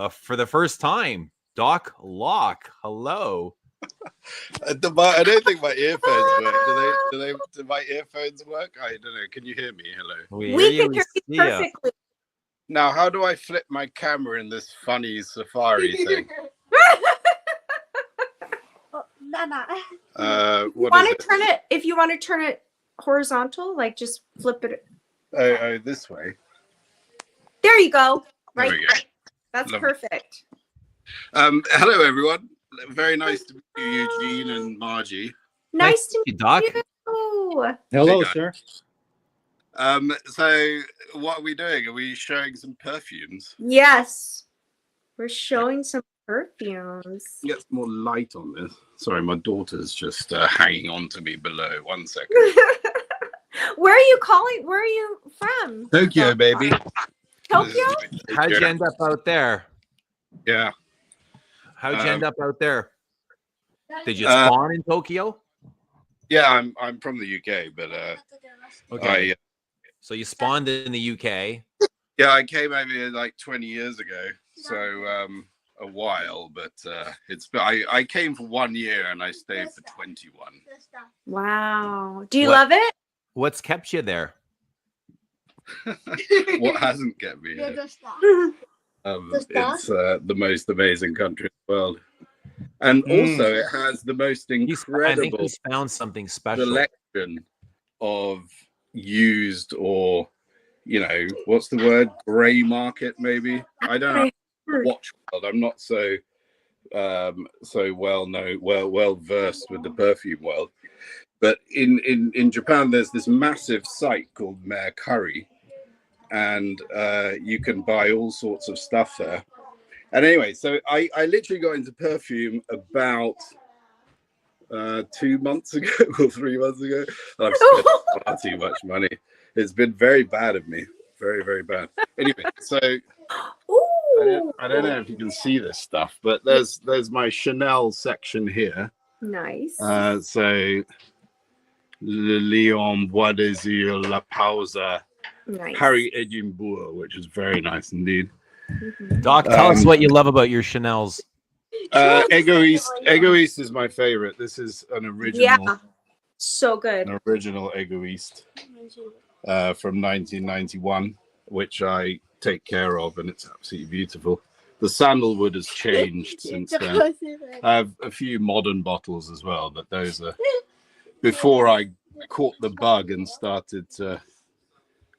for the first time, Doc Locke. Hello. I don't think my earphones work. Do my earphones work? I don't know. Can you hear me? Hello. We can hear you see ya. perfectly. Now, how do I flip my camera in this funny Safari thing? What is it? If you want to turn it horizontal, like just flip it. Oh, this way. There you go. There Right. we go. That's Lovely. perfect. Hello, everyone. very nice to meet you, Eugene and Margie. Nice to you, meet Doc. you. Hello, Hey, guys. sir. So what are we doing? Are we showing some perfumes? Yes, we're showing some perfumes. Get some more light on this. Sorry, my daughter's just hanging on to me below. 1 second. Where are you calling? Where are you from? Tokyo, baby. Tokyo? How'd you end up out there? Yeah. How'd you end up out there? Did you Uh, spawn in Tokyo? Yeah, I'm from the UK, but Okay. So you spawned in the UK. yeah, I came over here like 20 years ago, so a while. But I came for 1 year and I stayed for 21. Wow. Do you What- love it? What's kept you there? What hasn't kept me here? It's the most amazing country in the world, and also it has the most I think incredible he's found something special. selection of used, or what's the word, gray market, maybe. I don't know watch world. I'm not so well versed with the perfume world, but in Japan there's this massive site called Mercari, and you can buy all sorts of stuff there. And anyway, so I literally got into perfume about 2 months ago or 3 months ago. I've spent far too much money. It's been very bad of me. Very, very bad. Anyway, so I don't know if you can see this stuff, but there's my Chanel section here. Nice. So Le Lion, Bois Désir, La Pausa, Nice. Harry Edinburgh, which is very nice indeed. Doc, tell us what you love about your Chanels. Egoist is my favorite. This is an original. Yeah. So good. An original Egoist from 1991, which I take care of, and it's absolutely beautiful. The sandalwood has changed since then. I have a few modern bottles as well, but those are before I caught the bug and started to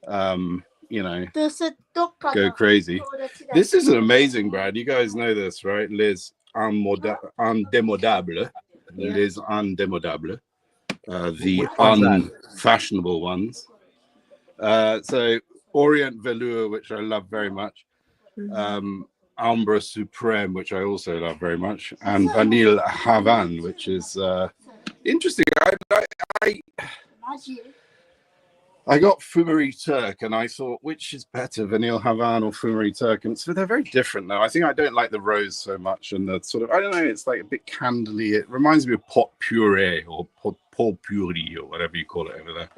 go crazy. This is an amazing brand. You guys know this, right? Les Indémodables. Les Indémodables. The unfashionable ones. So Orient Velour, which I love very much. Ambre Supreme, which I also love very much. And Vanille Havane, which is interesting. I got Fumerie Turk, and I thought, which is better, Vanille Havane or Fumerie Turk? And so they're very different, though. I think I don't like the rose so much, and the sort of, I don't know, it's like a bit candly. It reminds me of pot puree or pot puree or whatever you call it over there.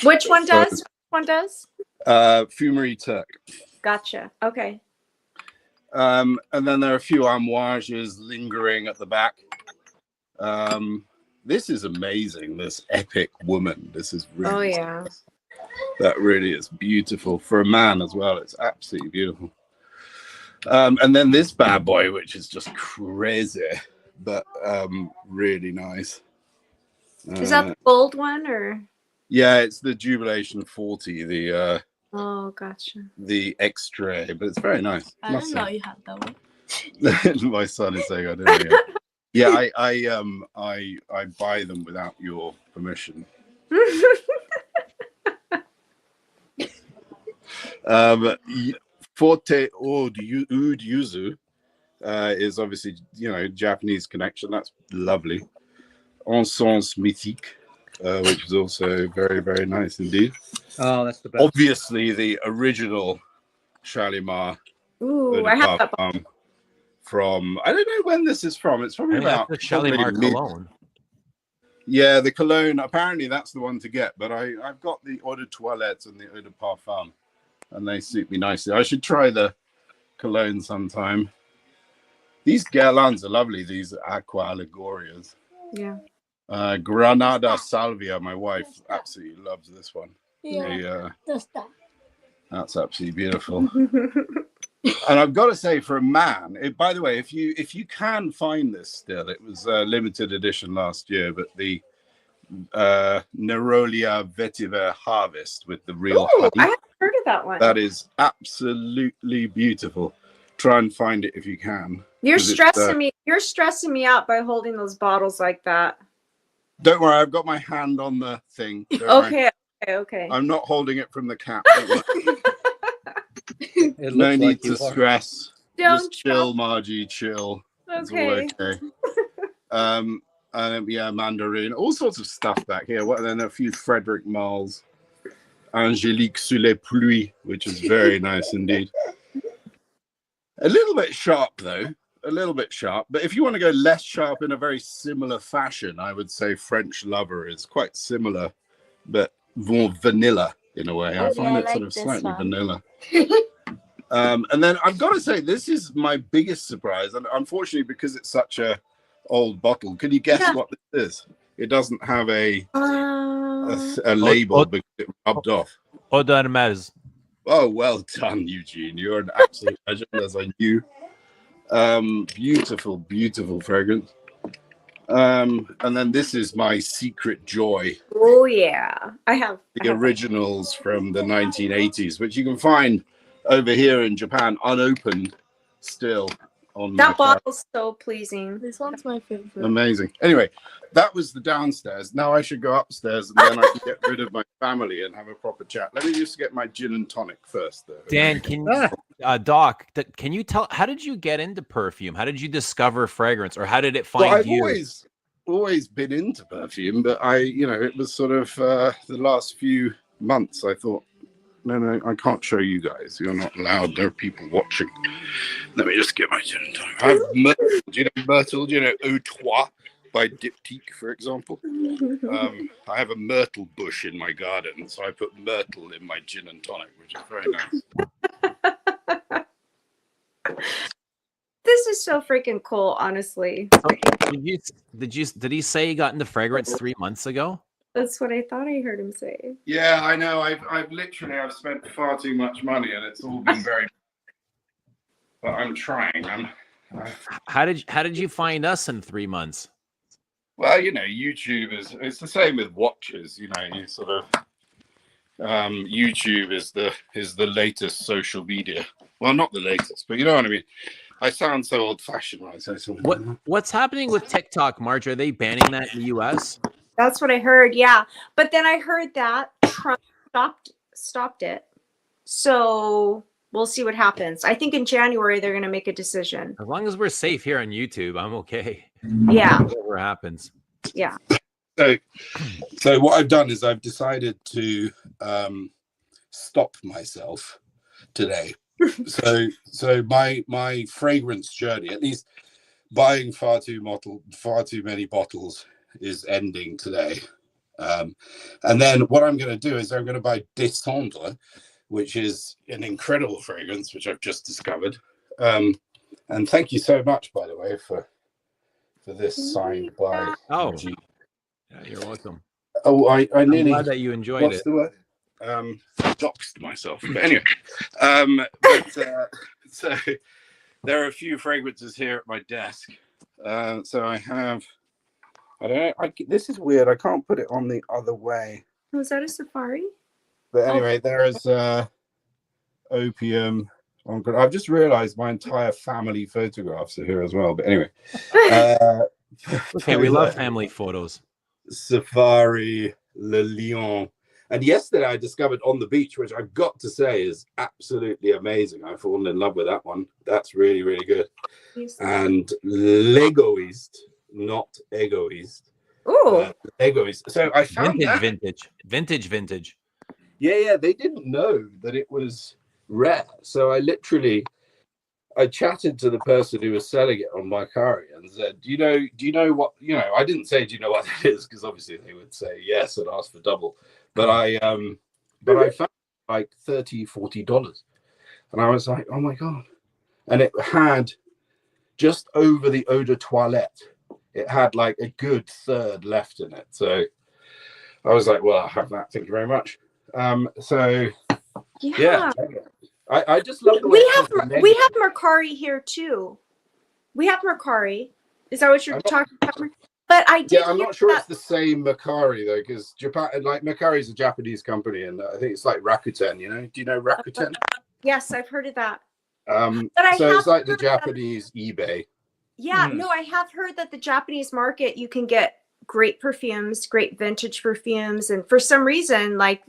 Which one does? Which one does? Fumerie Turk. Gotcha. Okay. And then there are a few amouages lingering at the back. This is amazing. This epic woman. This is really. Oh yeah. That really is beautiful for a man as well. It's absolutely beautiful. And then this bad boy, which is just crazy, but really nice. Is that the gold one or? Yeah, it's the Jubilation 40, the Oh, gotcha. The extra, but it's very nice. I didn't know you had that one. My son is saying I don't know. Yeah, I buy them without your permission. Forte Oud Yuzu is obviously, Japanese connection. That's lovely. Encens Mythique, which is also very, very nice indeed. Oh, that's the best. Obviously, the original Shalimar. Ooh, I have that. From, I don't know when this is from. It's probably about the Shalimar cologne. Yeah, the cologne. Apparently, that's the one to get. But I've got the Eau de Toilette and the Eau de Parfum, and they suit me nicely. I should try the cologne sometime. These guerlains are lovely. These Aqua Allegorias. Yeah. Granada Salvia. My wife absolutely loves this one. Yeah. That's absolutely beautiful. And I've got to say, for a man, by the way, if you can find this still, it was a limited edition last year, but the Nerolia Vetiver Harvest with the real honey. I haven't heard of that one. That is absolutely beautiful. Try and find it if you can. You're 'Cause it's, stressing me. You're stressing me out by holding those bottles like that. Don't worry, I've got my hand on the thing. Don't worry. Okay. Okay. I'm not holding it from the cap. Don't worry. It No looks need like to you are. stress. Don't Just chill, Margie, chill. It's all Okay. okay. Yeah, mandarin, all sorts of stuff back here. What then? A few Frederick Marles, Angélique sous les pluies, which is very nice indeed. A little bit sharp though, a little bit sharp. But if you want to go less sharp in a very similar fashion, I would say French Lover is quite similar, but more vanilla in a way. I find it sort of slightly vanilla. And then I've got to say, this is my biggest surprise, and unfortunately, because it's such a old bottle, can you guess what this is? It doesn't have a label because it rubbed off. Eau de Hermes. Oh, well done, Eugene. You're an absolute legend, as I knew. Beautiful, beautiful fragrance. And then this is my secret joy. Oh yeah, I have The originals from the 1980s, which you can find over here in Japan unopened still on that my bottle's so pleasing. This one's my favorite. Amazing. Anyway, that was the downstairs. Now I should go upstairs and then I can get rid of my family and have a proper chat. Let me just get my gin and tonic first, though. Dan, Doc, can you tell, how did you get into perfume? How did you discover fragrance, or how did it find I've you? always been into perfume, but it was sort of the last few months I thought, no, I can't show you guys. You're not allowed. There are people watching. Let me just get my gin and tonic. I have Myrtle. Do you know Myrtle? Do you know Eau Trois by Diptyque, for example? I have a myrtle bush in my garden, so I put myrtle in my gin and tonic, which is very nice. This is so freaking cool, honestly. Did he say he got into fragrance 3 months ago? That's what I thought I heard him say. Yeah, I know. I've literally spent far too much money, and it's all been very. But I'm trying. How did you find us in 3 months? Well, YouTube it's the same with watches. You sort of YouTube is the latest social media. Well, not the latest, but you know what I mean. I sound so old-fashioned when I say something. What's happening with TikTok, Marge? Are they banning that in the US? That's what I heard, yeah. But then I heard that Trump stopped it. So we'll see what happens. I think in January they're going to make a decision. As long as we're safe here on YouTube, I'm okay. Yeah. Whatever happens. Yeah. So what I've done is I've decided to stop myself today. So my fragrance journey, at least buying far too many bottles, is ending today. And then what I'm going to do is I'm going to buy Descendre, which is an incredible fragrance, which I've just discovered. And thank you so much, by the way, for this signed by G. Yeah, you're welcome. Oh, I'm nearly glad that you enjoyed what's it. the word? Doxed myself. But anyway, so there are a few fragrances here at my desk. So I have. I don't know. This is weird. I can't put it on the other way. Was that a safari? But anyway, there is opium. I've just realized my entire family photographs are here as well. But anyway. Okay, we love family photos. Safari, Le Lion. And yesterday I discovered On the Beach, which I've got to say is absolutely amazing. I've fallen in love with that one. That's really, really good. Yes. And L'Egoist. Not Egoist. Ooh. Egoist. So I found Vintage. Yeah. They didn't know that it was rare. So I chatted to the person who was selling it on Mercari and said, do you know what, I didn't say, do you know what that is? Because obviously they would say yes and ask for double. But I found like $30-40. And I was like, oh my God. And it had just over the eau de toilette. It had like a good third left in it. So I was like, well, I'll have that. Thank you very much. So yeah. I just love the way we have Mercari here too. We have Mercari. Is that what you're talking about? But I did. I'm not sure it's the same Mercari though, because Japan, like Mercari is a Japanese company, and I think it's like Rakuten. Do you know Rakuten? Yes, I've heard of that. So it's like the Japanese eBay. Yeah, no, I have heard that the Japanese market, you can get great perfumes, great vintage perfumes, and for some reason, like,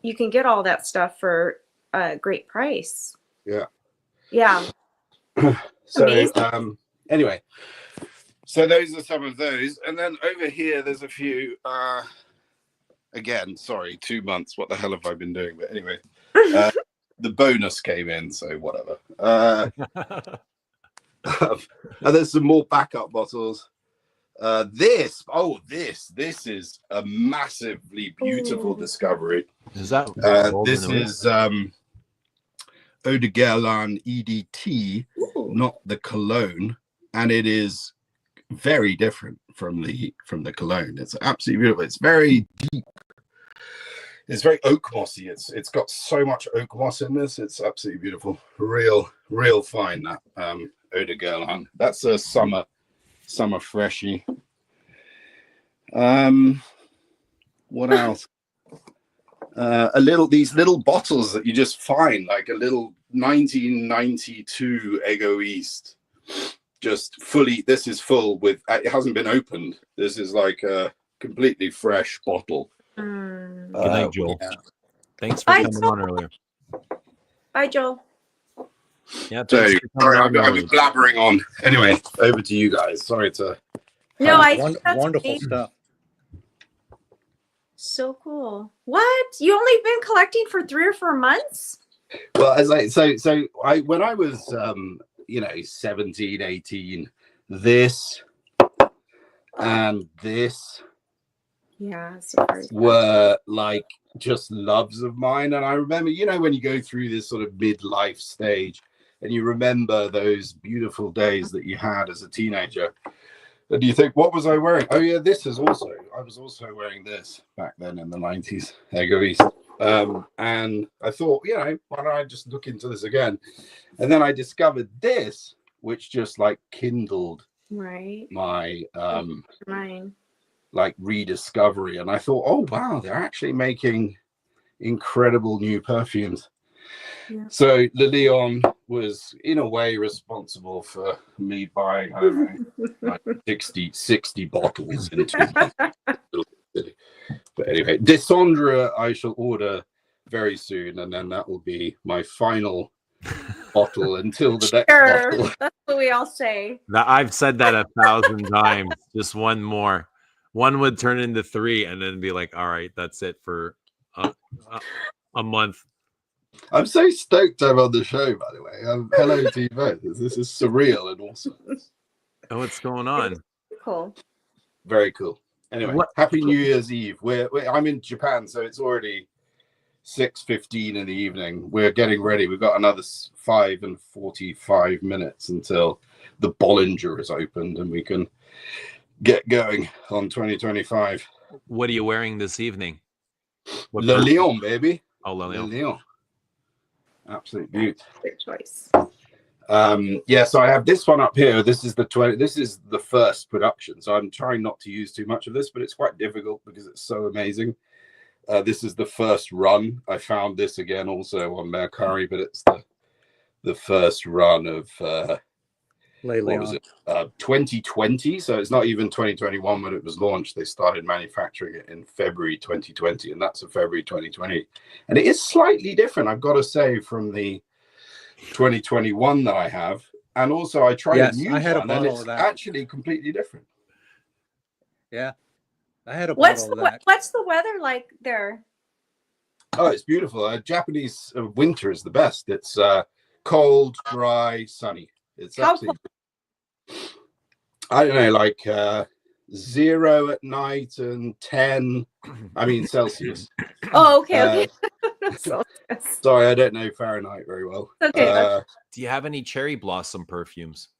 you can get all that stuff for a great price. Yeah. Yeah. So Amazing. anyway, so those are some of those, and then over here there's a few. Again, sorry, 2 months. What the hell have I been doing? But anyway, the bonus came in, so whatever. And there's some more backup bottles. This is a massively beautiful discovery. Is that this is Eau de Guerlain EDT, not the cologne, and it is very different from the cologne. It's absolutely beautiful. It's very deep. It's very oak mossy. It's got so much oak moss in this. It's absolutely beautiful. Real fine, that Eau de Guerlain. That's a summer freshie. What else? These little bottles that you just find, like a little 1992 Egoist, just fully. This is full with. It hasn't been opened. This is like a completely fresh bottle. Good night, Joel. Yeah. Thanks for Bye, coming on earlier. Bye, Joel. Yeah, So, thanks for coming sorry, on I've earlier. been blabbering on. Anyway, over to you guys. Sorry to. No, I think that's Wonderful amazing. stuff. So cool. What? You only been collecting for 3 or 4 months? Well, as I when I was 17, 18, this and this Yeah. Sorry. were like just loves of mine. And I remember, when you go through this sort of midlife stage and you remember those beautiful days that you had as a teenager, and you think, what was I wearing? Oh yeah, I was also wearing this back then in the 90s, Egoist. And I thought, why don't I just look into this again? And then I discovered this, which just like kindled Right. my Mine. like rediscovery. And I thought, oh wow, they're actually making incredible new perfumes. Yeah. So Le Lion was in a way responsible for me buying, I don't know, like 60 bottles in 2 months. But anyway, Descendre I shall order very soon, and then that will be my final bottle until the next bottle. That's what we all say. I've said that 1,000 times. Just one more. One would turn into 3 and then be like, all right, that's it for a month. I'm so stoked I'm on the show, by the way. Hello to you both. This is surreal and awesome. Oh, what's going on? Cool. Very cool. Anyway, Happy New Year's Eve. I'm in Japan, so it's already 6:15 in the evening. We're getting ready. We've got another 5 and 45 minutes until the Bollinger is opened and we can get going on 2025. What are you wearing this evening? Le Lion, baby. Oh, Le Lion. Le Lion. Absolute beauty. Good choice. So I have this one up here. This is the first production, so I'm trying not to use too much of this, but it's quite difficult because it's so amazing. This is the first run. I found this again also on Mercari, but it's the first run of what was it? 2020. So it's not even 2021 when it was launched. They started manufacturing it in February 2020, and that's a February 2020. And it is slightly different, I've got to say, from the 2021 that I have. And also I tried a new I had one, a and bottle it's of that. actually completely different. Yeah, I had a What's bottle of that. what's the weather like there? Oh, it's beautiful. Japanese winter is the best. It's cold, dry, sunny. It's How absolutely, I don't know, like 0 at night and 10, I mean Celsius. Oh, okay. So, Sorry, I don't know Fahrenheit very well. okay. Do you have any cherry blossom perfumes?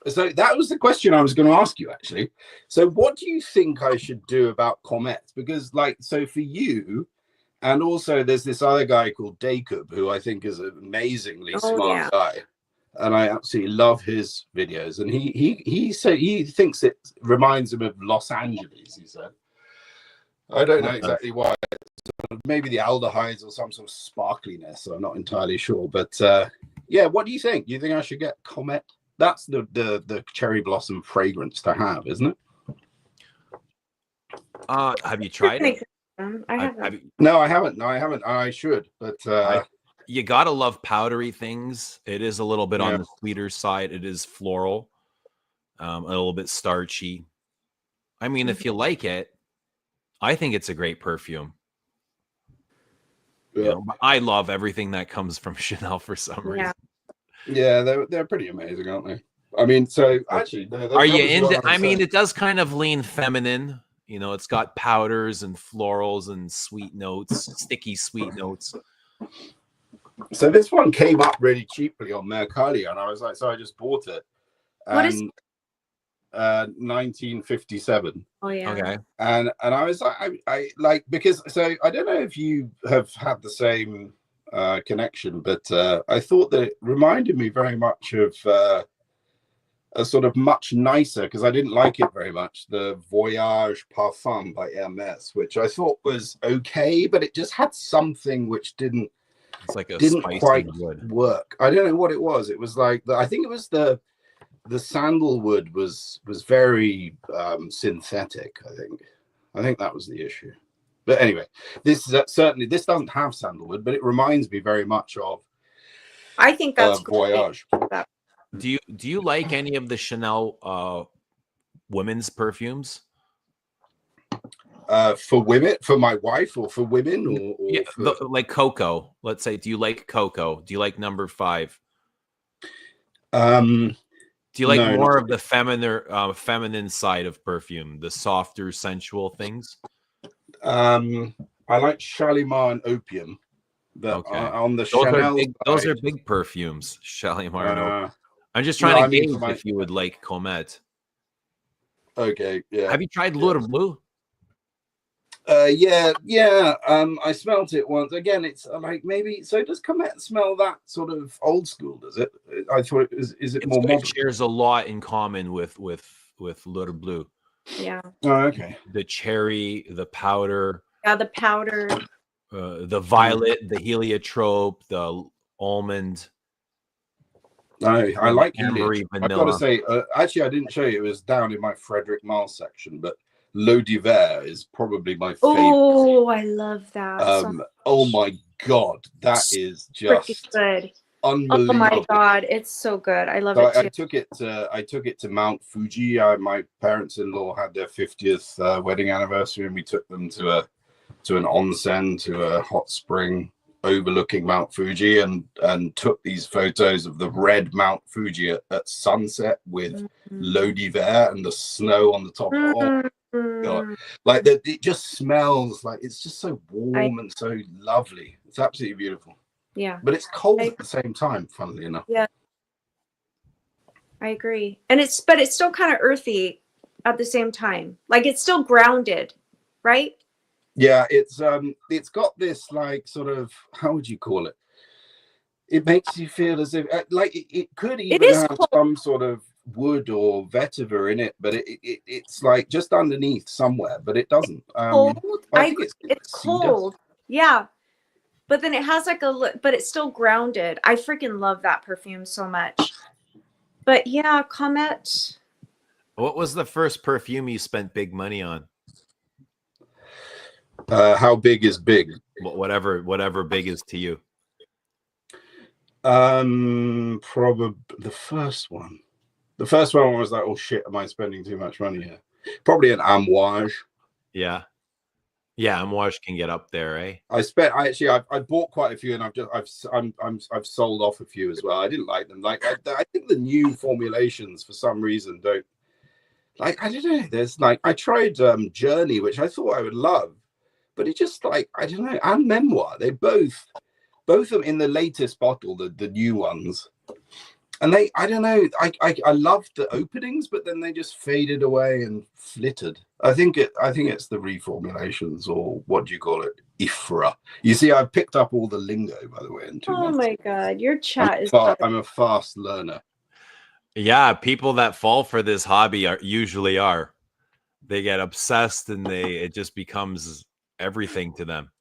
So that was the question I was going to ask you, actually. So what do you think I should do about Comet? Because so for you, and also there's this other guy called Jacob, who I think is an amazingly smart guy. And I absolutely love his videos. And he thinks it reminds him of Los Angeles, he said. I don't know exactly why. Maybe the aldehydes or some sort of sparkliness. I'm not entirely sure. But yeah, what do you think? Do you think I should get Comet? that's the cherry blossom fragrance to have, isn't it? Have you tried it? I haven't. Have you, No, I haven't. No, I haven't. I should, but you gotta love powdery things. It is a little bit on Yeah. the sweeter side. It is floral, a little bit starchy. I mean, if you like it, I think it's a great perfume. You yeah, know, but I love everything that comes from Chanel for some reason. yeah, they're pretty amazing, aren't they? I mean, so actually, Are you into? I mean, it does kind of lean feminine. You know, it's got powders and florals and sweet notes, sticky sweet notes. So this one came up really cheaply on Mercalli, and I was like, so I just bought it. What is- 1957. Oh yeah. Okay. And I was like, I like, because, so I don't know if you have had the same connection, but I thought that it reminded me very much of a sort of much nicer, because I didn't like it very much, the Voyage Parfum by Hermes, which I thought was okay, but it just had something which didn't It's like a didn't spicy quite wood. work. I don't know what it was. It was like I think it was the sandalwood was very synthetic. I think that was the issue. But anyway, this is certainly, this doesn't have sandalwood, but it reminds me very much of I think that's great. Voyage. Do you like any of the Chanel women's perfumes? For women, for my wife, or for women, or Yeah, for... like Coco. Let's say, do you like Coco? Do you like number 5? Do you like no, more not of the feminine side of perfume, the softer, sensual things? I like Shalimar and Opium. Okay. On the Those Chanel are big. Those side, are big perfumes. Shalimar and Opium. uh, I'm just no, trying I to mean, gauge for my... if you would like Comet. Okay, yeah. Have you tried Yeah. L'Oeuvre Bleu? Yeah. I smelt it once. Again, it's like, maybe, so does Comet smell that sort of old school, does it? I thought is it more It modern? shares a lot in common with L'Oeuvre Bleu. Yeah. Oh, okay. The cherry, the powder, Yeah, the powder. the violet, the heliotrope, the almond. I like ambery Elite. I've got to vanilla. say, actually, I didn't show you. It was down in my Frederic Mars section, but L'Eau d'Hiver is probably my favorite. Oh, I love that. Oh my God, that is Freaking just good. unbelievable. Oh my God, it's so good. I love So it too. I took it to Mount Fuji. My parents-in-law had their 50th wedding anniversary, and we took them to an onsen, to a hot spring overlooking Mount Fuji, and took these photos of the red Mount Fuji at sunset with L'Eau d'Hiver and the snow on the top. Oh God. Like it just smells like, it's just so warm and so lovely. It's absolutely beautiful. Yeah. But it's cold at the same time, funnily enough. Yeah. I agree. And but it's still kind of earthy at the same time. Like it's still grounded, right? Yeah, it's got this, like, sort of, how would you call it? It makes you feel as if like it could even have cold. some sort of wood or vetiver in it, but it's like just underneath somewhere, but it doesn't. Cold. I think it's cold. Yeah. But then it has like but it's still grounded. I freaking love that perfume so much. But yeah, Comet. What was the first perfume you spent big money on? How big is big? Whatever big is to you. Probably the first one. The first one was like, oh shit, am I spending too much money here? Probably an Amouage. Yeah. Yeah, Amouage can get up there, eh? I bought quite a few, and I've sold off a few as well. I didn't like them. Like I think the new formulations for some reason don't, like, I don't know. There's like, I tried Journey, which I thought I would love, but it just, like, I don't know, and Memoir. They both of them in the latest bottle, the new ones. And I don't know, I loved the openings, but then they just faded away and flittered. I think it's the reformulations, or what do you call it? IFRA. You see, I picked up all the lingo, by the way, in 2 months. Oh my God, your chat is. I'm a fast learner. Yeah, people that fall for this hobby usually are. They get obsessed, and it just becomes everything to them.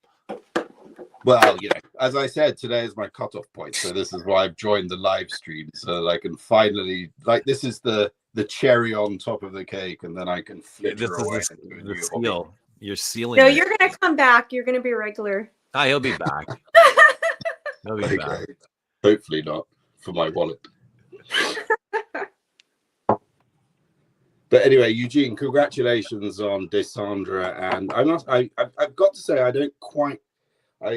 Well, you know, as I said, today is my cutoff point, so this is why I've joined the live stream, so that I can finally, like, this is the cherry on top of the cake, and then I can flitter This away is into a the new hobby. seal. You're sealing No, it. you're gonna come back. You're gonna be a regular. Ah, he'll be back. He'll be back. Okay, hopefully not for my wallet. But anyway, Eugene, congratulations on Descendre, and I've got to say I don't quite I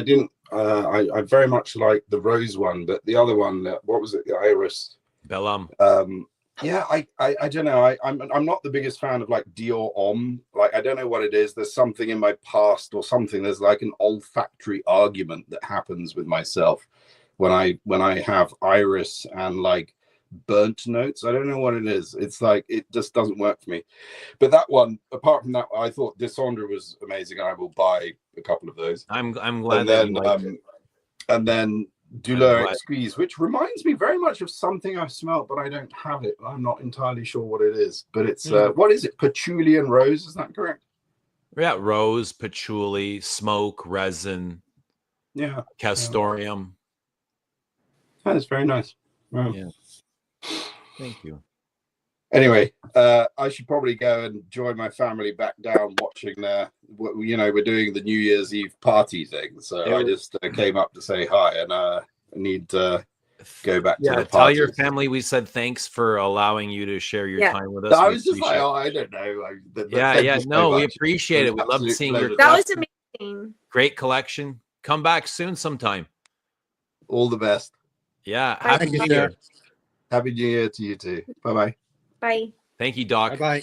didn't I very much like the rose one, but the other one, what was it, the iris? Bellum. Yeah, I don't know. I'm not the biggest fan of like Dior Homme. Like, I don't know what it is. There's something in my past or something. There's like an olfactory argument that happens with myself when I have iris and like burnt notes. I don't know what it is. It's like it just doesn't work for me. But that one, apart from that, I thought Descendre was amazing. I will buy a couple of those. I'm glad And that then you liked it. and then Douleur Exquise, which reminds me very much of something I've smelt, but I don't have it. I'm not entirely sure what it is. But it's what is it? Patchouli and rose, is that correct? Yeah, rose, patchouli, smoke, resin, Yeah, castoreum. that is very nice. Wow. Yeah. Thank you. Anyway, I should probably go and join my family back down watching you know, we're doing the New Year's Eve party thing. So I just came up to say hi, and I need to go back to the party. Tell your family we said thanks for allowing you to share your time with us. I was just like, oh, I don't know. No, we appreciate it. We love seeing your That was amazing. Great collection. Come back soon sometime. All the best. Yeah. Happy New Year. Happy New Year to you too. Bye-bye. Bye. Thank you, Doc. Bye-bye.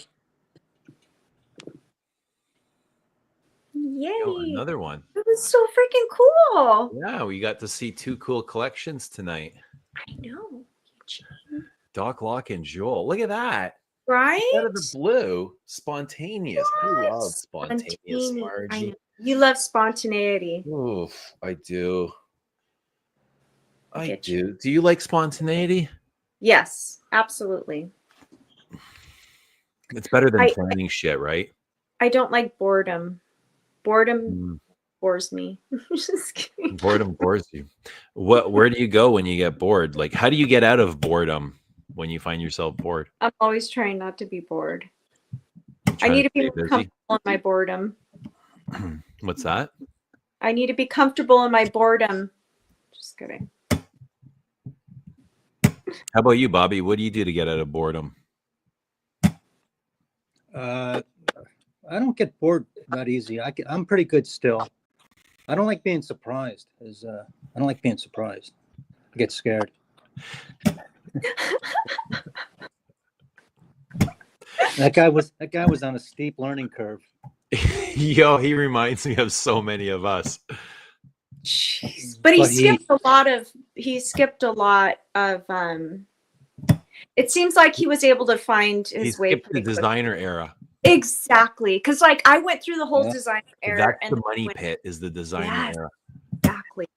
Yay. Oh, another one. It was so freaking cool. Yeah, we got to see two cool collections tonight. I know. Doc, Locke, and Joel. Look at that. Right? Out of the blue. Spontaneous. I love spontaneous, Margie. You love spontaneity. Oof, I do. I do. Do you like spontaneity? Yes, absolutely. It's better than planning shit, right? I don't like boredom. Boredom bores me. Just kidding. Boredom bores you. Where do you go when you get bored? Like, how do you get out of boredom when you find yourself bored? I'm always trying not to be bored. I need to be comfortable in my boredom. What's that? I need to be comfortable in my boredom. Just kidding. How about you, Bobby? What do you do to get out of boredom? I don't get bored that easy. I'm pretty good still. I don't like being surprised. I don't like being surprised. I get scared. That guy was on a steep learning curve. Yo, he reminds me of so many of us. Jeez. But he skipped a lot of it seems like he was able to find his way skipped the designer era. Exactly. Because like I went through the whole designer era. That's the money pit is the designer era. Exactly.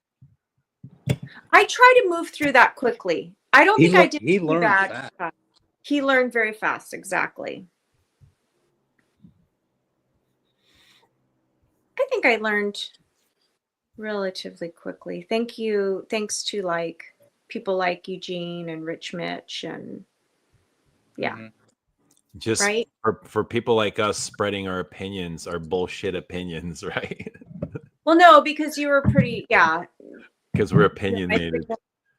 I try to move through that quickly. I don't think I did. He learned fast. He learned very fast. Exactly. I think I learned relatively quickly. Thanks to like people like Eugene and Rich Mitch and just right? for people like us spreading our opinions, our bullshit opinions, right? Well, no, because you were pretty, because we're opinionated.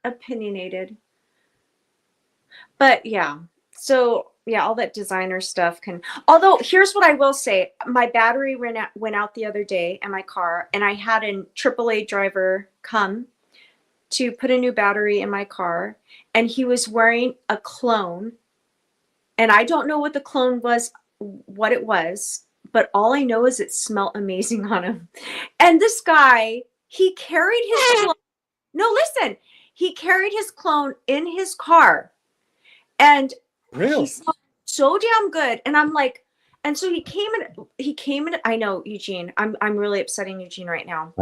Opinionated. But yeah, so yeah, all that designer stuff can. Although here's what I will say: my battery went out the other day in my car, and I had a AAA driver come to put a new battery in my car, and he was wearing a clone, and I don't know what the clone was, what it was, but all I know is it smelled amazing on him. And this guy, he carried his clone. No, listen, he carried his clone in his car, and really, he smelled so damn good. And I'm like, and so he came in. I know, Eugene, I'm really upsetting Eugene right now.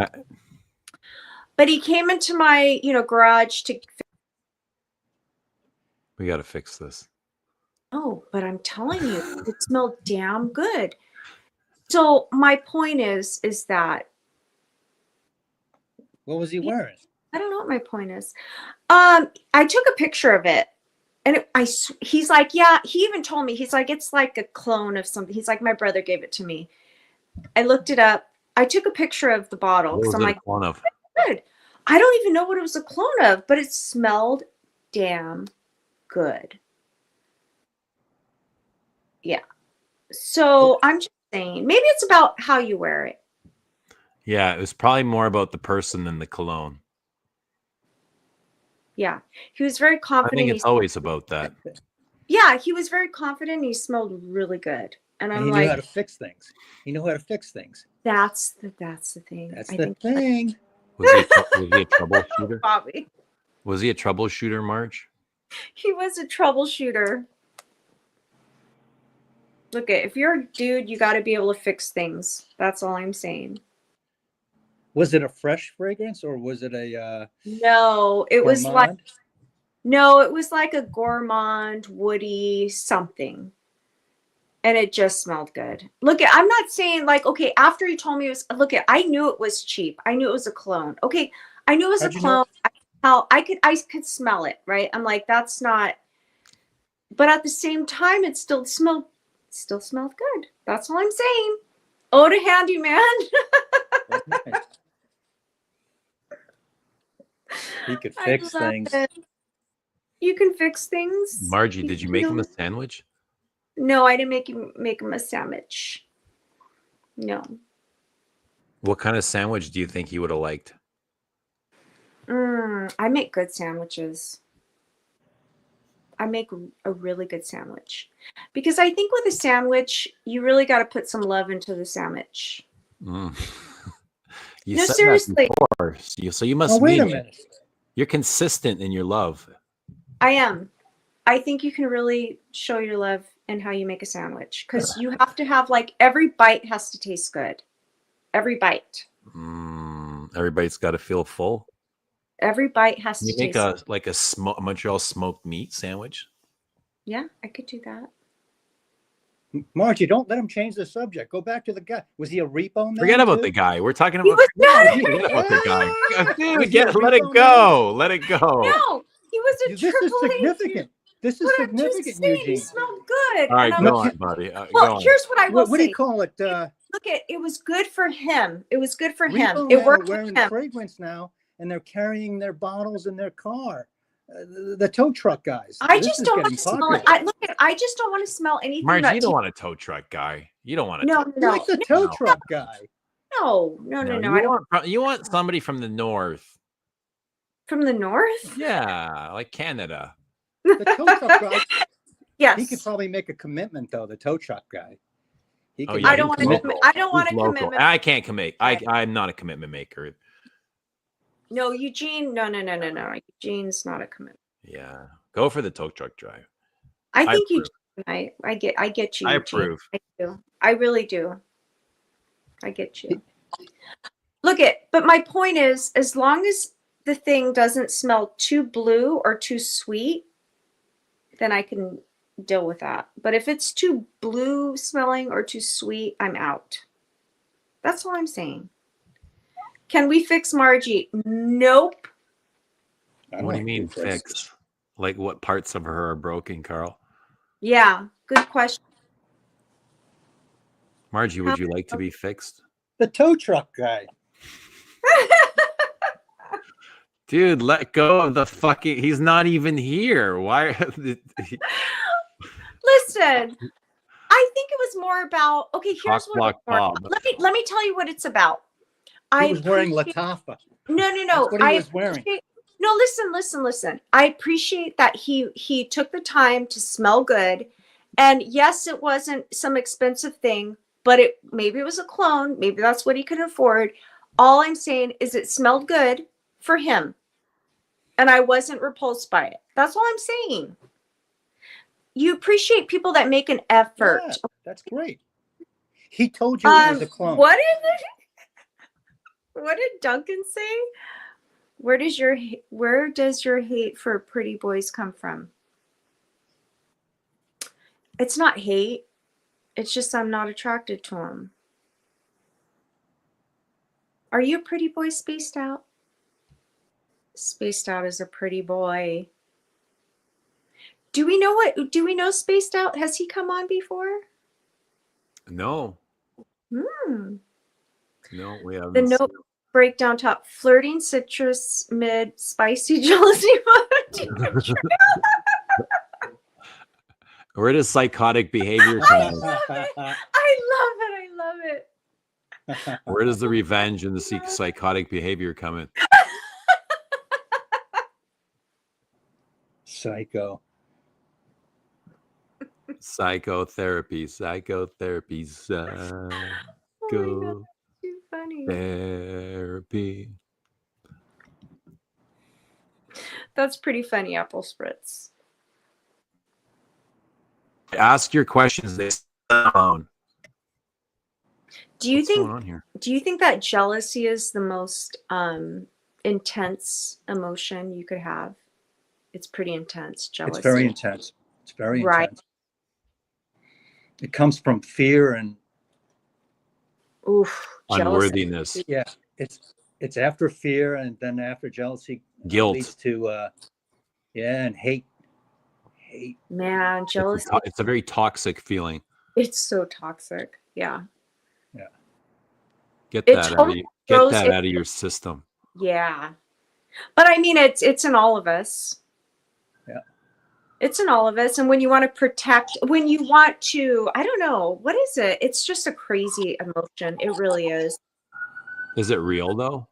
But he came into my, garage to. We got to fix this. Oh, but I'm telling you, it smelled damn good. So my point is that What was he wearing? I don't know what my point is. I took a picture of it, and he's like, yeah. He even told me, he's like, it's like a clone of something. He's like, my brother gave it to me. I looked it up. I took a picture of the bottle What because was I'm it like, a clone of? good. I don't even know what it was a clone of, but it smelled damn good. Yeah. So I'm just saying, maybe it's about how you wear it. Yeah, it was probably more about the person than the cologne. Yeah. He was very I confident. think it's always about that. Yeah, he was very confident. He smelled really good. And I'm And he knew how like, to fix things. He knew how to fix things. that's the thing. That's I the think thing. Was he a troubleshooter? Bobby. Was he a troubleshooter, Marge? He was a troubleshooter. Look, if you're a dude, you got to be able to fix things. That's all I'm saying. Was it a fresh fragrance or was it a No, it was like, gourmand? no, it was like a gourmand, woody something. And it just smelled good. Look, I'm not saying like, okay, after he told me it was, look, I knew it was cheap. I knew it was a clone. Okay, I knew it was How'd a you know? clone. I could smell it, right? I'm like, that's not, but at the same time, it still smelled good. That's all I'm saying. Oh, to handyman. Okay. He could I fix love things. it. You can fix things. Margie, did you make him a sandwich? No, I didn't make him a sandwich. No. What kind of sandwich do you think he would have liked? I make good sandwiches. I make a really good sandwich because I think with a sandwich, you really got to put some love into the sandwich. Mm. You No, said seriously. that before, so you must Oh, wait a mean minute. you're consistent in your love. I am. I think you can really show your love in how you make a sandwich because you have to have like every bite has to taste good. Every bite. Everybody's got to feel full. Every bite has Can to you make taste. a Montreal smoked meat sandwich? Yeah, I could do that. Margie, don't let him change the subject. Go back to the guy. Was he a repo man? Forget about too? the guy. We're talking He about. was not. Forget about the guy. Was Dude, he a let it repo go. Let it go. No, he was a This is triple A. significant. This is But I'm just significant, saying, he Eugene. smelled good. All right, and go I'm, on, buddy. Go well, on. here's what I will What do say. you call it? Look, it was good for him. It was good for him. Repo It men are worked for wearing him. fragrance now, and they're carrying their bottles in their car. The tow truck guys. I This just is don't getting want to smell popular. it. I just don't want to smell anything. Marge, that you don't want a tow truck guy. You don't want a No, tow no, What's a tow No. truck guy? no. I don't. You want somebody from the north. From the north? Yeah, like Canada. The tow truck guy. Yes. He could probably make a commitment though. The tow truck guy. He Oh, could yeah, I don't he's want to. local. I don't want He's a local. commitment. I can't commit. I'm not a commitment maker. No, Eugene. No. Eugene's not a commitment. Yeah, go for the tow truck drive. I think approve. Eugene. I get you. I Eugene. approve. I do. I really do. I get you. But my point is, as long as the thing doesn't smell too blue or too sweet, then I can deal with that. But if it's too blue smelling or too sweet, I'm out. That's all I'm saying. Can we fix Margie? Nope. What do you mean fix? Like what parts of her are broken, Carl? Yeah, good question. Margie, would you like to be fixed? The tow truck guy. Dude, let go of the fucking. He's not even here. Why? Listen, I think it was more about. Okay, here's what. Let me tell you what it's about. He was wearing Latafa. No. That's what he was wearing. No, listen. I appreciate that he took the time to smell good. And yes, it wasn't some expensive thing, but maybe it was a clone. Maybe that's what he could afford. All I'm saying is it smelled good for him. And I wasn't repulsed by it. That's all I'm saying. You appreciate people that make an effort. Yeah, that's great. He told you it was a clone. What did Duncan say? Where does your hate for pretty boys come from? It's not hate. It's just I'm not attracted to them. Are you a pretty boy spaced out? Spaced Out is a pretty boy. Do we know Spaced Out? Has he come on before? No, Hmm. no, we The haven't. note breakdown top: flirting, citrus, mid, spicy, jealousy. Where does psychotic behavior come in? I love it. Where does the revenge and the psychotic behavior come in? Psycho. Psychotherapy. Oh my God, too funny. Therapy. That's pretty funny, Apple Spritz. Ask your questions. They down. Do you What's think going on here? do you think that jealousy is the most intense emotion you could have? It's pretty intense, jealousy. It's very intense. It's very Right. intense. It comes from fear and Oof, jealousy. Unworthiness. yeah, it's after fear, and then after jealousy Guilt. leads to and hate. Man, jealousy. It's a very toxic feeling. It's so toxic. Yeah. Get It that out of totally you. Get throws that it- out of your system. Yeah. But I mean, it's in all of us. Yeah. It's in all of us. And when you want to protect, when you want to, I don't know, what is it? It's just a crazy emotion. It really is. Is it real though?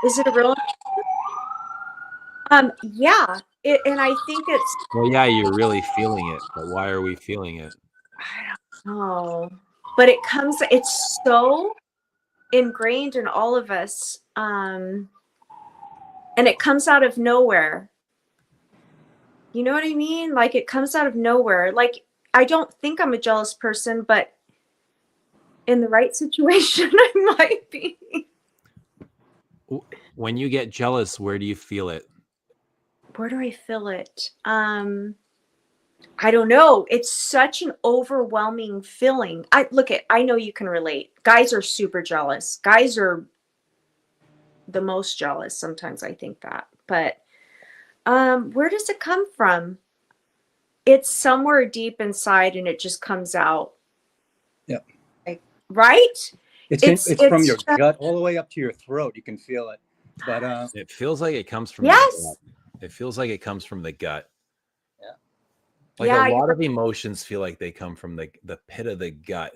Is it a real? Yeah. And I think it's, Well, yeah, you're really feeling it, but why are we feeling it? I don't know, but it's so ingrained in all of us. And it comes out of nowhere. You know what I mean? Like it comes out of nowhere. Like I don't think I'm a jealous person, but in the right situation, I might be. When you get jealous, where do you feel it? Where do I feel it? I don't know. It's such an overwhelming feeling. I know you can relate. Guys are super jealous. Guys are the most jealous. Sometimes I think that. But where does it come from? It's somewhere deep inside and it just comes out. Yeah. Like, right? It's from your gut all the way up to your throat. You can feel it. But It feels like it comes from yes. the gut. It feels like it comes from the gut. Yeah. Like Yeah, a lot of emotions feel like they come from the pit of the gut.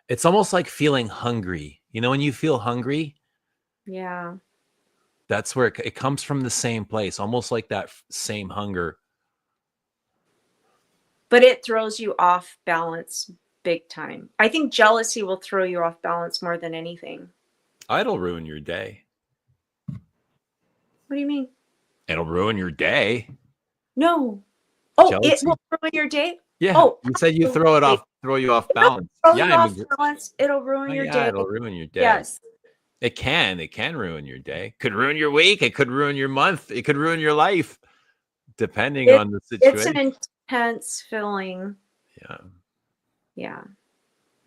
It's almost like feeling hungry. You know, when you feel hungry, Yeah. that's where it comes from, the same place, almost like that same hunger. But it throws you off balance big time. I think jealousy will throw you off balance more than anything. It'll ruin your day. What do you mean? It'll ruin your day. No. Oh, Jealousy? it will ruin your day? Yeah. Oh, You said you throw you off balance. Throw Yeah, you off balance. It'll ruin your day. It'll ruin your day. Yes. It can ruin your day. Could ruin your week. It could ruin your month. It could ruin your life, depending on the situation. It's an intense feeling. Yeah. Yeah.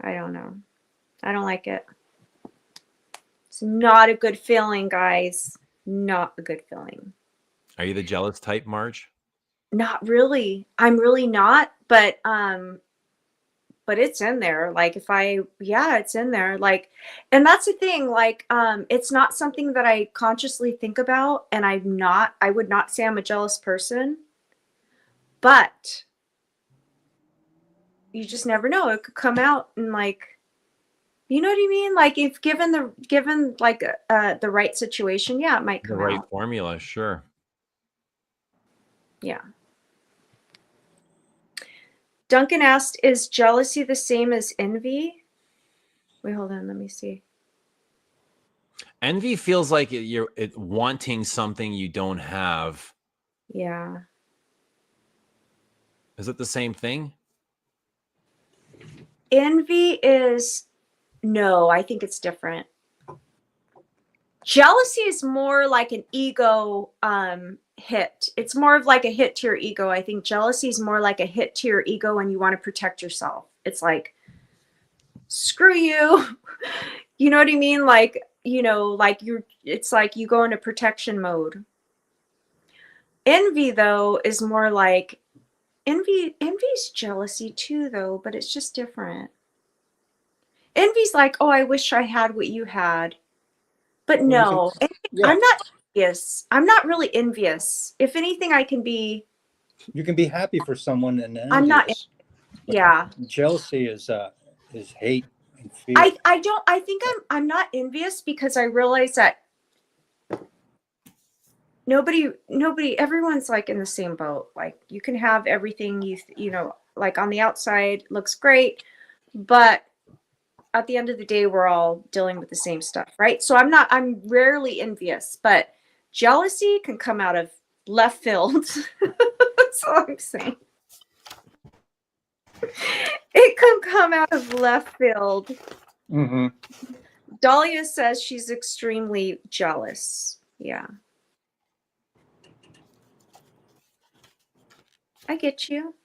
I don't know. I don't like it. It's not a good feeling, guys. Not a good feeling. Are you the jealous type, Marge? Not really. I'm really not, but it's in there. Like it's in there. Like, and that's the thing, like, it's not something that I consciously think about, and I would not say I'm a jealous person, but you just never know. It could come out and like, you know what I mean? Like if given like the right situation, yeah, it might The come right out. formula, sure. Yeah. Duncan asked, is jealousy the same as envy? Wait, hold on. Let me see. Envy feels like you're wanting something you don't have. Yeah. Is it the same thing? Envy is, no, I think it's different. Jealousy is more like an ego hit. It's more of like a hit to your ego. I think jealousy is more like a hit to your ego when you want to protect yourself. It's like, screw you. You know what I mean? Like, you know, like it's like you go into protection mode. Envy, though, is more like envy's jealousy too, though, but it's just different. Envy's like, oh, I wish I had what you had. But no, Yeah, I'm not envious. I'm not really envious. If anything, I can be. you can be happy for someone and I'm not. envious. Yeah. Jealousy is hate and fear. I think I'm not envious because I realize that nobody, everyone's like in the same boat. Like you can have everything you know, like on the outside looks great, but at the end of the day, we're all dealing with the same stuff, right? So I'm rarely envious, but jealousy can come out of left field. That's all I'm saying. It can come out of left field. Mm-hmm. Dahlia says she's extremely jealous. Yeah. I get you.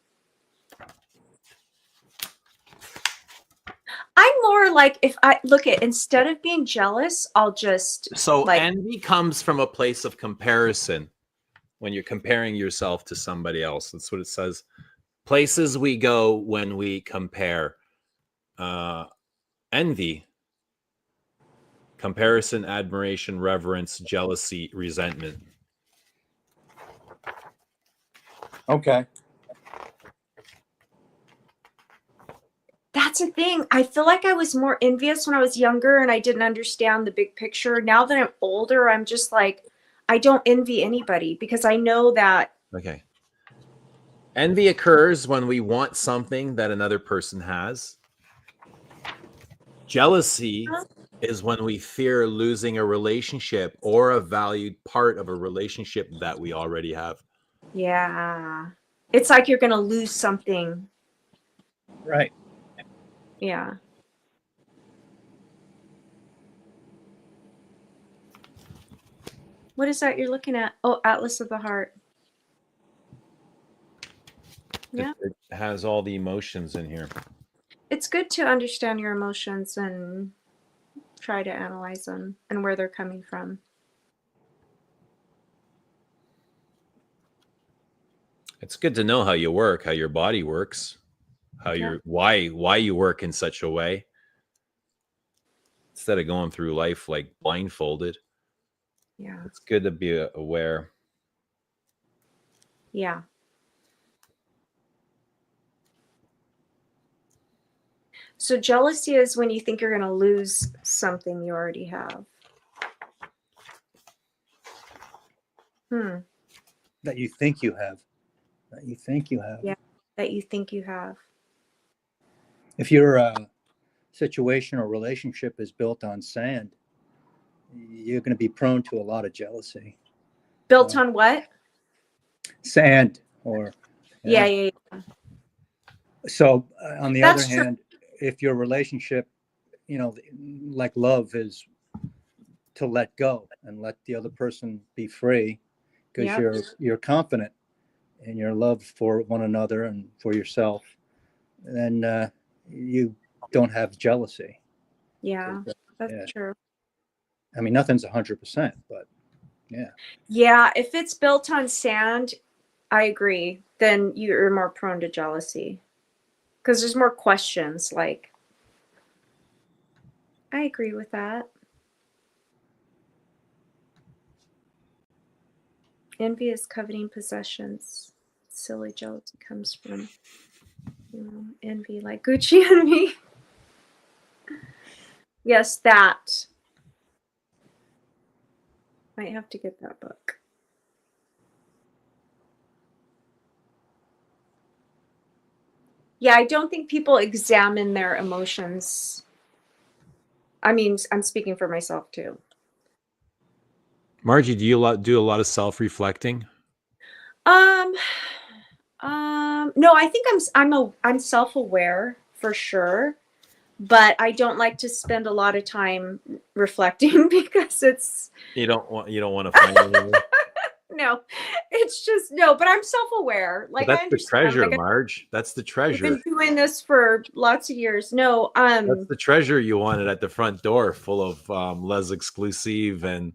I'm more like, if I look at, instead of being jealous, I'll just So like, envy comes from a place of comparison when you're comparing yourself to somebody else. That's what it says. Places we go when we compare. Envy, comparison, admiration, reverence, jealousy, resentment. Okay. that's the thing. I feel like I was more envious when I was younger and I didn't understand the big picture. Now that I'm older, I'm just like, I don't envy anybody because I know that. Okay. Envy occurs when we want something that another person has. Jealousy is when we fear losing a relationship or a valued part of a relationship that we already have. Yeah. It's like you're going to lose something. Right. Yeah. What is that you're looking at? Oh, Atlas of the Heart. Yeah. It has all the emotions in here. It's good to understand your emotions and try to analyze them and where they're coming from. It's good to know how you work, how your body works, how Yeah. why you work in such a way. Instead of going through life like blindfolded. Yeah. It's good to be aware. Yeah. So jealousy is when you think you're going to lose something you already have. That you think you have. That you think you have. Yeah. That you think you have. If your situation or relationship is built on sand, you're going to be prone to a lot of jealousy. Built on what? Sand or. Yeah. So on the That's other true. hand, if your relationship, you know, like love is to let go and let the other person be free because Yep. you're confident in your love for one another and for yourself, then you don't have jealousy. Yeah, that's Yeah. true. I mean, nothing's 100%, but yeah. Yeah, if it's built on sand, I agree. Then you're more prone to jealousy because there's more questions. Like, I agree with that. Envy is coveting possessions. Silly jealousy comes from, envy, like Gucci and me. Yes, that. Might have to get that book. Yeah, I don't think people examine their emotions. I mean, I'm speaking for myself too. Margie, do you do a lot of self-reflecting? No, I think I'm self-aware for sure, but I don't like to spend a lot of time reflecting because it's You don't want to find anything? No, it's just no, but I'm self-aware. But Like I that's the understand. treasure, Like Marge. That's the I've treasure. been doing this for lots of years. No, That's the treasure you wanted at the front door, full of Les Exclusive, and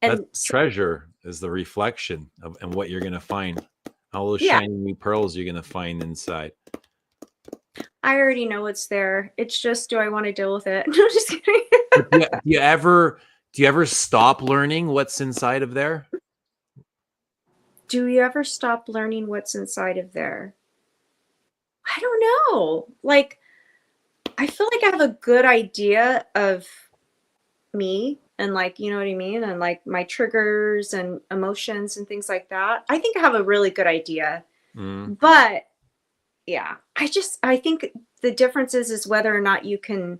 that's and the treasure is the reflection of and what you're gonna find. All those yeah, shiny new pearls you're gonna find inside. I already know it's there. It's just, do I want to deal with it? No, just kidding. But do you ever stop learning what's inside of there? Do you ever stop learning what's inside of there? I don't know. Like, I feel like I have a good idea of me and like, you know what I mean? And like my triggers and emotions and things like that. I think I have a really good idea. Mm. But yeah, I think the difference is whether or not you can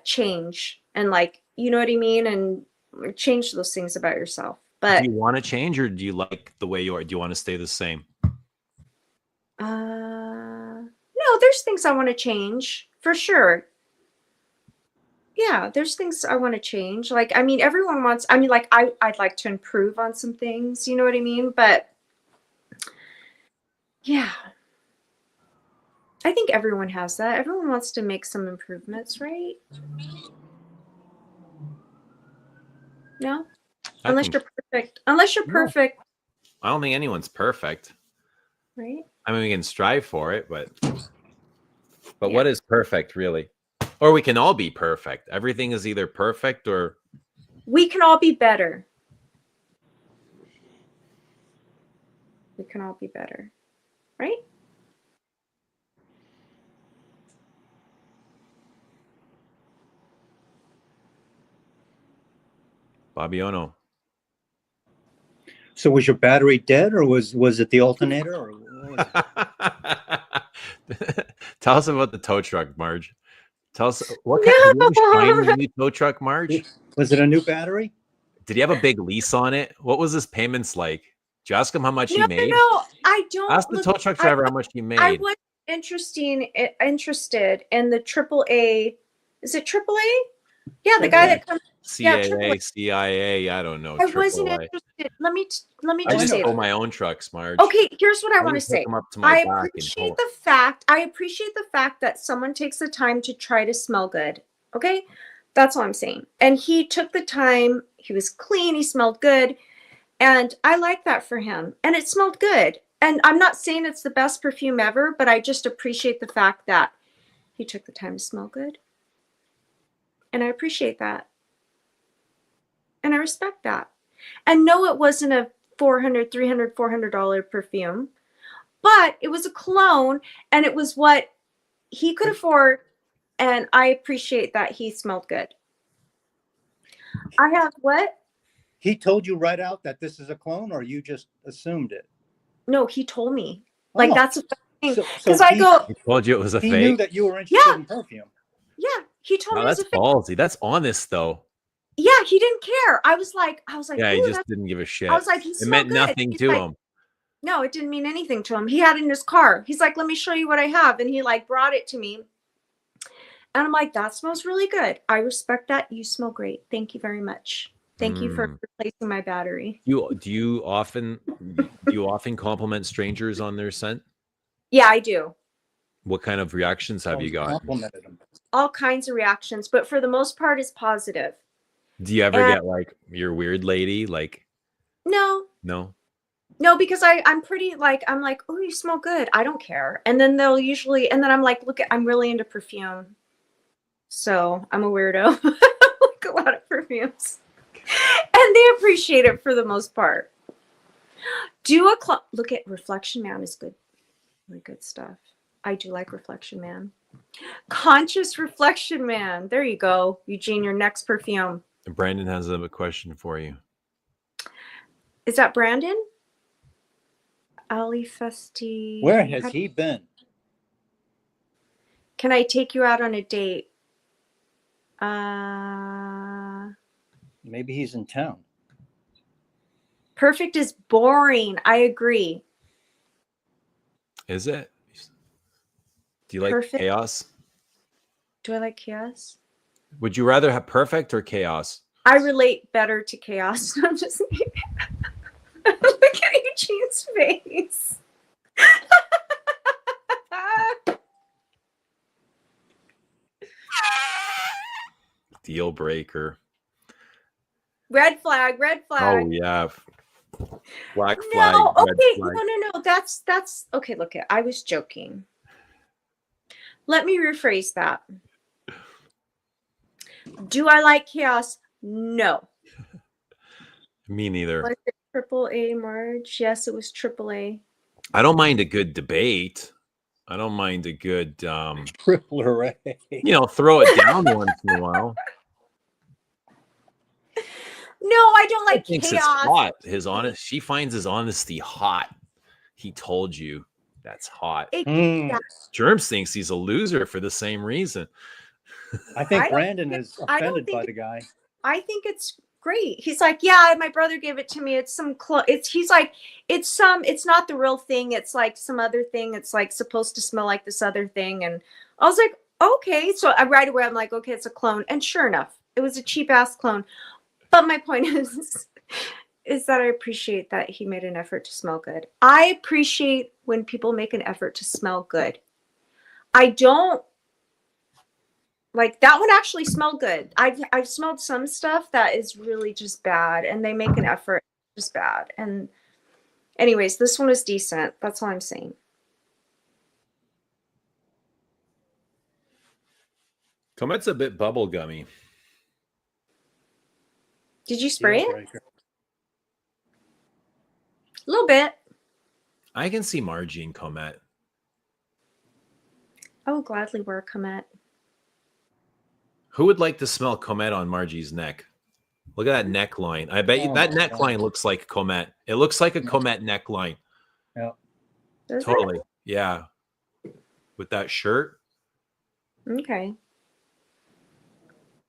change and like, you know what I mean? And change those things about yourself. But Do you want to change, or do you like the way you are? Do you want to stay the same? no, there's things I want to change for sure. Yeah, there's things I want to change. Like, I mean, everyone wants, I mean, like, I'd like to improve on some things, you know what I mean? But yeah, I think everyone has that. Everyone wants to make some improvements, right? No? I Unless think you're perfect. Unless you're no. perfect, I don't think anyone's perfect. right? I mean, we can strive for it, but Yeah. what is perfect really? Or we can all be perfect. Everything is either perfect or We can all be better. We can all be better, right? Babiono. So was your battery dead, or was it the alternator, or what was it? Tell us about the tow truck, Marge. Tell us what kind did you have a shiny No. new tow truck, Marge? Was it a new battery? Did he have a big lease on it? What was his payments like? Did you ask him how much he No, made? I don't. Ask the Look, tow truck I driver how much he made. I was interested in the AAA. Is it AAA? Yeah, the guy that comes. Yeah, CAA, AAA. CIA, I don't know. I wasn't AAA. interested. Let me I just just say tow that. my own trucks, Marge. Okay, here's what I want to just hook say. 'em up to my I back and appreciate pull. the fact. I appreciate the fact that someone takes the time to try to smell good. Okay, that's all I'm saying. And he took the time. He was clean. He smelled good, and I like that for him. And it smelled good. And I'm not saying it's the best perfume ever, but I just appreciate the fact that he took the time to smell good. And I appreciate that. And I respect that. And no, it wasn't a $400, $300, $400 perfume, but it was a cologne and it was what he could afford. And I appreciate that he smelled good. I have what? He told you right out that this is a clone, or you just assumed it? No, he told me. Like, Oh. that's a thing. So Because I go, He told you it was a he fake. knew that you were interested Yeah. in perfume. yeah, he told Wow, me it was that's a fake. ballsy. That's honest, though. Yeah, he didn't care. I was like, Yeah, he ooh, just that's, didn't give a shit. I was like, he It smelled meant good. nothing He's to like, him. No, it didn't mean anything to him. He had it in his car. He's like, let me show you what I have. And he like brought it to me. And I'm like, that smells really good. I respect that. You smell great. Thank you very much. Thank you for replacing my battery. Do you often compliment strangers on their scent? Yeah, I do. What kind of reactions have you got? Complimented him. All kinds of reactions, but for the most part, it's positive. Do you ever And- get like you're weird lady? Like No, because I'm pretty like, I'm like, oh, you smell good. I don't care. And then they'll usually, and then I'm like, look, I'm really into perfume. So I'm a weirdo. Like a lot of perfumes. And they appreciate it for the most part. Look at Reflection Man is good. Really good stuff. I do like Reflection Man. Conscious Reflection Man. There you go, Eugene, your next perfume. Brandon has a question for you. Is that Brandon? Ali Festi. Where has he been? Can I take you out on a date? Maybe he's in town. Perfect is boring. I agree. Is it? Do you like Perfect. chaos? Do I like chaos? Would you rather have perfect or chaos? I relate better to chaos. I'm just Eugene's face. Deal breaker. Red flag, red flag. Oh yeah. Black flag. No, red okay, flag. no. That's okay. Look, I was joking. Let me rephrase that. Do I like chaos? No. Me neither. Was it triple A, Marge? Yes, it was triple A. I don't mind a good debate. I don't mind a good Triple array. throw it down once in a while. No, I don't like He thinks chaos. it's hot. She finds his honesty hot. He told you that's hot. Germs thinks he's a loser for the same reason. I think Brandon is offended by the guy. I think it's great. He's like, yeah, my brother gave it to me. It's some he's like, it's not the real thing. It's like some other thing. It's like supposed to smell like this other thing. And I was like, okay. So right away I'm like, okay, it's a clone. And sure enough, it was a cheap ass clone. But my point is that I appreciate that he made an effort to smell good. I appreciate when people make an effort to smell good. I don't like that one actually smelled good. I've smelled some stuff that is really just bad, and they make an effort, just bad. And anyways, this one was decent. That's all I'm saying. Comet's a bit bubblegummy. Did you spray it? Breaker. A little bit. I can see Margie and Comet. I will gladly wear a Comet. Who would like to smell Comet on Margie's neck? Look at that neckline. I bet you that neckline looks like Comet. It looks like a Comet neckline. Yeah. Does Totally. Yeah. With that shirt. it? Okay.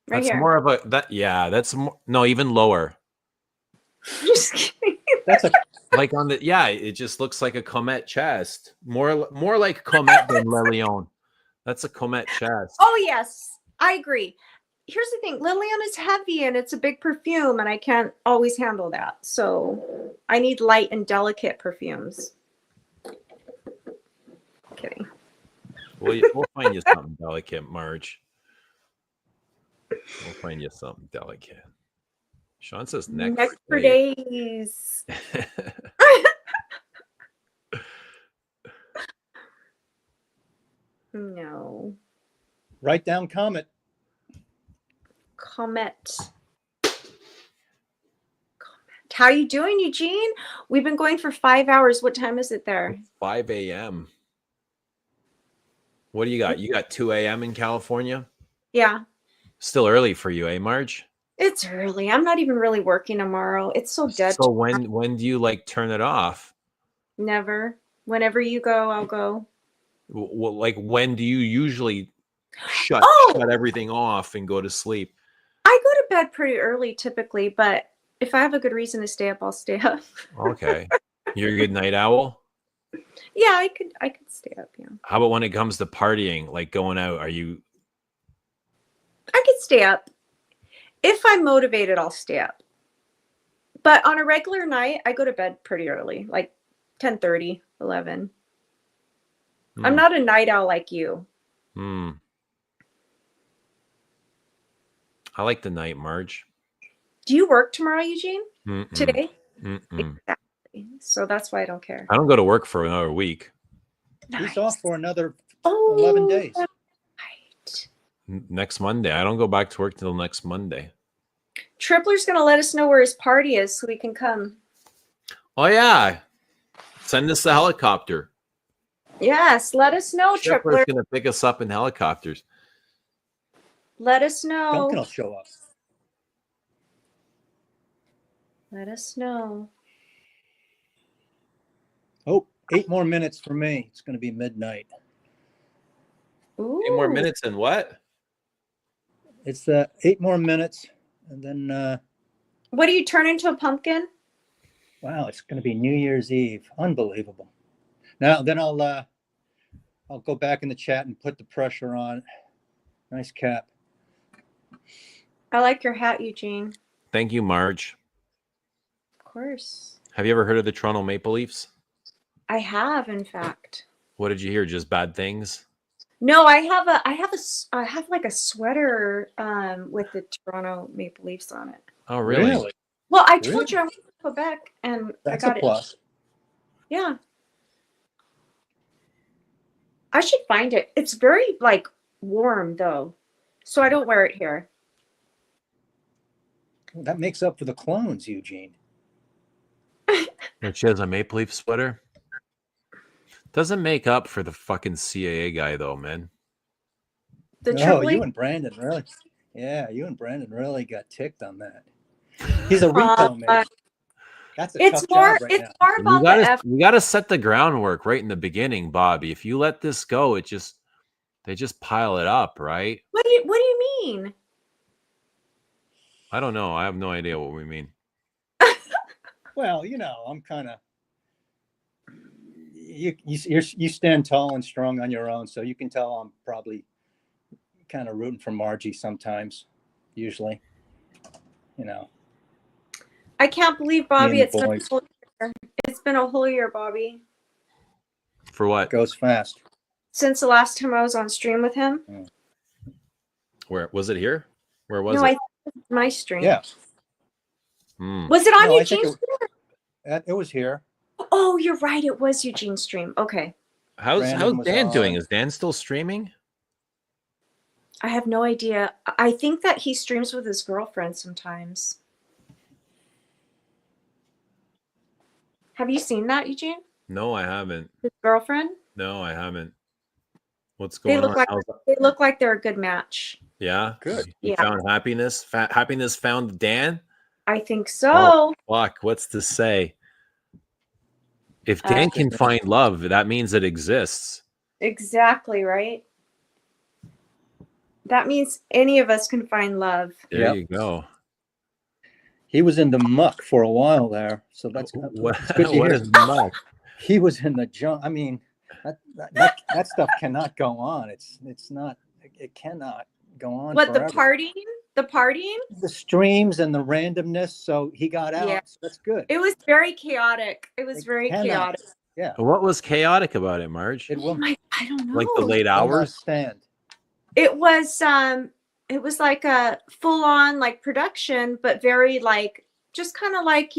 Right That's here. more of a that's more, no, even lower. Just kidding. That's a Like on the it just looks like a Comet chest. More like Comet than Le Leon. That's a Comet chest. Oh yes, I agree. Here's the thing, Lilian is heavy and it's a big perfume and I can't always handle that. So I need light and delicate perfumes. Kidding. We'll find you something delicate, Marge. We'll find you something delicate. Sean says next for days. No. write down Comet. Comet. How you doing, Eugene? We've been going for 5 hours. What time is it there? 5 a.m. What do you got? You got 2 a.m. in California? Yeah. Still early for you, eh, Marge? It's early. I'm not even really working tomorrow. It's so dead. So when do you like turn it off? Never. Whenever you go, I'll go. Well, like when do you usually shut everything off and go to sleep? I go to bed pretty early typically, but if I have a good reason to stay up, I'll stay up. Okay. You're a good night owl? Yeah, I could stay up, yeah. How about when it comes to partying, like going out? Are you I could stay up. If I'm motivated, I'll stay up. But on a regular night, I go to bed pretty early, like 10:30, 11. I'm not a night owl like you. I like the night, Marge. Do you work tomorrow, Eugene? Mm-mm. Today? Mm-mm. Exactly. So that's why I don't care. I don't go to work for another week. He's off for another Oh, 11 days. Right. Next Monday. I don't go back to work till next Monday. Tripler's going to let us know where his party is so we can come. Oh, yeah. Send us the helicopter. Yes, let us know, Tripler's Tripler. going to pick us up in helicopters. Let us know. Duncan will show up. Let us know. Oh, 8 more minutes for me. It's going to be midnight. Ooh. 8 more minutes and what? It's 8 more minutes, and then What do you turn into a pumpkin? wow, it's going to be New Year's Eve. Unbelievable. Now, then I'll go back in the chat and put the pressure on. Nice cap. I like your hat, Eugene. Thank you, Marge. Of course. Have you ever heard of the Toronto Maple Leafs? I have, in fact. What did you hear? Just bad things? No, I have like a sweater with the Toronto Maple Leafs on it. Oh, really? Well, I told Really? you I went to Quebec and That's I got a plus. it. Yeah. I should find it. It's very like warm though. So I don't wear it here. That makes up for the clones, Eugene. And she has a Maple Leaf sweater. Doesn't make up for the fucking CAA guy though, man. The Oh, Triple you H. and Brandon really. Yeah, you and Brandon really got ticked on that. He's a retail man. That's a It's tough more job right it's now. more You about the gotta F. you gotta set the groundwork right in the beginning, Bobby. If you let this go, they just pile it up, right? What do you mean? I don't know. I have no idea what we mean. Well, I'm kind of you stand tall and strong on your own, so you can tell I'm probably kind of rooting for Margie sometimes. Usually, I can't believe, me Bobby, and the it's been a boys. whole year. It's been a whole year, Bobby, For what? Goes fast. since the last time I was on stream with him. Where was it here? Where was No, it? I think it was my stream. Yeah. Was it on No, I think Eugene's stream? it was here. Oh, you're right. It was Eugene's stream. Okay. How's Brandon was Dan doing? on. Is Dan still streaming? I have no idea. I think that he streams with his girlfriend sometimes. Have you seen that, Eugene? No, I haven't. His girlfriend? No, I haven't. What's They going look on? like they look like they're a good match. Yeah, Good. You Yeah. found happiness. Happiness found Dan. I think so. Oh, fuck. What's to say? If Dan Uh, can find love, that means it exists. Exactly, right? That means any of us can find love. There Yep. you go. He was in the muck for a while there, so that's What, it's good to what hear. is muck? He was in the junk. I mean, that stuff cannot go on. It's not. It cannot go on. What, forever. the partying? The partying? The streams and the randomness. So he got out. Yeah. So that's good. It was very chaotic. It was very cannot. chaotic. Yeah. What was chaotic about it, Marge? It will I don't know. Like the late will not hours? stand. It was like a full on like production, but very like just kind of like,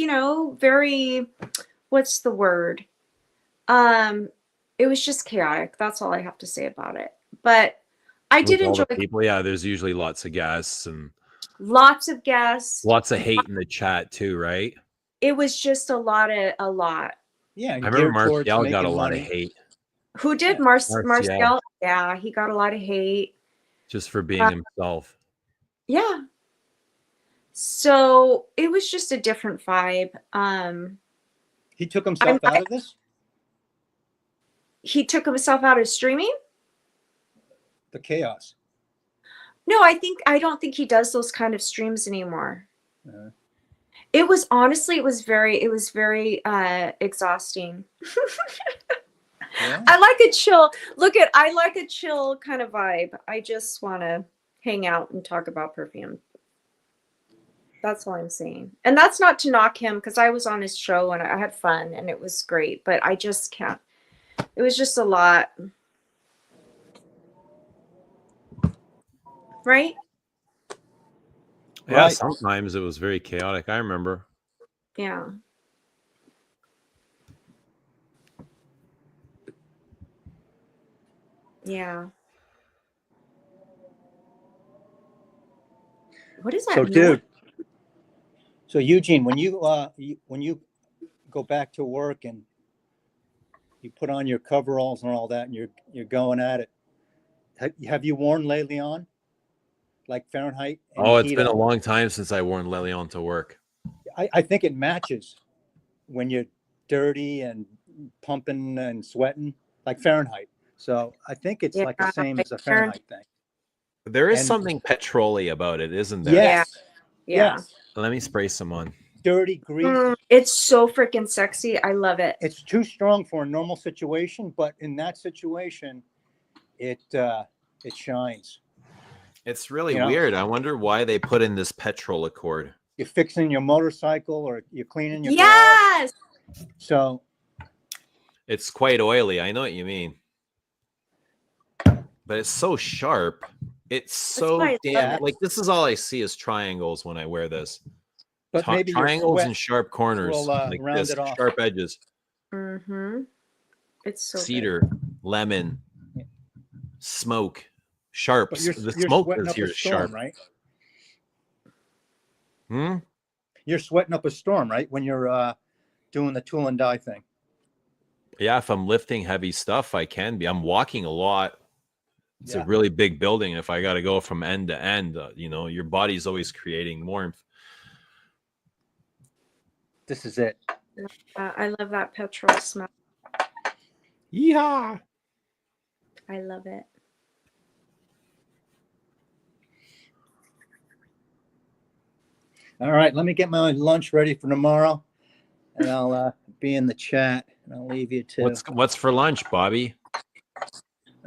very, what's the word? It was just chaotic. That's all I have to say about it. But I did With all the enjoy people. Yeah, there's usually lots of guests and lots of guests. lots of hate in the chat too, right? It was just a lot. Yeah. and I remember geared towards Martial got a making lot money. of hate Who did? Yeah. Marcel? Yeah, he got a lot of hate. just for being himself. Yeah. So it was just a different vibe. He took himself out of this. He took himself out of streaming. The chaos. No, I don't think he does those kind of streams anymore. Uh, It was very exhausting. yeah. I like a chill. I like a chill kind of vibe. I just want to hang out and talk about perfume. That's all I'm saying. And that's not to knock him, because I was on his show and I had fun and it was great, but I just can't. It was just a lot. Right? Yeah, Right. sometimes it was very chaotic. I remember. Yeah. Yeah. What is that? So, noise? dude. So, Eugene, when you go back to work and you put on your coveralls and all that, and you're going at it, have you worn Le Lion, like Fahrenheit? and Oh, it's heat been a up? long time since I worn Le Lion to work. I think it matches when you're dirty and pumping and sweating, like Fahrenheit. So I think it's like the Yeah, same as a Fahrenheit. Fahrenheit thing. There is And- something petrol-y about it, isn't there? Yes. Yeah. Yes. Let me spray some on. Dirty grease. It's so freaking sexy. I love it. It's too strong for a normal situation, but in that situation, it shines. It's really You know? weird. I wonder why they put in this petrol accord. You're fixing your motorcycle or you're cleaning your garage. Yes. So It's quite oily. I know what you mean. But it's so sharp. It's so why I love damn it. like this is all I see is triangles when I wear this. but maybe your Triangles sweat and sharp corners, will like round this, it off. sharp edges. Mm-hmm. It's so good. Cedar, lemon, Yeah. smoke, sharp. But you're The you're smoke sweating is up here a is storm, sharp. right? Hmm? You're sweating up a storm, right? When you're doing the tool and die thing. Yeah, if I'm lifting heavy stuff, I can be. I'm walking a lot. It's a Yeah. really big building. If I got to go from end to end, your body's always creating warmth. This is it. I love that petrol smell. Yeehaw! I love it. All right, let me get my lunch ready for tomorrow, and I'll be in the chat, and I'll leave you to. What's for lunch, Bobby?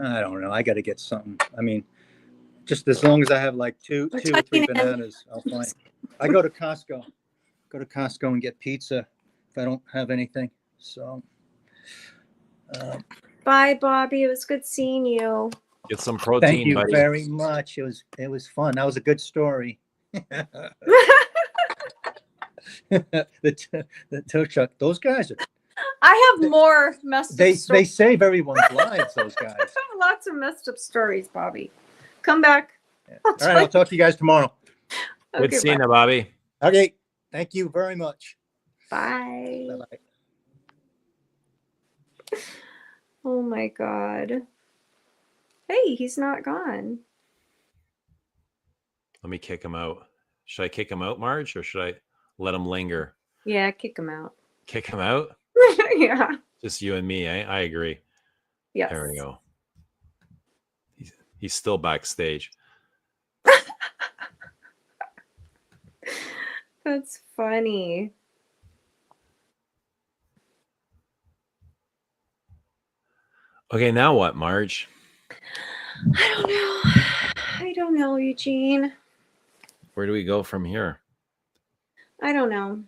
I don't know. I got to get something. I mean, just as long as I have like two or three tucking in. bananas, I'll find. I go to Costco. Go to Costco and get pizza if I don't have anything. So. Bye, Bobby. It was good seeing you. Get some protein, Thank you buddy. very much. It was fun. That was a good story. the tow truck. Those guys are. I have more messed up They stories. save everyone's lives. Those guys. I have lots of messed up stories, Bobby. Come back. Yeah. I'll All right, I'll talk to you guys tomorrow. Good Okay, seeing bye. you, Bobby. Okay. Thank you very much. Bye. Bye-bye. Oh my God. Hey, he's not gone. Let me kick him out. Should I kick him out, Marge, or should I let him linger? Yeah, kick him out. Kick him out? Yeah. Just you and me, eh? I agree. Yes. There we go. He's still backstage. That's funny. Okay, now what, Marge? I don't know. I don't know, Eugene. Where do we go from here? I don't know.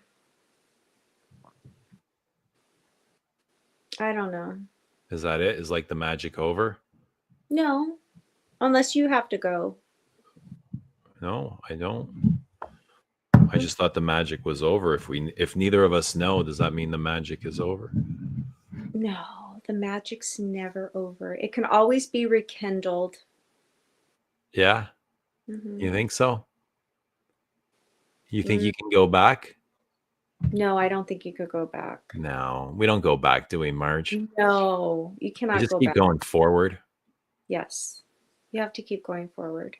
I don't know. Is that it? Is like the magic over? No, unless you have to go. No, I don't. I just thought the magic was over. If neither of us know, does that mean the magic is over? No, the magic's never over. It can always be rekindled. Yeah, Mhm. you think so? You think you can go back? No, I don't think you could go back. No, we don't go back, do we, Marge? No, you We cannot just go keep back. going forward. Yes, you have to keep going forward.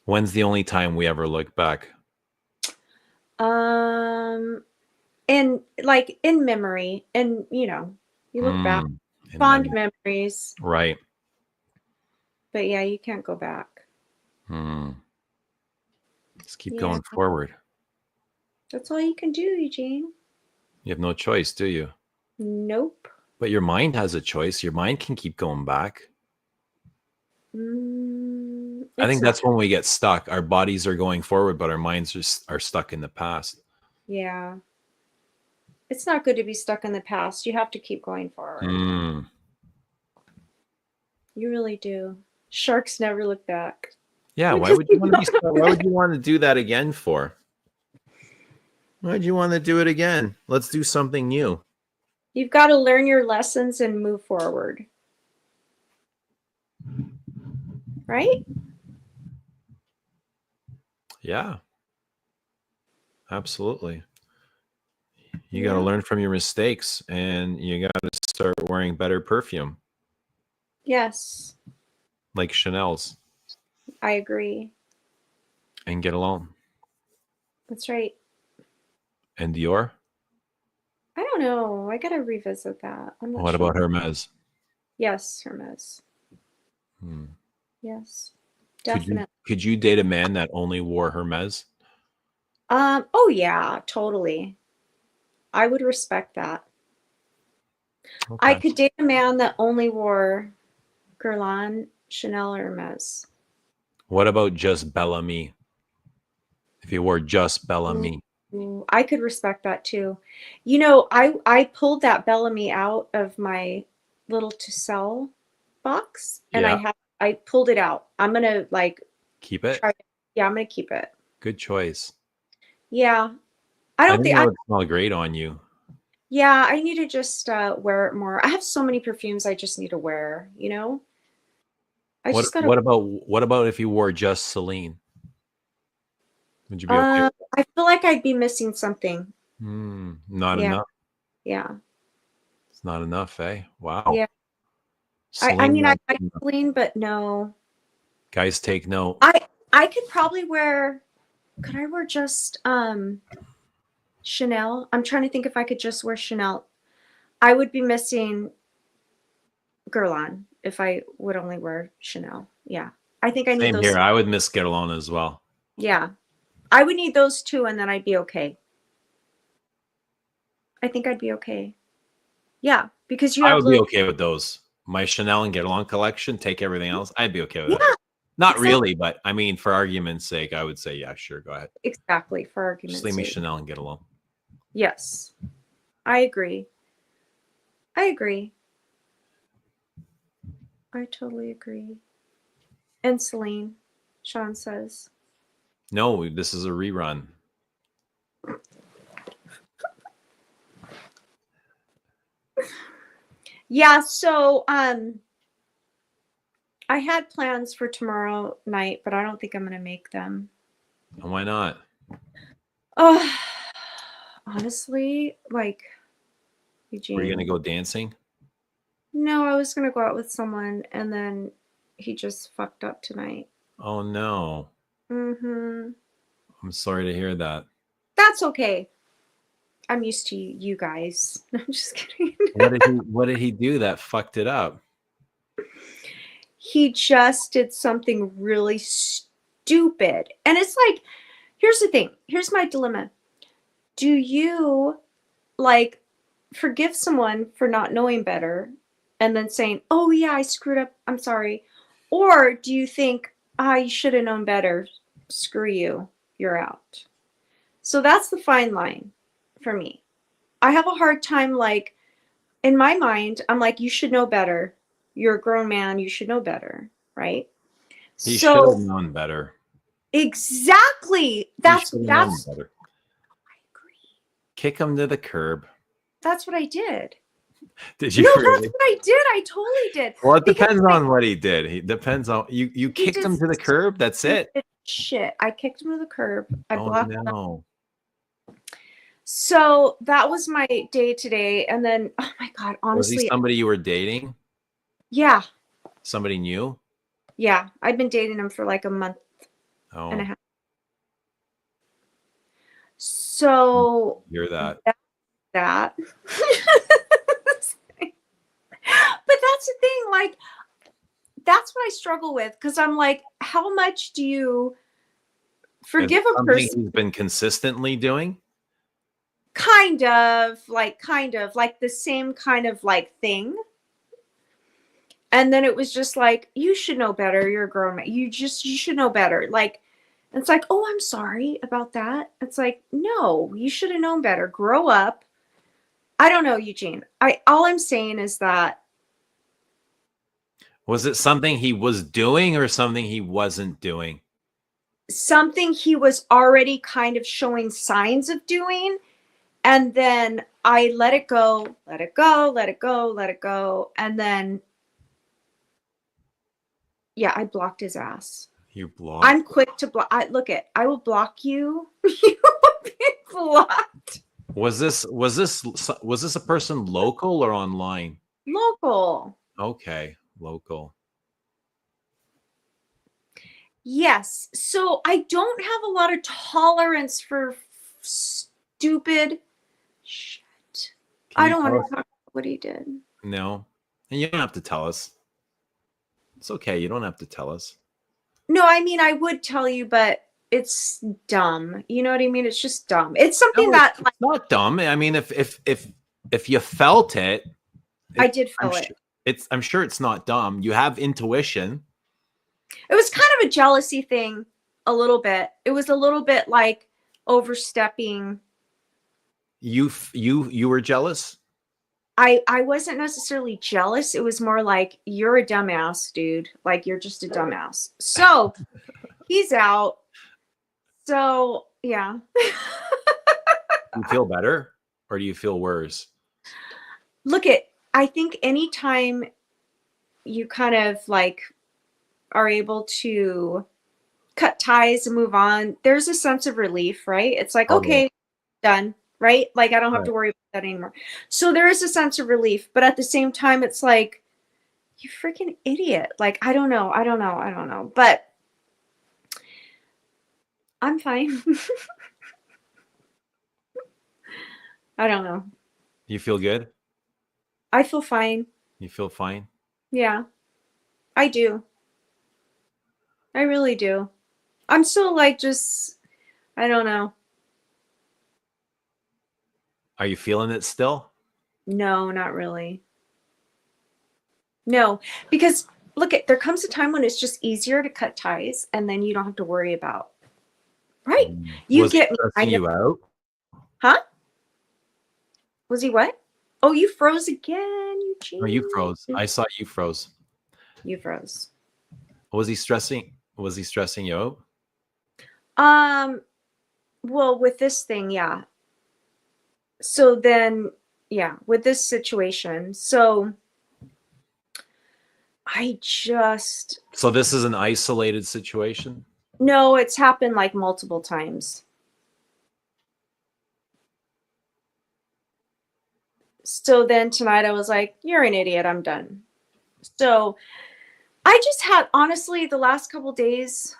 When's the only time we ever look back? And like in memory, and you look back, In fond memory. memories. Right. But yeah, you can't go back. Just keep Yeah. going forward. That's all you can do, Eugene. You have no choice, do you? Nope. But your mind has a choice. Your mind can keep going back. I think that's when we get stuck. Our bodies are going forward, but our minds are stuck in the past. Yeah. It's not good to be stuck in the past. You have to keep going forward. You really do. Sharks never look back. Yeah, why would you want to do that again for? Why'd you want to do it again? Let's do something new. You've got to learn your lessons and move forward. Right? Yeah. Absolutely. You got to learn from your mistakes, and you got to start wearing better perfume, Yes, like Chanel's, I agree. and get along. That's right. And Dior? I don't know. I got to revisit that. I'm not What sure. about Hermes? Yes, Hermes. Yes, definitely. Could you date a man that only wore Hermes? Oh yeah, totally. I would respect that. Okay. I could date a man that only wore Guerlain, Chanel, or Hermes. What about just Bellamy? If you wore just Bellamy? Ooh, I could respect that too. You know, I pulled that Bellamy out of my little to sell box, and Yeah. I pulled it out. I'm gonna like Keep it. try. Yeah, I'm gonna keep it. Good choice. Yeah, I I don't think think that I. would smell great on you. Yeah, I need to just wear it more. I have so many perfumes I just need to wear. You know, I What just gotta. what about if you wore just Celine? Would you be okay with that? I feel like I'd be missing something. Not Yeah, enough. yeah, It's not enough, eh? Wow. yeah. I Celine mean, I not like enough. clean, but no. Guys, take note. I could probably wear. Could I wear just Chanel? I'm trying to think if I could just wear Chanel. I would be missing Guerlain if I would only wear Chanel. Yeah. I think I need Same those. here. I would miss Guerlain as well. Yeah. I would need those two and then I'd be okay. I think I'd be okay. Yeah. Because you I have would be little. okay with those. My Chanel and Guerlain collection, take everything else. I'd be okay with Yeah. that. Not Exactly. really, but I mean, for argument's sake, I would say, yeah, sure, go ahead. Exactly. For Just argument's leave me sake. Chanel and Guerlain. Yes. I agree. I agree. I totally agree. And Celine, Sean says. No, this is a rerun. Yeah, so I had plans for tomorrow night, but I don't think I'm gonna make them. And why not? Oh, honestly, like Were you Eugene. gonna go dancing? No, I was gonna go out with someone, and then he just fucked up tonight. Oh no. Mm-hmm. I'm sorry to hear that. That's okay. I'm used to you guys. No, I'm just kidding. What did he do that fucked it up? He just did something really stupid. And it's like, here's the thing. Here's my dilemma. Do you like forgive someone for not knowing better and then saying, oh yeah, I screwed up, I'm sorry? Or do you think, you should have known better, screw you, you're out? So that's the fine line for me. I have a hard time, like, in my mind, I'm like, you should know better, you're a grown man, you should know better, right? He should have So known better. exactly, He that's should have known better. I agree. Kick him to the curb. That's what I did. Did you No, really? that's what I did. I totally did. Well, it Because depends on what he did. He depends on you. You he kicked did him to the curb. That's it. stupid shit. I kicked him to the curb. I Oh blocked him. no. So that was my day today. And then, oh my God, Was he honestly, somebody you were dating? yeah, Somebody new? yeah. I've been dating him for like a month and a Oh, half. So you're that. that. But that's the thing, like, that's what I struggle with because I'm like, how much do you Is forgive it a something person? he's been consistently doing? Kind of like the same kind of like thing. And then it was just like, you should know better. You're a grown man. You should know better. Like, it's like, oh, I'm sorry about that. It's like, no, you should have known better. Grow up. I don't know, Eugene. All I'm saying is that Was it something he was doing or something he wasn't doing? something he was already kind of showing signs of doing. And then I let it go, let it go, let it go, let it go. And then, yeah, I blocked his ass. You blocked. I'm quick to block. I will block you. You will be blocked. Was this a person local or online? Local. Okay, local. Yes. So I don't have a lot of tolerance for stupid shit. Can I you don't tell want us- to talk about what he did. No, and you don't have to tell us. It's okay. You don't have to tell us. No, I mean, I would tell you, but it's dumb. You know what I mean? It's just dumb. It's something No, that it's not dumb. I mean, if you felt it, I did feel it. I'm sure it's not dumb. You have intuition. It was kind of a jealousy thing, a little bit. It was a little bit like, overstepping. You were jealous? I wasn't necessarily jealous. It was more like, you're a dumbass, dude. Like, you're just a dumbass. So he's out. So yeah. Do you feel better or do you feel worse? I think anytime you kind of like are able to cut ties and move on, there's a sense of relief, right? It's like, Totally. okay, done, right? Like, I don't have Right. to worry about that anymore. So there is a sense of relief, but at the same time, it's like, you freaking idiot. Like, I don't know. But I'm fine. I don't know. You feel good? I feel fine. You feel fine? Yeah, I do. I really do. I'm still like, just, I don't know. Are you feeling it still? No, not really. No, because there comes a time when it's just easier to cut ties and then you don't have to worry about, right? You Was he get me. I stressing know. you out? Huh? Was he what? Oh, you froze again, Eugene. No, you froze. I saw you froze. You froze. Was he stressing you out? Well, with this thing, yeah. So then, yeah, with this situation. So So this is an isolated situation? no, it's happened like multiple times. So then tonight I was like, you're an idiot. I'm done. So I just had, honestly, the last couple days,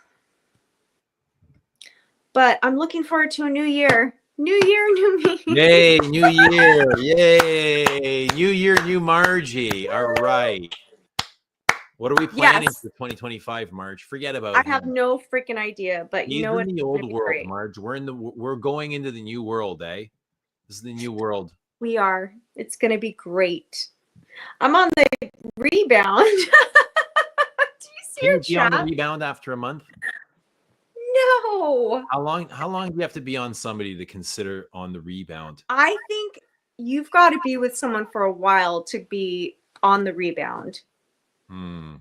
but I'm looking forward to a new year. New year, new me. Yay, new year. Yay. New year, new Margie. All right. What are we planning Yes. for 2025, Marge? Forget about I have him. no freaking idea, but you He's know what? in the It's old gonna be world, great. Marge. We're going into the new world, eh? This is the new world. We are. It's going to be great. I'm on the rebound. Do you see Can your you be on the chat? rebound after a month? No. How long do you have to be on somebody to consider on the rebound? I think you've got to be with someone for a while to be on the rebound.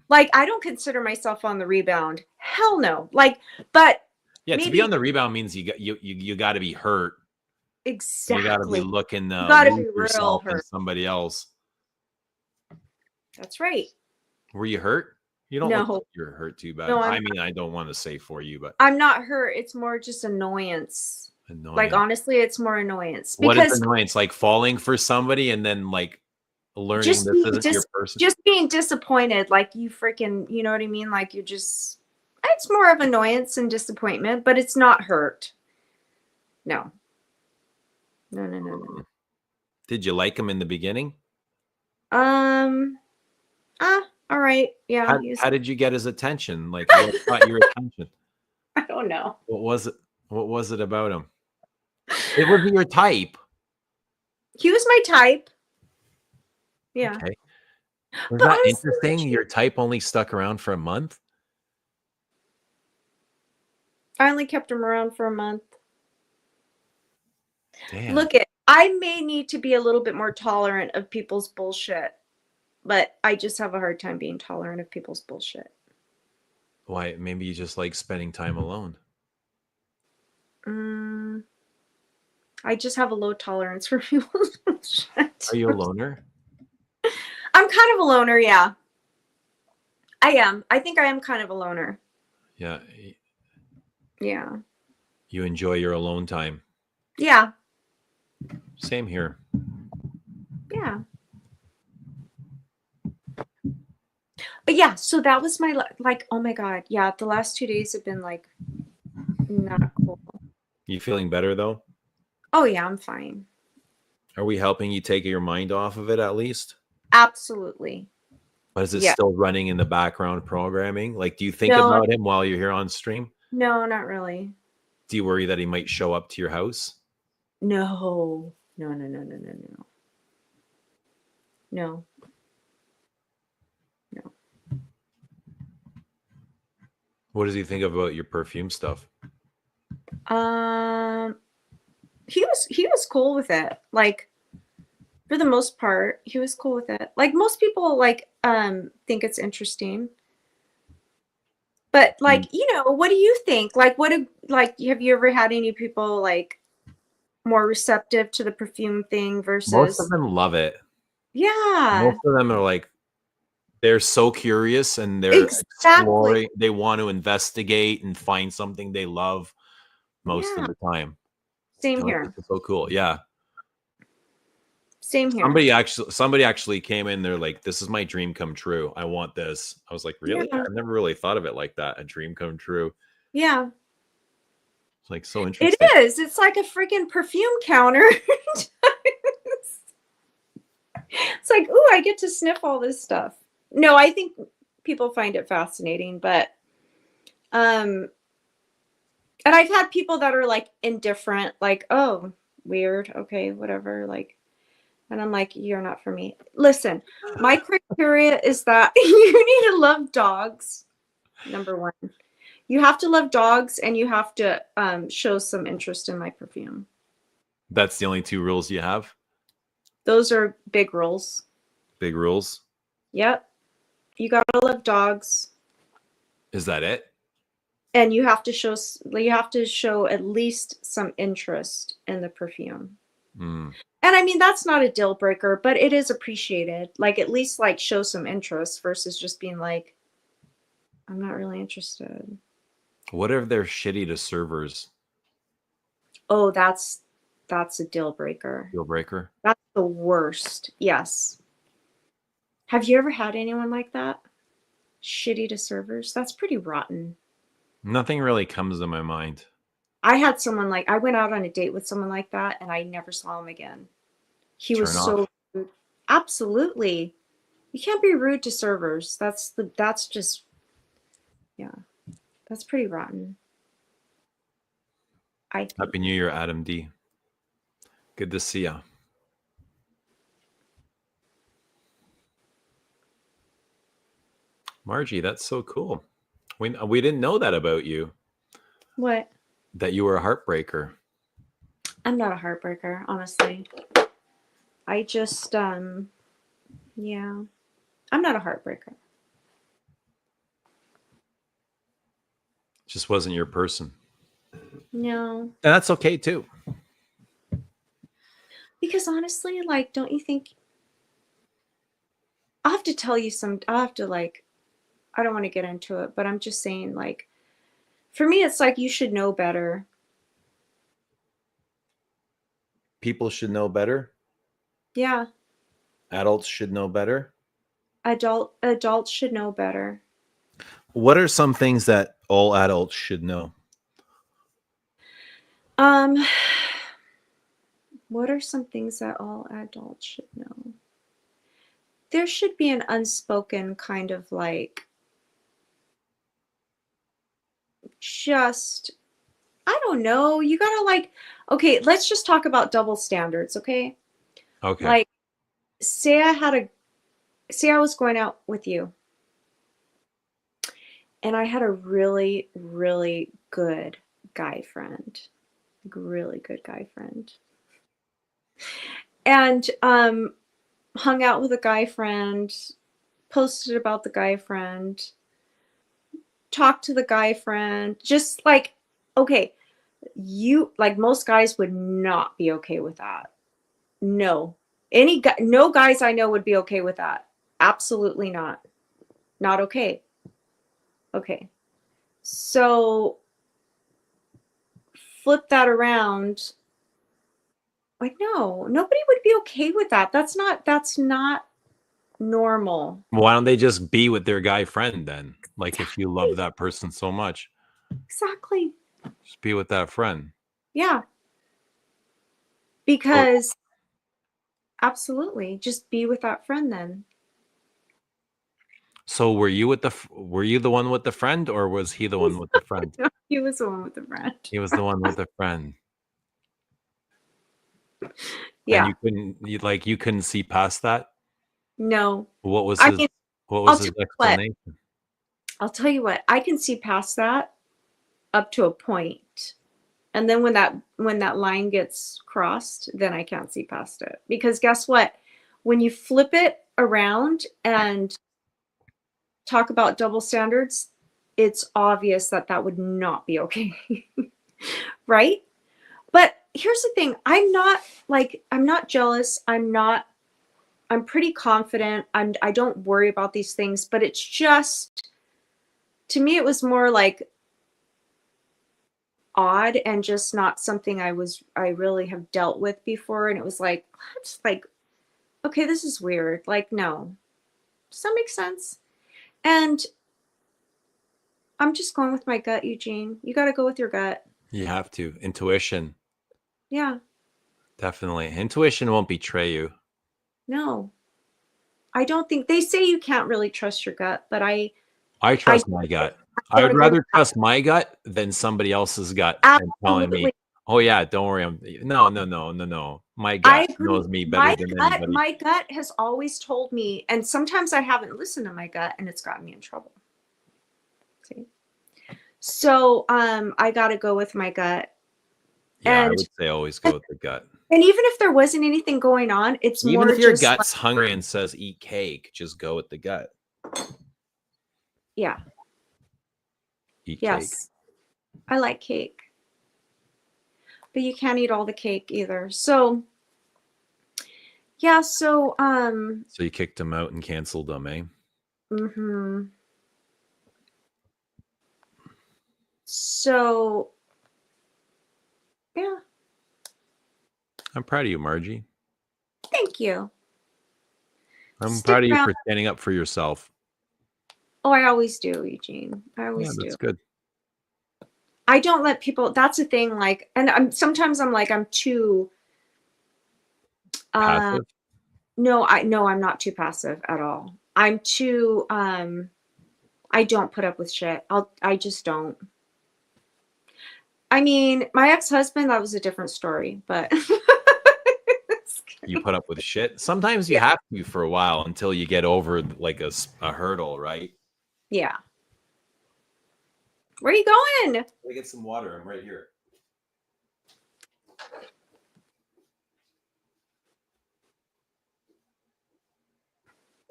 Like, I don't consider myself on the rebound. Hell no. Like, but yeah, maybe, to be on the rebound means you got to be hurt. exactly. You got to be looking you got to be real yourself and hurt. somebody else. That's right. Were you hurt? You don't look No. like you're hurt too bad. No, I mean, I don't want to say for you, but I'm not hurt. It's more just annoyance. Like, honestly, it's more annoyance. What is Because annoyance? Like falling for somebody and then like learning just this isn't your person? just being disappointed. Like, you freaking, you know what I mean? Like, you're just, it's more of annoyance and disappointment, but it's not hurt. No. No. Did you like him in the beginning? All right. Yeah. How did you get his attention? Like, what caught your attention? I don't know. What was it? What was it about him? It wasn't your type. He was my type. Yeah. Okay. Was But that honestly, interesting? Your type only stuck around for a month? I only kept him around for a month. Damn. I may need to be a little bit more tolerant of people's bullshit, but I just have a hard time being tolerant of people's bullshit. Why? Maybe you just like spending time alone. I just have a low tolerance for people's bullshit. Are you a loner? I'm kind of a loner, yeah. I am. I think I am kind of a loner. Yeah. Yeah. You enjoy your alone time. Yeah. Same here. Yeah. But yeah, so that was my, like, oh my God. Yeah, the last 2 days have been like not cool. You feeling better though? Oh yeah, I'm fine. Are we helping you take your mind off of it at least? Absolutely. But is it Yeah. still running in the background programming? Like, do you think No. about him while you're here on stream? No, not really. Do you worry that he might show up to your house? No. No. What does he think about your perfume stuff? he was cool with it. Like, for the most part, he was cool with it. Like, most people like think it's interesting. But like, what do you think? Like, have you ever had any people like more receptive to the perfume thing Most of versus them love it. yeah. Most of them are like, they're so curious and they're Exactly. exploring. They want to investigate and find something they love most Yeah. of the time. Same I'm like, here. this is so cool. Yeah. Same here. Somebody actually came in. They're like, "This is my dream come true. I want this." I was like, "Really? Yeah. I've never really thought of it like that. A dream come true." Yeah. It's like so It interesting. is. It's like a freaking perfume counter. It's like, ooh, I get to sniff all this stuff. No, I think people find it fascinating, but and I've had people that are like indifferent, like, oh, weird, okay, whatever, like, and I'm like, you're not for me. Listen, my criteria is that you need to love dogs. Number one, you have to love dogs, and you have to show some interest in my perfume. That's the only 2 rules you have. Those are big rules. Big rules. Yep. You gotta love dogs, Is that it? and you have to show at least some interest in the perfume. Mm. And I mean, that's not a deal breaker, but it is appreciated. Like, at least like show some interest versus just being like, I'm not really interested. What if they're shitty to servers? Oh, that's a deal breaker. Deal breaker. That's the worst. Yes. Have you ever had anyone like that? Shitty to servers? That's pretty rotten. Nothing really comes to my mind. I had someone like, I went out on a date with someone like that, and I never saw him again. He was Turn so off. rude. Absolutely. You can't be rude to servers. That's just, yeah, that's pretty rotten. I think. Happy New Year, Adam D. Good to see ya. Margie, that's so cool. We didn't know that about you, What? that you were a heartbreaker. I'm not a heartbreaker, honestly. I just, yeah, I'm not a heartbreaker. Just wasn't your person. No, And that's okay too. because honestly, like, don't you think? I'll have to tell you I'll have to, like, I don't want to get into it, but I'm just saying, like, for me, it's like you should know better. People should know better. Yeah, Adults should know better. adults should know better. What are some things that all adults should know? What are some things that all adults should know? There should be an unspoken kind of like, just, I don't know. You gotta like, okay, let's just talk about double standards, okay? Okay. Like, say I was going out with you, and I had a really, really good guy friend. Really good guy friend. And hung out with a guy friend, posted about the guy friend, talked to the guy friend, just like, okay, you, like, most guys would not be okay with that. No. No guys I know would be okay with that. Absolutely not. Not okay. Okay. So flip that around. Like, no, nobody would be okay with that. That's not normal. Why don't they just be with their guy friend then? Like, if you love that person so much, Exactly. just be with that friend. Yeah. Because absolutely, just be with that friend then. So were you the one with the friend, or was he the one with the friend? He was the one with the friend. He was the one with the friend. Yeah. And you couldn't see past that? No. What was I his mean, what was I'll his tell you what. explanation? I'll tell you what, I can see past that up to a point. And then when that line gets crossed, then I can't see past it. Because guess what? When you flip it around and talk about double standards, it's obvious that that would not be okay. Right? But here's the thing. I'm not jealous. I'm pretty confident. I don't worry about these things, but it's just, to me, it was more like odd and just not something I really have dealt with before. And it was like, what? Like, okay, this is weird. Like, no. Does that make sense? And I'm just going with my gut, Eugene. You got to go with your gut. You have to. Intuition. Yeah. Definitely. Intuition won't betray you. No. I don't think, they say you can't really trust your gut, but I trust my gut. I would rather trust my gut than somebody else's gut and telling me, absolutely. "Oh yeah, don't worry." No. My gut knows me better than anybody. My gut has always told me, and sometimes I haven't listened to my gut, and it's gotten me in trouble. See? So I got to go with my gut. Yeah, I And would say always go with the gut. and even if there wasn't anything going on, it's Even more if your just gut's hungry and says eat cake, just go with the gut. yeah. Eat cake. Yes. I like cake. But you can't eat all the cake either. So yeah, so So you kicked them out and canceled them, eh? mhm. So yeah, I'm proud of you, Margie. thank you. I'm Stick proud of you around. for standing up for yourself. Oh, I always do, Eugene. I Yeah, always do. that's good. I don't let people, that's the thing, like, and sometimes I'm like, I'm too Passive. no, I'm not too passive at all. I'm too I don't put up with shit. I just don't. I mean, my ex-husband, that was a different story, but You put up with shit. Sometimes you have to for a while until you get over like a hurdle, right? yeah. Where are you going? Let me get some water. I'm right here.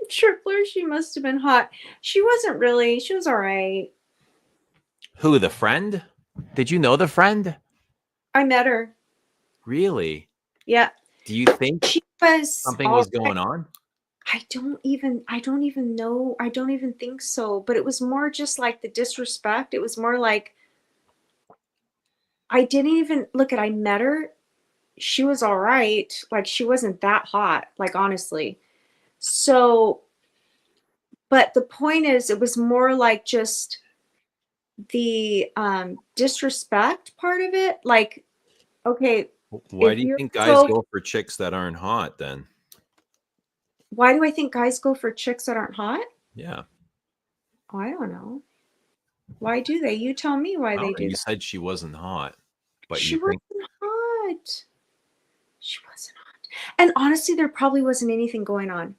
Tripler, she must have been hot. She wasn't really. She was all right. Who, the friend? Did you know the friend? I met her. Really? Yeah. Do you think She was something all was right. going on? I don't even know. I don't even think so. But it was more just like the disrespect. It was more like I didn't even look at, I met her. She was all right. Like she wasn't that hot, like honestly. So, but the point is, it was more like just the disrespect part of it. Like, okay, Why if do you you're think guys so, go for chicks that aren't hot then? why do I think guys go for chicks that aren't hot? Yeah. Oh, I don't know. Why do they? You tell me why they do You that. said she wasn't hot, but She you think wasn't hot. She wasn't hot. And honestly, there probably wasn't anything going on.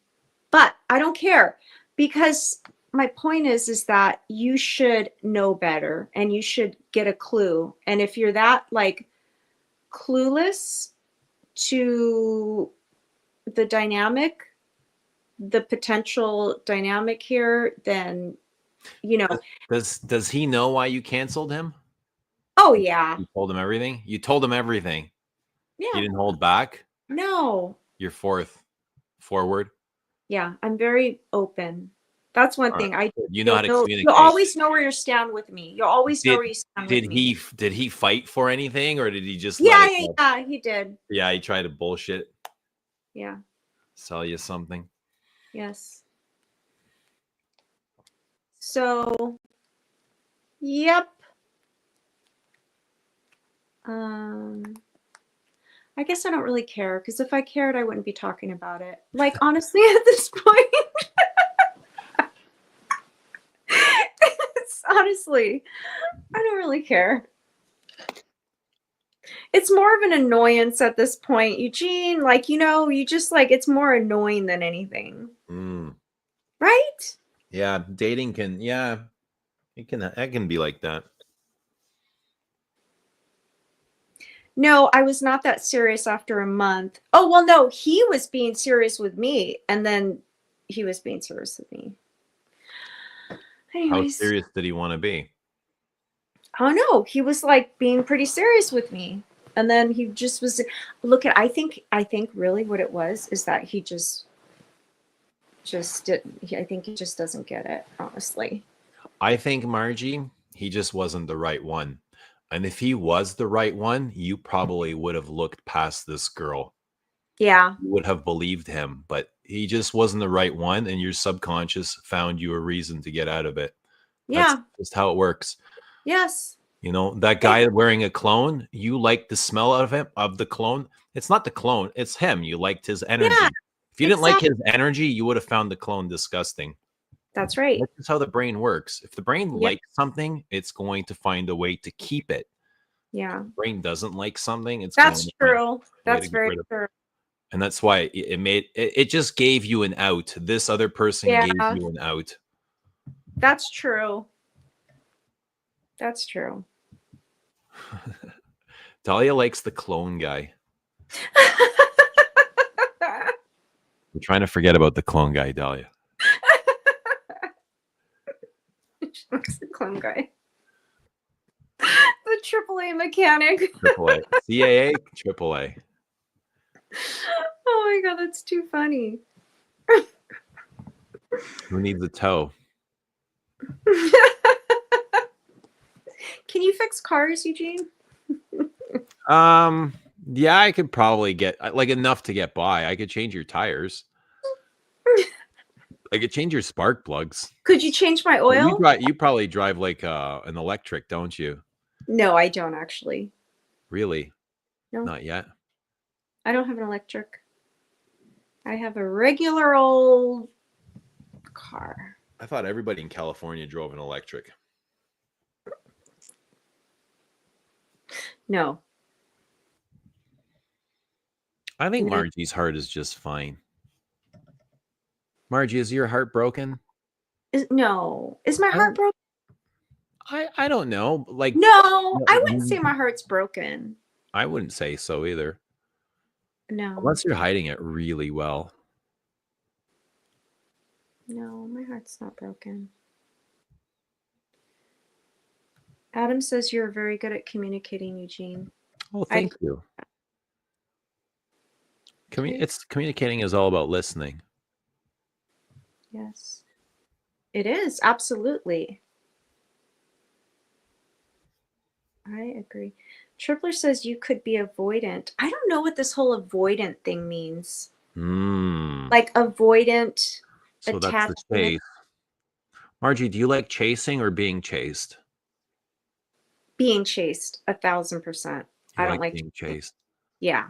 But I don't care, because my point is that you should know better and you should get a clue. And if you're that like clueless to the dynamic, the potential dynamic here, then you know, does he know why you canceled him? oh yeah. You told him everything? You told him everything. You Yeah. didn't hold back? No. You're forward. Yeah, I'm very open. That's one All thing. right. You know how to communicate. You'll always know where you stand with me. You'll always know where you stand with me. Did he fight for anything, or did he just Yeah, let it go? yeah, he did. Yeah, he tried to bullshit, Yeah. sell you something. Yes. So, yep. I guess I don't really care, because if I cared, I wouldn't be talking about it. Like, honestly, at this point, it's, honestly, I don't really care. It's more of an annoyance at this point, Eugene. Like, you just like, it's more annoying than anything. Right? Yeah, dating can, it can be like that. No, I was not that serious after a month. Oh, well, no, he was being serious with me, and then he was being serious with me. How Anyways, serious did he want to be? I don't know. He was like being pretty serious with me. And then he just was look at I think really what it was is that he just didn't I think he just doesn't get it, honestly. I think, Margie, he just wasn't the right one. And if he was the right one, you probably would have looked past this girl. Yeah. You would have believed him, but he just wasn't the right one, and your subconscious found you a reason to get out of it. That's Yeah. just how it works. Yes. You know, that guy wearing a clone, you like the smell of him, of the clone. It's not the clone, it's him. You liked his energy. Yeah, If you didn't like exactly. his energy, you would have found the clone disgusting. That's right. That's just how the brain works. If the brain Yep. likes something, it's going to find a way to keep it. Yeah. If the brain doesn't like something, it's That's going to find true. a way That's to get very rid of it. true. And that's why it just gave you an out. This other person Yeah. gave you an out. That's true. That's true. Dahlia likes the clone guy. We're trying to forget about the clone guy, Dahlia. She looks the clone guy. The AAA mechanic. AAA. CAA, AAA. Oh my god, that's too funny. Who needs a toe? Can you fix cars, Eugene? Yeah, I could probably get like enough to get by. I could change your tires. I could change your spark plugs. Could you change my oil? You probably drive like an electric, don't you? No, I don't actually. Really? No. Not yet. I don't have an electric. I have a regular old car. I thought everybody in California drove an electric. No. I think No. Margie's heart is just fine. Margie, is your heart broken? No. Is my heart broken? I don't know. Like, No, I wouldn't say my heart's broken. I wouldn't say so either. No. Unless you're hiding it really well. No, my heart's not broken. Adam says you're very good at communicating, Eugene. Oh, thank you. Communicating is all about listening. Yes. It is, absolutely. I agree. Tripler says you could be avoidant. I don't know what this whole avoidant thing means. Like avoidant so attachment. That's the chase. Margie, do you like chasing or being chased? Being chased, 1,000%. I don't like being chased. Yeah.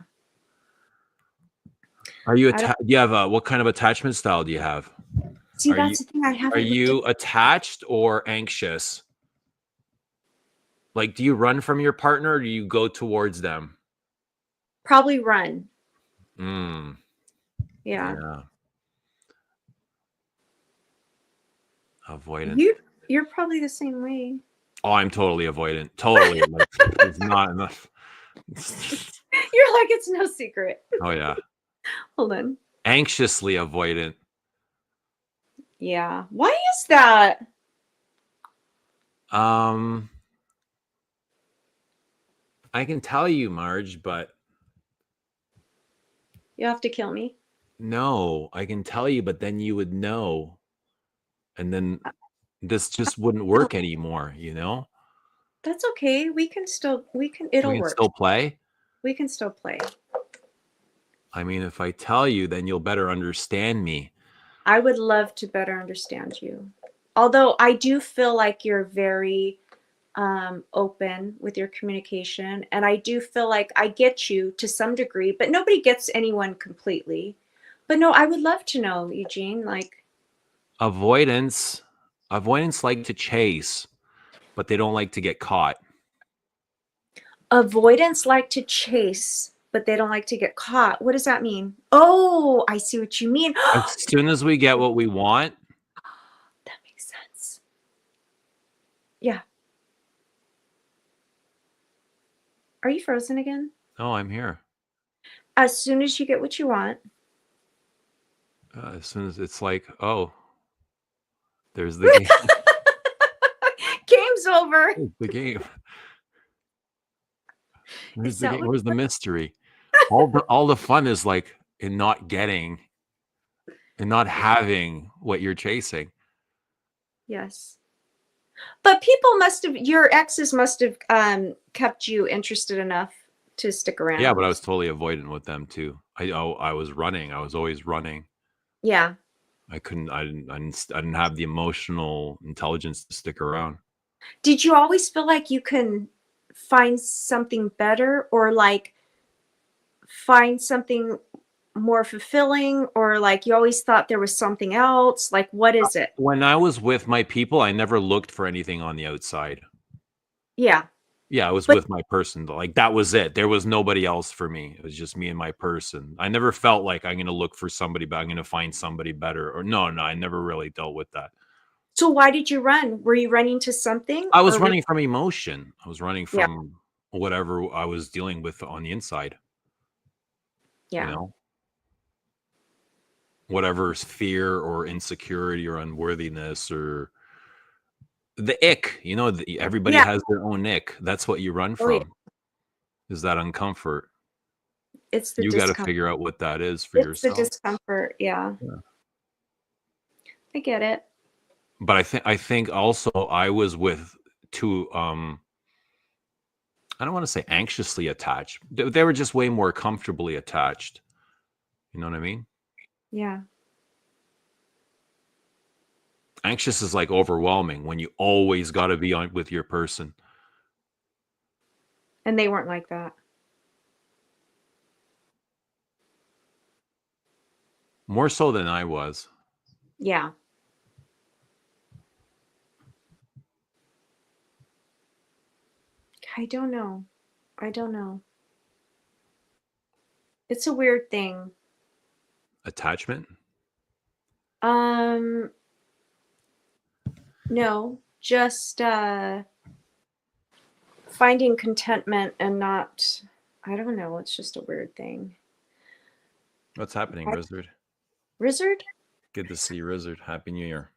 Are you do you have what kind of attachment style do you have? See, that's the thing I haven't. Are you attached or anxious? Like, do you run from your partner or do you go towards them? Probably run. Yeah. Avoidant. You're probably the same way. Oh, I'm totally avoidant. Totally. Like, there's not enough. You're like, it's no secret. Oh, yeah. Hold on. Anxiously avoidant. Yeah. Why is that? I can tell you, Marge, but You have to kill me. no, I can tell you, but then you would know. And then this just wouldn't work anymore, you know? That's okay. It'll We can work. still play. We can still play. I mean, if I tell you, then you'll better understand me. I would love to better understand you. Although I do feel like you're very open with your communication. And I do feel like I get you to some degree, but nobody gets anyone completely. But no, I would love to know, Eugene, like. Avoidance like to chase, but they don't like to get caught. Avoidance like to chase, but they don't like to get caught. What does that mean? Oh, I see what you mean. As soon as we get what we want. That makes sense. Yeah. Are you frozen again? Oh, I'm here. As soon as you get what you want. As soon as it's like, oh, there's the game. Game's over. There's the game. Where's Is the that game? what? Where's the mystery? All the fun is like in not getting and not having what you're chasing. Yes. But people must have, your exes must have kept you interested enough to stick around. Yeah, but I was totally avoidant with them too. I was running. I was always running. Yeah. I didn't have the emotional intelligence to stick around. Did you always feel like you can find something better, or like find something more fulfilling, or like you always thought there was something else? Like, what is it? When I was with my people, I never looked for anything on the outside. Yeah. Yeah, I was But- with my person. Like that was it. There was nobody else for me. It was just me and my person. I never felt like I'm going to look for somebody, but I'm going to find somebody better. Or no, I never really dealt with that. So why did you run? Were you running to something? I was or running from emotion. I was running Yeah. from whatever I was dealing with on the inside. Yeah. You know, whatever's fear or insecurity or unworthiness or the ick. You know, everybody Yeah. has their own ick. That's what you run Oh, yeah. from. Is that uncomfort? It's the You got to discomfort. figure out what that is for It's yourself. the discomfort. Yeah. I get it. But I think also I was with two I don't want to say anxiously attached. They were just way more comfortably attached. You know what I mean? Yeah. Anxious is like overwhelming when you always got to be on with your person. And they weren't like that. More so than I was. Yeah. I don't know. It's a weird thing. Attachment? No, just finding contentment and not, I don't know, it's just a weird thing. What's happening, Rizzard? Rizzard? Good to see you, Rizzard. Happy New Year.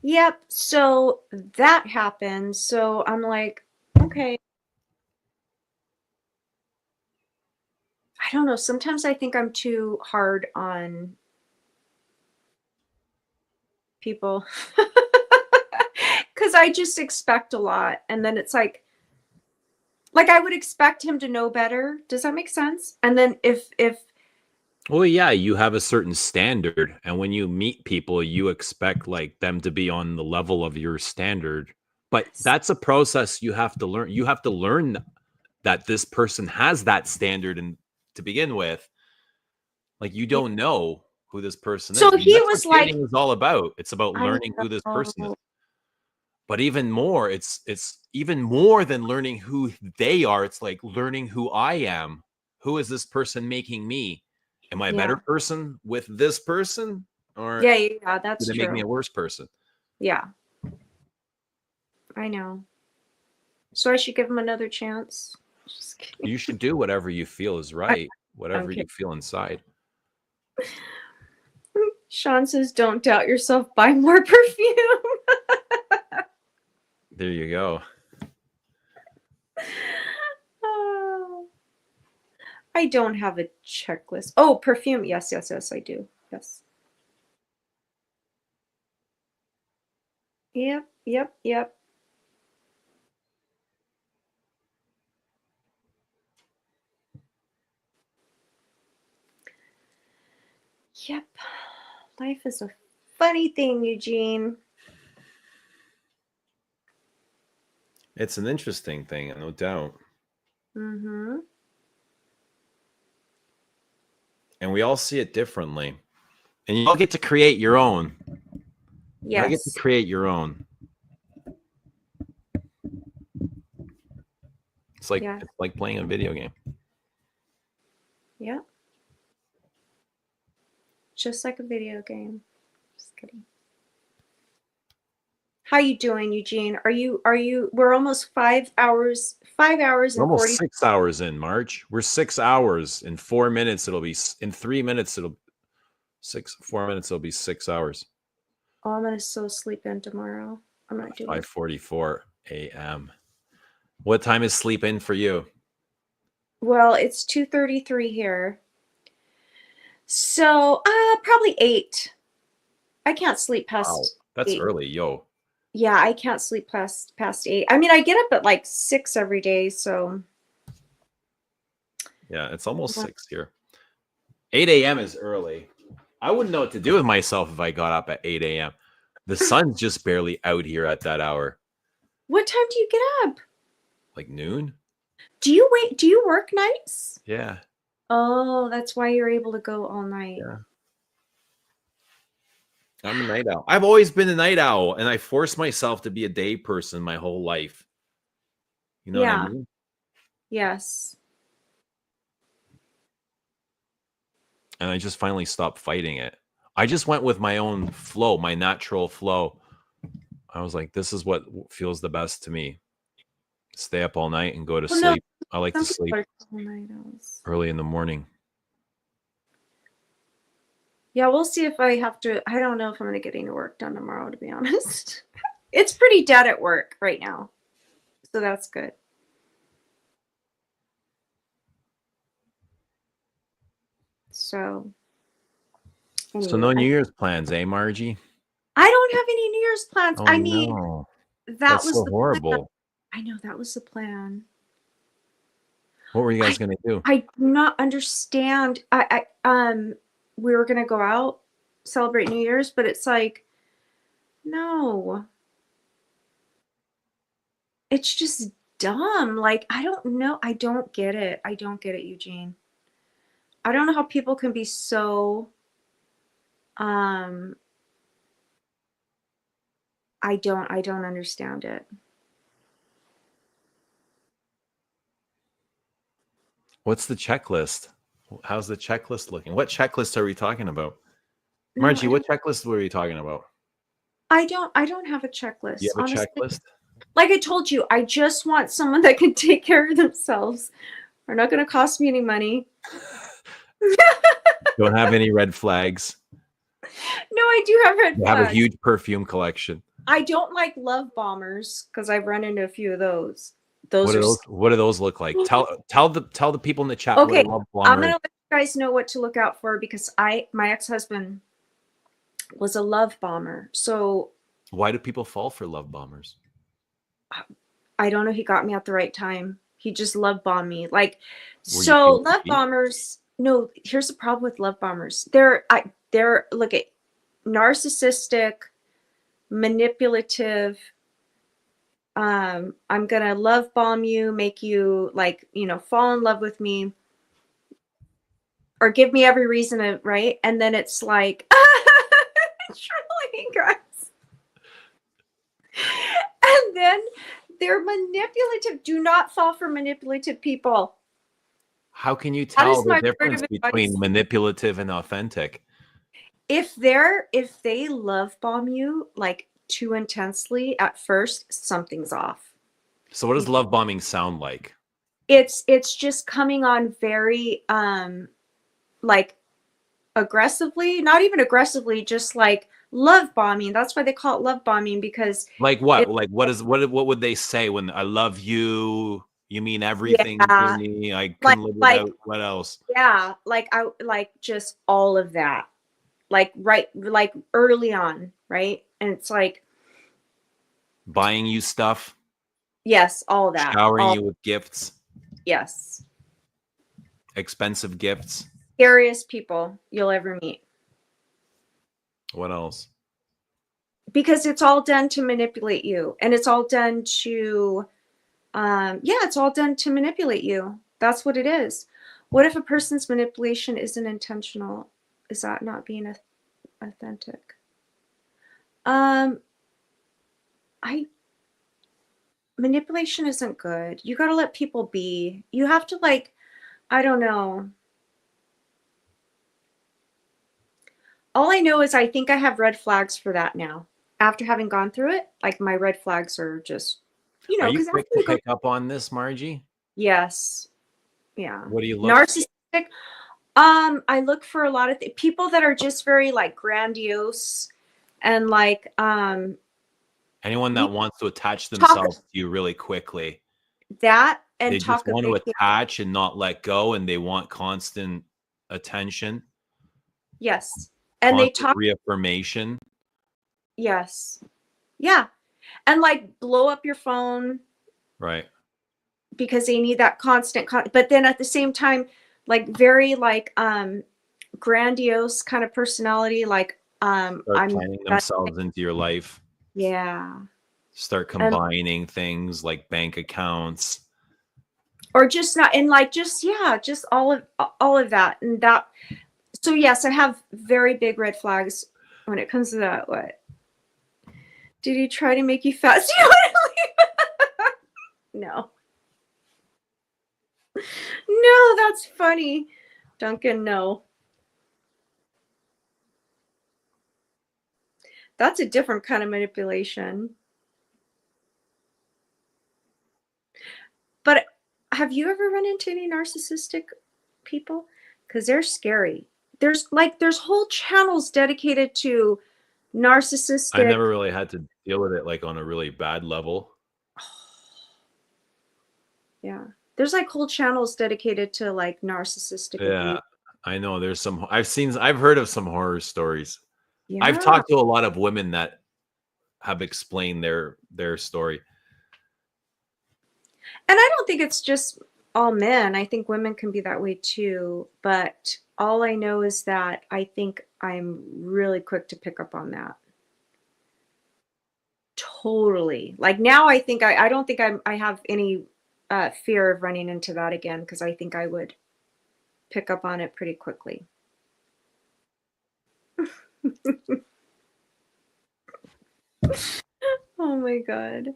Yep. So that happened. So I'm like, okay. I don't know. Sometimes I think I'm too hard on people because I just expect a lot. And then it's like I would expect him to know better. Does that make sense? And then if Well, yeah, you have a certain standard, and when you meet people, you expect like them to be on the level of your standard. But that's a process you have to learn. You have to learn that this person has that standard, and to begin with, like you don't know who this person is. So I mean, he that's was what like, dating is all about. It's about I learning who this person is. know. But even more, it's even more than learning who they are. It's like learning who I am. Who is this person making me? Am I a better person with this person, or Yeah, that's do they true. make me a worse person? Yeah. I know. So I should give him another chance. Just kidding. You should do whatever you feel is right, whatever you kidding. feel inside. Sean says, don't doubt yourself, buy more perfume. There you go. Oh. I don't have a checklist. Oh, perfume. Yes, I do. Yes. Yep. Yep. Life is a funny thing, Eugene. It's an interesting thing, no doubt. Mm-hmm. And we all see it differently. And you all get to create your own. You all get to Yes. create your own. It's like playing a video game. Yeah. Just like a video game. Just kidding. How you doing, Eugene? We're almost 5 hours, 5 hours We're and almost 40. 6 hours in, March. We're 6 hours. In 4 minutes, in 3 minutes, 4 minutes, it'll be 6 hours. Oh, I'm gonna so sleep in tomorrow. I'm not doing it. 5:44 a.m. What time is sleep in for you? Well, it's 2:33 here. So probably 8. I can't sleep Wow, past that's 8. early, yo. Yeah, I can't sleep past 8. I mean, I get up at like 6 every day, so Yeah, it's almost 6 here. 8 a.m. is early. I wouldn't know what to do with myself if I got up at 8 a.m. The sun's just barely out here at that hour. what time do you get up? Like noon? Do you work nights? Yeah. Oh, that's why you're able to go all night. Yeah. I'm a night owl. I've always been a night owl, and I forced myself to be a day person my whole life. You know what I Yeah. mean? Yes. And I just finally stopped fighting it. I just went with my own flow, my natural flow. I was like, this is what feels the best to me. Stay up all night and go to Well, no, sleep. I like to some people sleep are all-night owls. early in the morning. Yeah, we'll see if I have to. I don't know if I'm going to get any work done tomorrow, to be honest. It's pretty dead at work right now. So that's good. So, So no New anyway, Year's plans, eh, Margie? I don't have any New Year's plans. Oh I mean, no. that That's was so the plan. horrible. I know that was the plan. What were you guys gonna do? I do not understand. We were gonna go out, celebrate New Year's, but it's like, no. It's just dumb. Like, I don't know. I don't get it. I don't get it, Eugene. I don't know how people can be so I don't understand it. What's the checklist? How's the checklist looking? What checklist are we talking about? No, Margie, what checklist were you talking about? I don't have a checklist. You have a Honestly, checklist? like I told you, I just want someone that can take care of themselves. They're not going to cost me any money. Don't have any red flags. No, I do have red You have a flags. huge perfume collection. I don't like love bombers because I've run into a few of those. What do those look like? Tell the people in the chat Okay, what a love I'm bomber gonna is. let you guys know what to look out for because my ex-husband was a love bomber. So Why do people fall for love bombers? I don't know. He got me at the right time. He just love bombed me. Like, Were you so feeling love beat? bombers. No, here's the problem with love bombers. They're look at narcissistic, manipulative. I'm gonna love bomb you, make you like, fall in love with me, or give me every reason to, right? And then it's like, truly, guys. And then they're manipulative. Do not fall for manipulative people. How can you That tell is the my word difference of between advice. manipulative and authentic? If they love bomb you like too intensely at first, something's off. So what does love bombing sound like? It's just coming on very like aggressively, not even aggressively, just like love bombing. That's why they call it love bombing, because Like what? Like what would they say when I love you? You mean everything to me. I couldn't live without. What else? Yeah, like just all of that. Like like early on, right? And it's like, Buying you stuff, yes, all that. showering you with gifts, Yes. expensive gifts. Scariest people you'll ever meet. What else? Because it's all done to manipulate you, and it's all done to it's all done to manipulate you. That's what it is. What if a person's manipulation isn't intentional? Is that not being authentic? Manipulation isn't good. You got to let people be. You have to, like, I don't know. All I know is I think I have red flags for that now. after having gone through it, like my red flags are just, Are you because after quick to you go, pick up on this, Margie? yes, yeah, What do you look for? narcissistic. I look for a lot of people that are just very like grandiose and like Anyone you that wants to attach talk themselves to you really quickly. that and They just talk a want big to game. attach and not let go, and they want constant attention, Yes, and they constant talk. reaffirmation. Yes, yeah, and like blow up your phone Right. because they need that constant. But then at the same time, like very like grandiose kind of personality. Like Start I'm planning themselves into your life. yeah, Start and combining things like bank accounts. or just not and like just yeah, just all of that and that. So yes, I have very big red flags when it comes to that. What did he try to make you fat? Do you want to leave? No. No, that's funny. Duncan, no. That's a different kind of manipulation. But have you ever run into any narcissistic people? Because they're scary. There's whole channels dedicated to I narcissistic. never really had to deal with it like on a really bad level. Yeah. There's like whole channels dedicated to like narcissistic Yeah, abuse. I know there's some I've heard of some horror stories. I've Yeah. talked to a lot of women that have explained their story. And I don't think it's just all men. I think women can be that way too. But all I know is that I think I'm really quick to pick up on that. Totally. Like now I think I don't think I have any fear of running into that again because I think I would pick up on it pretty quickly. Oh my God.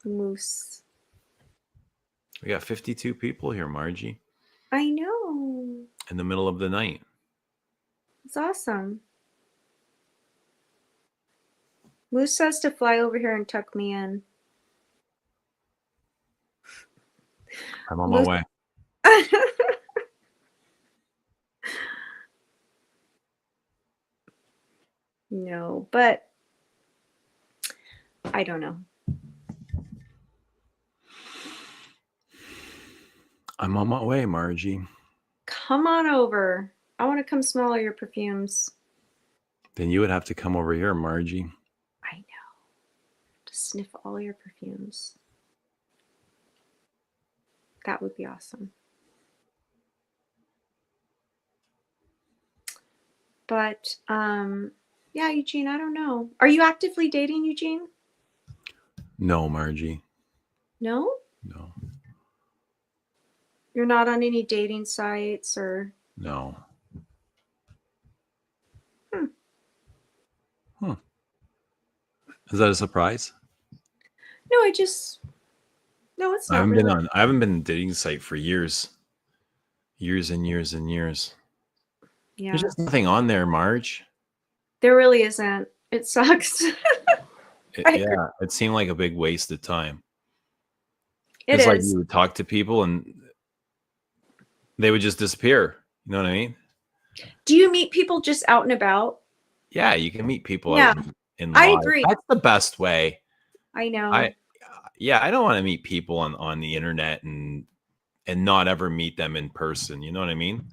Moose. We got 52 people here, Margie, I know. in the middle of the night. It's awesome. Moose says to fly over here and tuck me in. I'm on my way. No, but I don't know. I'm on my way, Margie. Come on over. I want to come smell all your perfumes. Then you would have to come over here, Margie. I know. To sniff all your perfumes. That would be awesome. But yeah, Eugene, I don't know. Are you actively dating, Eugene? No, Margie. No? No. You're not on any dating sites or No. Is that a surprise? no, no, it's not really. I haven't been on a dating site for years. Years and years and years. Yeah. There's just nothing on there, Marge. There really isn't. It sucks. Yeah, it seemed like a big waste of time. It It's like is. you would talk to people and they would just disappear. You know what I mean? Do you meet people just out and about? Yeah, you can meet people Yeah, out in I live. agree. That's the best way. I know. I don't want to meet people on the internet and not ever meet them in person. You know what I mean?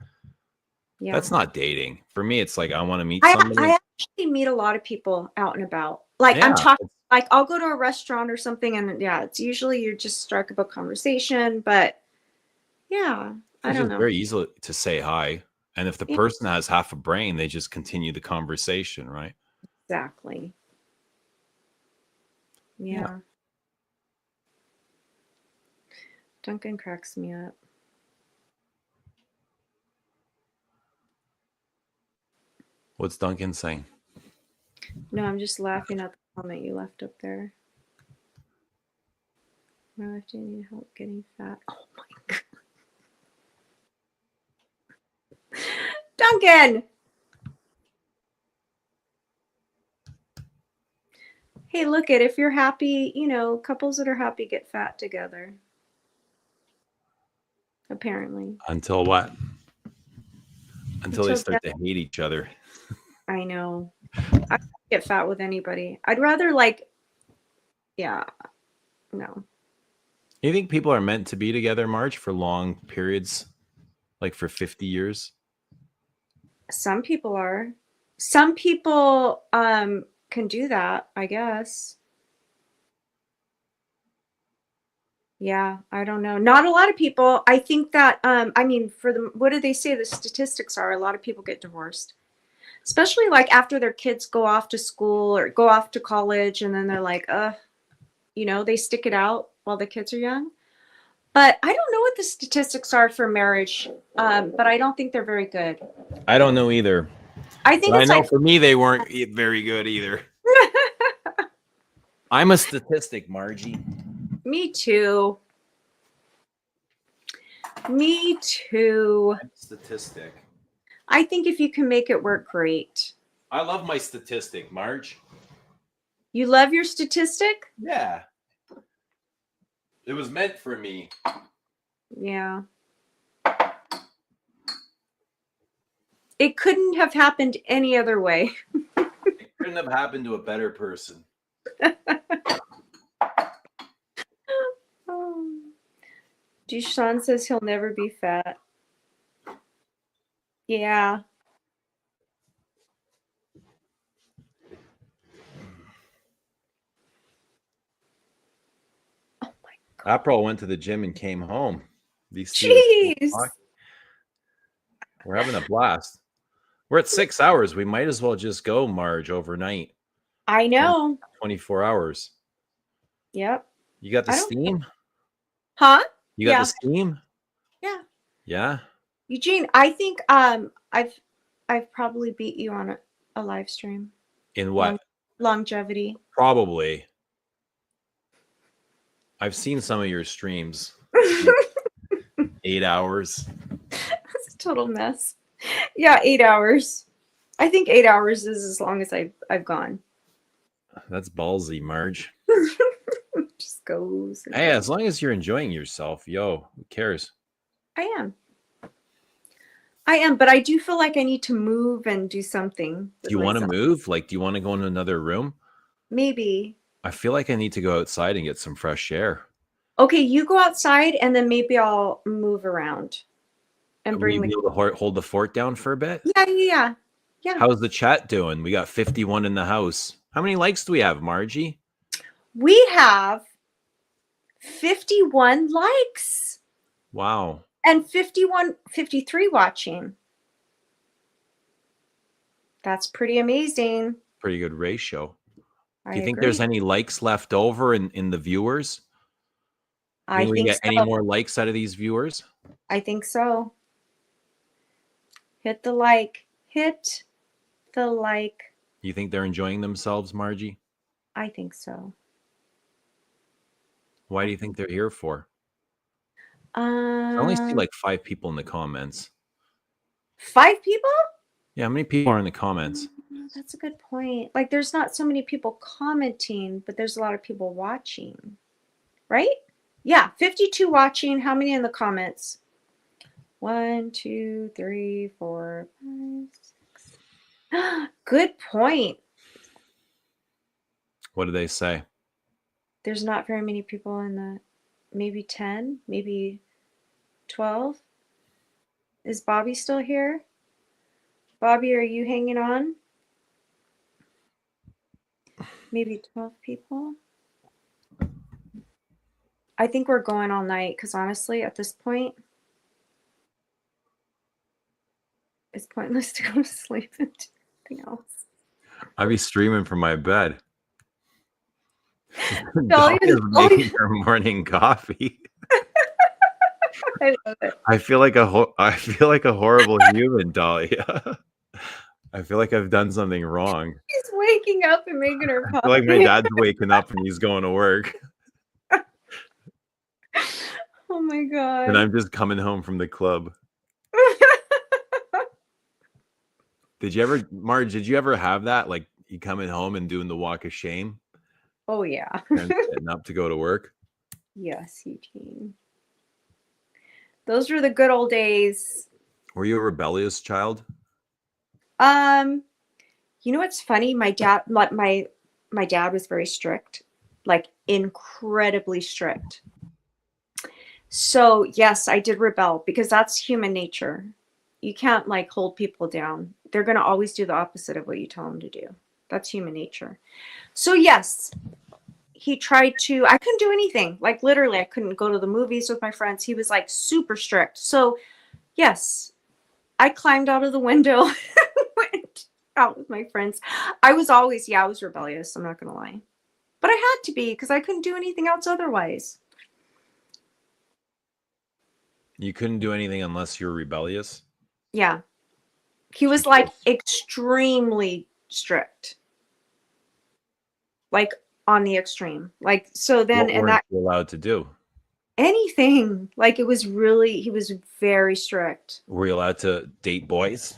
Yeah. That's not dating. For me, it's like I want to meet I somebody. actually meet a lot of people out and about. Like Yeah, I'm talking, like I'll go to a restaurant or something, and yeah, it's usually you just strike up a conversation. But yeah, I It's don't just know. very easy to say hi. And if the Yeah, person has half a brain, they just continue the conversation, right? exactly. Yeah. Duncan cracks me up. What's Duncan saying? No, I'm just laughing at the comment you left up there. My wife didn't need help getting fat. Oh my God. Duncan! Hey, look at if you're happy, couples that are happy get fat together. Apparently. Until what? Until they Until start death. to hate each other. I know. I don't get fat with anybody. I'd rather no. You think people are meant to be together, Marge, for long periods, like for 50 years? Some people are. Some people can do that, I guess. Yeah, I don't know. Not a lot of people. I think that what do they say the statistics are? A lot of people get divorced. Especially like after their kids go off to school or go off to college, and then they're like, they stick it out while the kids are young. But I don't know what the statistics are for marriage, but I don't think they're very good. I don't know either. I think But it's I know like for me, they weren't very good either. I'm a statistic, Margie. Me too. Me too. I'm a statistic. I think if you can make it work, great. I love my statistic, Marge. You love your statistic? Yeah. It was meant for me. Yeah. It couldn't have happened any other way. It couldn't have happened to a better person. Deshaun says he'll never be fat. Yeah. Oh my God. April went to the gym and came home. These two Jeez. We're having a blast. We're at 6 hours. We might as well just go, Marge, overnight. I know. 24 hours. Yep. You got the I don't- steam? Huh? You got Yeah. the steam? Yeah. Yeah. Eugene, I think I've probably beat you on a live stream. In what? Longevity. Probably. I've seen some of your streams. 8 hours. That's a total mess. Yeah, 8 hours. I think 8 hours is as long as I've gone. That's ballsy, Marge. Just goes. and Hey, goes. as long as you're enjoying yourself, who cares? I am, but I do feel like I need to move and do something. Do you want to move? Like, do you want to go in another room? Maybe. I feel like I need to go outside and get some fresh air. Okay, you go outside and then maybe I'll move around and Will bring you the. be able to hold the fort down for a bit? Yeah. How's the chat doing? We got 51 in the house. How many likes do we have, Margie? We have 51 likes Wow. and 53 watching. That's pretty amazing. Pretty good ratio. I Do you think agree. there's any likes left over in the viewers? I Can we think get any so. more likes out of these viewers? I think so. Hit the like. Hit the like. You think they're enjoying themselves, Margie? I think so. Why do you think they're here for? I only see like 5 people in the comments. 5 people? Yeah, how many people are in the comments? That's a good point. Like, there's not so many people commenting, but there's a lot of people watching, right? Yeah, 52 watching. How many in the comments? 1, 2, 3, 4, 5, 6. Good point. What do they say? There's not very many people in the, maybe 10, maybe 12. Is Bobby still here? Bobby, are you hanging on? Maybe 12 people. I think we're going all night because honestly, at this point, it's pointless to go to sleep and do anything else. I'd be streaming from my bed. Dahlia Dahlia's is making her morning coffee. I love it. I feel like a horrible human, Dahlia. I feel like I've done something wrong. She's waking up and making her coffee. I feel like my dad's waking up and he's going to work, Oh my god. and I'm just coming home from the club. Marge, did you ever have that? Like, you coming home and doing the walk of shame? Oh yeah. And getting up to go to work. Yes, Eugene. Those were the good old days. Were you a rebellious child? You know what's funny? My dad was very strict, like incredibly strict. So yes, I did rebel because that's human nature. You can't like hold people down. They're going to always do the opposite of what you tell them to do. That's human nature. So yes, he tried to, I couldn't do anything. Like literally, I couldn't go to the movies with my friends. He was like super strict. So yes, I climbed out of the window, went out with my friends. I was rebellious. I'm not going to lie. But I had to be because I couldn't do anything else otherwise. You couldn't do anything unless you were rebellious? Yeah. He was like extremely strict. Like on the extreme. Like so then What and weren't that you allowed to do? anything. Like it was really he was very strict. Were you allowed to date boys?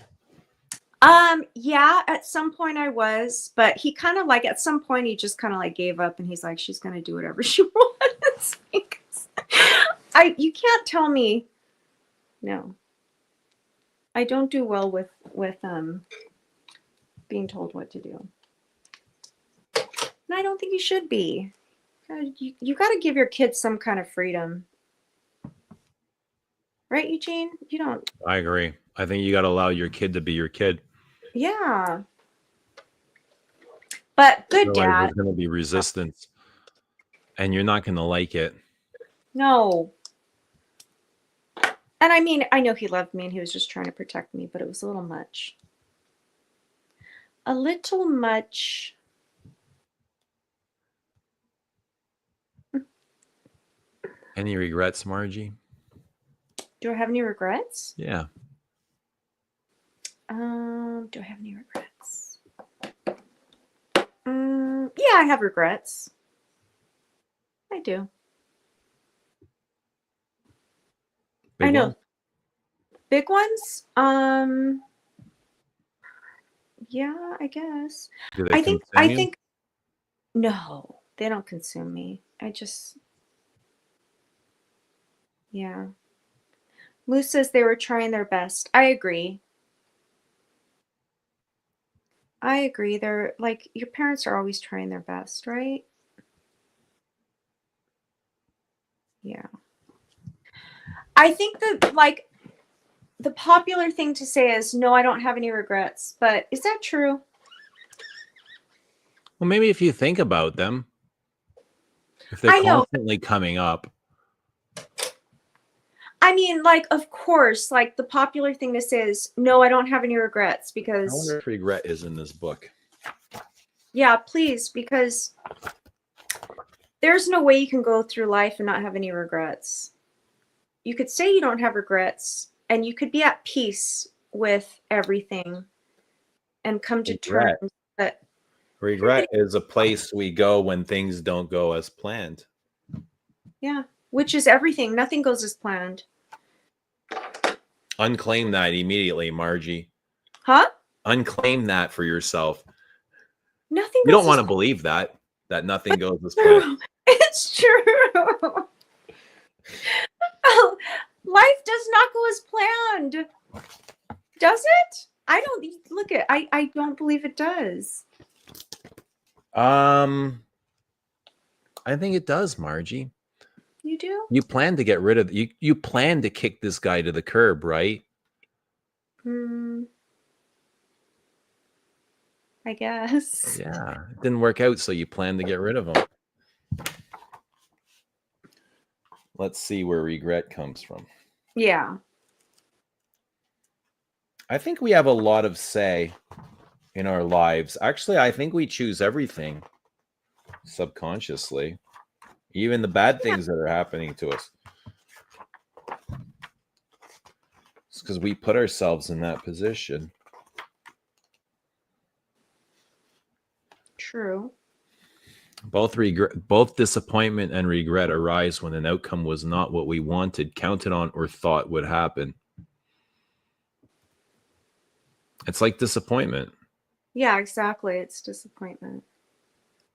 Yeah, at some point I was, but he kind of like at some point he just kind of like gave up and he's like she's going to do whatever she wants. You can't tell me no. I don't do well with being told what to do. And I don't think you should be. You got to give your kids some kind of freedom. Right, Eugene? You don't. I agree. I think you got to allow your kid to be your kid. Yeah. But good Otherwise, dad. there's going to be resistance. And you're not going to like it. No. And I mean, I know he loved me and he was just trying to protect me, but it was a little much. A little much. Any regrets, Margie? Do I have any regrets? Yeah. Do I have any regrets? Yeah, I have regrets. I do. Big I know. one? Big ones? Yeah, I guess. Do they I consume you? think no, they don't consume me. Yeah. Lou says they were trying their best. I agree. They're like your parents are always trying their best, right? Yeah. I think that like the popular thing to say is no, I don't have any regrets. But is that true? Well, maybe if you think about them, if they're I know. constantly coming up. I mean, like, of course, like the popular thing to say is no, I don't have any regrets I because wonder if regret is in this book. yeah, please, because there's no way you can go through life and not have any regrets. You could say you don't have regrets and you could be at peace with everything and come to Regret. terms that Regret is a place we go when things don't go as planned. yeah, which is everything. Nothing goes as planned. Unclaim that immediately, Margie. Huh? Unclaim that for yourself. Nothing You goes don't want to as believe that nothing goes as planned. true. It's true. Life does not go as planned. Does it? I don't look at I don't believe it does. I think it does, Margie. You do? You plan to get rid of you plan to kick this guy to the curb, right? I guess. Yeah. It didn't work out, so you plan to get rid of him. Let's see where regret comes from. Yeah. I think we have a lot of say in our lives. Actually, I think we choose everything subconsciously, even the bad things that are happening to us. It's because we put ourselves in that position. True. Both disappointment and regret arise when an outcome was not what we wanted, counted on, or thought would happen. It's like disappointment. Yeah, exactly. It's disappointment.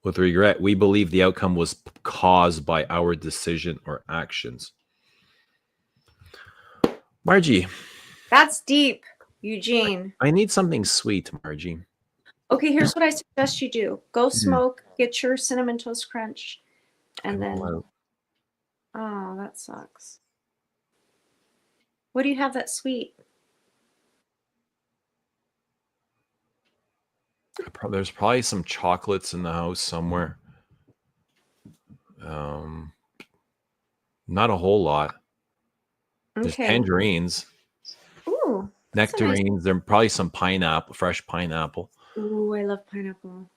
With regret, we believe the outcome was caused by our decision or actions. Margie. That's deep, Eugene. I need something sweet, Margie. Okay, here's what I suggest you do. Go smoke, get your Cinnamon Toast Crunch, and then... Oh, that sucks. What do you have that's sweet? There's probably some chocolates in the house somewhere. Not a whole lot. There's tangerines. Ooh. Nectarines. Nice... There's probably some pineapple, fresh pineapple. Ooh, I love pineapple.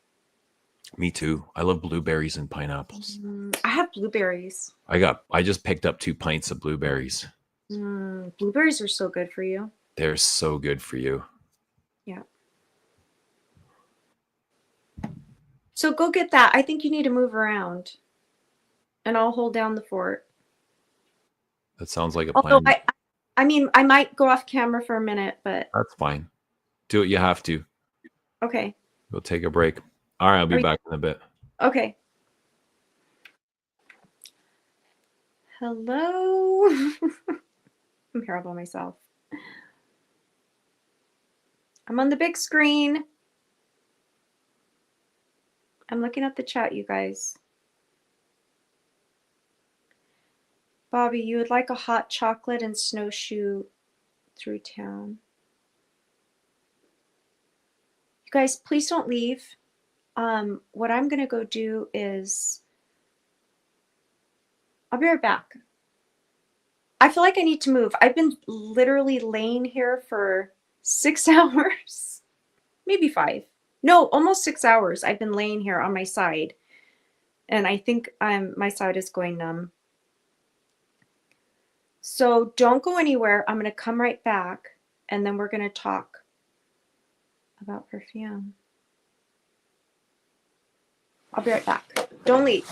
Me too. I love blueberries and pineapples. I have blueberries. I just picked up 2 pints of blueberries. Blueberries are so good for you. They're so good for you. Yeah. So go get that. I think you need to move around. And I'll hold down the fort. That sounds like a plan. Although I mean, I might go off camera for a minute, but... That's fine. Do what you have to. Okay. We'll take a break. All right, I'll be back in a bit. Okay. Hello. I'm here all by myself. I'm on the big screen. I'm looking at the chat, you guys. Bobby, you would like a hot chocolate and snowshoe through town. You guys, please don't leave. What I'm going to go do is... I'll be right back. I feel like I need to move. I've been literally laying here for 6 hours. Maybe 5. No, almost 6 hours. I've been laying here on my side. And I think my side is going numb. So don't go anywhere. I'm going to come right back. And then we're going to talk about perfume. I'll be right back. Don't leave.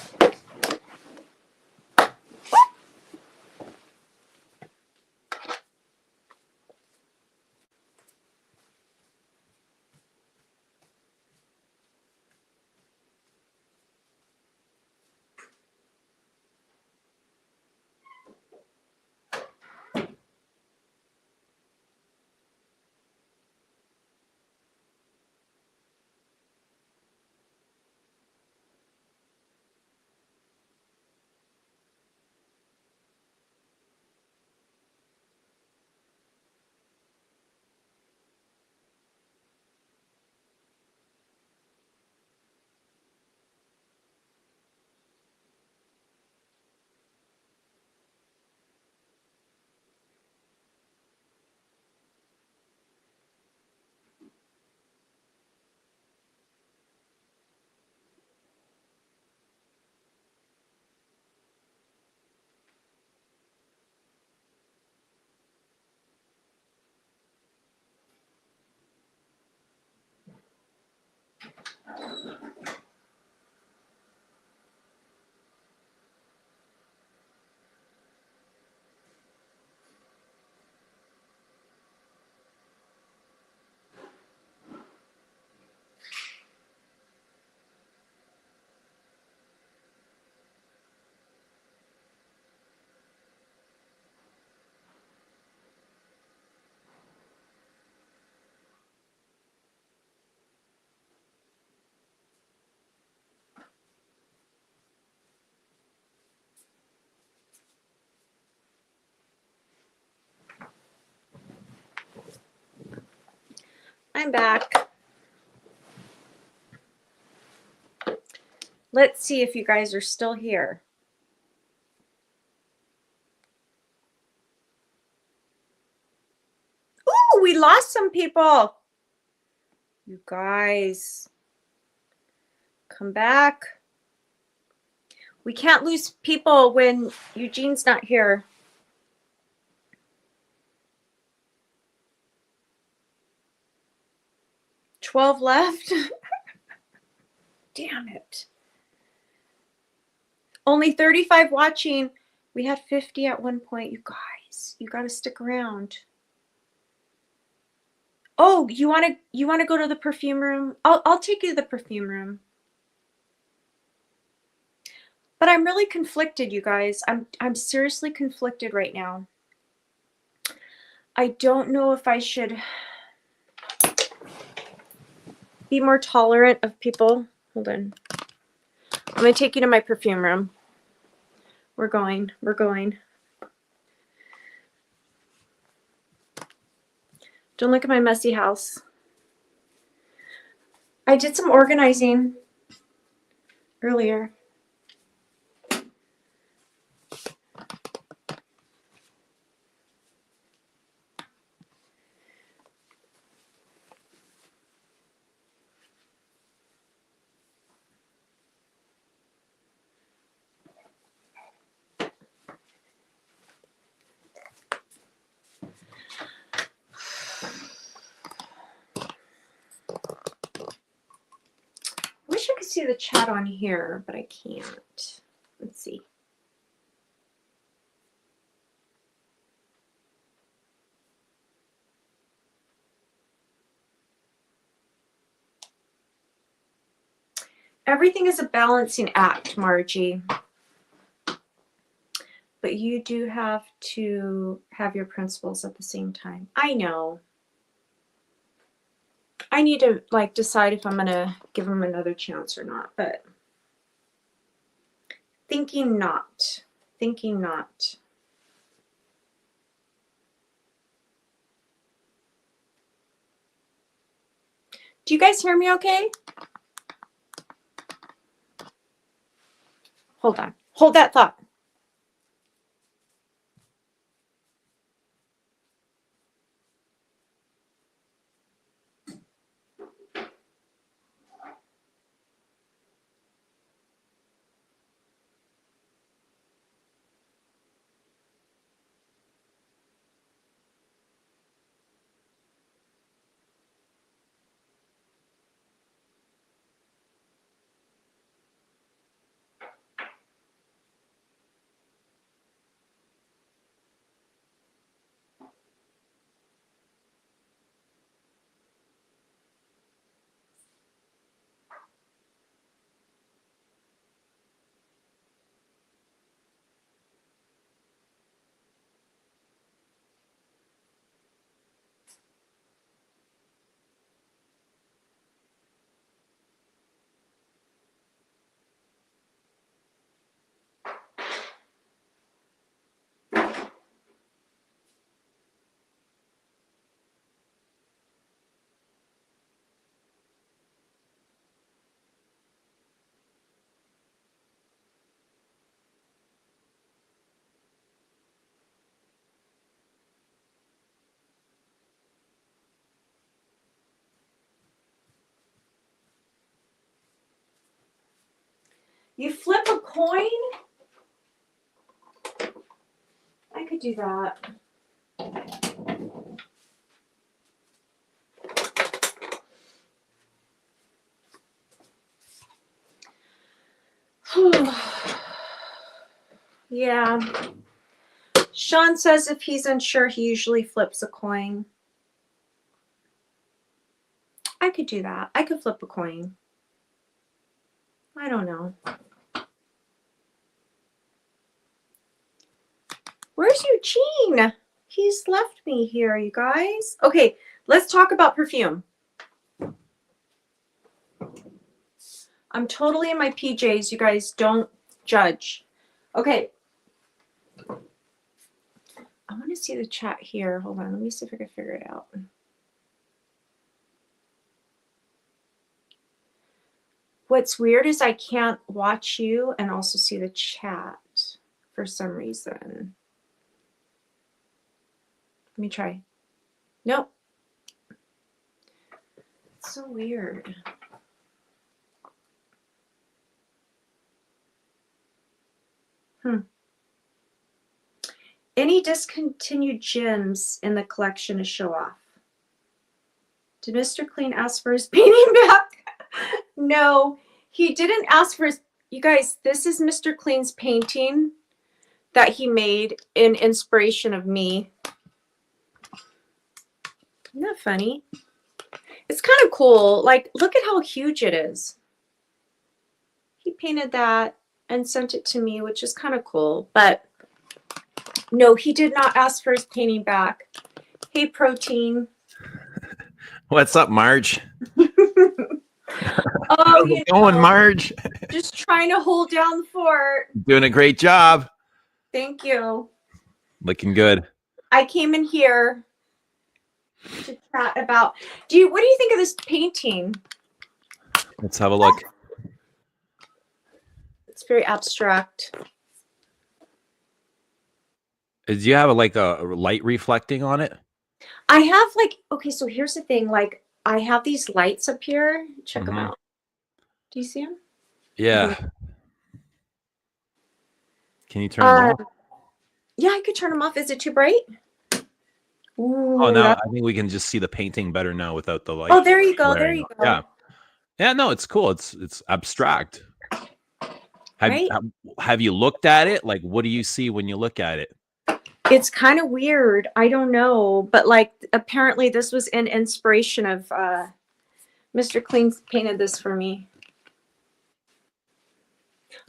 I'm back. Let's see if you guys are still here. Ooh, we lost some people. You guys, come back. We can't lose people when Eugene's not here. $12 left. Damn it. Only 35 watching. We had 50 at one point. You guys, you got to stick around. Oh, you want to go to the perfume room? I'll take you to the perfume room. But I'm really conflicted, you guys. I'm seriously conflicted right now. I don't know if I should be more tolerant of people. Hold on. I'm going to take you to my perfume room. We're going. Don't look at my messy house. I did some organizing earlier. Wish I could see the chat on here, but I can't. Let's see. Everything is a balancing act, Margie. But you do have to have your principles at the same time. I know. I need to like decide if I'm going to give them another chance or not, but thinking not. Thinking not. Do you guys hear me okay? Hold on. Hold that thought. You flip a coin? I could do that. Yeah. Sean says if he's unsure, he usually flips a coin. I could do that. I could flip a coin. I don't know. Where's Eugene? He's left me here, you guys. Okay, let's talk about perfume. I'm totally in my PJs. You guys don't judge. Okay. I want to see the chat here. Hold on. Let me see if I can figure it out. What's weird is I can't watch you and also see the chat for some reason. Let me try. Nope. It's so weird. Any discontinued gems in the collection to show off? Did Mr. Clean ask for his painting back? No, he didn't ask for his. You guys, this is Mr. Clean's painting that he made in inspiration of me. Isn't that funny? It's kind of cool. Like, look at how huge it is. He painted that. and sent it to me, which is kind of cool. But no, he did not ask for his painting back. Hey, Protein. What's up, Marge? Oh, How's it going, Marge? just trying to hold down the fort. Doing a great job. Thank you. Looking good. I came in here to chat about. What do you think of this painting? Let's have a look. It's very abstract. Do you have like a light reflecting on it? I have like, okay, so here's the thing. Like, I have these lights up here. Check them out. Do you see them? Yeah. Can you turn them off? Yeah, I could turn them off. Is it too bright? Ooh, Oh, now I think we can just see the painting better now without the light. Oh, there you go. There blaring you up. go. Yeah. Yeah, no, it's cool. It's abstract. Right? Have you looked at it? Like, what do you see when you look at it? It's kind of weird. I don't know. But like, apparently this was in inspiration of Mr. Clean painted this for me.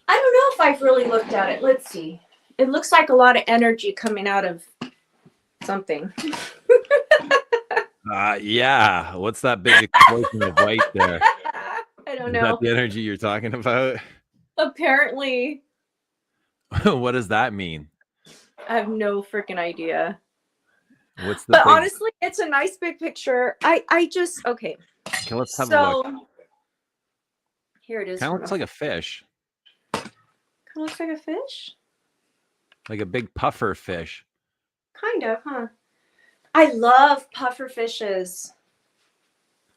I don't know if I've really looked at it. Let's see. It looks like a lot of energy coming out of something. Yeah. What's that big explosion of white there? I don't Is know. that the energy you're talking about? Apparently, What does that mean? I have no freaking idea. What's the But big... honestly, it's a nice big picture. I just, okay. Okay, let's have a look. Here it is. Kind of looks like a fish. Kind of looks like a fish? Like a big puffer fish. Kind of, huh? I love puffer fishes.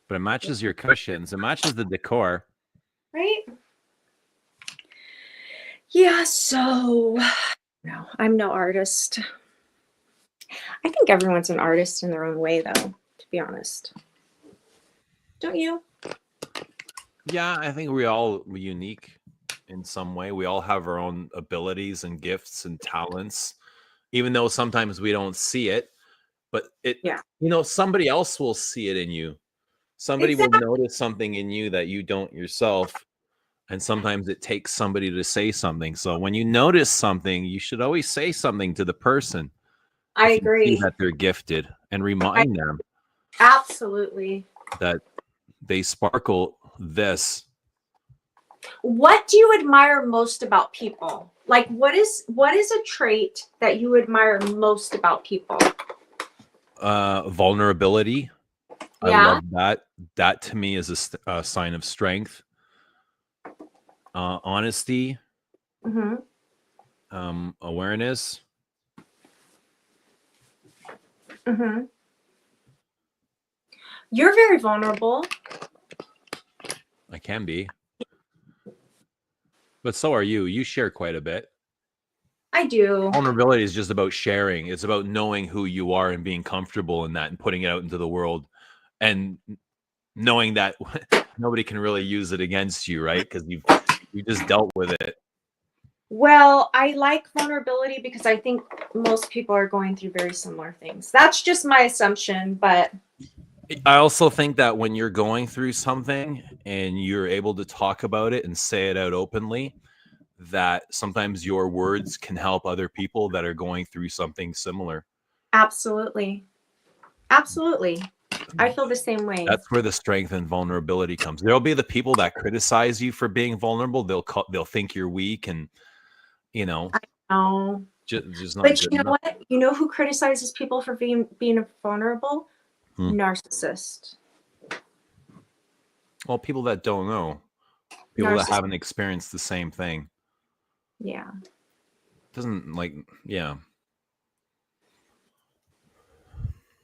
But it matches your cushions. It matches the decor. Right? Yeah, so no, I'm no artist. I think everyone's an artist in their own way, though, to be honest. Don't you? Yeah, I think we're all unique in some way. We all have our own abilities and gifts and talents, even though sometimes we don't see it. But somebody else will see it in you. Somebody will notice something in you that you don't yourself. And sometimes it takes somebody to say something. So when you notice something, you should always say something to the person. I agree. That they're gifted and remind them. Absolutely. That they sparkle this. What do you admire most about people? Like, what is a trait that you admire most about people? Vulnerability. Yeah. I love that. That to me is a sign of strength. Honesty. Mm-hmm. Awareness. Mm-hmm. You're very vulnerable. I can be. But so are you. You share quite a bit. I do. Vulnerability is just about sharing. It's about knowing who you are and being comfortable in that and putting it out into the world and knowing that nobody can really use it against you, right? Because you just dealt with it. Well, I like vulnerability because I think most people are going through very similar things. That's just my assumption, but I also think that when you're going through something and you're able to talk about it and say it out openly, that sometimes your words can help other people that are going through something similar. Absolutely. Absolutely. I feel the same way. That's where the strength and vulnerability comes. There'll be the people that criticize you for being vulnerable. They'll think you're weak and, I know. just not. But you know what? You know who criticizes people for being vulnerable? Narcissist. Well, people that don't know. People that haven't experienced the same thing. Yeah. Doesn't yeah.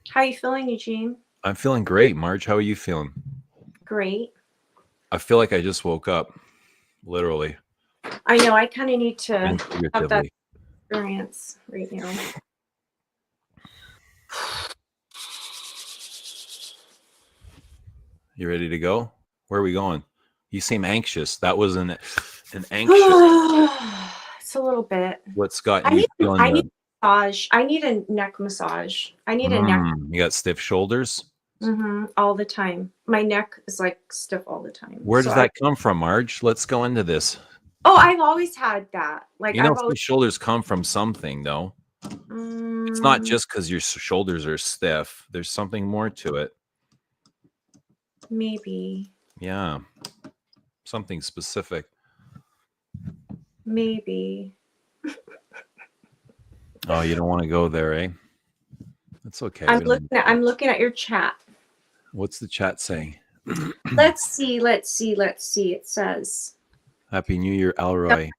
How are you feeling, Eugene? I'm feeling great, Marge. How are you feeling? Great. I feel like I just woke up, literally. I know. I kind of need to And have that experience right now. You ready to go? Where are we going? You seem anxious. That was an anxious. It's a little bit. What's got I you need feeling? a massage. I need a neck massage. I need a neck. You got stiff shoulders? All the time. My neck is like stiff all the time. Where does that come from, Marge? Let's go into this. Oh, I've always had that. Like You know, I've always. shoulders come from something, though. It's not just because your shoulders are stiff. There's something more to it. Maybe. Yeah, something specific. Maybe. Oh, you don't want to go there, eh? That's okay. I'm looking at your chat. What's the chat saying? Let's see. It says Happy New Year, Alroy.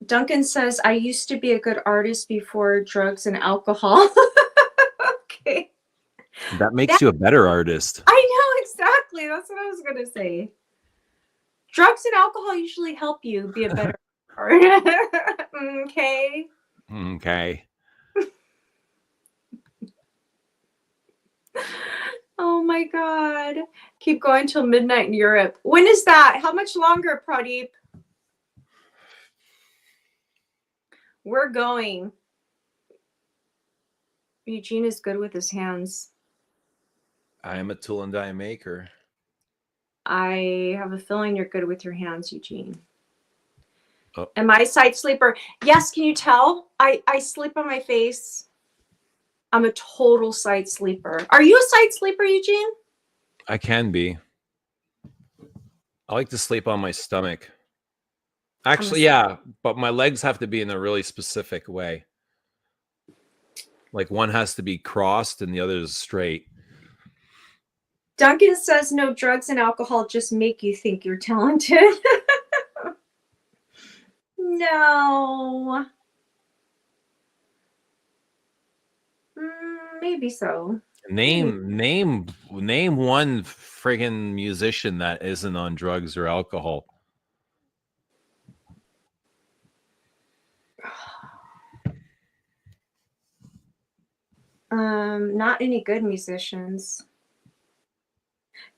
Duncan says, I used to be a good artist before drugs and alcohol. Okay. That makes you a better artist. I know, exactly. That's what I was going to say. Drugs and alcohol usually help you be a better artist. Okay. Okay. Oh my God. Keep going till midnight in Europe. When is that? How much longer, Pradeep? We're going. Eugene is good with his hands. I am a tool and die maker. I have a feeling you're good with your hands, Eugene. Oh. Am I a side sleeper? Yes, can you tell? I sleep on my face. I'm a total side sleeper. Are you a side sleeper, Eugene? I can be. I like to sleep on my stomach. Actually, yeah, but my legs have to be in a really specific way. Like one has to be crossed and the other is straight. Duncan says no drugs and alcohol just make you think you're talented. No. Maybe so. Name one friggin' musician that isn't on drugs or alcohol. Not any good musicians.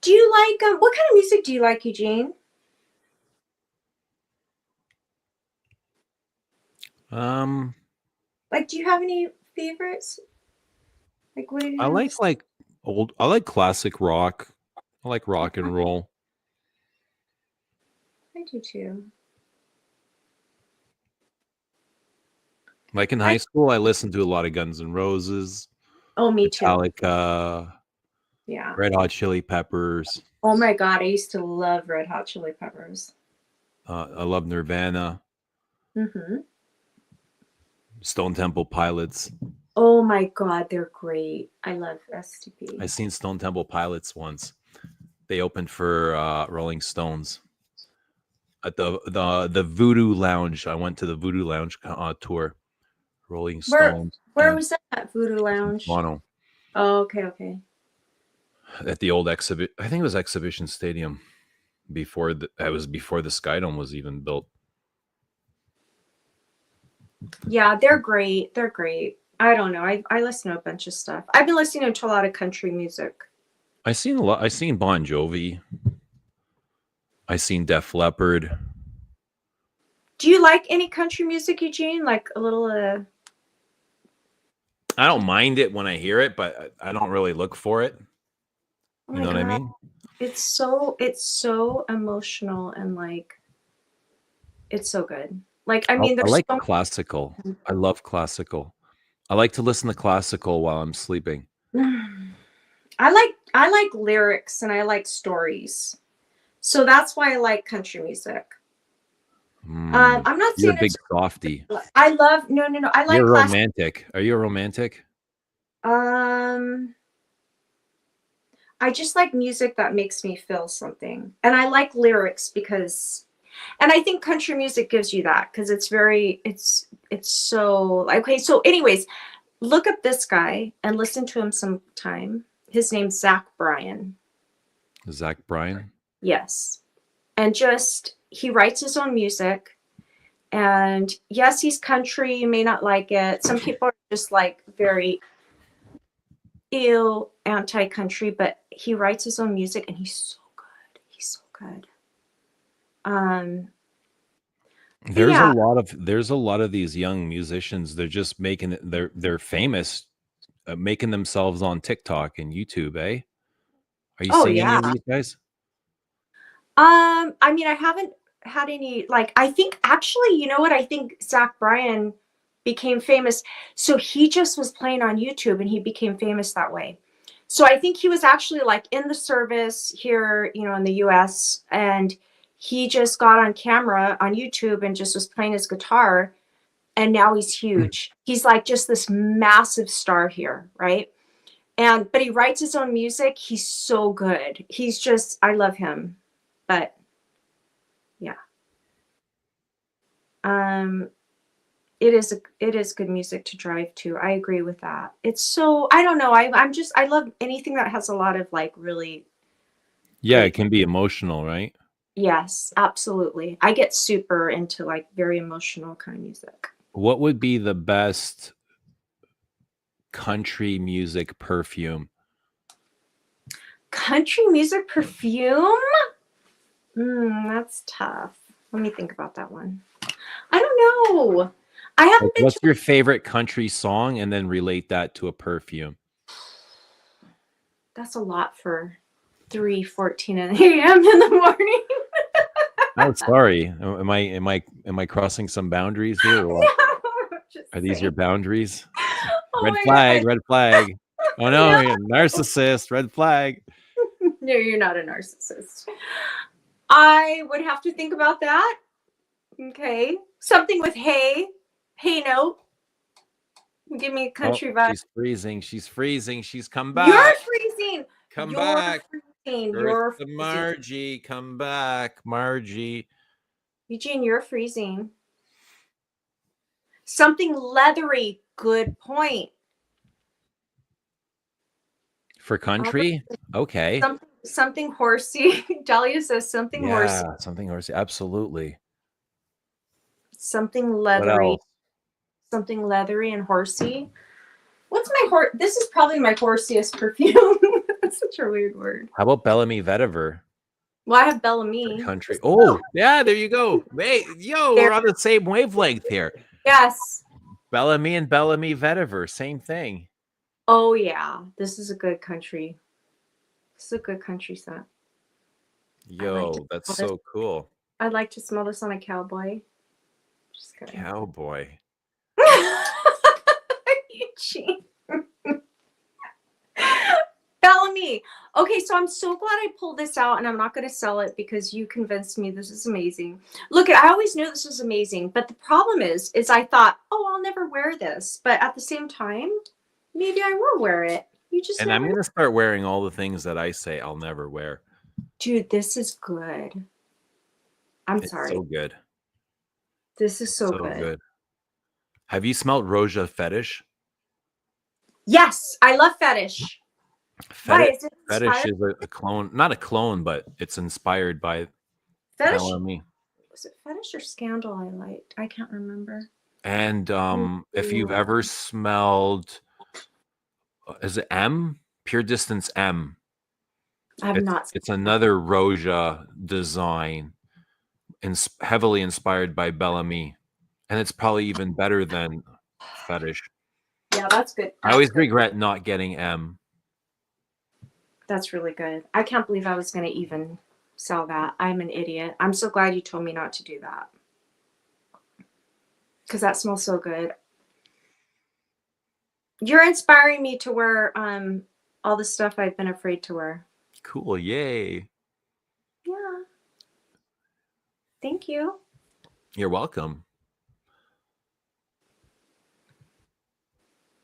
Do you like what kind of music do you like, Eugene? Like, do you have any favorites? Like, what do you? I like classic rock. I like rock and roll. I do too. Like in high school, I listened to a lot of Guns N' Roses. Oh, me too. Metallica. Yeah. Red Hot Chili Peppers. Oh my God, I used to love Red Hot Chili Peppers. I love Nirvana. Mm-hmm. Stone Temple Pilots. Oh my God, they're great. I love STP. I seen Stone Temple Pilots once. They opened for Rolling Stones at the Voodoo Lounge. I went to the Voodoo Lounge tour. Rolling Stones. Where was that at Voodoo Lounge? Toronto. Oh, okay. At the old exhibit, I think it was Exhibition Stadium. Before the Skydome was even built. Yeah, they're great. They're great. I don't know. I listen to a bunch of stuff. I've been listening to a lot of country music. I seen Bon Jovi. I seen Def Leppard. Do you like any country music, Eugene? Like a little I don't mind it when I hear it, but I don't really look for it. Oh You know what I mean? It's so emotional and like it's so good. Like I mean, I there's like so classical. I love classical. I like to listen to classical while I'm sleeping. I like lyrics and I like stories, so that's why I like country music. I'm not You're saying a big softie. I love no. I like You're a classic. romantic. Are you a romantic? I just like music that makes me feel something, and I like lyrics because, and I think country music gives you that because it's so okay. So, anyways, look up this guy and listen to him sometime. His name's Zach Bryan. Zach Bryan? Yes. And he writes his own music. And yes, he's country. You may not like it. Some people are just like very anti-country, but he writes his own music and he's so good. He's so good. There's a lot of these young musicians. They're just making it. They're famous, making themselves on TikTok and YouTube. Are you seeing any of these guys? I mean, I haven't had any, like, I think actually, you know what? I think Zach Bryan became famous. So he just was playing on YouTube and he became famous that way. So I think he was actually like in the service here, you know, in the US, and he just got on camera on YouTube and just was playing his guitar, and now he's huge. He's like just this massive star here, right? And but he writes his own music. He's so good. He's just, I love him. But yeah. It is good music to drive to. I agree with that. It's so, I don't know. I love anything that has a lot of like really Yeah, great. it can be emotional, right? Yes, absolutely. I get super into like very emotional kind of music. What would be the best country music perfume? Country music perfume? That's tough. Let me think about that one. I don't know. I haven't Like, been what's to. your favorite country song, and then relate that to a perfume? That's a lot for 3:14 a.m. in the morning. Oh, sorry. Am I crossing some boundaries here? Or what? Just Are these your saying. boundaries? Oh Red my flag, God. red flag. Oh no, No. you're a narcissist, red flag. No, you're not a narcissist. I would have to think about that. Okay. Something with hay. Hay note. Give me a Oh, country vibe. she's freezing. She's freezing. She's come You're back. freezing. Come You're back. freezing. Earth You're to freezing. Margie. Come back, Margie. Eugene, you're freezing. Something leathery. Good point. For country? Okay. Something horsey. Dahlia says something horsey. Yeah, something horsey. Absolutely. Something What leathery. else? Something leathery and horsey. What's my horse? This is probably my horsiest perfume. That's such a weird word. How about Bellamy Vetiver Well, I have for Bellamy. country? Oh, yeah, there you go. Hey, yo, we're on the same wavelength here. Yes. Bellamy and Bellamy Vetiver, same thing. Oh yeah, this is a good country. This is a good country scent. Yo, that's so cool. I'd like to smell this on a cowboy. Just kidding. Cowboy. Eugene. Bellamy. Okay, so I'm so glad I pulled this out, and I'm not going to sell it because you convinced me this is amazing. Look, I always knew this was amazing, but the problem is I thought, oh, I'll never wear this. But at the same time, maybe I will wear it. You just And never I'm know. going to start wearing all the things that I say I'll never wear. Dude, this is good. I'm It's sorry. so good. This is so good. Have you smelled Roja Fetish? Yes, I love Fetish. Why is it Fetish inspired? is a clone, not a clone, but it's inspired by Fetish? Bellamy. Was it Fetish or Scandal I liked? I can't remember. And if you've ever smelled, is it M? Pure Distance M. I've not. It's another Roja design, heavily inspired by Bellamy, and it's probably even better than Fetish. Yeah, that's good. I always regret not getting M. That's really good. I can't believe I was going to even sell that. I'm an idiot. I'm so glad you told me not to do that. Because that smells so good. You're inspiring me to wear all the stuff I've been afraid to wear. Cool. Yay. Yeah. Thank you. You're welcome.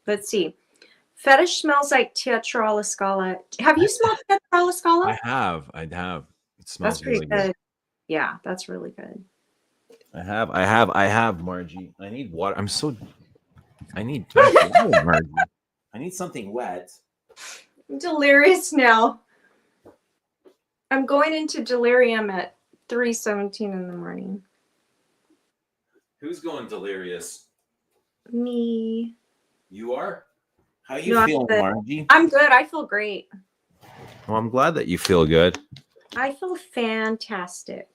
Let's see. Fetish smells like Teatro alla Scala. Have you smelled Teatro alla Scala? I have. It smells That's pretty really good. good. Yeah, that's really good. I have, Margie. I need water. I need water, Margie. I need something wet. I'm delirious now. I'm going into delirium at 3:17 in the morning. Who's going delirious? Me. You are? How you No, I'm feeling, good. Margie? I'm good. I feel great. Well, I'm glad that you feel good. I feel fantastic.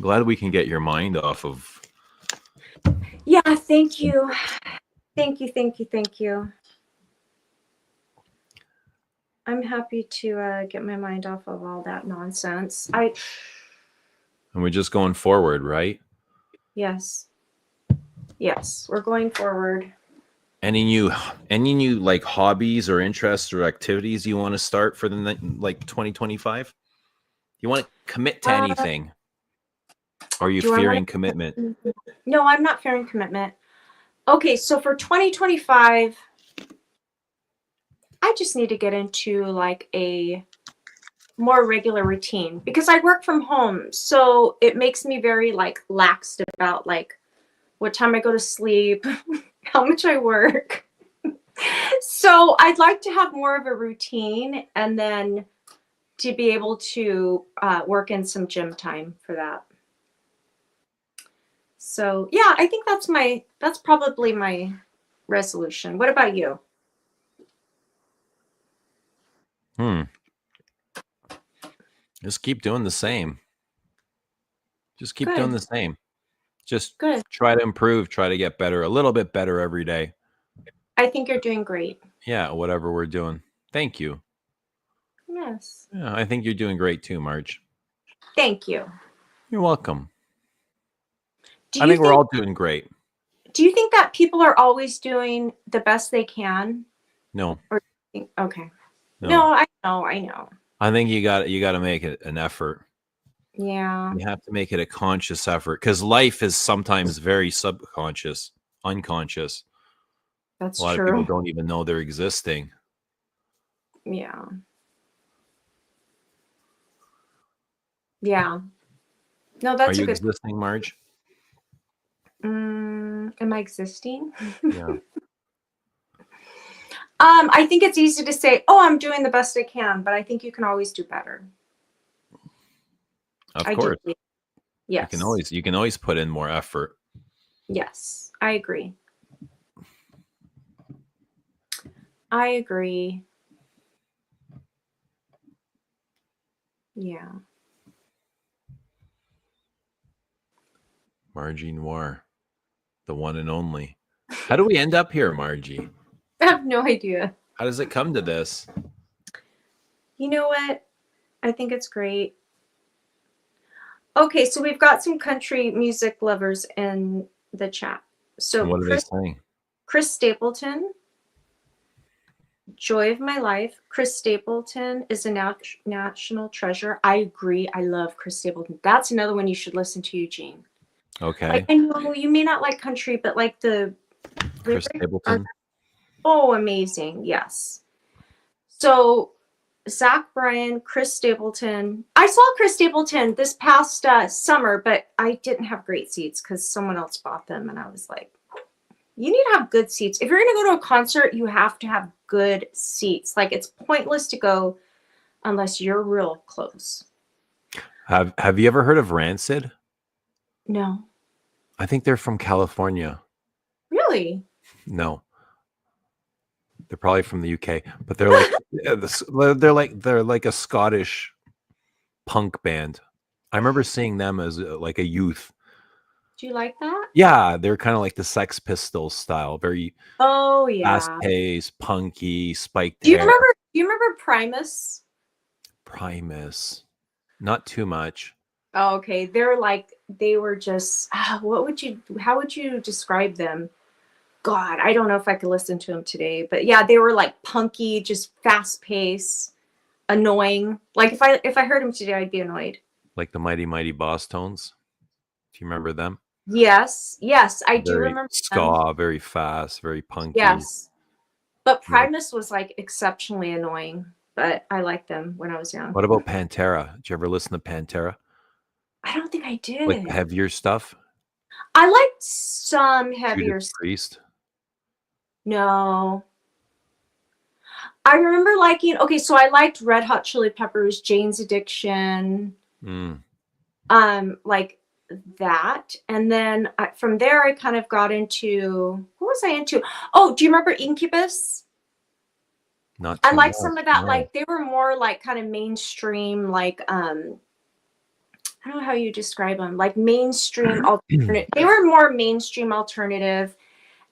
Glad we can get your mind off of. Yeah, thank you. Thank you. I'm happy to get my mind off of all that nonsense. And we're just going forward, right? Yes, we're going forward. Any new like hobbies or interests or activities you want to start for the like 2025? You want to commit to anything? Or are you fearing commitment? No, I'm not fearing commitment. Okay, so for 2025, I just need to get into like a more regular routine because I work from home. So it makes me very like laxed about like what time I go to sleep, how much I work. So I'd like to have more of a routine and then to be able to work in some gym time for that. So yeah, I think that's probably my resolution. What about you? Just keep doing the same. Just keep Good. doing the same. Just Good. try to improve, try to get better, a little bit better every day. I think you're doing great. Yeah, whatever we're doing. Thank you. Yes. Yeah, I think you're doing great too, Marge. Thank you. You're welcome. Do I you think we're all doing great. Do you think that people are always doing the best they can? No. Okay. No. No, I know. I think you got to make it an effort. Yeah. You have to make it a conscious effort because life is sometimes very subconscious, unconscious. That's A lot true. of people don't even know they're existing. Yeah. Yeah. No, that's Are you a good. existing, Marge? Am I existing? Yeah. I think it's easy to say, "Oh, I'm doing the best I can," but I think you can always do better. Of course. Yes. You can always put in more effort. Yes, I agree. I agree. Yeah. Margie Noir, the one and only. How do we end up here, Margie? I have no idea. How does it come to this? You know what? I think it's great. Okay, so we've got some country music lovers in the chat. So And what are they saying? Chris Stapleton, joy of my life. Chris Stapleton is a national treasure. I agree. I love Chris Stapleton. That's another one you should listen to, Eugene. Okay. Like, I know you may not like country, but like the Chris Stapleton. Amazing. Yes. So Zach Bryan, Chris Stapleton. I saw Chris Stapleton this past summer, but I didn't have great seats because someone else bought them. And I was like, you need to have good seats. If you're going to go to a concert, you have to have good seats. Like it's pointless to go unless you're real close. Have you ever heard of Rancid? No. I think they're from California. Really? No. They're probably from the UK, but they're like they're like a Scottish punk band. I remember seeing them as like a youth. Do you like that? Yeah, they're kind of like the Sex Pistols style, very fast-paced, punky, spiked hair. Do you remember Primus? Primus, not too much. Oh, okay. They were just how would you describe them? God, I don't know if I could listen to them today, but yeah, they were like punky, just fast paced, annoying. Like if I heard them today, I'd be annoyed. Like the Mighty Mighty Boss Tones. Do you remember them? Yes, I do remember ska, them. very fast, very punky. Yes, but Primus was like exceptionally annoying, but I liked them when I was young. What about Pantera? Did you ever listen to Pantera? I don't think I did. Like heavier stuff? I liked some heavier Judas Priest? No. I remember liking, okay, so I liked Red Hot Chili Peppers, Jane's Addiction, like that. And then from there, I kind of got into, what was I into? Oh, do you remember Incubus? Not I too liked much, some of that, no. like they were more like kind of mainstream, like I don't know how you describe them, like mainstream alternative. They were more mainstream alternative.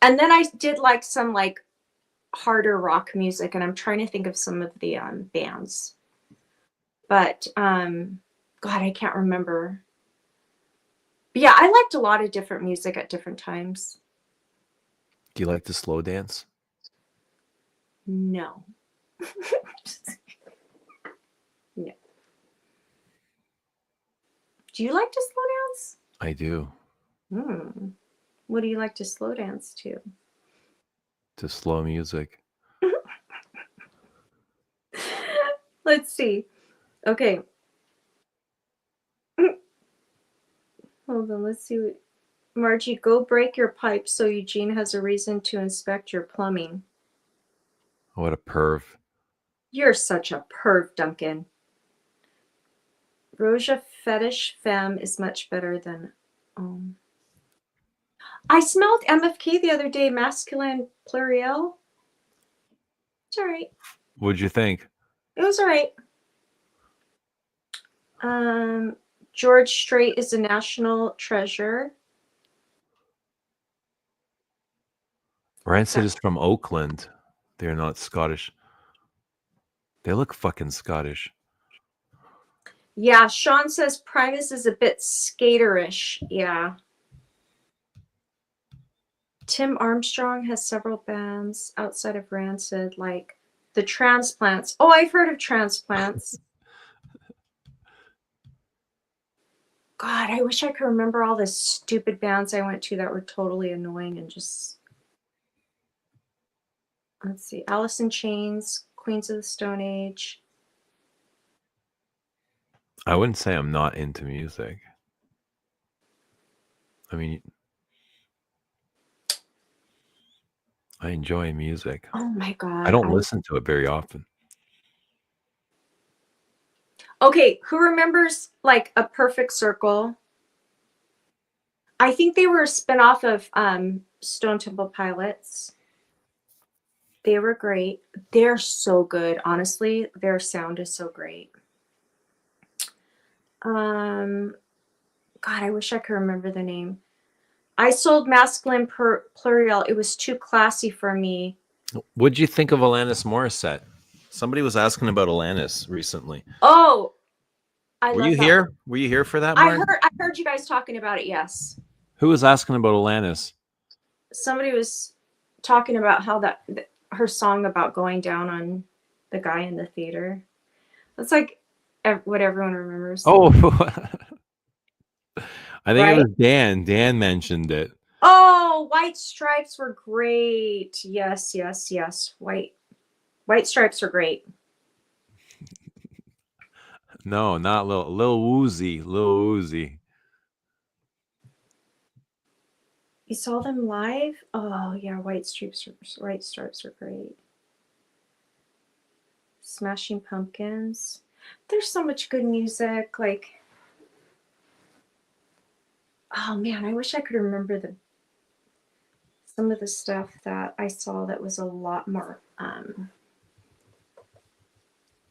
And then I did like some like harder rock music, and I'm trying to think of some of the bands. But God, I can't remember. But yeah, I liked a lot of different music at different times. Do you like to slow dance? No. No. Do you like to slow dance? I do. What do you like to slow dance to? To slow music. Let's see. Okay. Hold on. Let's see. Margie, go break your pipe so Eugene has a reason to inspect your plumbing. What a perv. You're such a perv, Duncan. Roja Fetish Femme is much better than. I smelled MFK the other day, masculine pluriel. It's all right. What'd you think? It was all right. George Strait is a national treasure. Rancid is from Oakland. They're not Scottish. They look fucking Scottish. Yeah, Sean says Primus is a bit skaterish. Yeah. Tim Armstrong has several bands outside of Rancid, like the Transplants. Oh, I've heard of Transplants. God, I wish I could remember all the stupid bands I went to that were totally annoying and just. Let's see. Alice in Chains, Queens of the Stone Age. I wouldn't say I'm not into music. I mean, I enjoy music. Oh my God. I don't listen to it very often. Okay, who remembers like A Perfect Circle? I think they were a spinoff of Stone Temple Pilots. They were great. They're so good. Honestly, their sound is so great. God, I wish I could remember the name. I sold masculine plurial. It was too classy for me. What'd you think of Alanis Morissette? Somebody was asking about Alanis recently. Oh, I Were love you that here? one. Were you here for that, I Mark? heard you guys talking about it. Yes. Who was asking about Alanis? Somebody was talking about how her song about going down on the guy in the theater. That's like what everyone remembers. Oh, I think it Right? was Dan. Dan mentioned it. Oh, White Stripes were great. Yes, yes, yes. White Stripes are great. No, not Lil Woozy. Lil Woozy. You saw them live? Oh yeah, White Stripes are great. Smashing Pumpkins. There's so much good music. Like, oh man, I wish I could remember some of the stuff that I saw that was a lot more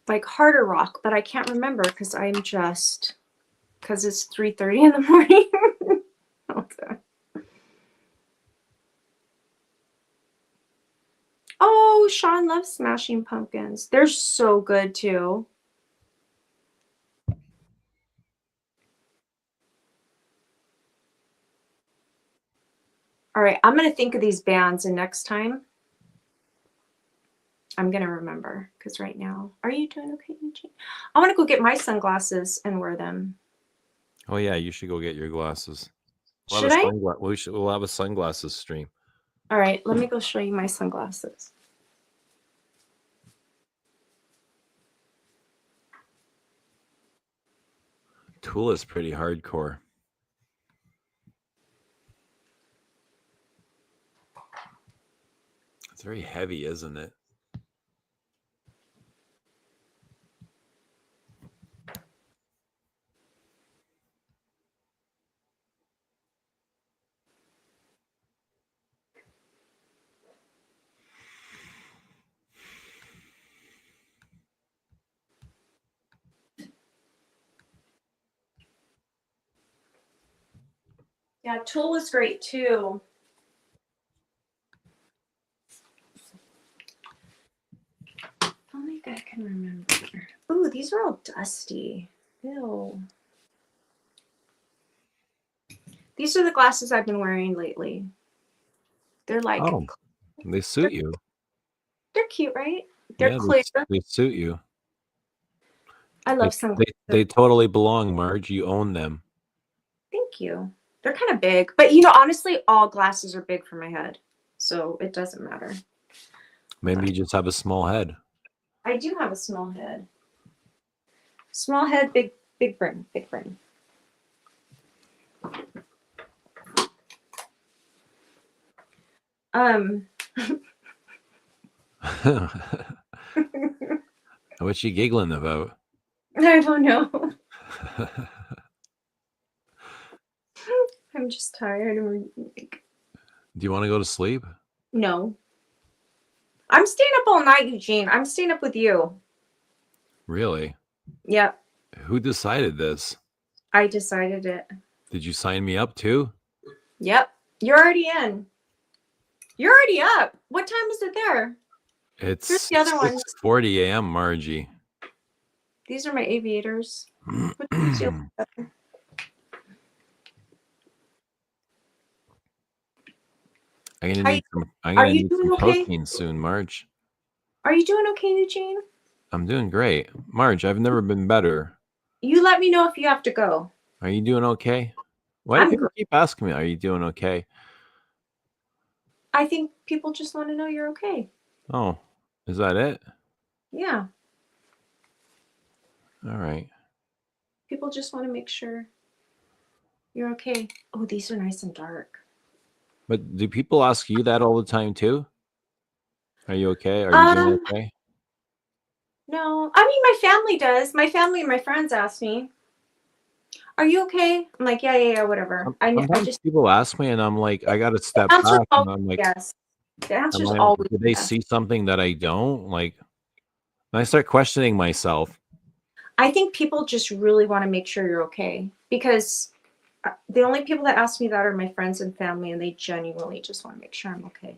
like harder rock, but I can't remember because it's 3:30 in the morning. Okay. Oh, Sean loves Smashing Pumpkins. They're so good too. All right, I'm going to think of these bands, and next time I'm going to remember, because right now, are you doing okay, Eugene? I want to go get my sunglasses and wear them. Oh yeah, you should go get your glasses. Should I? We'll have a sunglasses stream. All right, let me go show you my sunglasses. Tool is pretty hardcore. It's very heavy, isn't it? Yeah, Tool was great too. These are all dusty. Ew. These are the glasses I've been wearing lately. They're like, Oh, they suit you. they're cute, right? They're Yeah, clear. they suit you. I love sunglasses. They totally belong, Marge. You own them. Thank you. They're kind of big, but you know, honestly, all glasses are big for my head, so it doesn't matter. Maybe you just have a small head. I do have a small head. Small head, big brain, big brain. What you giggling about? I don't know. I'm just tired. Do you want to go to sleep? No. I'm staying up all night, Eugene. I'm staying up with you. Really? Yep. Who decided this? I decided it. Did you sign me up too? Yep. You're already in. You're already up. What time is it there? It's Here's the other one. 6:40 a.m., Margie. These are my aviators. Which ones do you like better? I'm Are gonna you- need some doing okay? protein soon, Marge. Are you doing okay, Eugene? I'm doing great. Marge, I've never been better. You let me know if you have to go. Are you doing okay? Why do I'm people keep asking me, are you doing okay? I think people just want to know you're okay. Oh, is that it? Yeah. All right. People just want to make sure you're okay. Oh, these are nice and dark. But do people ask you that all the time too? Are you okay? Are you doing okay? No. I mean, my family does. My family and my friends ask me, are you okay? I'm like, yeah, whatever. I Sometimes just people ask me and I'm like, I gotta step the answer's back and always I'm like, yes. The am answer's I, always do they yes. see something that I don't? Like, and I start questioning myself. I think people just really want to make sure you're okay because the only people that ask me that are my friends and family, and they genuinely just want to make sure I'm okay.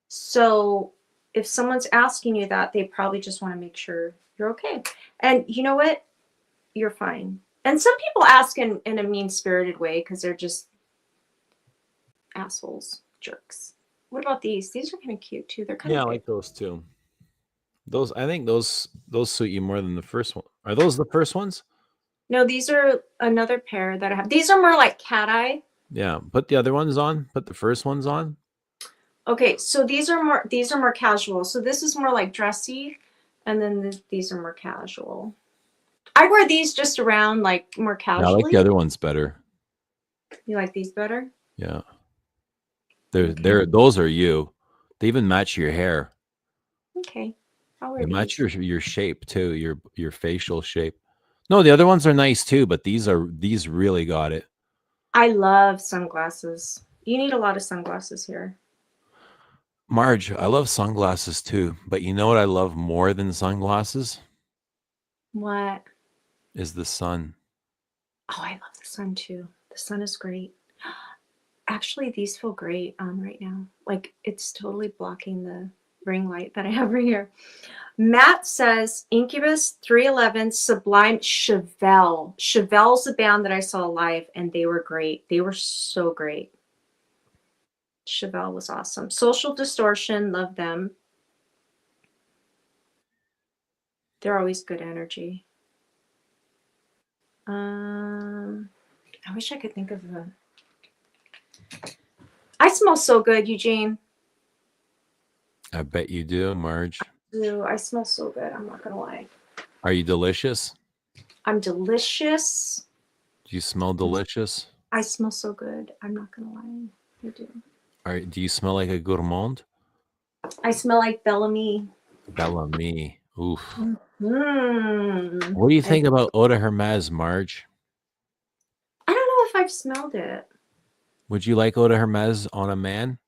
So if someone's asking you that, they probably just want to make sure you're okay. And you know what? You're fine. And some people ask in a mean-spirited way because they're just assholes, jerks. What about these? These are kind of cute too. They're kind Yeah, I of like those too. Those, I think those suit you more than the first one. Are those the first ones? No, these are another pair that I have. These are more like cat eye. Yeah, put the other ones on. Put the first ones on. Okay, so these are more casual. So this is more like dressy, and then these are more casual. I wear these just around like more Yeah, I casually. like the other ones better. You like these better? Yeah, Okay. those are you. They even match your hair. Okay. I'll wear They match these. your shape too. Your facial shape. No, the other ones are nice too, but these really got it. I love sunglasses. You need a lot of sunglasses here. Marge, I love sunglasses too, but you know what I love more than sunglasses? What? Is the sun. Oh, I love the sun too. The sun is great. Actually, these feel great on right now. Like it's totally blocking the ring light that I have right here. Matt says Incubus, 311, Sublime, Chevelle. Chevelle's a band that I saw live and they were great. They were so great. Chevelle was awesome. Social Distortion, love them. They're always good energy. I wish I could think of the. I smell so good, Eugene. I bet you do, Marge. Ooh, I smell so good. I'm not gonna lie. Are you delicious? I'm delicious. Do you smell delicious? I smell so good. I'm not gonna lie. I do. Do you smell like a gourmand? I smell like Bellamy. Bellamy. Oof. Mm. What do you think about Eau de Hermes, Marge? I don't know if I've smelled it. Would you like Eau de Hermes on a man?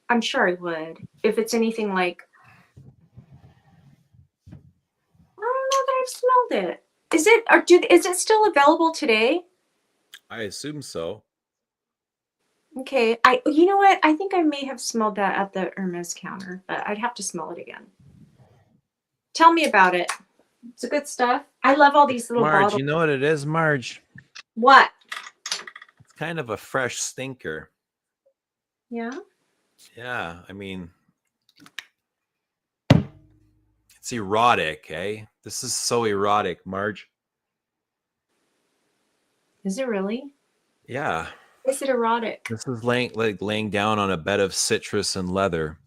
I'm sure I would. If it's anything like, I don't know that I've smelled it. Is it still available today? I assume so. Okay. You know what? I think I may have smelled that at the Hermes counter, but I'd have to smell it again. Tell me about it. It's a good stuff. I love all these little Marge, bottles. you know what it is, Marge? What? It's kind of a fresh stinker. Yeah. Yeah, I mean, it's erotic, eh? This is so erotic, Marge. Is it really? Yeah. Is it erotic? This is laying down on a bed of citrus and leather,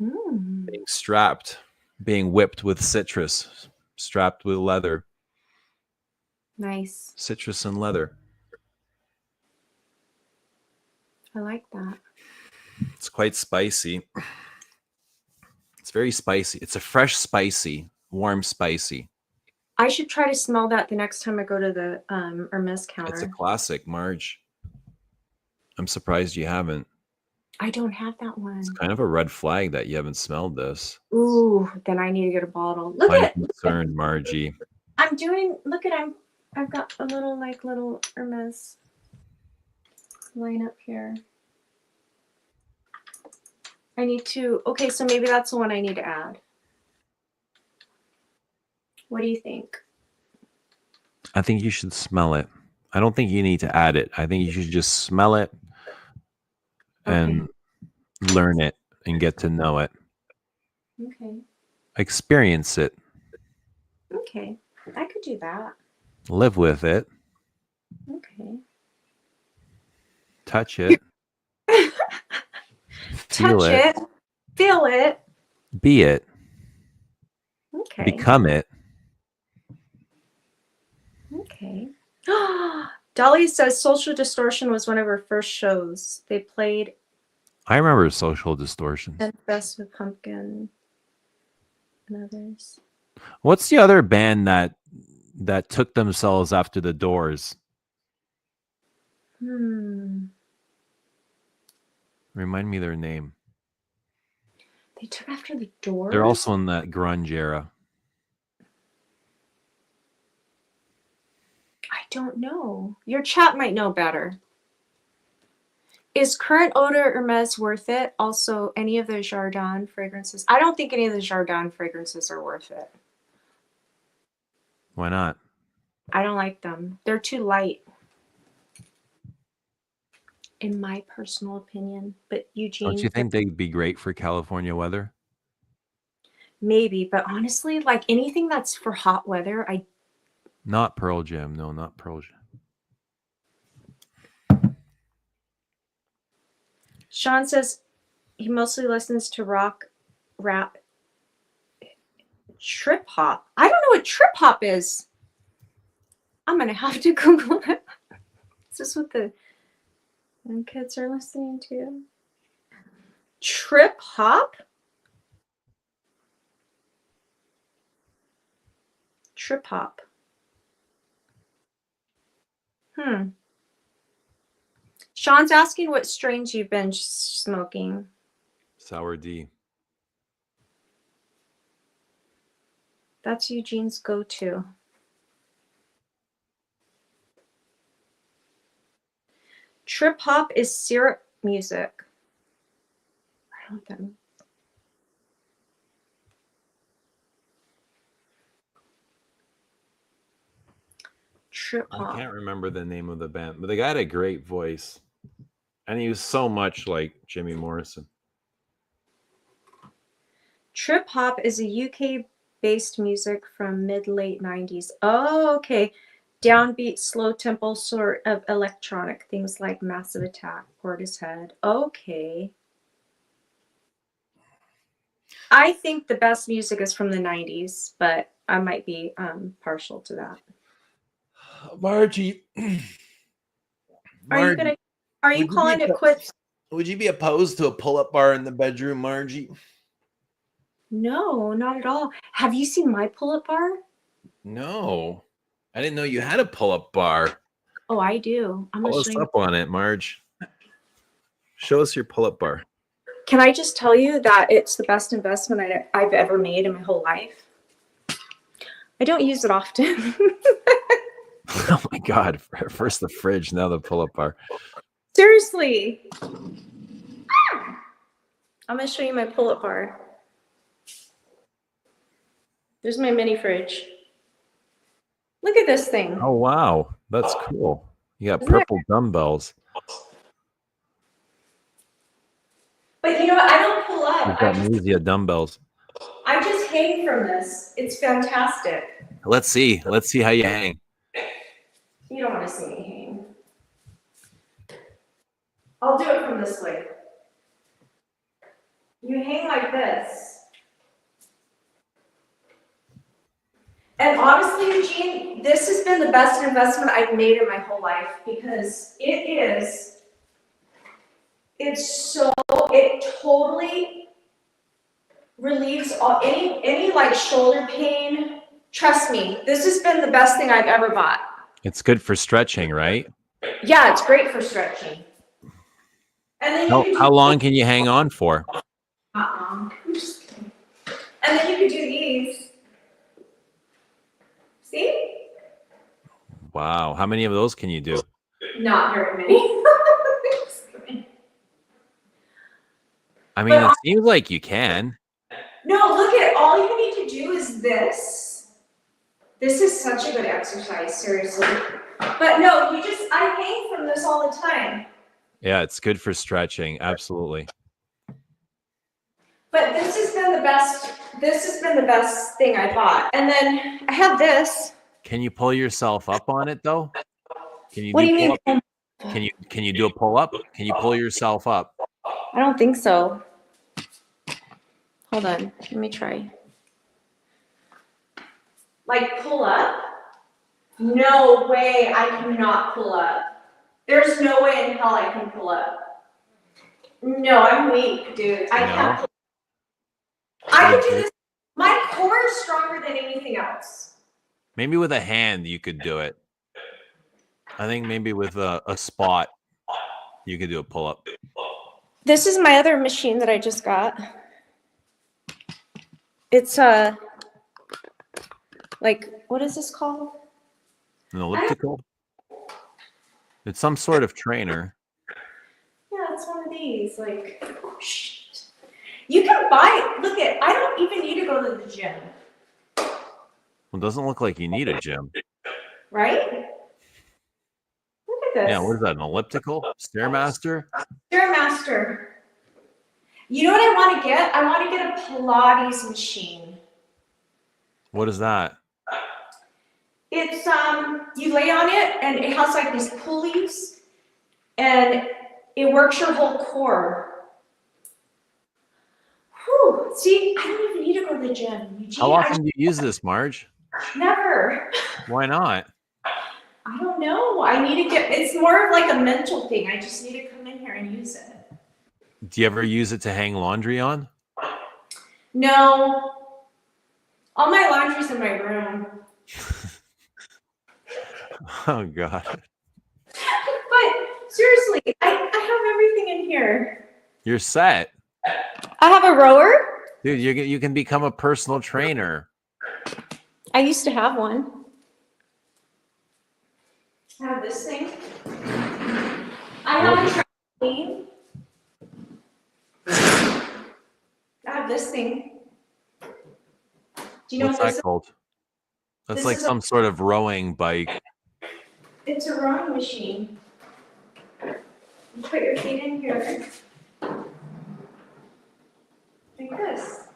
Mm. being strapped, being whipped with citrus, strapped with leather, Nice. citrus and leather. I like that. It's quite spicy. It's very spicy. It's a fresh spicy, warm spicy. I should try to smell that the next time I go to the Hermes counter. It's a classic, Marge. I'm surprised you haven't. I don't have that one. It's kind of a red flag that you haven't smelled this. Ooh, then I need to get a bottle. Look I'm at concerned, Margie. I'm doing. Look at I've got a little Hermes line up here. I need to. Okay, so maybe that's the one I need to add. What do you think? I think you should smell it. I don't think you need to add it. I think you should just smell it and learn it and get to know it. Okay. Experience it. Okay. I could do that. Live with it. Okay. Touch it. Feel Touch it. Feel it. Be it. Okay. Become it. Okay. Dolly says Social Distortion was one of her first shows. They played I remember Social Distortion. and Best with Pumpkin and others. What's the other band that took themselves after the Doors? Remind me their name. They took after the Doors? They're also in that grunge era. I don't know. Your chat might know better. Is current eau de Hermes worth it? Also, any of the Jardin fragrances? I don't think any of the Jardin fragrances are worth it. Why not? I don't like them. They're too light. In my personal opinion. But Eugene... Don't you think they'd be great for California weather? Maybe, but honestly, like anything that's for hot weather, Not Pearl Jam. No, not Pearl Jam. Sean says he mostly listens to rock, rap, trip hop. I don't know what trip hop is. I'm going to have to Google it. Is this what the kids are listening to? Trip hop? Trip hop. Sean's asking what strains you've been smoking. Sour D. That's Eugene's go-to. Trip hop is syrup music. I don't know what that means. Trip hop. I can't remember the name of the band, but the guy had a great voice. And he was so much like Jimmy Morrison. Trip hop is a UK-based music from mid-late 90s. Oh, okay. Downbeat, slow tempo sort of electronic. Things like Massive Attack, Portishead. Okay. I think the best music is from the 90s, but I might be partial to that. Margie. Are you calling it quits? Would you be opposed to a pull-up bar in the bedroom, Margie? No, not at all. Have you seen my pull-up bar? No. I didn't know you had a pull-up bar. Oh, I do. I'm Pull gonna us show you. up on it, Marge. Show us your pull-up bar. Can I just tell you that it's the best investment I've ever made in my whole life? I don't use it often. Oh my God. First the fridge, now the pull-up bar. Seriously. I'm going to show you my pull-up bar. There's my mini fridge. Look at this thing. Oh wow, that's cool. You got Isn't that purple dumbbells. But you know what? I don't pull up. You've got Muzia dumbbells. I just hang from this. It's fantastic. Let's see. Let's see how you hang. You don't want to see me hang. I'll do it from this way. You hang like this. And honestly, Eugene, this has been the best investment I've made in my whole life because it totally relieves any like shoulder pain. Trust me, this has been the best thing I've ever bought. It's good for stretching, right? Yeah, it's great for stretching. And then How long can you hang on for? I'm just kidding. And then you could do these. See? Wow. How many of those can you do? Not very many. I mean, it seems like you can. No, look at all you need to do is this. This is such a good exercise, seriously. But no, I hang from this all the time. Yeah, it's good for stretching. Absolutely. But this has been the best thing I bought. And then I have this. Can you pull yourself up on it though? Can you What do you mean? pull-up? Can you do a pull up? Can you pull yourself up? I don't think so. Hold on, let me try. Like pull up? No way I cannot pull up. There's no way in hell I can pull up. No, I'm weak, dude. I can't pull up. I can do this. My core is stronger than anything else. Maybe with a hand you could do it. I think maybe with a spot you could do a pull up. This is my other machine that I just got. It's like, what is this called? An elliptical? It's some sort of trainer. Yeah, it's one of these. Like, you can buy it. Look at, I don't even need to go to the gym. Well, it doesn't look like you need a gym. Right? Look at this. Yeah, what is that? An elliptical? Stairmaster? Stairmaster. You know what I want to get? I want to get a Pilates machine. What is that? It's you lay on it and it has like these pulleys and it works your whole core. Whew. See, I don't even need to go to the gym. Eugene, How often do you use this, Marge? Never. Why not? I don't know. I need to get, it's more of like a mental thing. I just need to come in here and use it. Do you ever use it to hang laundry on? No. All my laundry's in my room. Oh, God. But seriously, I have everything in here. You're set. I have a rower. Dude, you can become a personal trainer. I used to have one. I have this thing. I have a trampoline. I have this thing. Do you know What's what this that is? called? That's This like is some sort of rowing bike. It's a rowing machine. You put your feet in here. Like this.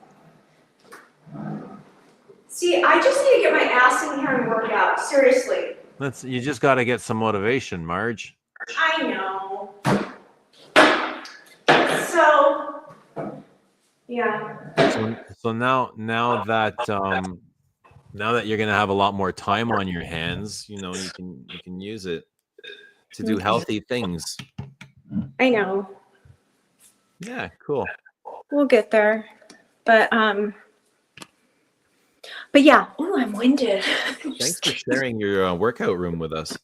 See, I just need to get my ass in here and work out. Seriously. You just got to get some motivation, Marge. I know. So, yeah. So now that you're gonna have a lot more time on your hands, you can use it to do healthy things. I know. Yeah, cool. We'll get there. But yeah. Oh, I'm winded. Thanks for sharing your workout room with us.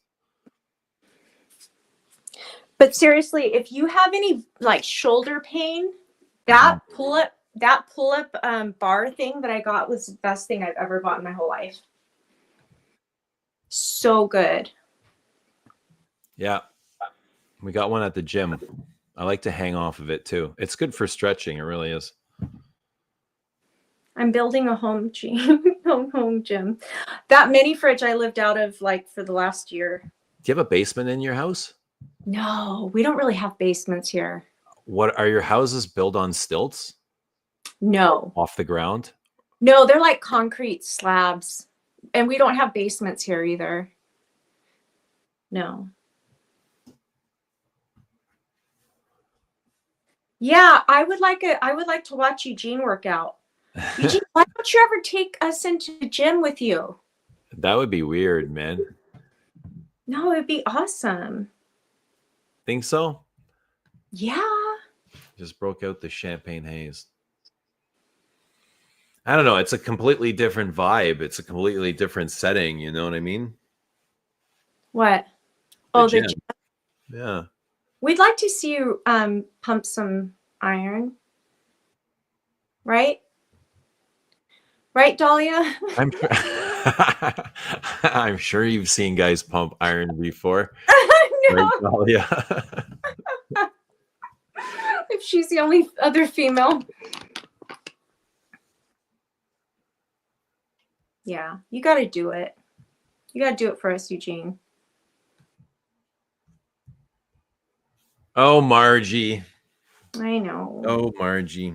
But seriously, if you have any like shoulder pain, that pull up bar thing that I got was the best thing I've ever bought in my whole life. So good. Yeah, we got one at the gym. I like to hang off of it too. It's good for stretching. It really is. I'm building a home gym. home gym. That mini fridge I lived out of like for the last year. Do you have a basement in your house? No, we don't really have basements here. What are your houses built on stilts No. off the ground? No, they're like concrete slabs. And we don't have basements here either. No. Yeah, I would like to watch Eugene work out. Eugene, why don't you ever take us into the gym with you? That would be weird, man. No, it'd be awesome. Think so? Yeah. Just broke out the champagne haze. I don't know. It's a completely different vibe. It's a completely different setting. You know what I mean? What? The The gym. gym. Yeah. We'd like to see you pump some iron. Right? Right, Dahlia? I'm sure, I'm sure you've seen guys pump iron before. No. Right, Dahlia? If she's the only other female. Yeah, you got to do it. You got to do it for us, Eugene. Oh, Margie. I know. Oh, Margie.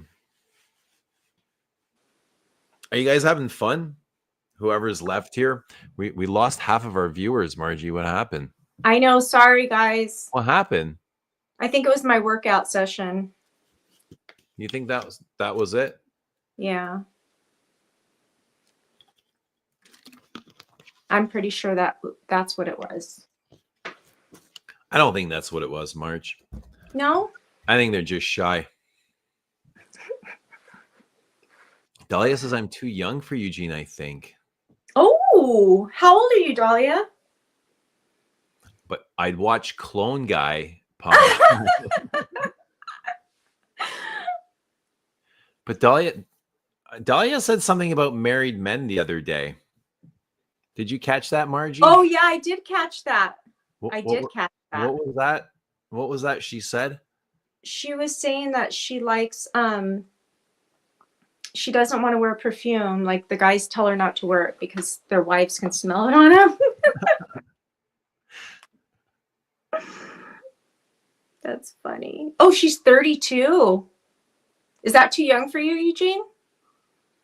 Are you guys having fun? Whoever's left here. We lost half of our viewers, Margie. What happened? I know. Sorry, guys. What happened? I think it was my workout session. You think that was it? Yeah. I'm pretty sure that's what it was. I don't think that's what it was, Marge. No? I think they're just shy. Dahlia says I'm too young for Eugene, I think. Oh, how old are you, Dahlia? But I'd watch Clone Guy pop. But Dahlia said something about married men the other day. Did you catch that, Margie? Oh, yeah, I did catch that. What Catch that. What was that? What was that she said? She was saying that she likes she doesn't want to wear perfume. Like the guys tell her not to wear it because their wives can smell it on them. That's funny. Oh, she's 32. Is that too young for you, Eugene?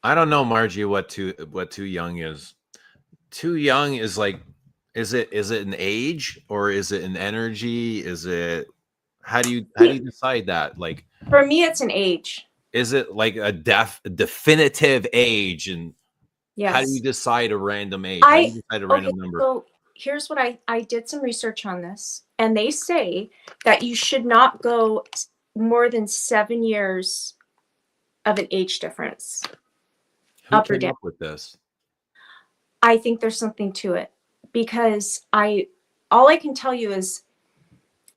I don't know, Margie, what too young is. Too young is like, is it an age or is it an energy? Is it how do you decide that? Like, for me, it's an age. Is it like a definitive age? And Yes. How do you decide a random age? How do you decide a random number? So here's what I did some research on this, and they say that you should not go more than 7 years of an age difference. Who up or came down. up with this? I think there's something to it because all I can tell you is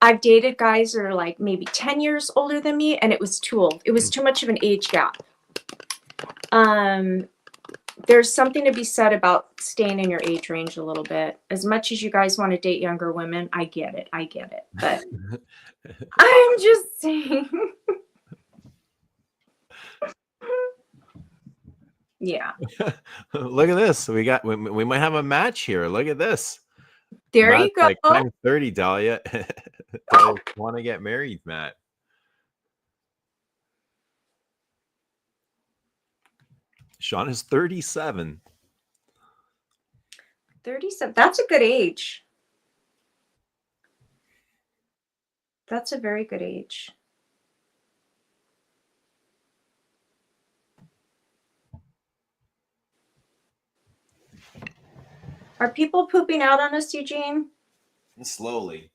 I've dated guys that are like maybe 10 years older than me, and it was too old. It was too much of an age gap. There's something to be said about staying in your age range a little bit. As much as you guys want to date younger women, I get it. But I'm just saying. Yeah. Look at this. We might have a match here. Look at this. There Matt's you go. Like, I'm 30, Dahlia. I want to get married, Matt. Sean is 37. 37. That's a good age. That's a very good age. Are people pooping out on us, Eugene? Slowly.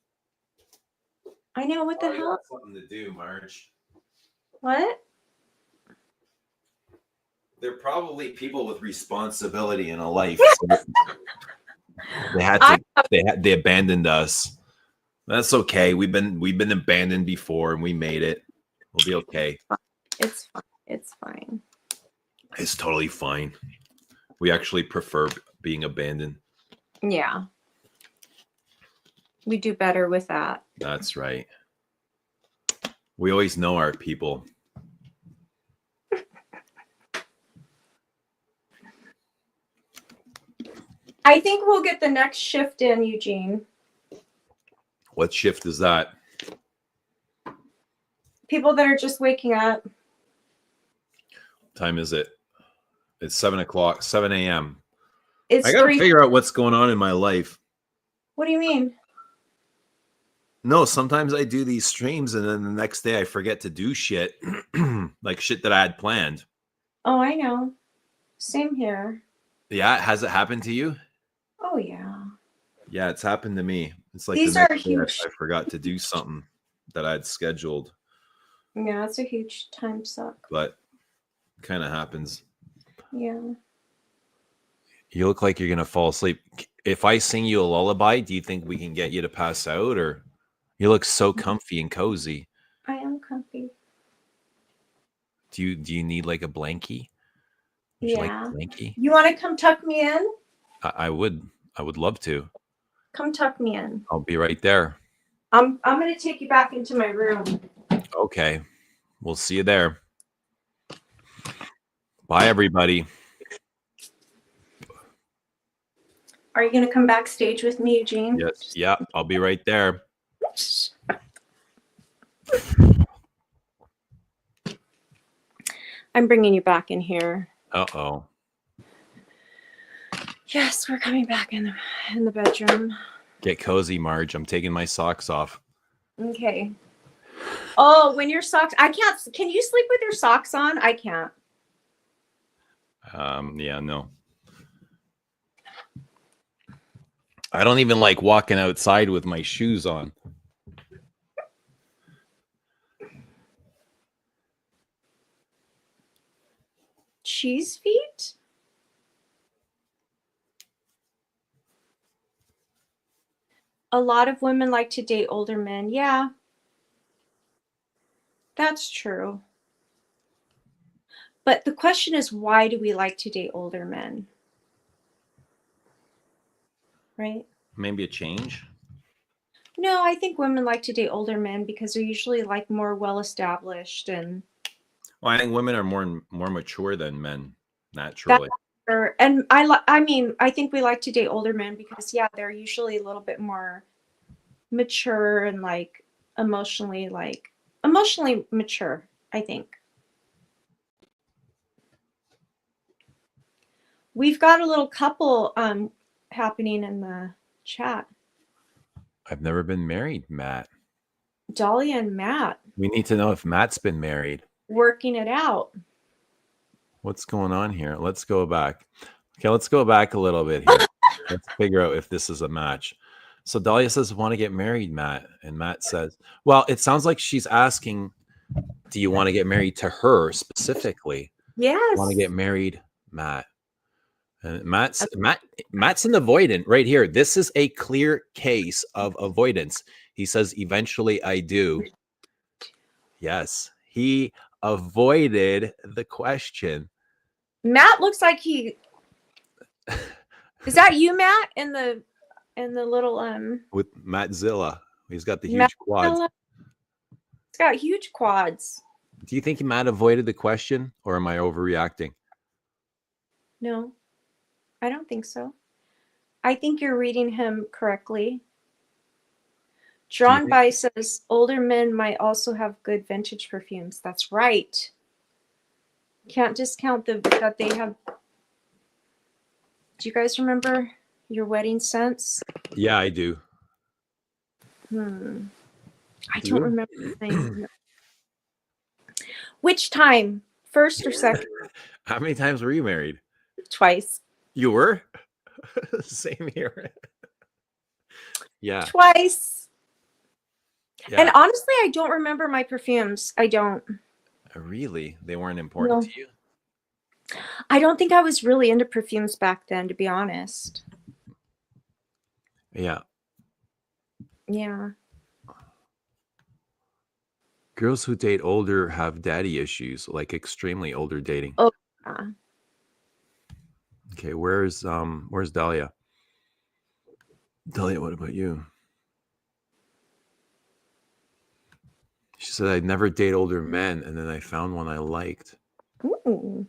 I know. What the Probably hell? got something to do, Marge. What? They're probably people with responsibility in a life. So they abandoned us. That's okay. We've been abandoned before and we made it. We'll be okay. It's fine. It's fine. It's totally fine. We actually prefer being abandoned. Yeah. We do better with that. That's right. We always know our people. I think we'll get the next shift in, Eugene. What shift is that? People that are just waking up. Time is it? It's 7 o'clock, 7 a.m. It's I got to 3. figure out what's going on in my life. What do you mean? No, sometimes I do these streams and then the next day I forget to do shit, like shit that I had planned. Oh, I know. Same here. Yeah, has it happened to you? Oh, yeah. Yeah, it's happened to me. It's like These the are next day huge. I forgot to do something that I had scheduled, Yeah, it's a huge time suck. but kind of happens. Yeah. You look like you're gonna fall asleep. If I sing you a lullaby, do you think we can get you to pass out, or you look so comfy and cozy? I am comfy. Do you need like a blankie? Would you like a Yeah. blankie? You want to come tuck me in? I would love to. Come tuck me in. I'll be right there. I'm going to take you back into my room. Okay. We'll see you there. Bye, everybody. Are you going to come backstage with me, Eugene? Yes. Yeah, I'll be right there. I'm bringing you back in here. Uh-oh. Yes, we're coming back in the bedroom. Get cozy, Marge. I'm taking my socks off. Okay. Oh, when your socks, I can't. Can you sleep with your socks on? I can't. Yeah, no. I don't even like walking outside with my shoes on. Cheese feet? A lot of women like to date older men. Yeah. That's true. But the question is, why do we like to date older men? Right? Maybe a change. No, I think women like to date older men because they're usually like more well established and Well, I think women are more mature than men, naturally. and I mean, I think we like to date older men because yeah, they're usually a little bit more mature and like emotionally mature, I think. We've got a little couple happening in the chat. I've never been married, Matt. Dahlia and Matt We need to know if Matt's been married. working it out. What's going on here? Let's go back. Okay, let's go back a little bit here. Let's figure out if this is a match. So Dahlia says, want to get married, Matt. And Matt says, well, it sounds like she's asking, do you want to get married to her specifically? Yes. Want to get married, Matt. And Matt's an avoidant right here. This is a clear case of avoidance. He says, eventually I do. Yes, he avoided the question. Matt looks like he is that you, Matt, in the little With Matt Zilla. He's got the huge Matt quads. Zilla? He's got huge quads. Do you think Matt avoided the question, or am I overreacting? No, I don't think so. I think you're reading him correctly. Drawn by says older men might also have good vintage perfumes. That's right. Can't discount that they have. Do you guys remember your wedding scents? Yeah, I do. I Do don't you? remember the name. Which time? First or second? How many times were you married? Twice. You were? Same here. Yeah. Twice. Yeah. And honestly, I don't remember my perfumes. I don't. Really? They weren't important No. to you? I don't think I was really into perfumes back then, to be honest. Yeah. Yeah. Girls who date older have daddy issues, like extremely older dating. Oh, yeah. Okay, where's Dahlia? Dahlia, what about you? She said, I'd never date older men, and then I found one I liked. Ooh.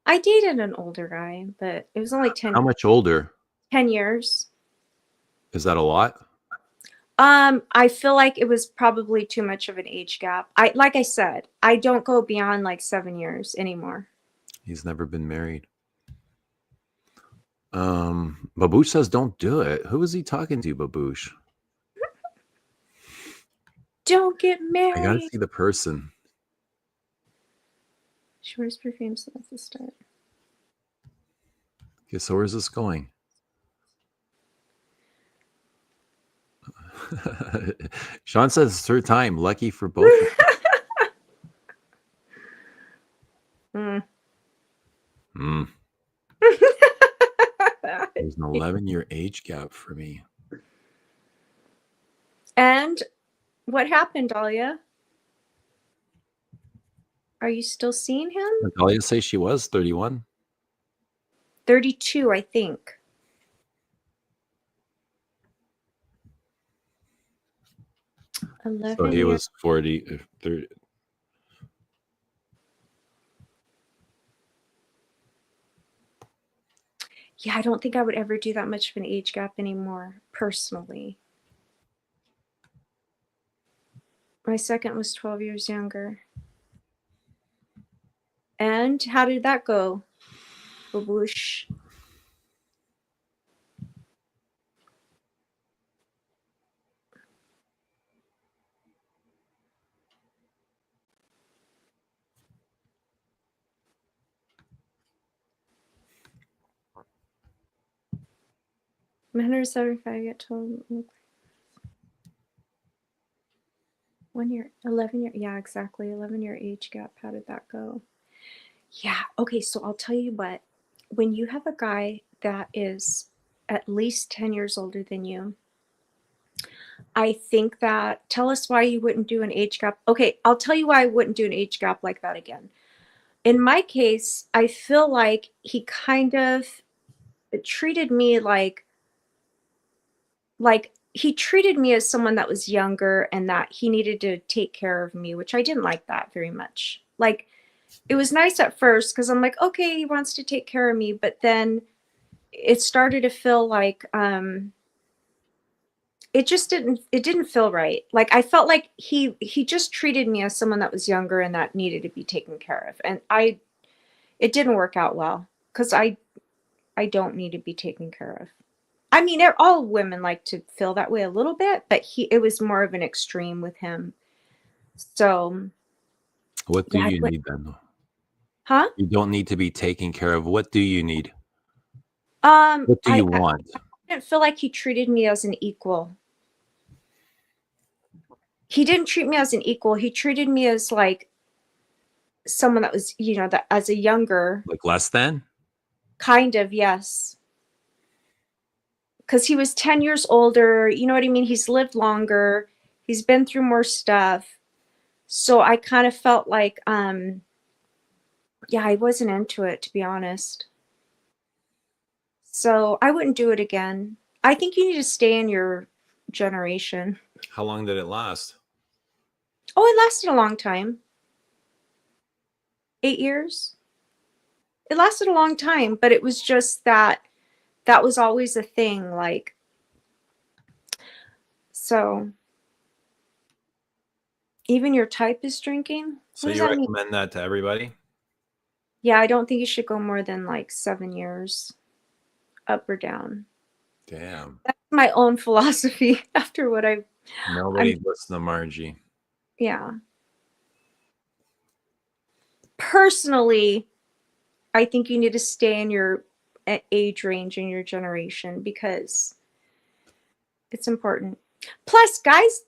I dated an older guy, but it was only 10, How much older? 10 years. Is that a lot? I feel like it was probably too much of an age gap. Like I said, I don't go beyond like 7 years anymore. He's never been married. Baboosh says don't do it. Who is he talking to, Baboosh? Don't get I gotta married. see the person. She wears perfume, so that's the start. Okay, so where's this going? Sean says it's third time. Lucky for both of Mm. you. There's an 11-year age gap for me. And what happened, Dahlia? Are you still seeing him? Did Dahlia say she was 31? 32, I think. So he was 40, 30. Yeah, I don't think I would ever do that much of an age gap anymore, personally. My second was 12 years younger. And how did that go? Baboosh. I'm 175, get told 1 year, 11 year. Yeah, exactly. 11-year age gap. How did that go? Yeah. Okay. So I'll tell you what, when you have a guy that is at least 10 years older than you, I think that, tell us why you wouldn't do an age gap. Okay. I'll tell you why I wouldn't do an age gap like that again. In my case, I feel like he kind of treated me like he treated me as someone that was younger and that he needed to take care of me, which I didn't like that very much. Like, it was nice at first because I'm like, okay, he wants to take care of me, but then it started to feel like it didn't feel right. Like, I felt like he just treated me as someone that was younger and that needed to be taken care of, and it didn't work out well because I don't need to be taken care of. I mean, all women like to feel that way a little bit, but it was more of an extreme with him. So, What do yeah, you need then? huh? You don't need to be taken care of. What do you need? What do you want? I didn't feel like he treated me as an equal. He didn't treat me as an equal. He treated me as like someone that was, that as a younger, Like less than? kind of, yes. Because he was 10 years older. You know what I mean? He's lived longer. He's been through more stuff. So I kind of felt like, yeah, I wasn't into it, to be honest. So I wouldn't do it again. I think you need to stay in your generation. How long did it last? Oh, it lasted a long time. 8 years. It lasted a long time, but it was just that was always a thing. Like, so even your type is drinking. So What does you that mean? recommend that to everybody? Yeah, I don't think you should go more than like 7 years, up or down. Damn. That's my own philosophy after what Nobody listens to Margie. yeah. Personally, I think you need to stay in your age range in your generation because it's important. Plus, guys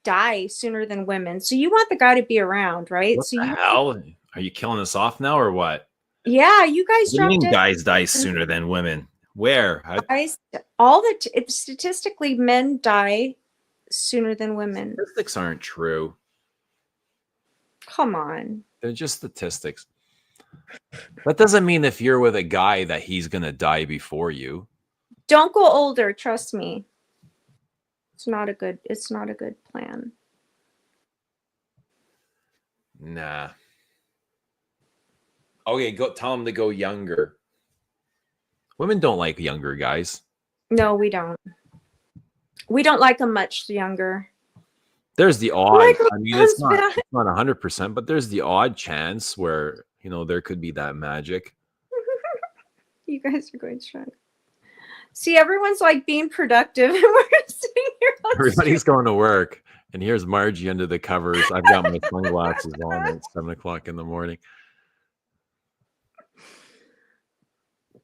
die sooner than women, so you want the guy to be around, right? What So the hell? Are you killing us off now or what? yeah, you guys What do you dropped mean it. guys die sooner than women? Where? Guys, statistically, men die sooner than women. Statistics aren't true. Come on. They're just statistics. That doesn't mean if you're with a guy that he's going to die before you. Don't go older, trust me. It's not a good plan. Nah. Okay, go tell them to go younger. Women don't like younger guys. No, we don't. We don't like them much younger. There's the Oh my odd. God, I mean, Mom's it's not back. it's not 100%, but there's the odd chance where there could be that magic. You guys are going strong. See, everyone's like being productive, and we're sitting here on Everybody's going to work, and here's Margie under the covers. I've got my sunglasses on at 7 o'clock in the morning.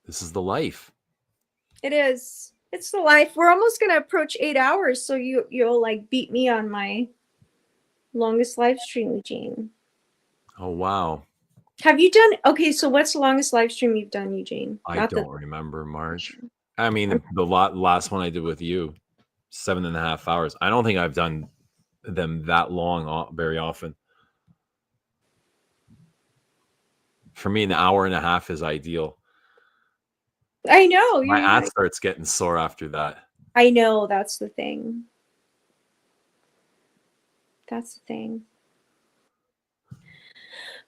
This is the life. It is. It's the life. We're almost gonna approach 8 hours, so you'll like beat me on my longest live stream, Eugene. Oh wow. Have you done okay? So what's the longest live stream you've done, Eugene? I don't remember, Marge. I mean, the last one I did with you, 7.5 hours. I don't think I've done them that long very often. For me, an hour and a half is ideal. I know. My ass starts getting sore after that. I know. That's the thing. That's the thing.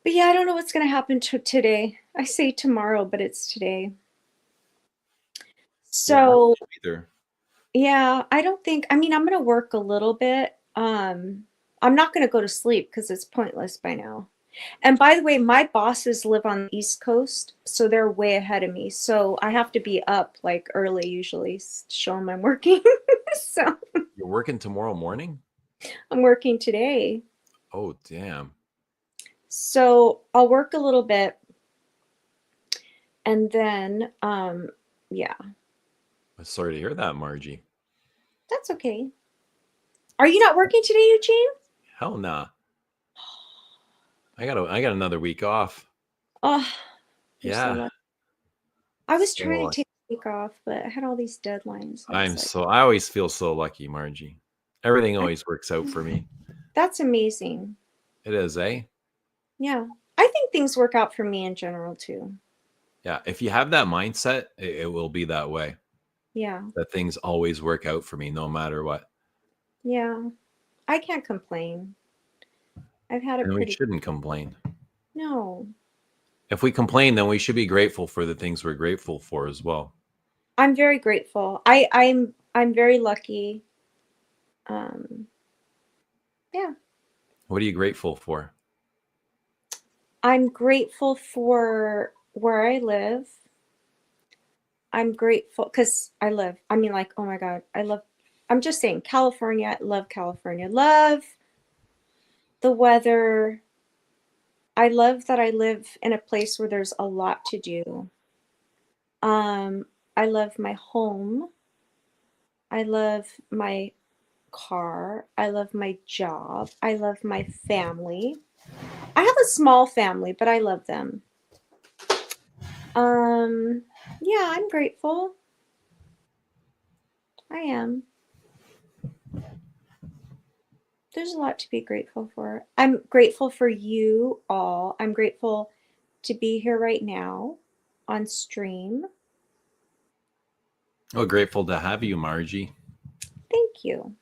But yeah, I don't know what's going to happen today. I say tomorrow, but it's today. So yeah, I don't think, I mean, I'm going to work a little bit. I'm not going to go to sleep because it's pointless by now. And by the way, my bosses live on the East Coast, so they're way ahead of me. So I have to be up like early usually to show them I'm working. So you're working tomorrow morning? I'm working today. Oh, damn. So I'll work a little bit. And then, yeah. I'm sorry to hear that, Margie. That's okay. Are you not working today, Eugene? Hell nah. I got another week off. Oh, yeah. So I was trying to take a week off, but I had all these deadlines. I always feel so lucky, Margie. Everything always works out for me. That's amazing. It is, eh? Yeah. I think things work out for me in general too. Yeah. If you have that mindset, it will be that way. Yeah. That things always work out for me no matter what. Yeah. I can't complain. I've had and we shouldn't complain. No. If we complain, then we should be grateful for the things we're grateful for as well. I'm very grateful. I'm very lucky. Yeah. What are you grateful for? I'm grateful for where I live. I'm grateful because I live. I mean, like, oh my God, I'm just saying, California. Love California. Love the weather. I love that I live in a place where there's a lot to do. I love my home. I love my car. I love my job. I love my family. I have a small family, but I love them. Yeah, I'm grateful. I am. There's a lot to be grateful for. I'm grateful for you all. I'm grateful to be here right now on stream. Oh, grateful to have you, Margie. Thank you.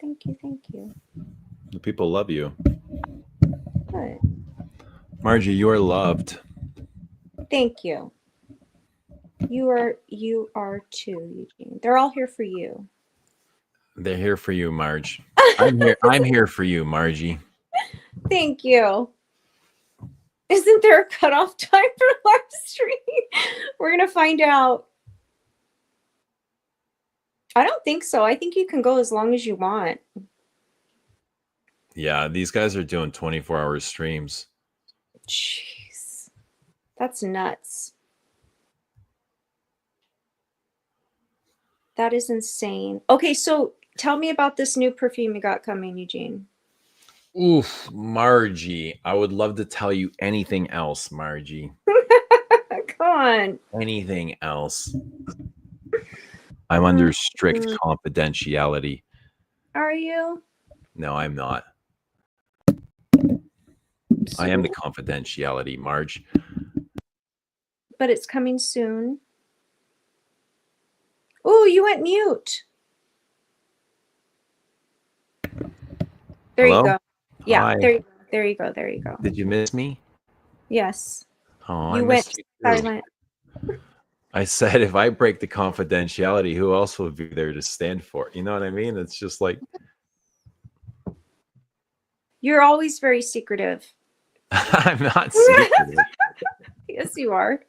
Thank you. Thank you. The people love you. Good. Margie, you are loved. Thank you. You are too, Eugene. They're all here for you. They're here for you, Marge. I'm here for you, Margie. Thank you. Isn't there a cutoff time for live stream? We're gonna find out. I don't think so. I think you can go as long as you want. Yeah, these guys are doing 24-hour streams. Jeez. That's nuts. That is insane. Okay, so tell me about this new perfume you got coming, Eugene. Oof, Margie. I would love to tell you anything else, Margie. Come on. Anything else. I'm under strict confidentiality. Are you? No, I'm not. I am the confidentiality, Marge. But it's coming soon. Oh, you went mute. There Hello? you go. Yeah, Hi. there There you go. There you go. Did you miss me? Yes. Oh, I You went missed you too. silent. I said if I break the confidentiality, who else would be there to stand for it? You know what I mean? It's just like You're always very secretive. I'm not secretive. Yes, you are.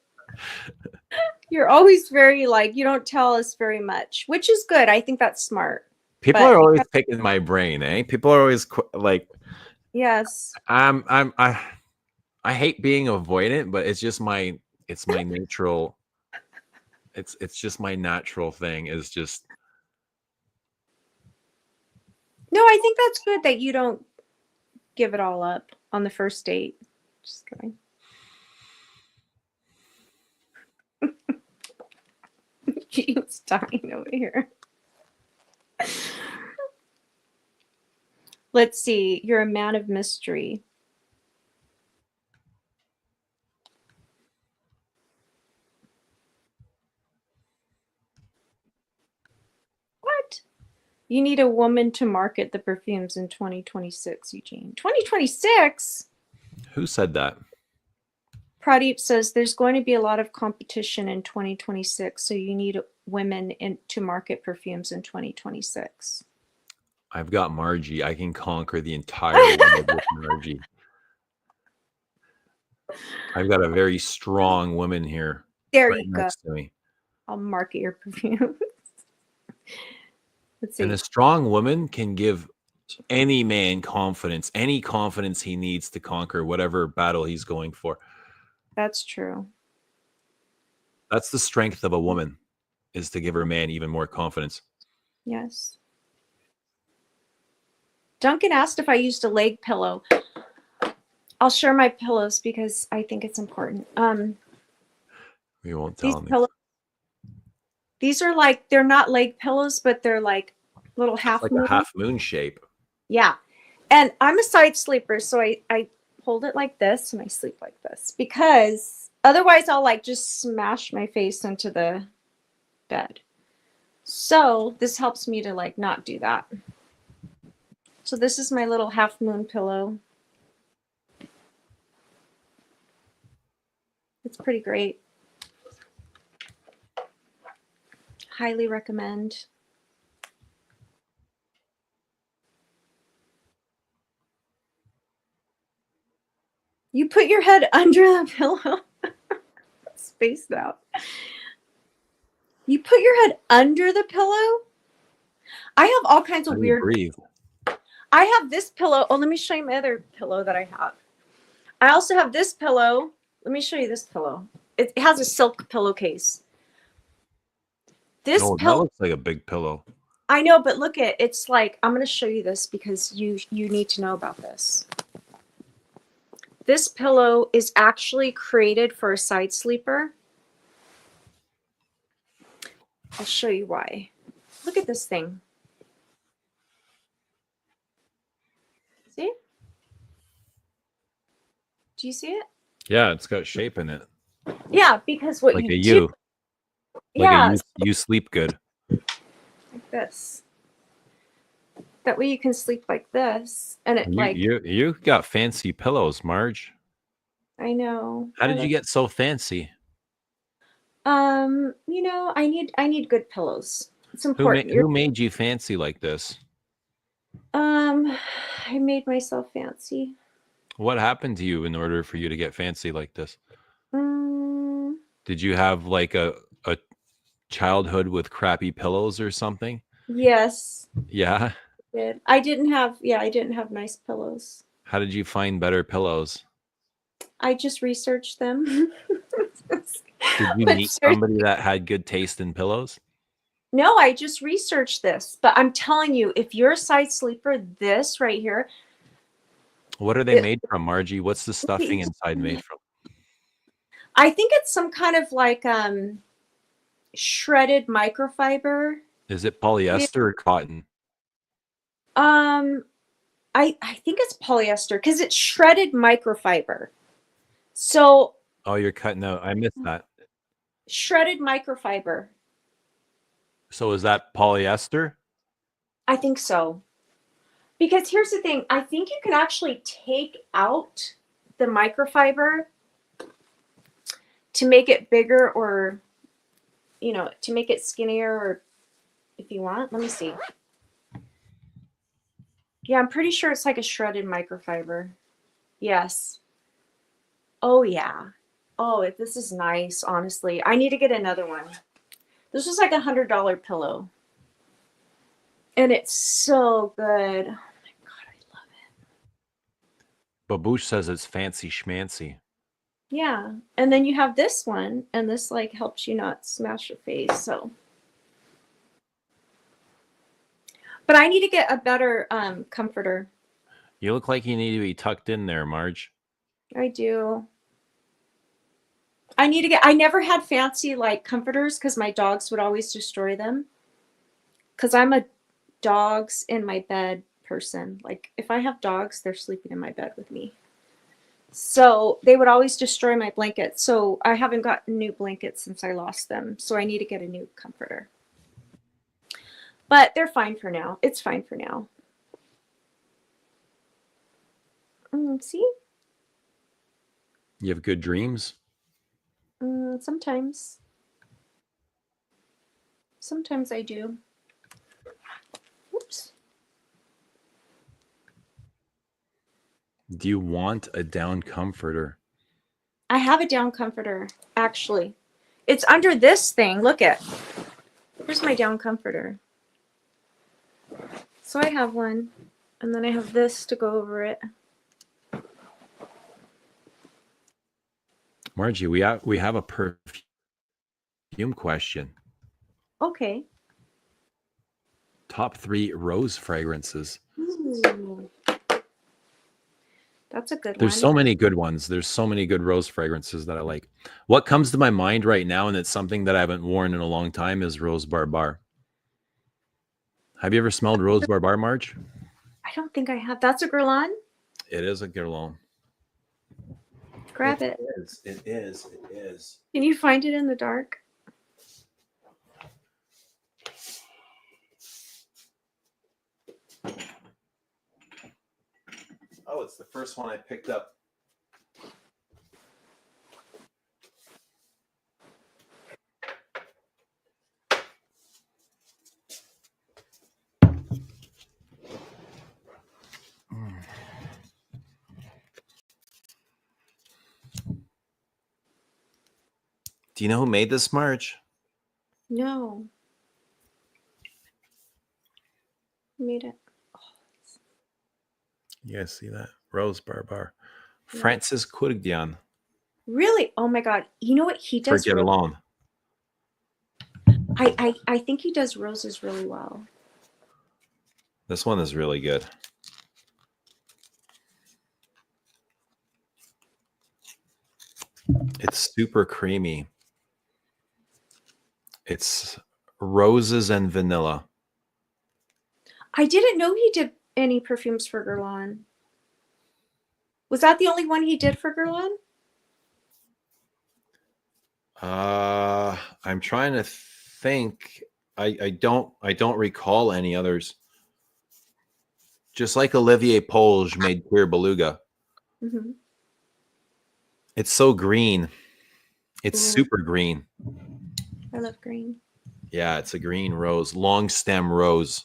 You're always very like, you don't tell us very much, which is good. I think that's smart. People But- are always picking my brain, eh? People are always like, Yes. I hate being avoidant, but it's my natural. It's just my natural thing. Is just No, I think that's good that you don't give it all up on the first date. Just kidding. Jean's dying over here. Let's see. You're a man of mystery. What? You need a woman to market the perfumes in 2026, Eugene. 2026? who said that? Pradeep says there's going to be a lot of competition in 2026, so you need women to market perfumes in 2026. I've got Margie. I can conquer the entire world with Margie. I've got a very strong woman here There right you go. next to me. I'll market your perfume. Let's see. And a strong woman can give any man confidence, any confidence he needs to conquer whatever battle he's going for. That's true. That's the strength of a woman, is to give her man even more confidence. Yes. Duncan asked if I used a leg pillow. I'll share my pillows because I think it's important. We won't These tell him. pillows, these are like, they're not leg pillows, but they're like little half Like moon. a half moon shape. Yeah. And I'm a side sleeper, so I hold it like this and I sleep like this because otherwise I'll like just smash my face into the bed. So this helps me to like not do that. So this is my little half moon pillow. It's pretty great. Highly recommend. You put your head under the pillow. Spaced out. You put your head under the pillow? I have all kinds How of do you weird. breathe? I have this pillow. Oh, let me show you my other pillow that I have. I also have this pillow. Let me show you this pillow. It has a silk pillowcase. This Oh, that pillow, looks like a big pillow. I know, but look at it's like I'm going to show you this because you need to know about this. This pillow is actually created for a side sleeper. I'll show you why. Look at this thing. See? Do you see it? Yeah, it's got shape in it. Yeah, because what Like you a do, U. Like yeah, a U, you sleep good. like this. That way you can sleep like this, and it like You got fancy pillows, Marge. I know. How did you get so fancy? You know, I need good pillows. It's important. Who made you fancy like this? I made myself fancy. What happened to you in order for you to get fancy like this? Um, Did you have like a childhood with crappy pillows or something? yes, Yeah. I did. I didn't have nice pillows. How did you find better pillows? I just researched them. Did you But meet seriously- somebody that had good taste in pillows? No, I just researched this. But I'm telling you, if you're a side sleeper, this right here, What are they made from, Margie? What's the stuffing inside made from? I think it's some kind of like shredded microfiber. Is it polyester or cotton? I think it's polyester because it's shredded microfiber. So Oh, you're cutting out. I missed that. shredded microfiber. So is that polyester? I think so. Because here's the thing, I think you can actually take out the microfiber to make it bigger, or, you know, to make it skinnier, or if you want. Let me see. Yeah, I'm pretty sure it's like a shredded microfiber. Yes. Oh, yeah. Oh, this is nice, honestly. I need to get another one. This was like $100 pillow. And it's so good. Oh my God, I love it. Babouche says it's fancy schmancy. Yeah. And then you have this one, and this like helps you not smash your face. So, but I need to get a better comforter. You look like you need to be tucked in there, Marge. I do. I need to get, I never had fancy like comforters because my dogs would always destroy them. Because I'm a dogs in my bed person. Like if I have dogs, they're sleeping in my bed with me. So they would always destroy my blankets. So I haven't gotten new blankets since I lost them. So I need to get a new comforter. But they're fine for now. It's fine for now. See? You have good dreams? Sometimes. Sometimes I do. Oops. Do you want a down comforter? I have a down comforter, actually. It's under this thing. Look at. Here's my down comforter. So I have one, and then I have this to go over it. Margie, we have a perfume question. Okay. Top 3 rose fragrances. Ooh. That's a good There's one. so many good ones. There's so many good rose fragrances that I like. What comes to my mind right now, and it's something that I haven't worn in a long time, is Rose Barbar. Have you ever smelled Rose Barbar, Marge? I don't think I have. That's a guerlain. It is a guerlain. Grab it. It is. Can you find it in the dark? Oh, it's the first one I picked up. Do you know who made this, Marge? No. Made it. You guys see that? Rose Barbar. Yeah. Francis Courdian. Really? Oh my God. You know what he does? Forget alone. I think he does roses really well. This one is really good. It's super creamy. It's roses and vanilla. I didn't know he did any perfumes for Guerlain. Was that the only one he did for Guerlain? I'm trying to think. I don't recall any others. Just like Olivier Polge made Queer Beluga. Mm-hmm. It's so green. It's Ooh. super green. I love green. Yeah, it's a green rose, long stem rose.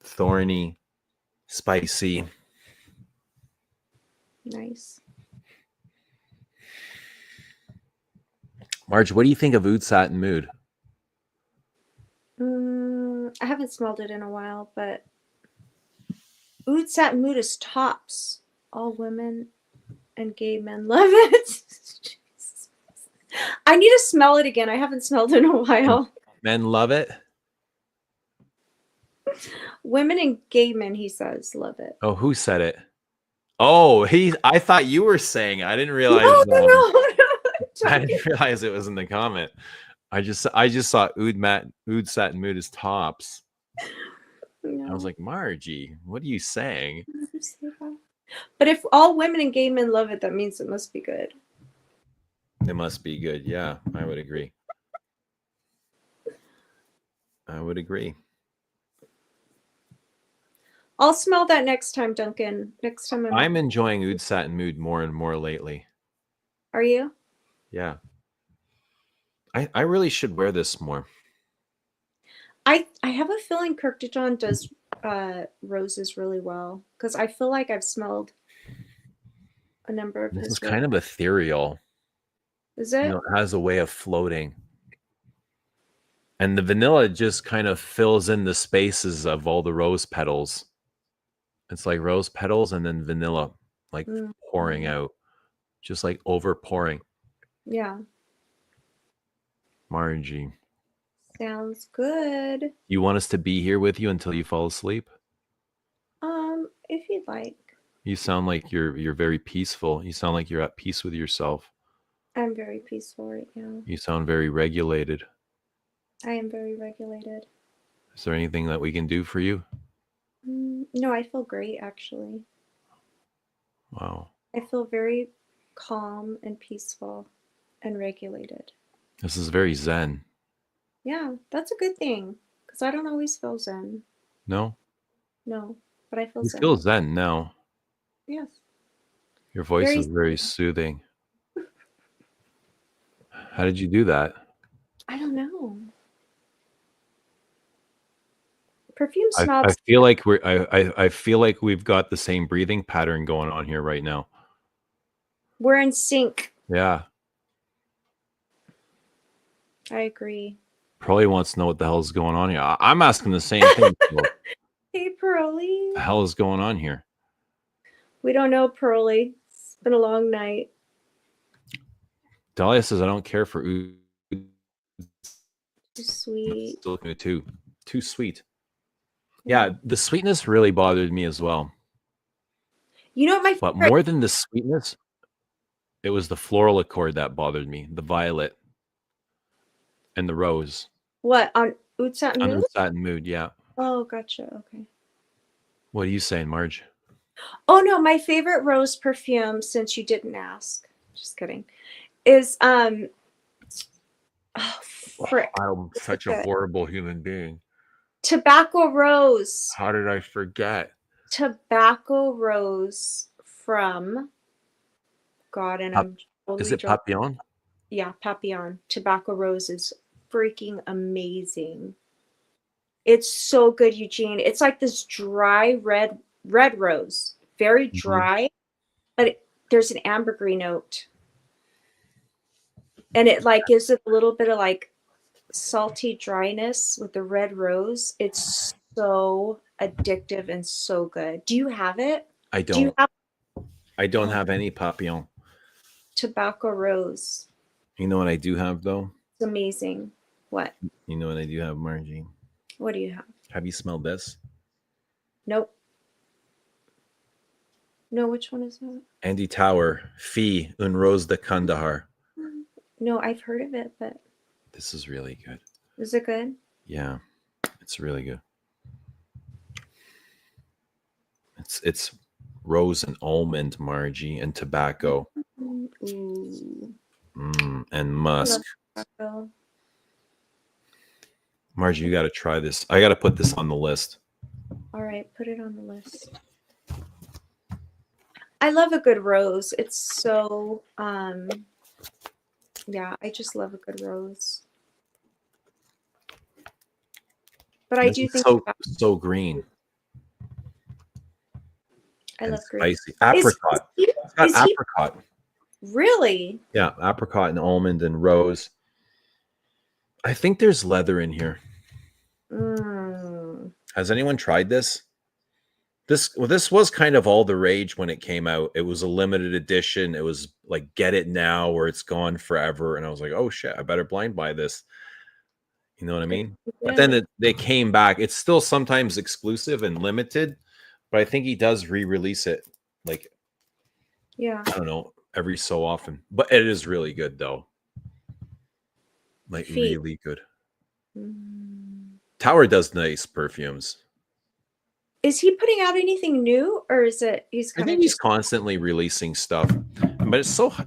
Thorny, spicy. Nice. Marge, what do you think of Oud Satin Mood? I haven't smelled it in a while, but Oud Satin Mood is tops. All women and gay men love it. I need to smell it again. I haven't smelled it in a while. Men love it. Women and gay men, he says, love it. Oh, who said it? Oh, I thought you were saying. I didn't realize. No. I didn't realize it was in the comment. I just saw Oud Satin Mood as tops. No. I was like, Margie, what are you saying? But if all women and gay men love it, that means it must be good. It must be good. Yeah, I would agree. I would agree. I'll smell that next time, Duncan. Next time I'm enjoying Oud Satin Mood more and more lately. Are you? Yeah. I really should wear this more. I have a feeling Kirk DeJohn does roses really well because I feel like I've smelled a number of This his is kind of ethereal. Is it? You know, it has a way of floating. And the vanilla just kind of fills in the spaces of all the rose petals. It's like rose petals and then vanilla, like pouring out, just like over pouring. Yeah. Margie, Sounds good. you want us to be here with you until you fall asleep? If you'd like. You sound like you're very peaceful. You sound like you're at peace with yourself. I'm very peaceful right now. You sound very regulated. I am very regulated. Is there anything that we can do for you? No, I feel great actually. Wow. I feel very calm and peaceful and regulated. This is very zen. Yeah, that's a good thing because I don't always feel zen. No? No, but I feel You zen. feel zen now. Yes. Your voice is very soothing. How did you do that? I don't know. Perfume I snobs. feel like I feel like we've got the same breathing pattern going on here right now. We're in sync. Yeah. I agree. Probably wants to know what the hell is going on here. I'm asking the same thing. What Hey, Pearly. the hell is going on here? We don't know, Pearly. It's been a long night. Dahlia says I don't care for oud. Too sweet. Still looking at too sweet. Yeah, the sweetness really bothered me as well. You know what my But favorite... more than the sweetness, it was the floral accord that bothered me. The violet and the rose. What, on Oud Satin On Mood? Oud Satin Mood, yeah. Oh, gotcha. Okay. What are you saying, Marge? Oh no, my favorite rose perfume, since you didn't ask, just kidding, is oh, frick. I'm such a horrible human being. Tobacco Rose. How did I forget? Tobacco Rose from God, and I'm totally Is it Papillon? Yeah, Papillon. Tobacco Rose is freaking amazing. It's so good, Eugene. It's like this dry red rose, very dry, but there's an ambergris note, and it like gives it a little bit of like salty dryness with the red rose. It's so addictive and so good. Do you have it? I don't. Do you have I don't have any Papillon. Tobacco Rose? You know what I do have though? It's amazing. What? You know what I do have, Margie? What do you have? Have you smelled this? Nope. No, which one is that? Andy Tower, Fee, Un Rose de Kandahar. No, I've heard of it, but This is really good. is it good? Yeah, it's really good. It's rose and almond, Margie, and tobacco. Ooh. And musk. Tobacco. Margie, you got to try this. I got to put this on the list. All right, put it on the list. I love a good rose. It's so yeah, I just love a good rose. But I This do is think so green. I love green. Spicy. Apricot. It's got apricot. Really? Yeah, apricot and almond and rose. I think there's leather in here. Has anyone tried this? This was kind of all the rage when it came out. It was a limited edition. It was like get it now or it's gone forever. And I was like, oh shit, I better blind buy this. You know what I mean? Yeah. But then they came back. It's still sometimes exclusive and limited, but I think he does re-release it like, Yeah. I don't know, every so often. But it is really good though. Like really good. Tower does nice perfumes. Is he putting out anything new, or is it he's I think he's constantly releasing stuff, but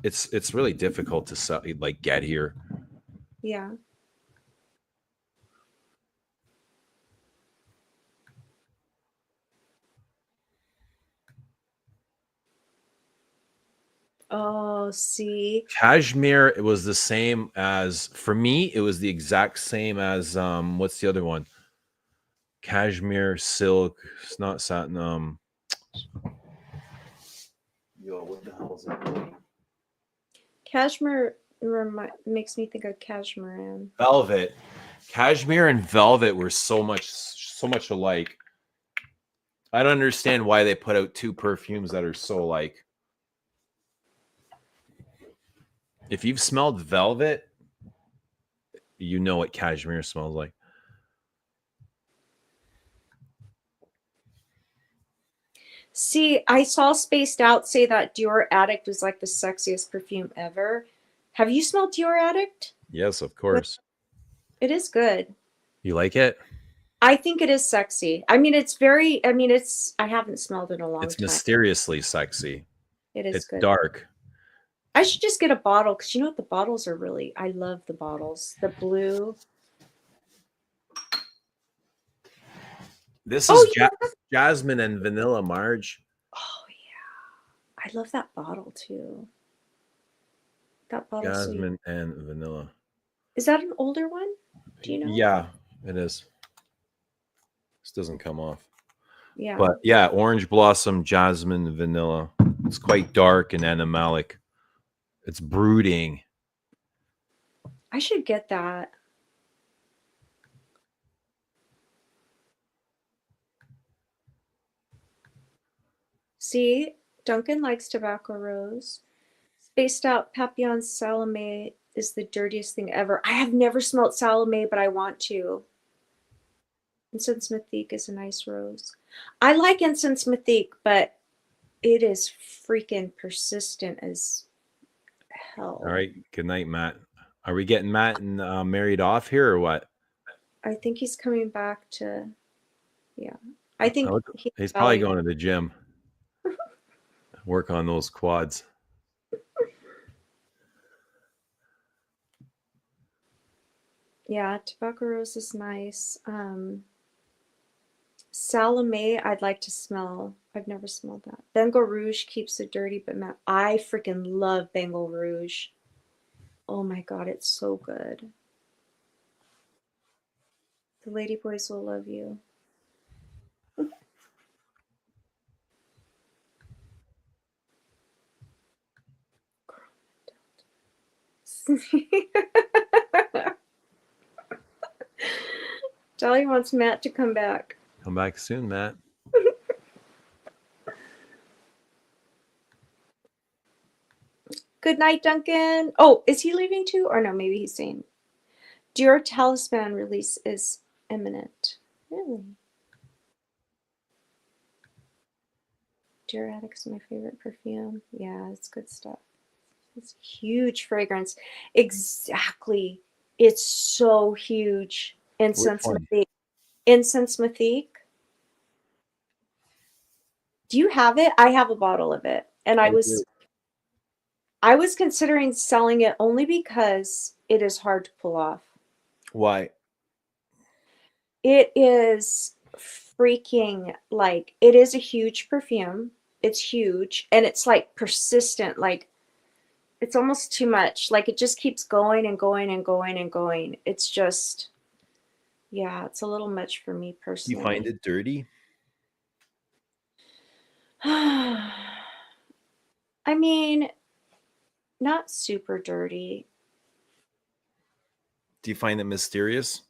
it's really difficult to sell, like get here. Yeah. Oh, see. Cashmere, it was the same as, for me, it was the exact same as what's the other one? Cashmere, silk, it's not satin. Yo, what the hell is it? Cashmere makes me think of cashmere. Velvet. Cashmere and velvet were so much alike. I don't understand why they put out two perfumes that are so alike. If you've smelled velvet, you know what cashmere smells like. See, I saw Spaced Out say that Dior Addict was like the sexiest perfume ever. Have you smelled Dior Addict? Yes, of course. It is good. You like it? I think it is sexy. I mean, I haven't smelled it in a long It's time. mysteriously sexy. It is It's good. dark. I should just get a bottle because you know what? The bottles are really, I love the bottles. The blue. This Oh, is jasmine and vanilla, Marge. Oh, yeah. I love that bottle too. That bottle. Jasmine and vanilla. Is that an older one? Do you know? Yeah, it is. This doesn't come off. Yeah. But yeah, orange blossom, jasmine, vanilla. It's quite dark and animalic. It's brooding. I should get that. See, Duncan likes tobacco rose. Spaced Out Papillon Salome is the dirtiest thing ever. I have never smelled Salome, but I want to. Incense Mythique is a nice rose. I like Incense Mythique, but it is freaking persistent as hell. All right. Good night, Matt. Are we getting Matt and married off here or what? I think he's coming back to, yeah. I think he's probably going to the gym. Work on those quads. Yeah, tobacco rose is nice. Salome, I'd like to smell. I've never smelled that. Bengal Rouge keeps it dirty, but man, I freaking love Bengal Rouge. Oh my God, it's so good. The ladyboys will love you. Dolly wants Matt to come back. Come back soon, Matt. Good night, Duncan. Oh, is he leaving too? Or no, maybe he's saying Dior Talisman release is imminent. Really? Dior Addict's my favorite perfume. Yeah, it's good stuff. It's huge fragrance. Exactly. It's so huge. Incense Mythique. Incense Mythique. Do you have it? I have a bottle of it. And I was considering selling it only because it is hard to pull off. Why? It is freaking like, it is a huge perfume. It's huge and it's like persistent. Like it's almost too much. Like it just keeps going and going and going and going. It's just, yeah, it's a little much for me personally. You find it dirty? I mean, not super dirty. Do you find it mysterious?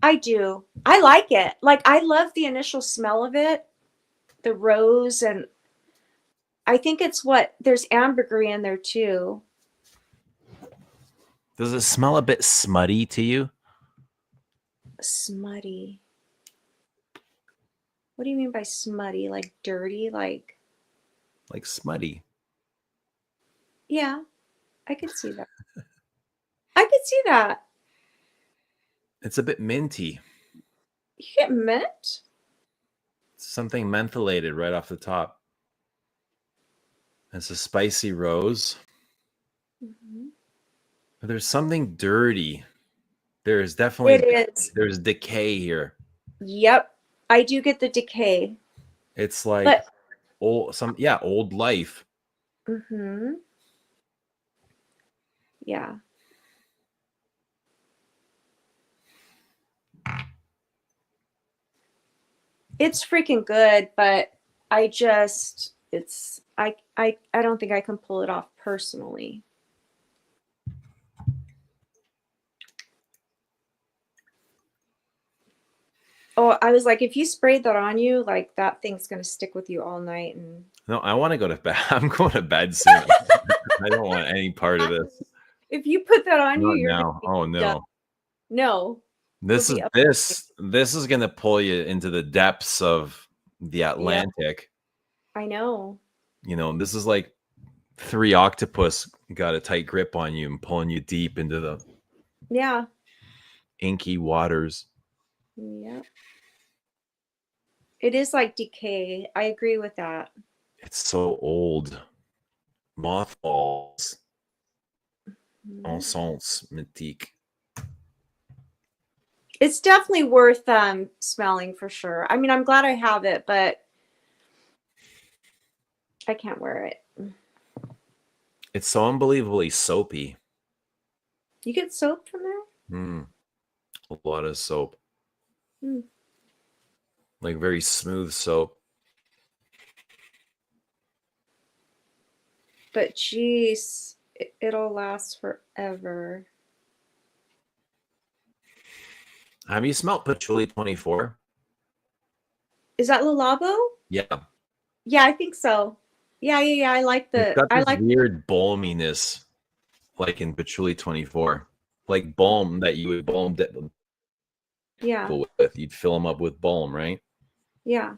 I do. I like it. Like I love the initial smell of it, the rose, and I think it's there's ambergris in there too. Does it smell a bit smutty to you? Smutty. What do you mean by smutty? Like dirty? Like smutty. Yeah, I could see that. I could see that. It's a bit minty. You get mint? Something mentholated right off the top. It's a spicy rose. Mm-hmm. But there's something dirty. There's definitely It is. There's decay here. Yep. I do get the decay. It's like old life. Mm-hmm. Yeah. It's freaking good, but I just I don't think I can pull it off personally. Oh, I was like, if you sprayed that on you, like that thing's gonna stick with you all night. And No, I want to go to bed. I'm going to bed soon. I don't want any part of this. if you put that on you, Not you're gonna now. be Oh done. no. No, This you'll is be up. this is gonna pull you into the depths of the Atlantic. I know. You know, this is like 3 octopus got a tight grip on you and pulling you deep into the Yeah. inky waters. Yeah. It is like decay. I agree with that. It's so old. Mothballs. Encens mythique. It's definitely worth smelling for sure. I mean, I'm glad I have it, but I can't wear it. It's so unbelievably soapy. You get soap from there? A lot of soap. Mm. Like very smooth soap. But geez, it'll last forever. Have you smelled Patchouli 24? Is that Le Labo? Yeah. Yeah, I think so. Yeah. I like It's the got I this like weird balminess, like in Patchouli 24. Like balm that you would balm yeah. people with. You'd fill them up with balm, right? Yeah.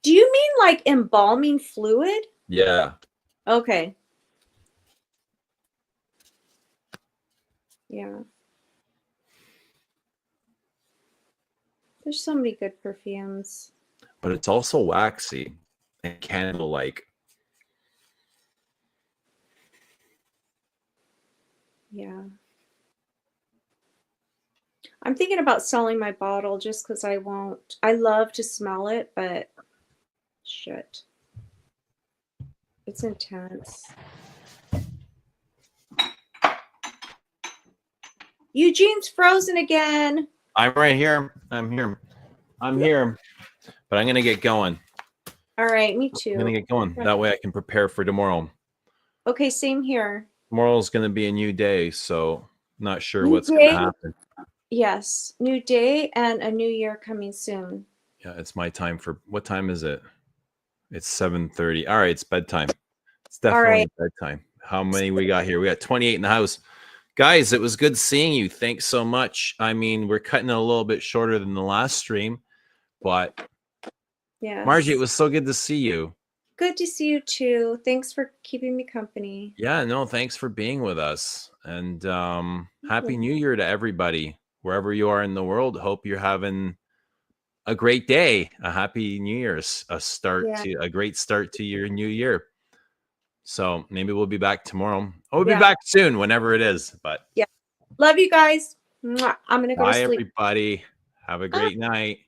Do you mean like embalming fluid? Yeah. Okay. Yeah. There's so many good perfumes. But it's also waxy and candle-like. Yeah. I'm thinking about selling my bottle just because I won't. I love to smell it, but shit. It's intense. Eugene's frozen again. I'm right here. I'm here. I'm here. But I'm going to get going. All right, me I'm going to too. get going. That way I can prepare for tomorrow. Okay, same here. Tomorrow's going to be a new day, so not sure New what's going to day? happen. Yes, new day and a new year coming soon. Yeah, it's my time for what time is it? It's 7:30. All right, it's bedtime. It's definitely bedtime. How many we got here? We got 28 in the house. Guys, it was good seeing you. Thanks so much. I mean, we're cutting it a little bit shorter than the last stream, but Yes. Margie, it was so good to see you. Good to see you too. Thanks for keeping me company. Yeah, no, thanks for being with us. And Happy New Year to everybody, wherever you are in the world. Hope you're having a great day, a happy New Year's, a great start to your new year. So maybe we'll be back tomorrow. We'll be back soon, whenever it is. But yeah, love you guys. Mwah. I'm gonna go to bye, sleep. everybody. Have a great night.